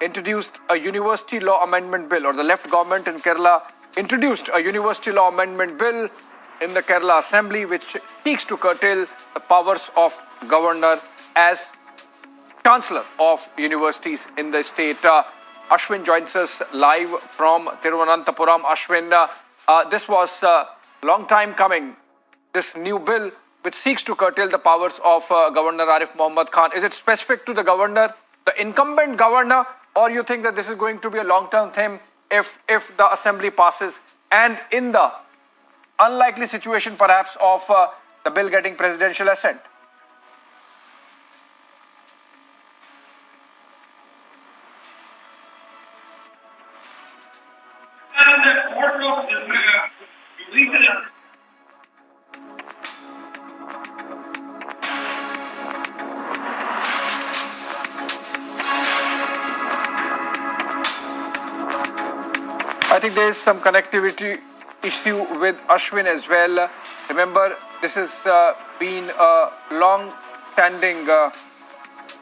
introduced a university law amendment bill, or the left government in Kerala introduced a university law amendment bill in the Kerala Assembly, which seeks to curtail the powers of governor as chancellor of universities in the state. Ashwin joins us live from Thiruvananthapuram. Ashwin, this was a long time coming, this new bill which seeks to curtail the powers of Governor Arif Mohammad Khan. Is it specific to the governor, the incumbent governor, or you think that this is going to be a long-term thing if the assembly passes, and in the unlikely situation perhaps of the bill getting presidential assent? I think there is some connectivity issue with Ashwin as well. Remember, this has been a long-standing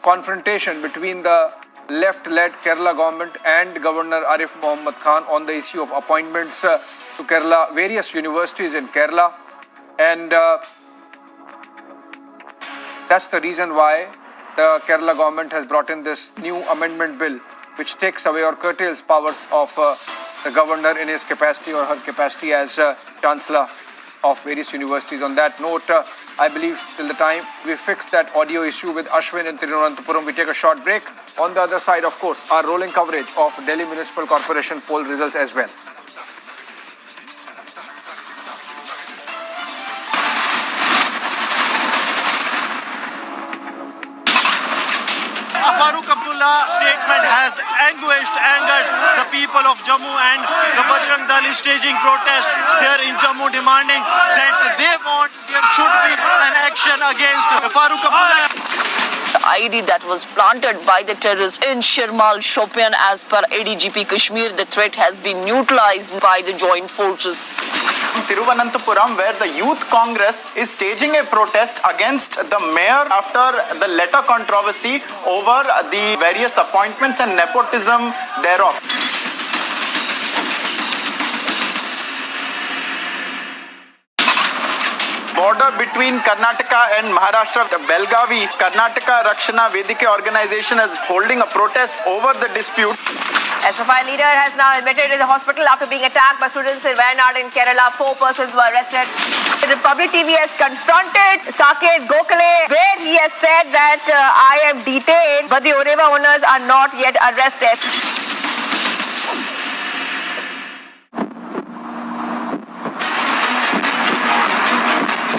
confrontation between the left-led Kerala government and Governor Arif Mohammad Khan on the issue of appointments to Kerala, various universities in Kerala. And that's the reason why the Kerala government has brought in this new amendment bill, which takes away or curtails powers of the governor in his capacity or her capacity as chancellor of various universities. On that note, I believe till the time we fix that audio issue with Ashwin and Thiruvananthapuram, we take a short break. On the other side, of course, our rolling coverage of Delhi Municipal Corporation poll results as well. Abdullah statement has angered the people of Jammu, and the Bajrang Dal is staging protest here in Jammu, demanding that there should be an action against Farooq Abdullah. The IED that was planted by the terrorists in Shirmal Shopian, as per ADGP Kashmir, the threat has been neutralized by the joint forces. Thiruvananthapuram, where the Youth Congress is staging a protest against the mayor after the letter controversy over the various appointments and nepotism thereof. Border between Karnataka and Maharashtra, the Belgavi Karnataka Rakshana Vedike organization is holding a protest over the dispute. SFI leader has now admitted in the hospital after being attacked by students in Wayanad in Kerala. 4 persons were arrested. Republic TV has confronted Saket Gokhale, where he has said that I am detained, but the Oreva owners are not yet arrested.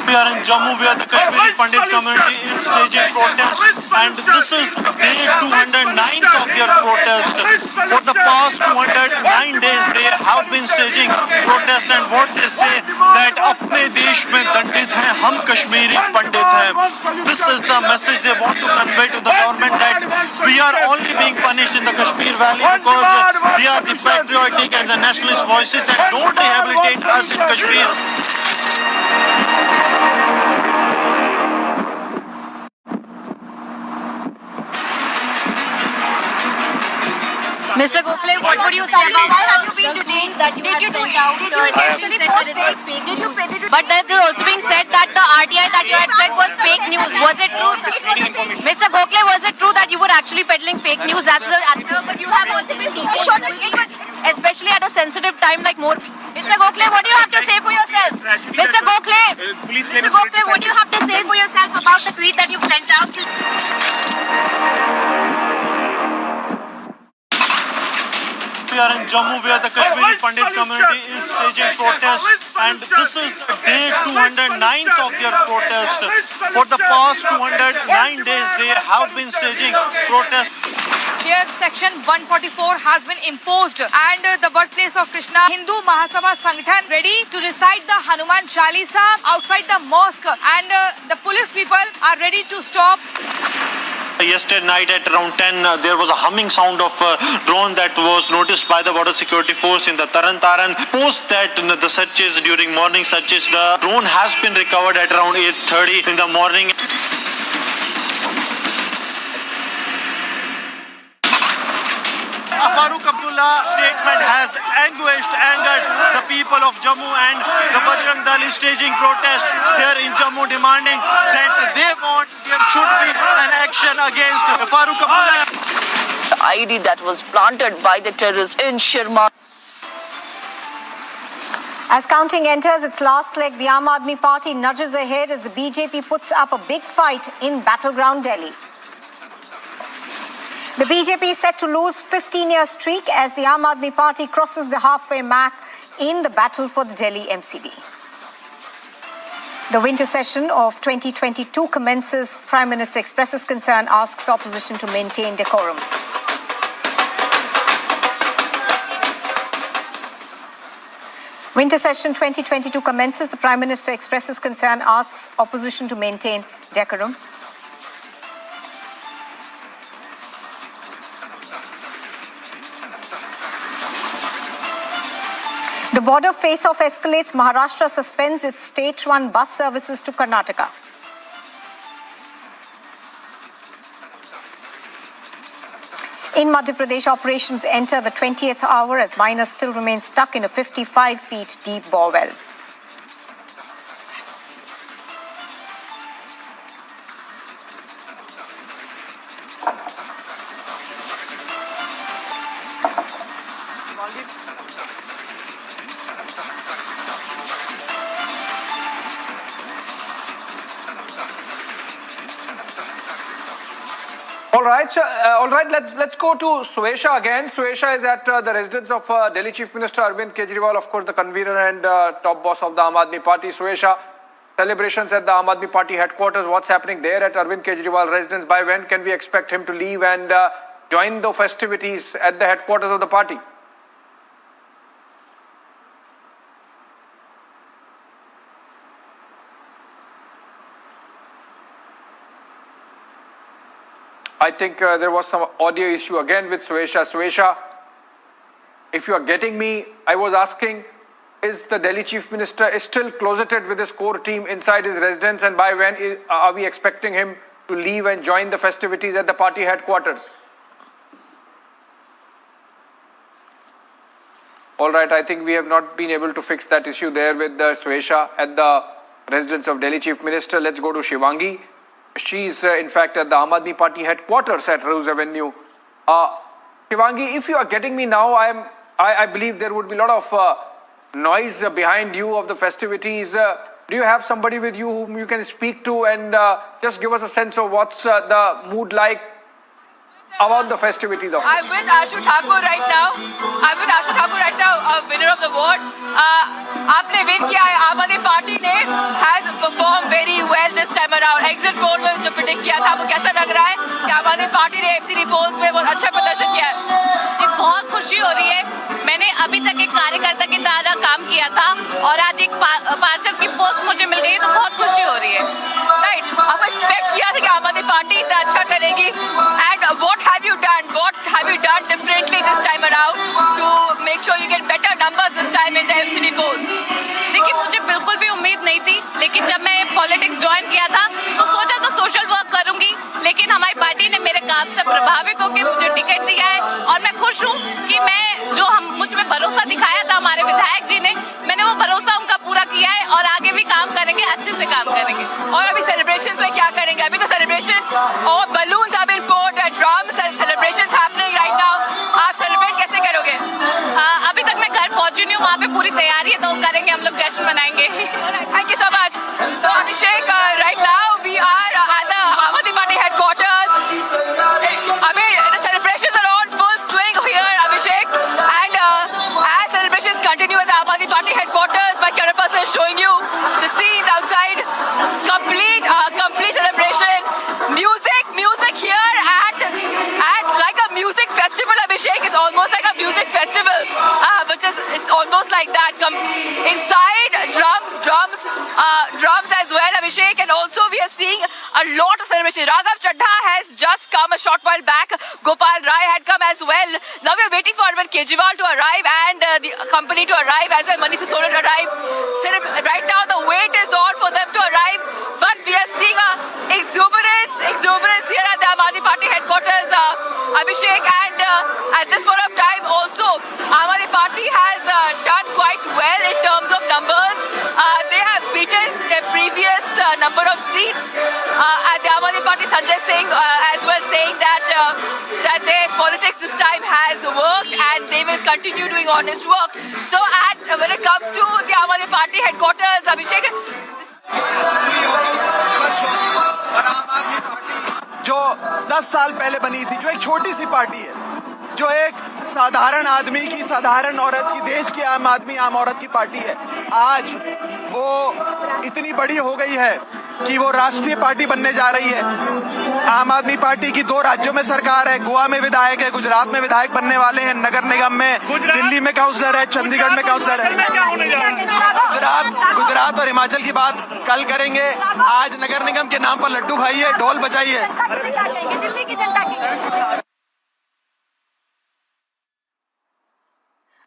We are in Jammu, where the Kashmiri Pandit community is staging protest, and this is day 209th of their protest. For the past 209 days, they have been staging protest, and what they say that अपने देश में दंडित हैं, हम कश्मीरी पंडित हैं. This is the message they want to convey to the government, that we are only being punished in the Kashmir Valley because we are the patriotic and the nationalist voices, and don't rehabilitate us in Kashmir. Mr. Gokhale, what would you say about why have you been detained? Did you intentionally post fake? But that is also being said that the RTI that you had said was fake news. Was it true? Mr. Gokhale, was it true that you were actually peddling fake news? That's the answer. But you have also been especially at a sensitive time like more. Mr. Gokhale, what do you have to say for yourself? Mr. Gokhale, what do you have to say for yourself about the tweet that you've sent out? We are in Jammu, where the Kashmiri Pandit community is staging protest, and this is day 209th of their protest. For the past 209 days, they have been staging protest. Here, Section 144 has been imposed, and the birthplace of Krishna, Hindu Mahasabha Sanghathan ready to recite the Hanuman Chalisa outside the mosque, and the police people are ready to stop. Yesterday night at around 10, there was a humming sound of a drone that was noticed by the border security force in the Taran. Post that, the searches, during morning searches, the drone has been recovered at around 8:30 in the morning. Farooq Abdullah statement has angered the people of Jammu, and the Bajrang Dal is staging protest here in Jammu, demanding that there should be an action against Farooq Abdullah. The IED that was planted by the terrorists in Shirmal. As counting enters its last leg, the Aam Aadmi Party nudges ahead as the BJP puts up a big fight in battleground Delhi. The BJP is set to lose 15-year streak as the Aam Aadmi Party crosses the halfway mark in the battle for the Delhi MCD. The winter session of 2022 commences. Prime Minister expresses concern, asks opposition to maintain decorum. Winter session 2022 commences. The Prime Minister expresses concern, asks opposition to maintain decorum. The border face-off escalates. Maharashtra suspends its state-run bus services to Karnataka. In Madhya Pradesh, operations enter the 20th hour as miners still remain stuck in a 55 feet deep bore well. All right. Let's go to Suesha again. Suesha is at the residence of Delhi Chief Minister Arvind Kejriwal, of course, the convener and top boss of the Aam Aadmi Party. Suesha, celebrations at the Aam Aadmi Party headquarters. What's happening there at Arvind Kejriwal residence? By when can we expect him to leave? And join the festivities at the headquarters of the party. I think there was some audio issue again with Suesha. Suesha, if you are getting me, I was asking, is the Delhi Chief Minister still closeted with his core team inside his residence, and by when are we expecting him to leave and join the festivities at the party headquarters? All right, I think we have not been able to fix that issue there with Suesha at the residence of Delhi Chief Minister. Let's go to Shivangi. She's in fact at the Aam Aadmi Party headquarters at Rose Avenue. Shivangi, if you are getting me now, I believe there would be a lot of noise behind you of the festivities. Do you have somebody with you whom you can speak to and just give us a sense of what's the mood like about the festivities? I'm with Ashu Thakur right now. Winner of the award. आपने win किया है. आम आदमी party ने has performed very well this time around. Exit poll में जो predict किया था, वो कैसा लग रहा है कि आम आदमी पार्टी ने MCD polls में बहुत अच्छा प्रदर्शन किया है? जी बहुत खुशी हो रही है. मैंने अभी तक एक कार्यकर्ता की तरह काम किया था और आज एक पार्षद की पोस्ट मुझे मिल गई, तो बहुत खुशी हो रही है. Right. हम expect किया था कि आम आदमी पार्टी इतना अच्छा करेगी. And what have you done? What have you done differently this time around to make sure you get better numbers this time in the MCD polls? देखिए मुझे बिल्कुल भी उम्मीद नहीं थी, लेकिन जब मैं पॉलिटिक्स ज्वाइन किया था तो सोचा था सोशल वर्क करूंगी, लेकिन हमारी पार्टी ने मेरे काम से प्रभावित होकर मुझे टिकट दिया है और मैं खुश हूं कि मैं जो मुझ में भरोसा दिखाया था हमारे विधायक जी ने, मैंने वो भरोसा उनका पूरा किया है और आगे भी काम करेंगे, अच्छे से काम करेंगे. और अभी सेलिब्रेशंस में क्या करेंगे? अभी तो सेलिब्रेशन और balloons have been poured and drums and celebrations happening right now. आप सेलिब्रेट कैसे करोगे? अभी तक मैं घर पहुंची नहीं हूँ, वहाँ पे पूरी तैयारी है, तो करेंगे, हम लोग जश्न मनाएंगे. Thank you so much. So Abhishek, right now we are at the Aam Aadmi Party headquarters. I mean, the celebrations are on full swing here, Abhishek. And as celebrations continue at the Aam Aadmi Party headquarters, my camera person is showing you the scenes outside. Complete celebration. Music here at like a music festival, Abhishek. It's almost like a music festival, which is it's almost like that. Inside, drums as well, Abhishek, and also we are seeing a lot of celebration. Raghav Chadha has just come a short while back. Gopal Rai had come as well. Now we are waiting for Arvind Kejriwal to arrive and the company to arrive as well. Manish Sissodia to arrive. Right now the wait is on for them to arrive, but we are seeing a exuberance here at the Aam Aadmi Party headquarters, Abhishek, and at this point of time also Aam Aadmi Party has done quite well in terms of numbers. They have beaten their previous number of seats at the Aam Aadmi Party. Sanjay Singh as well saying that their politics this time has worked and they will continue doing honest work. So when it comes to the Aam Aadmi Party headquarters, Abhishek, जो 10 साल पहले बनी थी, जो एक छोटी सी party है, जो एक साधारण आदमी की, साधारण औरत की, देश की आम आदमी, आम औरत की पार्टी है, आज वो इतनी बड़ी हो गई है कि वो राष्ट्रीय पार्टी बनने जा रही है. आम आदमी पार्टी की 2 राज्यों में सरकार है, गोवा में विधायक है, गुजरात में विधायक बनने वाले हैं, नगर निगम में, दिल्ली में काउंसलर है, चंडीगढ़ में काउंसलर है. गुजरात और हिमाचल की बात कल करेंगे. आज नगर निगम के नाम पर लड्डू खाइए, ढोल बजाइए.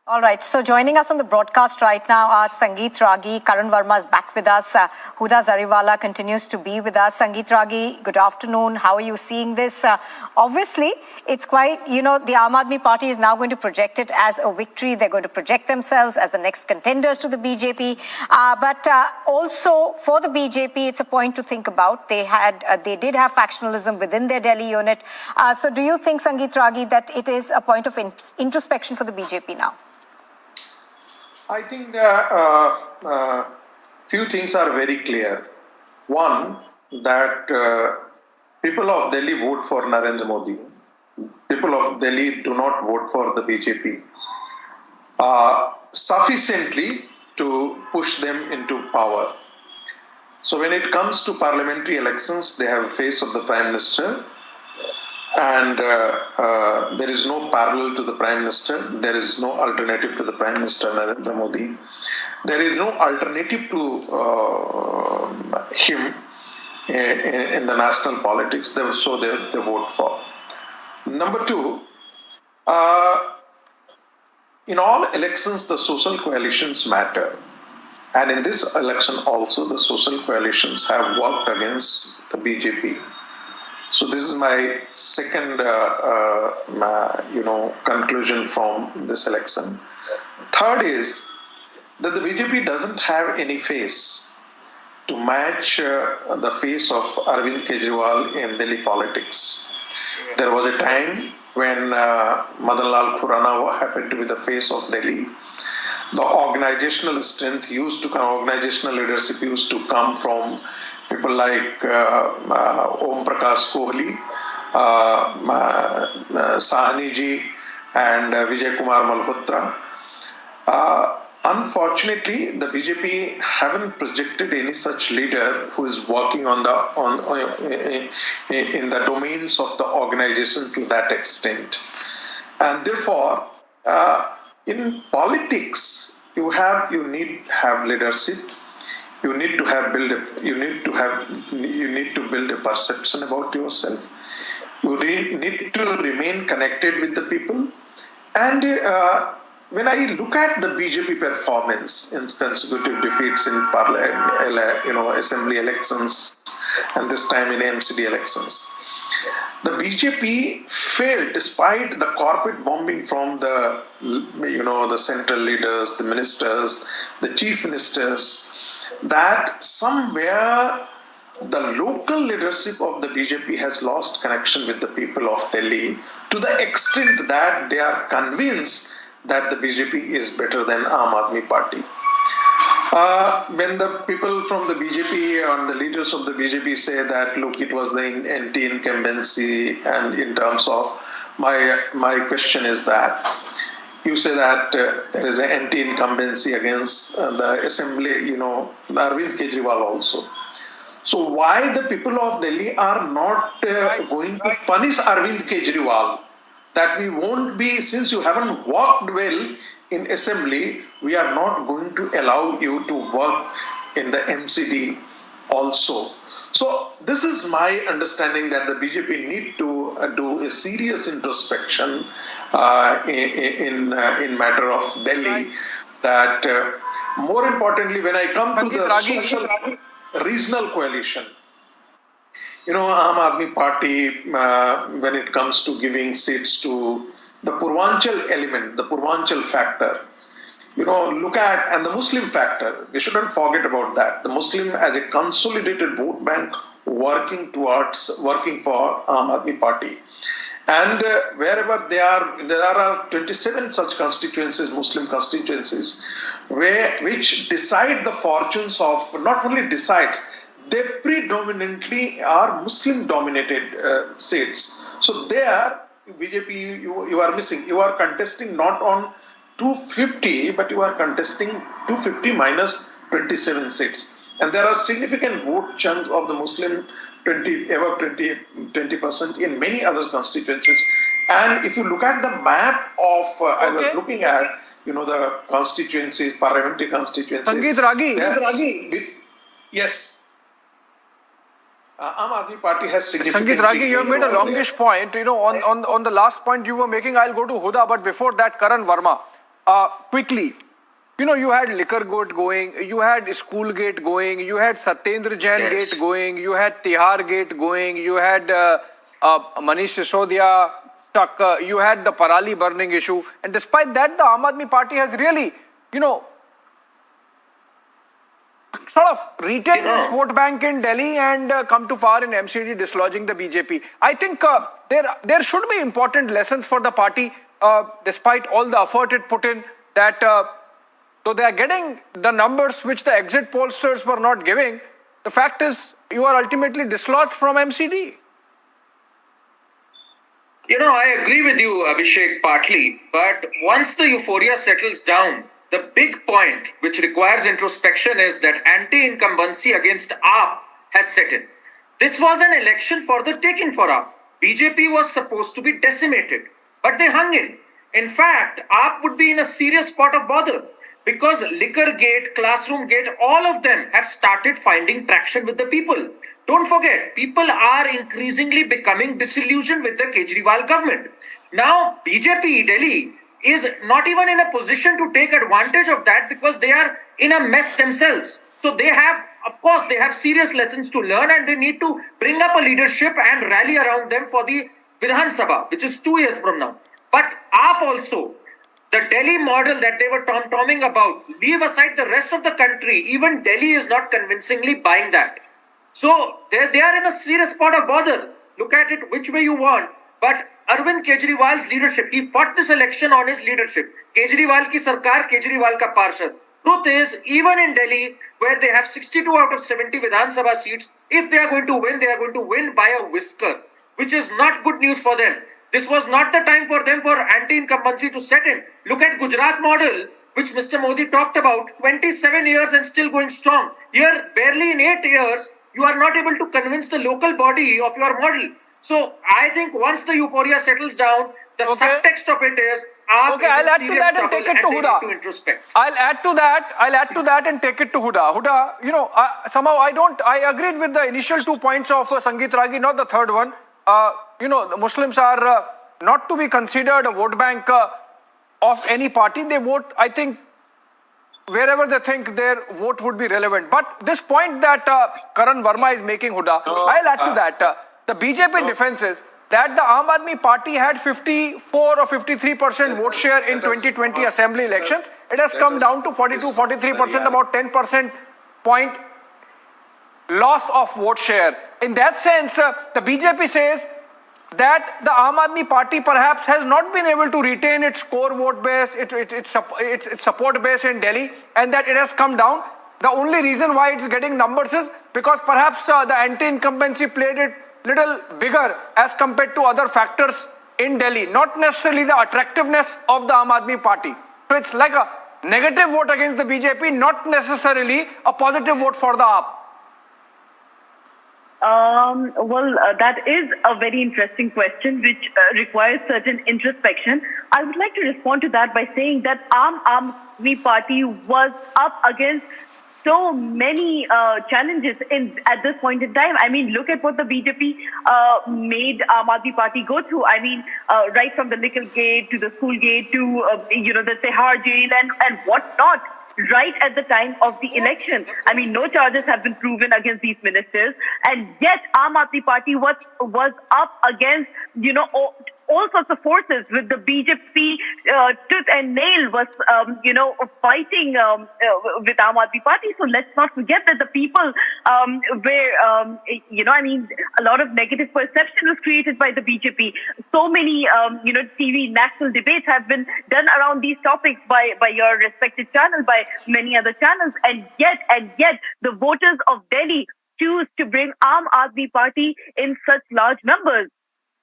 All right, so joining us on the broadcast right now are Sangeet Ragi, Karan Verma is back with us, Huda Zariwala continues to be with us. Sangeet Ragi, good afternoon. How are you seeing this? Obviously, it's quite, the Aam Aadmi Party is now going to project it as a victory. They're going to project themselves as the next contenders to the BJP. But also for the BJP, it's a point to think about. They did have factionalism within their Delhi unit. So do you think, Sangeet Ragi, that it is a point of introspection for the BJP now? I think few things are very clear. One, that people of Delhi vote for Narendra Modi. People of Delhi do not vote for the BJP sufficiently to push them into power. So when it comes to parliamentary elections, they have a face of the Prime Minister. and there is no parallel to the Prime Minister. There is no alternative to the Prime Minister Narendra Modi. There is no alternative to him in the national politics. So they vote for. Number two, in all elections, the social coalitions matter. And in this election also, the social coalitions have worked against the BJP. So this is my second, conclusion from this election. Third is that the BJP doesn't have any face to match the face of Arvind Kejriwal in Delhi politics. There was a time when Madan Lal Khurana happened to be the face of Delhi. The organizational strength organizational leadership used to come from people like Om Prakash Kohli, Sahani ji, and Vijay Kumar Malhotra. Unfortunately, the BJP haven't projected any such leader who is working in the domains of the organization to that extent, and therefore, in politics, you need to have leadership. You need to build a perception about yourself. You need to remain connected with the people, and when I look at the BJP performance in consecutive defeats in assembly elections and this time in MCD elections, the BJP failed despite the corporate bombing from the central leaders, the ministers, the chief ministers, that somewhere the local leadership of the BJP has lost connection with the people of Delhi to the extent that they are convinced that the BJP is better than Aam Aadmi Party. When the people from the BJP and the leaders of the BJP say that, look, it was the anti-incumbency, and in terms of my question is that you say that there is an anti-incumbency against the assembly, Arvind Kejriwal also. So why the people of Delhi are not going to punish Arvind Kejriwal? That we won't be, since you haven't worked well in assembly, we are not going to allow you to work in the MCD also. So this is my understanding that the BJP need to do a serious introspection in matter of Delhi. That more importantly, when I come to the social regional coalition, Aam Aadmi Party, when it comes to giving seats to the Purvanchal element, the Purvanchal factor, look at, and the Muslim factor, we shouldn't forget about that. The Muslim as a consolidated vote bank working for Aam Aadmi Party. And wherever there are 27 such constituencies, Muslim constituencies, which decide the fortunes of, not only decides, they predominantly are Muslim-dominated seats. So there, BJP, you are missing. You are contesting not on 250, but you are contesting 250 minus 27 seats. And there are significant vote chunks of the Muslim, 20% in many other constituencies. And if you look at the map of, I was looking at, the constituencies, parliamentary constituencies. Sangeet Ragi. Yes. Aam Aadmi Party has significantly... Sangeet Ragi, you have made a longish point. On the last point you were making, I'll go to Huda, but before that, Karan Verma. Quickly, you had Liquor Gate going, you had School Gate going, you had Satyendra Jain Gate going, you had Tihar Gate going, you had Manish Sisodia stuck, you had the Parali burning issue. And despite that, the Aam Aadmi Party has really, sort of retained its vote bank in Delhi and come to power in MCD, dislodging the BJP. I think there should be important lessons for the party, despite all the effort it put in, that so they are getting the numbers which the exit pollsters were not giving. The fact is, you are ultimately dislodged from MCD. I agree with you, Abhishek, partly. But once the euphoria settles down, the big point which requires introspection is that anti-incumbency against AAP has set in. This was an election for the taking for AAP. BJP was supposed to be decimated, but they hung in. In fact, AAP would be in a serious spot of bother because liquor gate, classroom gate, all of them have started finding traction with the people. Don't forget, people are increasingly becoming disillusioned with the Kejriwal government. Now, BJP Delhi is not even in a position to take advantage of that because they are in a mess themselves. So they have, of course, they have serious lessons to learn and they need to bring up a leadership and rally around them for the Vidhan Sabha, which is 2 years from now. But AAP also, the Delhi model that they were tom-tomming about, leave aside the rest of the country, even Delhi is not convincingly buying that. So they are in a serious spot of bother. Look at it which way you want. But Arvind Kejriwal's leadership, he fought this election on his leadership. Kejriwal ki sarkar, Kejriwal ka parshad. Truth is, even in Delhi, where they have 62 out of 70 Vidhan Sabha seats, if they are going to win, they are going to win by a whisker, which is not good news for them. This was not the time for them for anti-incumbency to set in. Look at Gujarat model, which Mr. Modi talked about, 27 years and still going strong. Here, barely in 8 years, you are not able to convince the local body of your model. So, I think once the euphoria settles down, the subtext of it is, I'll add to that and take it to Huda. I'll add to that and take it to Huda. Huda, you know, somehow I agreed with the initial 2 points of Sangeet Ragi, not the third one. You know, the Muslims are not to be considered a vote bank of any party. They vote, I think, wherever they think their vote would be relevant. But this point that Karan Verma is making, Huda, I'll add to that. The BJP defense is that the Aam Aadmi Party had 54 or 53% vote share in 2020 assembly elections. It has come down to 42, 43%, about 10% point loss of vote share. In that sense, the BJP says that the Aam Aadmi Party perhaps has not been able to retain its core vote base, its support base in Delhi, and that it has come down. The only reason why it's getting numbers is because perhaps the anti-incumbency played it little bigger as compared to other factors in Delhi, not necessarily the attractiveness of the Aam Aadmi Party. So it's like a negative vote against the BJP, not necessarily a positive vote for the AAP. That is a very interesting question which requires certain introspection. I would like to respond to that by saying that Aam Aadmi Party was up against so many challenges at this point in time. I mean, look at what the BJP made Aam Aadmi Party go through. I mean, right from the Nickel Gate to the school gate to, the Sehar jail and whatnot. Right at the time of the election. I mean, no charges have been proven against these ministers. And yet, Aam Aadmi Party was up against, all sorts of forces with the BJP tooth and nail was, fighting with Aam Aadmi Party. So let's not forget that the people were, a lot of negative perception was created by the BJP. So many, TV national debates have been done around these topics by your respected channel, by many other channels. And yet, the voters of Delhi choose to bring Aam Aadmi Party in such large numbers.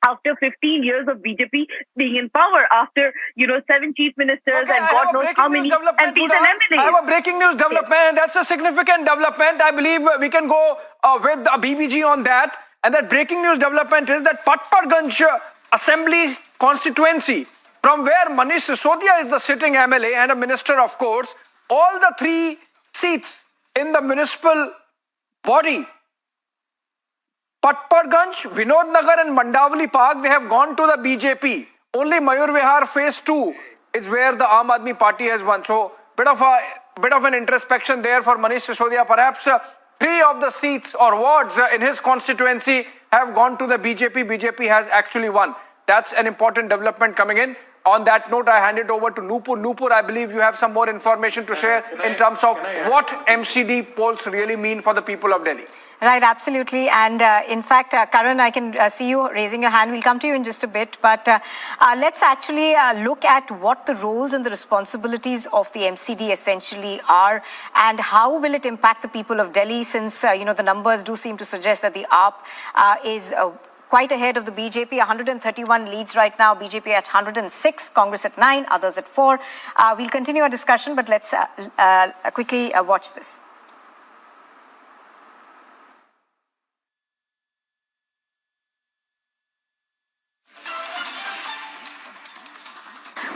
After 15 years of BJP being in power, after 7 chief ministers and God knows how many MPs and MLAs. I have a breaking news development, and that's a significant development. I believe we can go with a BBG on that. And that breaking news development is that Patparganj Assembly constituency, from where Manish Sisodia is the sitting MLA and a minister, of course, all the 3 seats in the municipal body, Patparganj, Vinod Nagar and Mandavali Park, they have gone to the BJP. Only Mayur Vihar phase 2 is where the Aam Aadmi Party has won. So bit of an introspection there for Manish Sisodia. Perhaps 3 of the seats or wards in his constituency have gone to the BJP. BJP has actually won. That's an important development coming in. On that note, I hand it over to Nupur. Nupur, I believe you have some more information to share in terms of what MCD polls really mean for the people of Delhi. Right, absolutely. And in fact, Karan, I can see you raising your hand. We'll come to you in just a bit. But let's actually look at what the roles and the responsibilities of the MCD essentially are and how will it impact the people of Delhi, since, the numbers do seem to suggest that the AAP is quite ahead of the BJP, 131 leads right now, BJP at 106, Congress at 9, others at 4. We'll continue our discussion, but let's quickly watch this.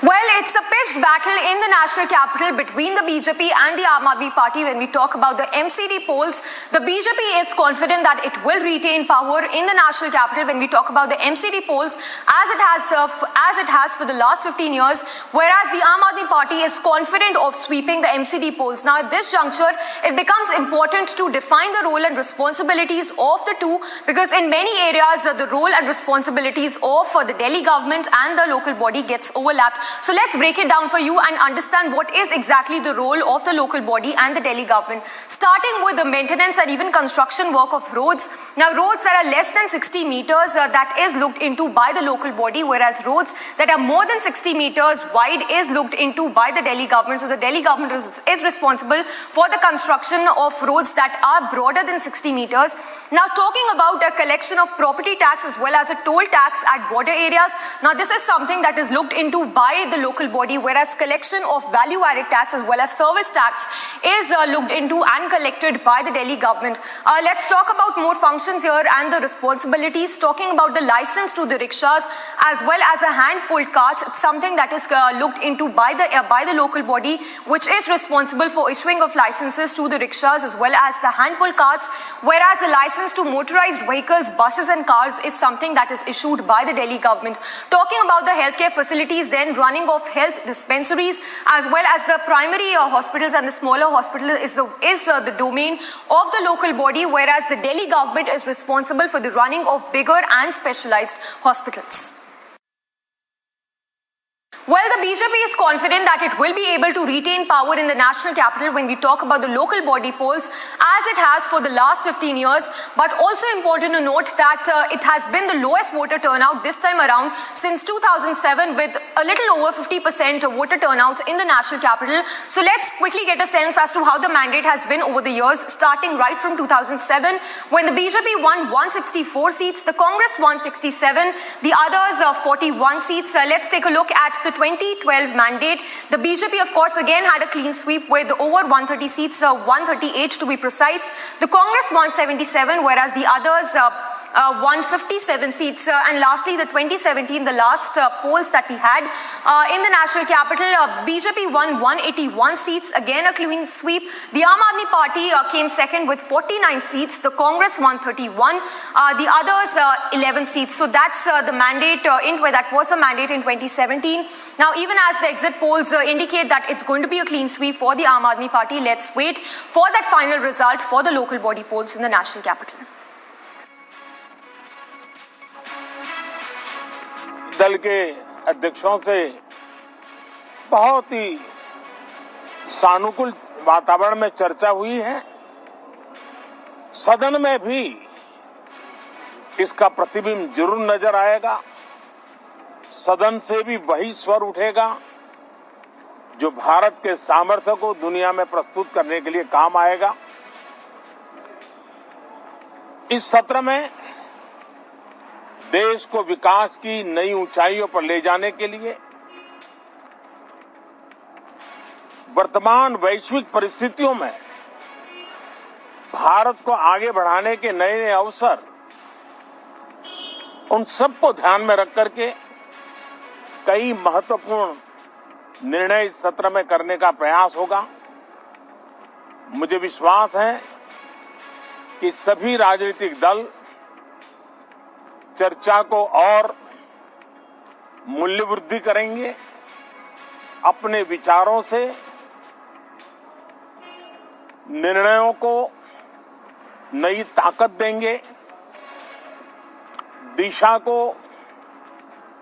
Well, it's a pitched battle in the national capital between the BJP and the Aam Aadmi Party. When we talk about the MCD polls, the BJP is confident that it will retain power in the national capital. When we talk about the MCD polls, as it has for the last 15 years, whereas the Aam Aadmi Party is confident of sweeping the MCD polls. Now, at this juncture, it becomes important to define the role and responsibilities of the two, because in many areas, the role and responsibilities of the Delhi government and the local body gets overlapped. So let's break it down for you and understand what is exactly the role of the local body and the Delhi government. Starting with the maintenance and even construction work of roads. Now, roads that are less than 60 meters, that is looked into by the local body, whereas roads that are more than 60 meters wide is looked into by the Delhi government. So the Delhi government is responsible for the construction of roads that are broader than 60 meters. Now, talking about a collection of property tax as well as a toll tax at border areas. Now, this is something that is looked into by the local body, whereas collection of value-added tax as well as service tax is looked into and collected by the Delhi government. Let's talk about more functions here and the responsibilities. Talking about the license to the rickshaws as well as a hand-pulled carts, it's something that is looked into by the local body, which is responsible for issuing of licenses to the rickshaws as well as the hand-pulled carts, whereas the license to motorized vehicles, buses and cars is something that is issued by the Delhi government. Talking about the healthcare facilities, then running of health dispensaries as well as the primary hospitals and the smaller hospitals is the domain of the local body, whereas the Delhi government is responsible for the running of bigger and specialized hospitals. Well, the BJP is confident that it will be able to retain power in the national capital when we talk about the local body polls, as it has for the last 15 years. But also important to note that it has been the lowest voter turnout this time around since 2007, with a little over 50% voter turnout in the national capital. So let's quickly get a sense as to how the mandate has been over the years, starting right from 2007, when the BJP won 164 seats, the Congress won 67, the others 41 seats. Let's take a look at the 2012 mandate. The BJP, of course, again had a clean sweep with over 130 seats, 138 to be precise. The Congress won 77, whereas the others won 57 seats. And lastly, the 2017, the last polls that we had in the national capital, BJP won 181 seats, again a clean sweep. The Aam Aadmi Party came second with 49 seats. The Congress won 31, the others 11 seats. So that's the mandate that was a mandate in 2017. Now, even as the exit polls indicate that it's going to be a clean sweep for the Aam Aadmi Party, let's wait for that final result for the local body polls in the national capital. दल के अध्यक्षों से बहुत ही सानुकूल वातावरण में चर्चा हुई है। सदन में भी इसका प्रतिबिंब जरूर नजर आएगा। सदन से भी वही स्वर उठेगा जो भारत के सामर्थ्य को दुनिया में प्रस्तुत करने के लिए काम आएगा। इस सत्र में देश को विकास की नई ऊंचाइयों पर ले जाने के लिए वर्तमान वैश्विक परिस्थितियों में भारत को आगे बढ़ाने के नए नए अवसर, उन सबको ध्यान में रख करके कई महत्वपूर्ण निर्णय इस सत्र में करने का प्रयास होगा। मुझे विश्वास है कि सभी राजनीतिक दल चर्चा को और मूल्य वृद्धि करेंगे, अपने विचारों से निर्णयों को नई ताकत देंगे, दिशा को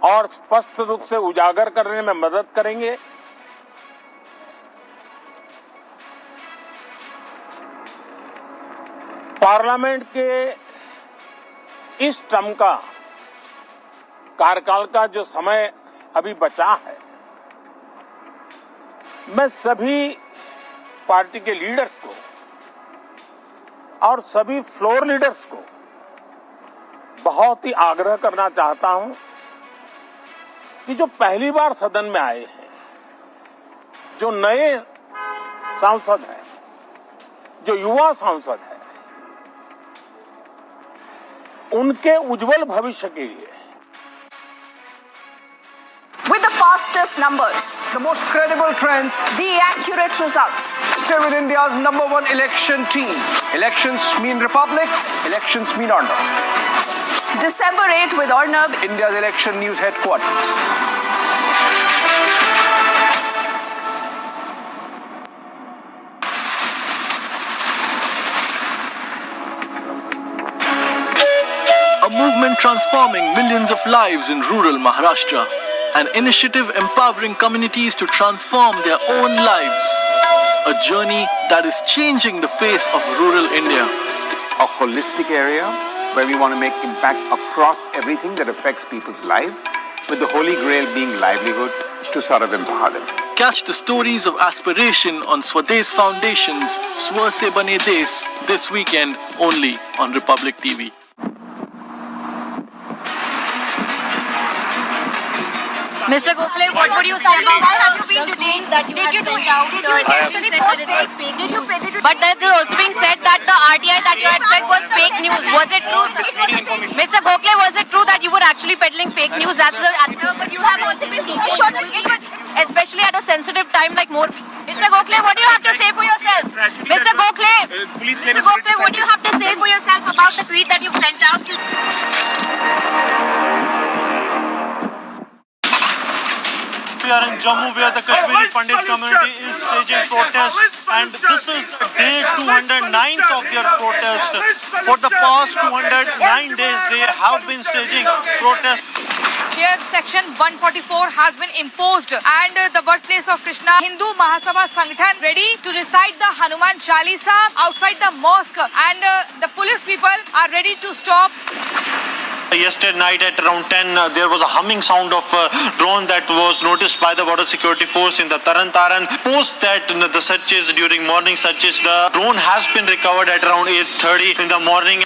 और स्पष्ट रूप से उजागर करने में मदद करेंगे। पार्लियामेंट के इस टर्म का कार्यकाल का जो समय अभी बचा है, मैं सभी पार्टी के लीडर्स को और सभी फ्लोर लीडर्स को बहुत ही आग्रह करना चाहता हूं कि जो पहली बार सदन में आए हैं, जो नए सांसद हैं, जो युवा सांसद हैं, उनके उज्जवल भविष्य के लिए With the fastest latest numbers, the most credible trends, the accurate results. Stay with India's #1 election team. Elections mean republic, elections mean order. December 8 with Arnab, India's election news headquarters. A movement transforming millions of lives in rural Maharashtra. An initiative empowering communities to transform their own lives. A journey that is changing the face of rural India. A holistic area where we want to make impact across everything that affects people's life, with the holy grail being livelihood to sort of empower them. Catch the stories of aspiration on Swadesh Foundation's Swa Se Bane Desh this weekend only on Republic TV. Mr. Gokhale, what would you say about why have you been detained that you had sent out? Did you intentionally post fake news? But there's also being said that the RTI that you had said was fake news. Was it true? Mr. Gokhale, was it true that you were actually peddling fake news? That's the answer. But you have also been especially at a sensitive time like more people. Mr. Gokhale, what do you have to say for yourself? Mr. Gokhale, what do you have to say for yourself about the tweet that you've sent out? We are in Jammu where the Kashmiri Pandit community is staging protests, and this is day 209th of their protest. For the past 209 days they have been staging protests. Here, Section 144 has been imposed and the birthplace of Krishna, Hindu Mahasabha Sanghathan ready to recite the Hanuman Chalisa outside the mosque, and the police people are ready to stop. Yesterday night at around 10, there was a humming sound of a drone that was noticed by the border security force in the Taran. Post that, the searches, during morning searches, the drone has been recovered at around 8:30 in the morning.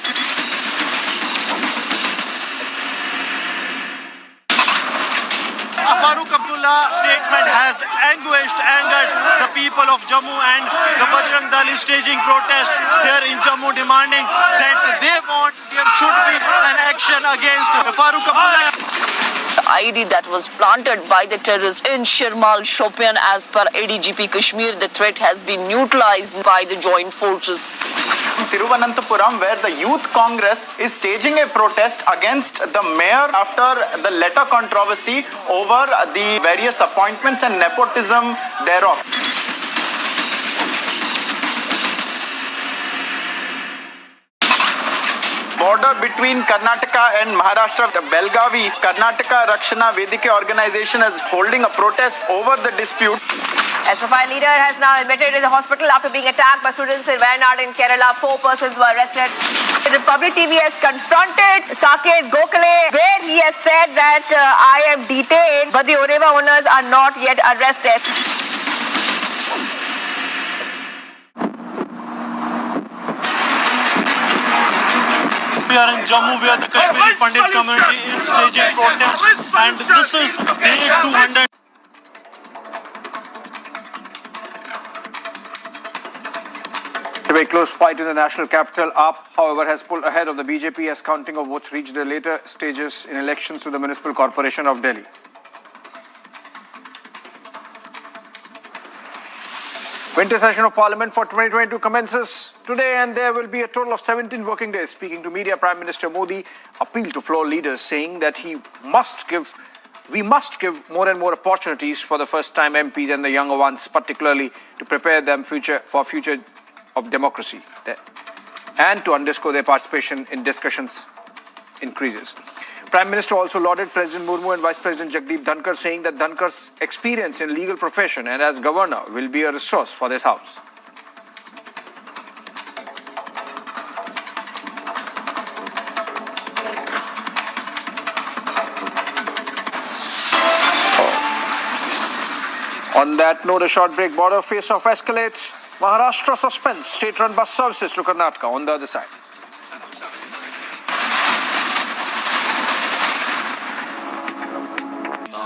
Farooq Abdullah statement has angered the people of Jammu, and the Bajrang Dal is staging protests here in Jammu, demanding that they want there should be an action against Farooq Abdullah. The IED that was planted by the terrorists in Shirmal Shopian, as per ADGP Kashmir, the threat has been neutralized by the joint forces. Thiruvananthapuram, where the Youth Congress is staging a protest against the mayor after the letter controversy over the various appointments and nepotism thereof. Border between Karnataka and Maharashtra, Belgavi, Karnataka Rakshana Vedike organization is holding a protest over the dispute. SFI leader has now admitted in the hospital after being attacked by students in Wayanad in Kerala. 4 persons were arrested. Republic TV has confronted Saket Gokhale, where he has said that I am detained, but the Oreva owners are not yet arrested. We are in Jammu where the Kashmiri Pandit community is staging protests, and this is day 200. A very close fight in the national capital. AAP, however, has pulled ahead of the BJP as counting of votes reached the later stages in elections to the Municipal Corporation of Delhi. Winter session of Parliament for 2022 commences today, and there will be a total of 17 working days. Speaking to media, Prime Minister Modi appealed to floor leaders, saying that we must give more and more opportunities for the first-time MPs and the younger ones, particularly to prepare them for future of democracy, and to underscore their participation in discussions increases. Prime Minister also lauded President Murmu and Vice President Jagdeep Dhankar, saying that Dhankar's experience in legal profession and as governor will be a resource for this house. On that note, a short break. Border face-off escalates. Maharashtra suspends state-run bus services to Karnataka on the other side.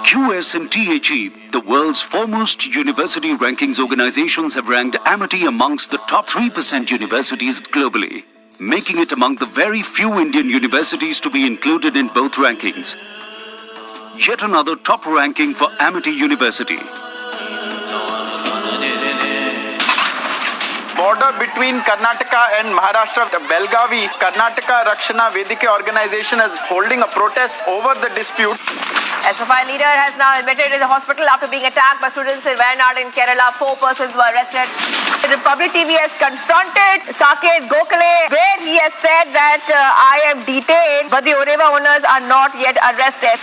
QS and THE, the world's foremost university rankings organizations, have ranked Amity amongst the top 3% universities globally, making it among the very few Indian universities to be included in both rankings. yet another top ranking for Amity University. Border between Karnataka and Maharashtra, the Belgavi Karnataka Rakshana Vedike organization is holding a protest over the dispute. SFI leader has now admitted in the hospital after being attacked by students in Wayanad in Kerala. 4 persons were arrested. Republic TV has confronted Saket Gokhale, where he has said that I am detained, but the Oreva owners are not yet arrested.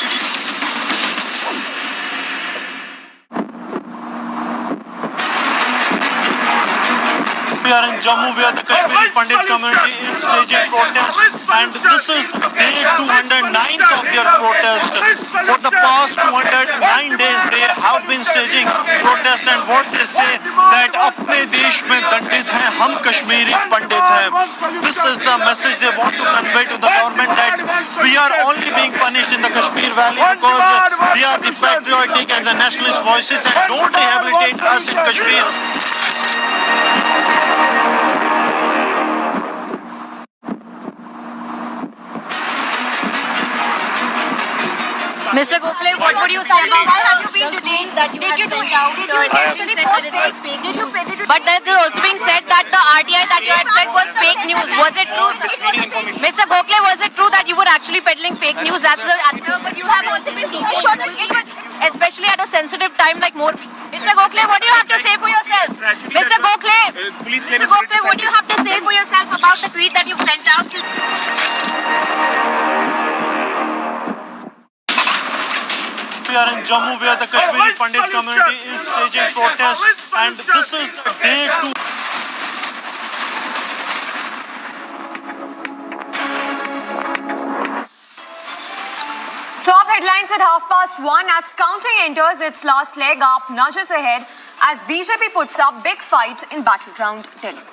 We are in Jammu where the Kashmiri Pandit community is staging protest, and this is day 209th of their protest. For the past 209 days they have been staging protest, and what they say that अपने देश में दंडित हैं हम कश्मीरी पंडित हैं. This is the message they want to convey to the government, that we are only being punished in the Kashmir Valley because we are the patriotic and the nationalist voices, and don't rehabilitate us in Kashmir. Mr. Gokhale, what would you say about why have you been detained that you had sent out? Did you intentionally post fake news? But there's also being said that the RTI that you had said was fake news. Was it true? Mr. Gokhale, was it true that you were actually peddling fake news? That's the answer. But you have also been especially at a sensitive time like more people. Mr. Gokhale, what do you have to say for yourself? Mr. Gokhale, what do you have to say for yourself about the tweet that you've sent out? We are in Jammu where the Kashmiri Pandit community is staging protest, and this is the day 2. Top headlines at 1:30 as counting enters its last leg. AAP nudges ahead as BJP puts up big fight in battleground Delhi.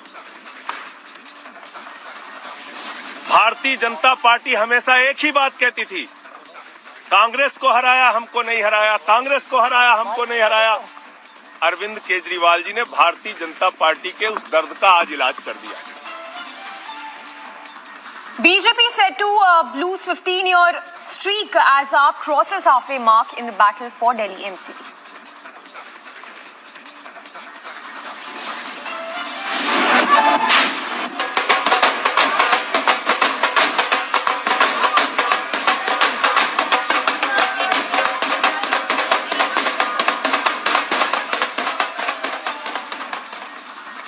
Bharatiya Janata party हमेशा एक ही बात कहती थी, कांग्रेस को हराया हमको नहीं हराया, कांग्रेस को हराया हमको नहीं हराया. अरविंद केजरीवाल जी ने भारतीय जनता पार्टी के उस दर्द का आज इलाज कर दिया. BJP set to lose 15-year streak as AAP crosses halfway mark in the battle for Delhi MCD.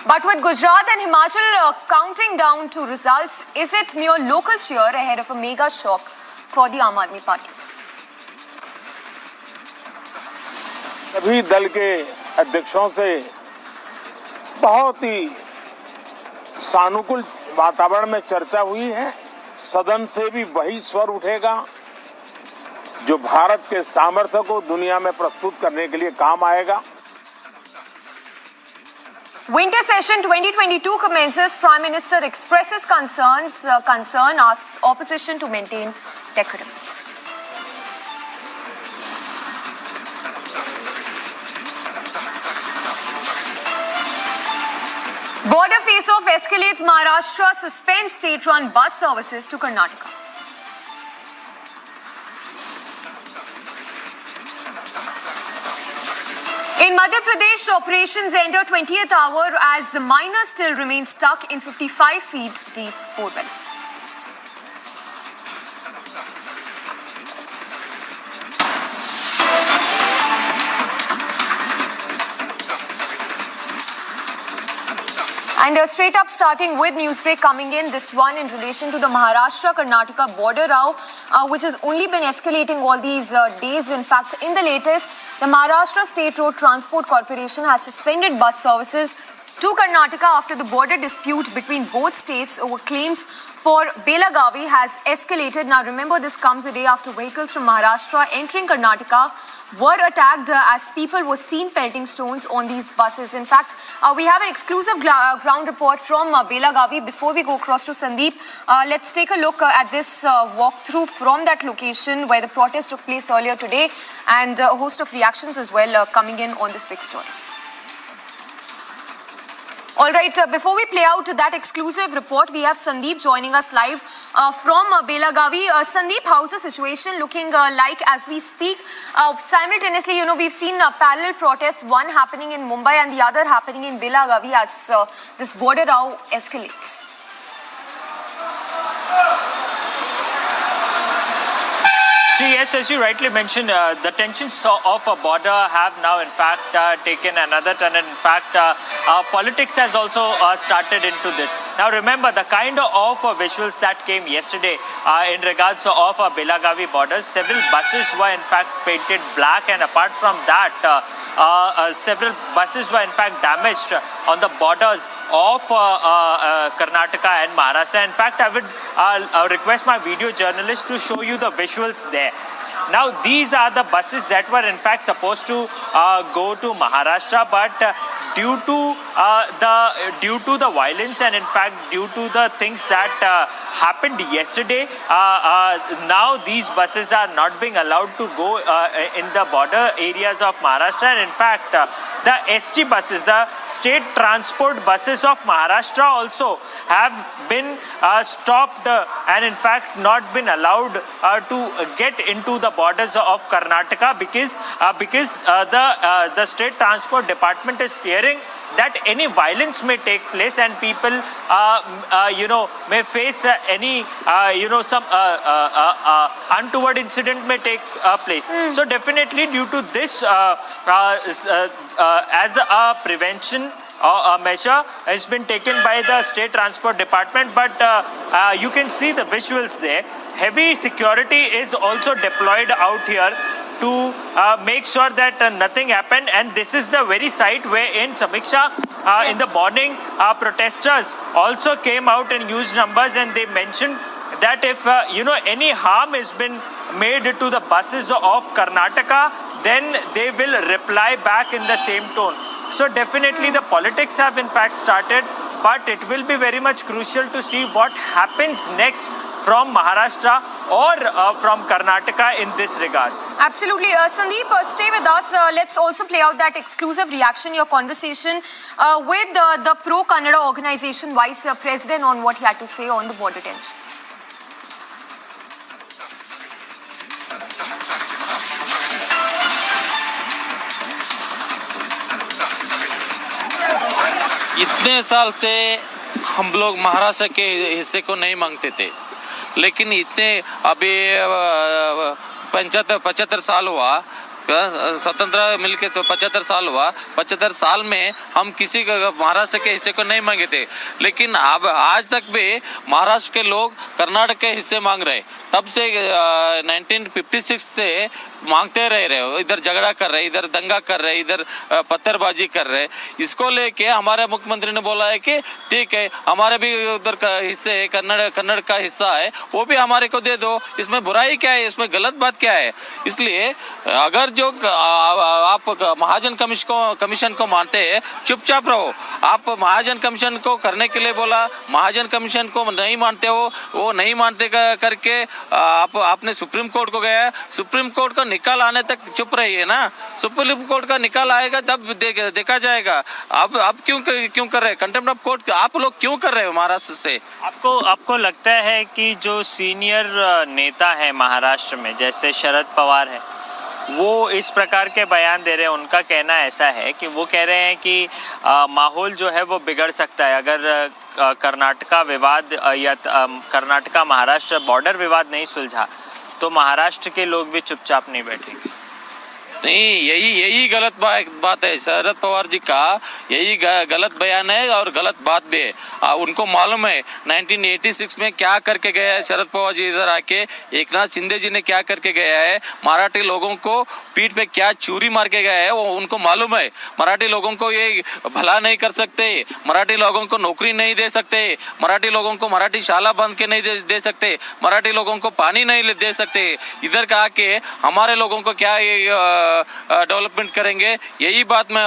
But with Gujarat and Himachal counting down to results, is it mere local cheer ahead of a mega shock for the Aam Aadmi Party? सभी दल के अध्यक्षों से बहुत ही सानुकूल वातावरण में चर्चा हुई है. सदन से भी वही स्वर उठेगा जो भारत के सामर्थ्य को दुनिया में प्रस्तुत करने के लिए काम आएगा. Winter session 2022 commences. Prime Minister expresses concern, asks opposition to maintain decorum. Border face-off escalates. Maharashtra suspends state-run bus services to Karnataka. In Madhya Pradesh, operations enter 20th hour as miners still remain stuck in 55 feet deep borewell. And straight up starting with Newsbreak coming in, this one in relation to the Maharashtra-Karnataka border row, which has only been escalating all these days. In fact, in the latest, the Maharashtra State Road Transport Corporation has suspended bus services to Karnataka after the border dispute between both states over claims for Belagavi has escalated. Now remember, this comes a day after vehicles from Maharashtra entering Karnataka were attacked as people were seen pelting stones on these buses. In fact, we have an exclusive ground report from Belagavi. Before we go across to Sandeep, let's take a look at this walkthrough from that location where the protest took place earlier today, and a host of reactions as well coming in on this big story. All right, before we play out that exclusive report, we have Sandeep joining us live from Belagavi. Sandeep, how's the situation looking like as we speak? Simultaneously, we've seen parallel protests, one happening in Mumbai and the other happening in Belagavi as this border row escalates. See, yes, as you rightly mentioned, the tensions of a border have now, in fact, taken another turn. And in fact, politics has also started into this. Now, remember, the kind of visuals that came yesterday in regards of Belagavi borders, several buses were, in fact, painted black. And apart from that, several buses were, in fact, damaged on the borders of Karnataka and Maharashtra. In fact, I would request my video journalist to show you the visuals there. Now, these are the buses that were, in fact, supposed to go to Maharashtra, but due to the violence and, in fact, due to the things that happened yesterday, now these buses are not being allowed to go in the border areas of Maharashtra. And in fact, the ST buses, the state transport buses of Maharashtra also have been stopped and in fact not been allowed to get into the borders of Karnataka because the state transport department is fearing that any violence may take place and people may face any some untoward incident may take place. So definitely due to this as a prevention a measure has been taken by the state transport department, but you can see the visuals there. Heavy security is also deployed out here to make sure that nothing happened, and this is the very site where in Samiksha in the morning protesters also came out in huge numbers, and they mentioned that if any harm has been made to the buses of Karnataka, then they will reply back in the same tone. So definitely the politics have in fact started, but it will be very much crucial to see what happens next from Maharashtra or from Karnataka in this regards. Absolutely. Sandeep, stay with us. Let's also play out that exclusive reaction, your conversation with the pro-Kannada organization Vice President on what he had to say on the border tensions. इतने साल से हम लोग महाराष्ट्र के हिस्से को नहीं मांगते थे, लेकिन इतने अभी 75 साल हुआ स्वतंत्र मिलके 75 साल हुआ। 75 साल में हम किसी महाराष्ट्र के हिस्से को नहीं मांगे थे, लेकिन अब आज तक भी महाराष्ट्र के लोग कर्नाटक के हिस्से मांग रहे। तब से 1956 से मांगते रहे हो, इधर झगड़ा कर रहे, इधर दंगा कर रहे, इधर पत्थरबाजी कर रहे। इसको लेके हमारे मुख्यमंत्री ने बोला है कि ठीक है, हमारे भी उधर का हिस्से कन्नड़ का हिस्सा है, वो भी हमारे को दे दो। इसमें बुराई क्या है, इसमें गलत बात क्या है? इसलिए अगर जो आप महाजन कमीशन को मानते हैं, चुपचाप रहो। आप महाजन कमीशन को करने के लिए बोला, महाजन कमीशन को नहीं मानते हो, वो नहीं मानते करके आपने सुप्रीम कोर्ट को गया। सुप्रीम कोर्ट का निकाल आने तक चुप रहिए ना। सुप्रीम कोर्ट का निकाल आएगा तब देखा जाएगा। आप क्यों कर रहे हैं कंटेम्प्ट ऑफ कोर्ट? आप लोग क्यों कर रहे हो महाराष्ट्र से? आपको लगता है कि जो सीनियर नेता है महाराष्ट्र में, जैसे शरद पवार है, वो इस प्रकार के बयान दे रहे हैं? उनका कहना ऐसा है कि वो कह रहे हैं कि माहौल जो है वो बिगड़ सकता है अगर कर्नाटका विवाद या कर्नाटका महाराष्ट्र बॉर्डर विवाद नहीं सुलझा तो महाराष्ट्र के लोग भी चुपचाप नहीं बैठेंगे। नहीं, यही गलत बात है। शरद पवार जी का यही गलत बयान है और गलत बात भी है। उनको मालूम है 1986 में क्या करके गया है शरद पवार जी इधर आके, एकनाथ शिंदे जी ने क्या करके गया है, मराठी लोगों को पीठ पे क्या चूरी मार के गया है, वो उनको मालूम है। मराठी लोगों को ये भला नहीं कर सकते, मराठी लोगों को नौकरी नहीं दे सकते, मराठी लोगों को मराठी शाला बंद के नहीं दे सकते, मराठी लोगों को पानी नहीं दे सकते। इधर का आके हमारे लोगों को क्या डेवलपमेंट करेंगे। यही बात मैं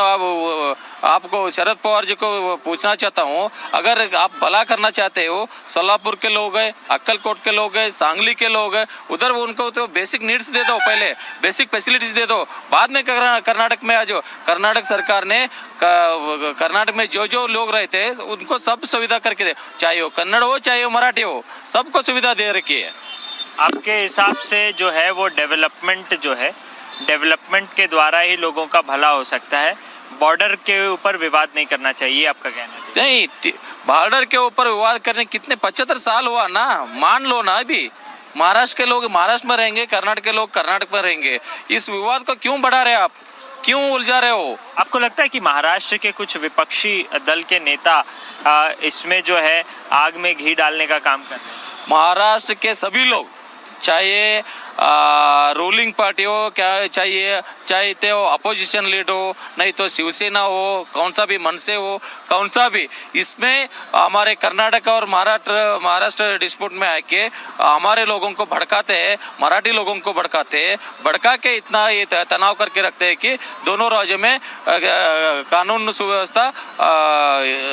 आपको शरद पवार जी को पूछना चाहता हूँ। अगर आप भला करना चाहते हो, सोलापुर के लोग हैं, अक्कलकोट के लोग हैं, सांगली के लोग हैं, उधर उनको तो बेसिक नीड्स दे दो, पहले बेसिक फैसिलिटीज दे दो, बाद में कर्नाटक में आ जाओ। कर्नाटक सरकार ने कर्नाटक में जो लोग रहते हैं उनको सब सुविधा करके दे, चाहे वो कन्नड़ हो चाहे वो मराठी हो, सबको सुविधा दे रखी है। आपके हिसाब से जो है वो डेवलपमेंट जो है, डेवलपमेंट के द्वारा ही लोगों का भला हो सकता है, बॉर्डर के ऊपर विवाद नहीं करना चाहिए, आपका कहना है? नहीं, बॉर्डर के ऊपर विवाद करने कितने 75 साल हुआ ना, मान लो ना। अभी महाराष्ट्र के लोग महाराष्ट्र में रहेंगे, कर्नाटक के लोग कर्नाटक में रहेंगे। इस विवाद को क्यों बढ़ा रहे आप, क्यों उलझा रहे हो? आपको लगता है कि महाराष्ट्र के कुछ विपक्षी दल के नेता इसमें जो है आग में घी डालने का काम कर रहे हैं? महाराष्ट्र के सभी लोग, चाहे रूलिंग पार्टी हो, क्या चाहे तो अपोजिशन लीडर हो, नहीं तो शिवसेना हो, कौन सा भी मनसे हो, कौन सा भी, इसमें हमारे कर्नाटक और महाराष्ट्र डिस्प्यूट में आके हमारे लोगों को भड़काते हैं, मराठी लोगों को भड़काते हैं, भड़का के इतना ये तनाव करके रखते हैं कि दोनों राज्यों में कानून सुव्यवस्था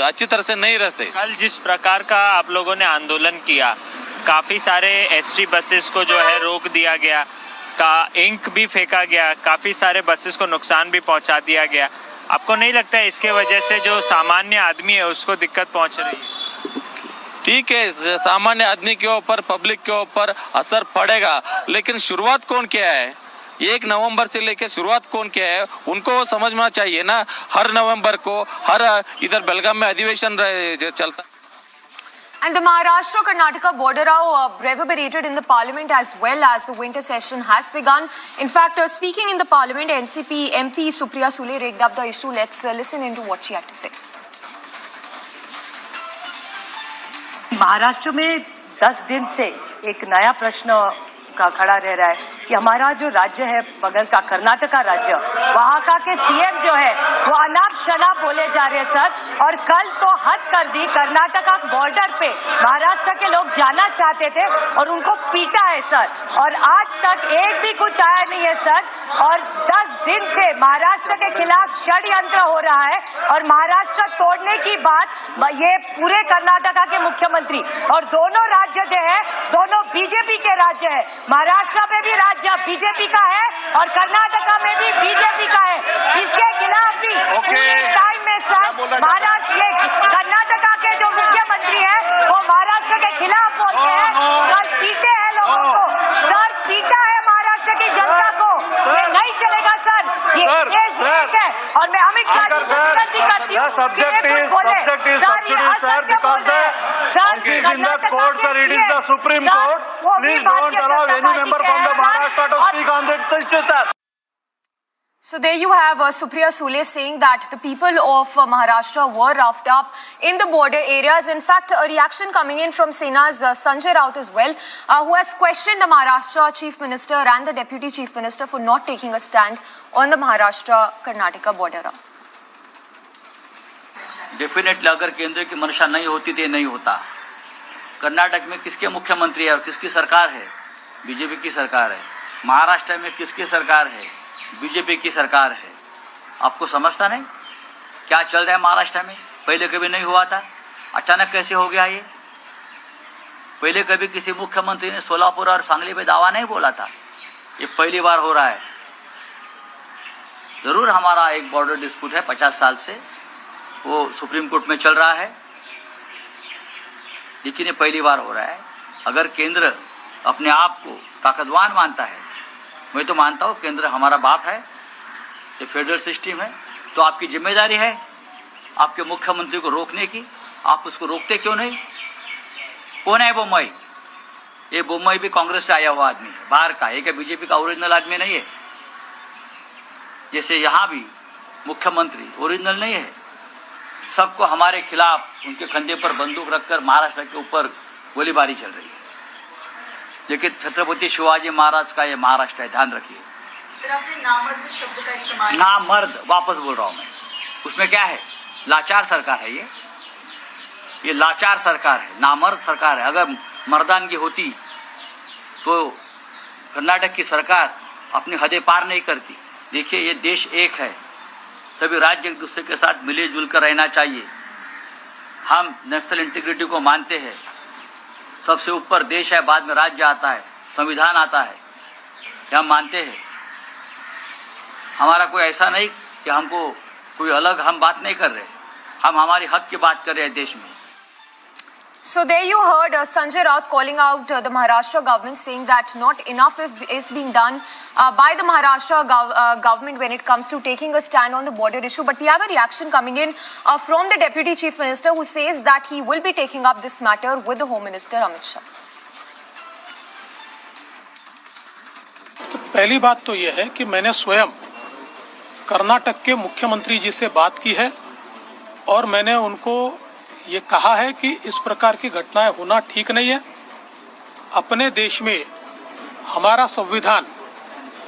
अच्छी तरह से नहीं रहते। कल जिस प्रकार का आप लोगों ने आंदोलन किया, काफ़ी सारे एसटी बसेस को जो है रोक दिया गया, इंक भी फेंका गया, काफ़ी सारे बसेस को नुकसान भी पहुंचा दिया गया, आपको नहीं लगता है इसके वजह से जो सामान्य आदमी है उसको दिक्कत पहुंच रही है? ठीक है, सामान्य आदमी के ऊपर, पब्लिक के ऊपर असर पड़ेगा, लेकिन शुरुआत कौन किया है? 1 नवंबर से लेकर शुरुआत कौन किया है, उनको समझना चाहिए ना। हर नवंबर को इधर बेलगाम में अधिवेशन चलता। And the Maharashtra-Karnataka border now reverberated in the parliament as well as the winter session has begun. In fact, speaking in the parliament, NCP MP Supriya Sule raked up the issue. Let's listen into what she had to say. Maharashtra में 10 दिन से एक नया प्रश्न का खड़ा रह रहा है कि हमारा जो राज्य है बगल का कर्नाटका राज्य, वहाँ का के सीएम जो है वो अनाप शनाप बोले जा रहे हैं सर। और कल तो हद कर दी, कर्नाटका बॉर्डर पे महाराष्ट्र के लोग जाना चाहते थे और उनको पीटा है सर, और आज तक एक भी कुछ आया नहीं है सर। और 10 दिन से महाराष्ट्र के खिलाफ षड्यंत्र हो रहा है और महाराष्ट्र तोड़ने की बात ये पूरे कर्नाटका के मुख्यमंत्री, और दोनों राज्य जो है दोनों बीजेपी के राज्य है। महाराष्ट्र में भी राज्य बीजेपी का है और कर्नाटका में भी बीजेपी का है। इसके खिलाफ भी पूरे टाइम में सर महाराष्ट्र कर्नाटका के जो मुख्यमंत्री है वो महाराष्ट्र के खिलाफ बोलते हैं, सर पीटे हैं लोगों को, सर पीटा है महाराष्ट्र की जनता को। ये नहीं चलेगा सर, ये देश है। और मैं अमित शाह जी को विनती करती हूँ, subject is sir, because is in the court, sir. It is the Supreme Court. Please don't allow any member from the Maharashtra to speak on this issue, sir. So there you have Supriya Sule saying that the people of Maharashtra were roughed up in the border areas. In fact, a reaction coming in from Sena's Sanjay Raut as well, who has questioned the Maharashtra Chief Minister and the Deputy Chief Minister for not taking a stand on the Maharashtra-Karnataka border. Definitely अगर केंद्र की मंशा नहीं होती तो ये नहीं होता। कर्नाटक में किसके मुख्यमंत्री है और किसकी सरकार है? बीजेपी की सरकार है। महाराष्ट्र में किसकी सरकार है? बीजेपी की सरकार है। आपको समझता नहीं क्या चल रहा है महाराष्ट्र में? पहले कभी नहीं हुआ था, अचानक कैसे हो गया ये? पहले कभी किसी मुख्यमंत्री ने सोलापुर और सांगली पे दावा नहीं बोला था, ये पहली बार हो रहा है। जरूर हमारा एक बॉर्डर डिस्प्यूट है 50 साल से, वो सुप्रीम कोर्ट में चल रहा है, लेकिन ये पहली बार हो रहा है। अगर केंद्र अपने आप को ताकतवान मानता है, मैं तो मानता हूँ केंद्र हमारा बाप है, ये फेडरल सिस्टम है, तो आपकी जिम्मेदारी है आपके मुख्यमंत्री को रोकने की। आप उसको रोकते क्यों नहीं? कौन है बोम्मई? ये बोम्मई भी कांग्रेस से आया हुआ आदमी है, बाहर का, एक बीजेपी का ओरिजिनल आदमी नहीं है। जैसे यहाँ भी मुख्यमंत्री ओरिजिनल नहीं है। सबको हमारे खिलाफ उनके कंधे पर बंदूक रखकर महाराष्ट्र के ऊपर गोलीबारी चल रही है, लेकिन छत्रपति शिवाजी महाराज का ये महाराष्ट्र है, ध्यान रखिए। नामर्द वापस बोल रहा हूँ मैं, उसमें क्या है? लाचार सरकार है ये लाचार सरकार है, नामर्द सरकार है। अगर मर्दानगी होती तो कर्नाटक की सरकार अपनी हदें पार नहीं करती, देखिए, ये देश एक है, सभी राज्य एक दूसरे के साथ मिले जुल कर रहना चाहिए। हम नेशनल इंटीग्रिटी को मानते हैं। सबसे ऊपर देश है, बाद में राज्य आता है, संविधान आता है, ये हम मानते हैं। हमारा कोई ऐसा नहीं कि हमको कोई अलग हम बात नहीं कर रहे, हम हमारी हक की बात कर रहे हैं देश में। So there you heard Sanjay Raut calling out the Maharashtra government, saying that not enough is being done by the Maharashtra government when it comes to taking a stand on the border issue. But we have a reaction coming in from the Deputy Chief Minister, who says that he will be taking up this matter with the Home Minister Amit Shah. पहली बात तो यह है कि मैंने स्वयं कर्नाटक के मुख्यमंत्री जी से बात की है और मैंने उनको ये कहा है कि इस प्रकार की घटनाएं होना ठीक नहीं है। अपने देश में हमारा संविधान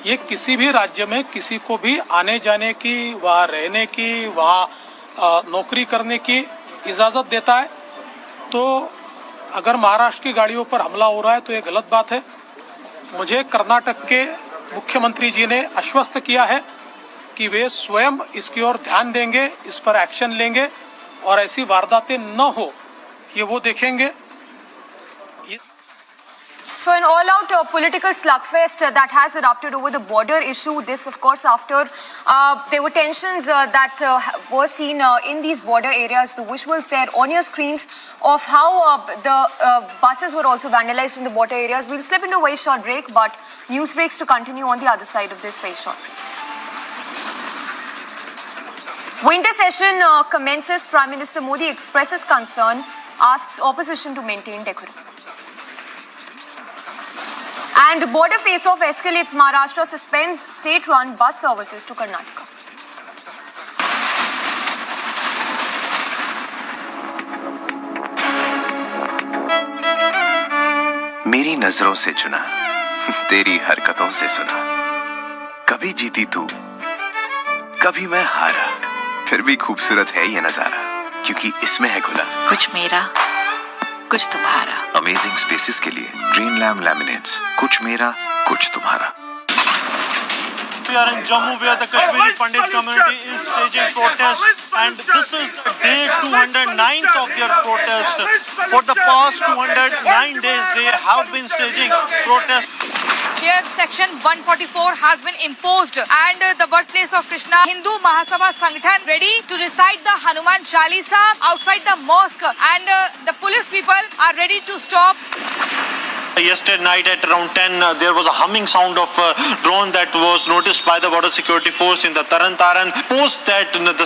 ये किसी भी राज्य में किसी को भी आने जाने की, वहाँ रहने की, वहाँ नौकरी करने की इजाज़त देता है। तो अगर महाराष्ट्र की गाड़ियों पर हमला हो रहा है तो ये गलत बात है। मुझे कर्नाटक के मुख्यमंत्री जी ने आश्वस्त किया है कि वे स्वयं इसकी ओर ध्यान देंगे, इस पर एक्शन लेंगे और ऐसी वारदातें न हो ये वो देखेंगे। So an all-out political slugfest that has erupted over the border issue. This, of course, after there were tensions that were seen in these border areas. The visuals there on your screens of how the buses were also vandalized in the border areas. We'll slip into a very short break, but news breaks to continue on the other side of this very short break. Winter session commences. Prime Minister Modi expresses concern, asks opposition to maintain decorum. And border face-off escalates. Maharashtra suspends state-run bus services to Karnataka. मेरी नजरों से चुना, तेरी हरकतों से सुना। कभी जीती तू, कभी मैं हारा। फिर भी खूबसूरत है ये नजारा, क्योंकि इसमें है खुला कुछ मेरा, कुछ तुम्हारा। अमेजिंग स्पेसेस के लिए ग्रीन लैम लैमिनेट्स, कुछ मेरा, कुछ तुम्हारा। We are in Jammu where the Kashmiri Pandit community is staging protests, and this is the day 209th of their protest. For the past 209 days they have been staging protests. Here, Section 144 has been imposed and the birthplace of Krishna, Hindu Mahasabha Sanghathan ready to recite the Hanuman Chalisa outside the mosque, and the police people are ready to stop. Yesterday night at around 10, there was a humming sound of a drone that was noticed by the border security force in the Taran Taran. Post that, the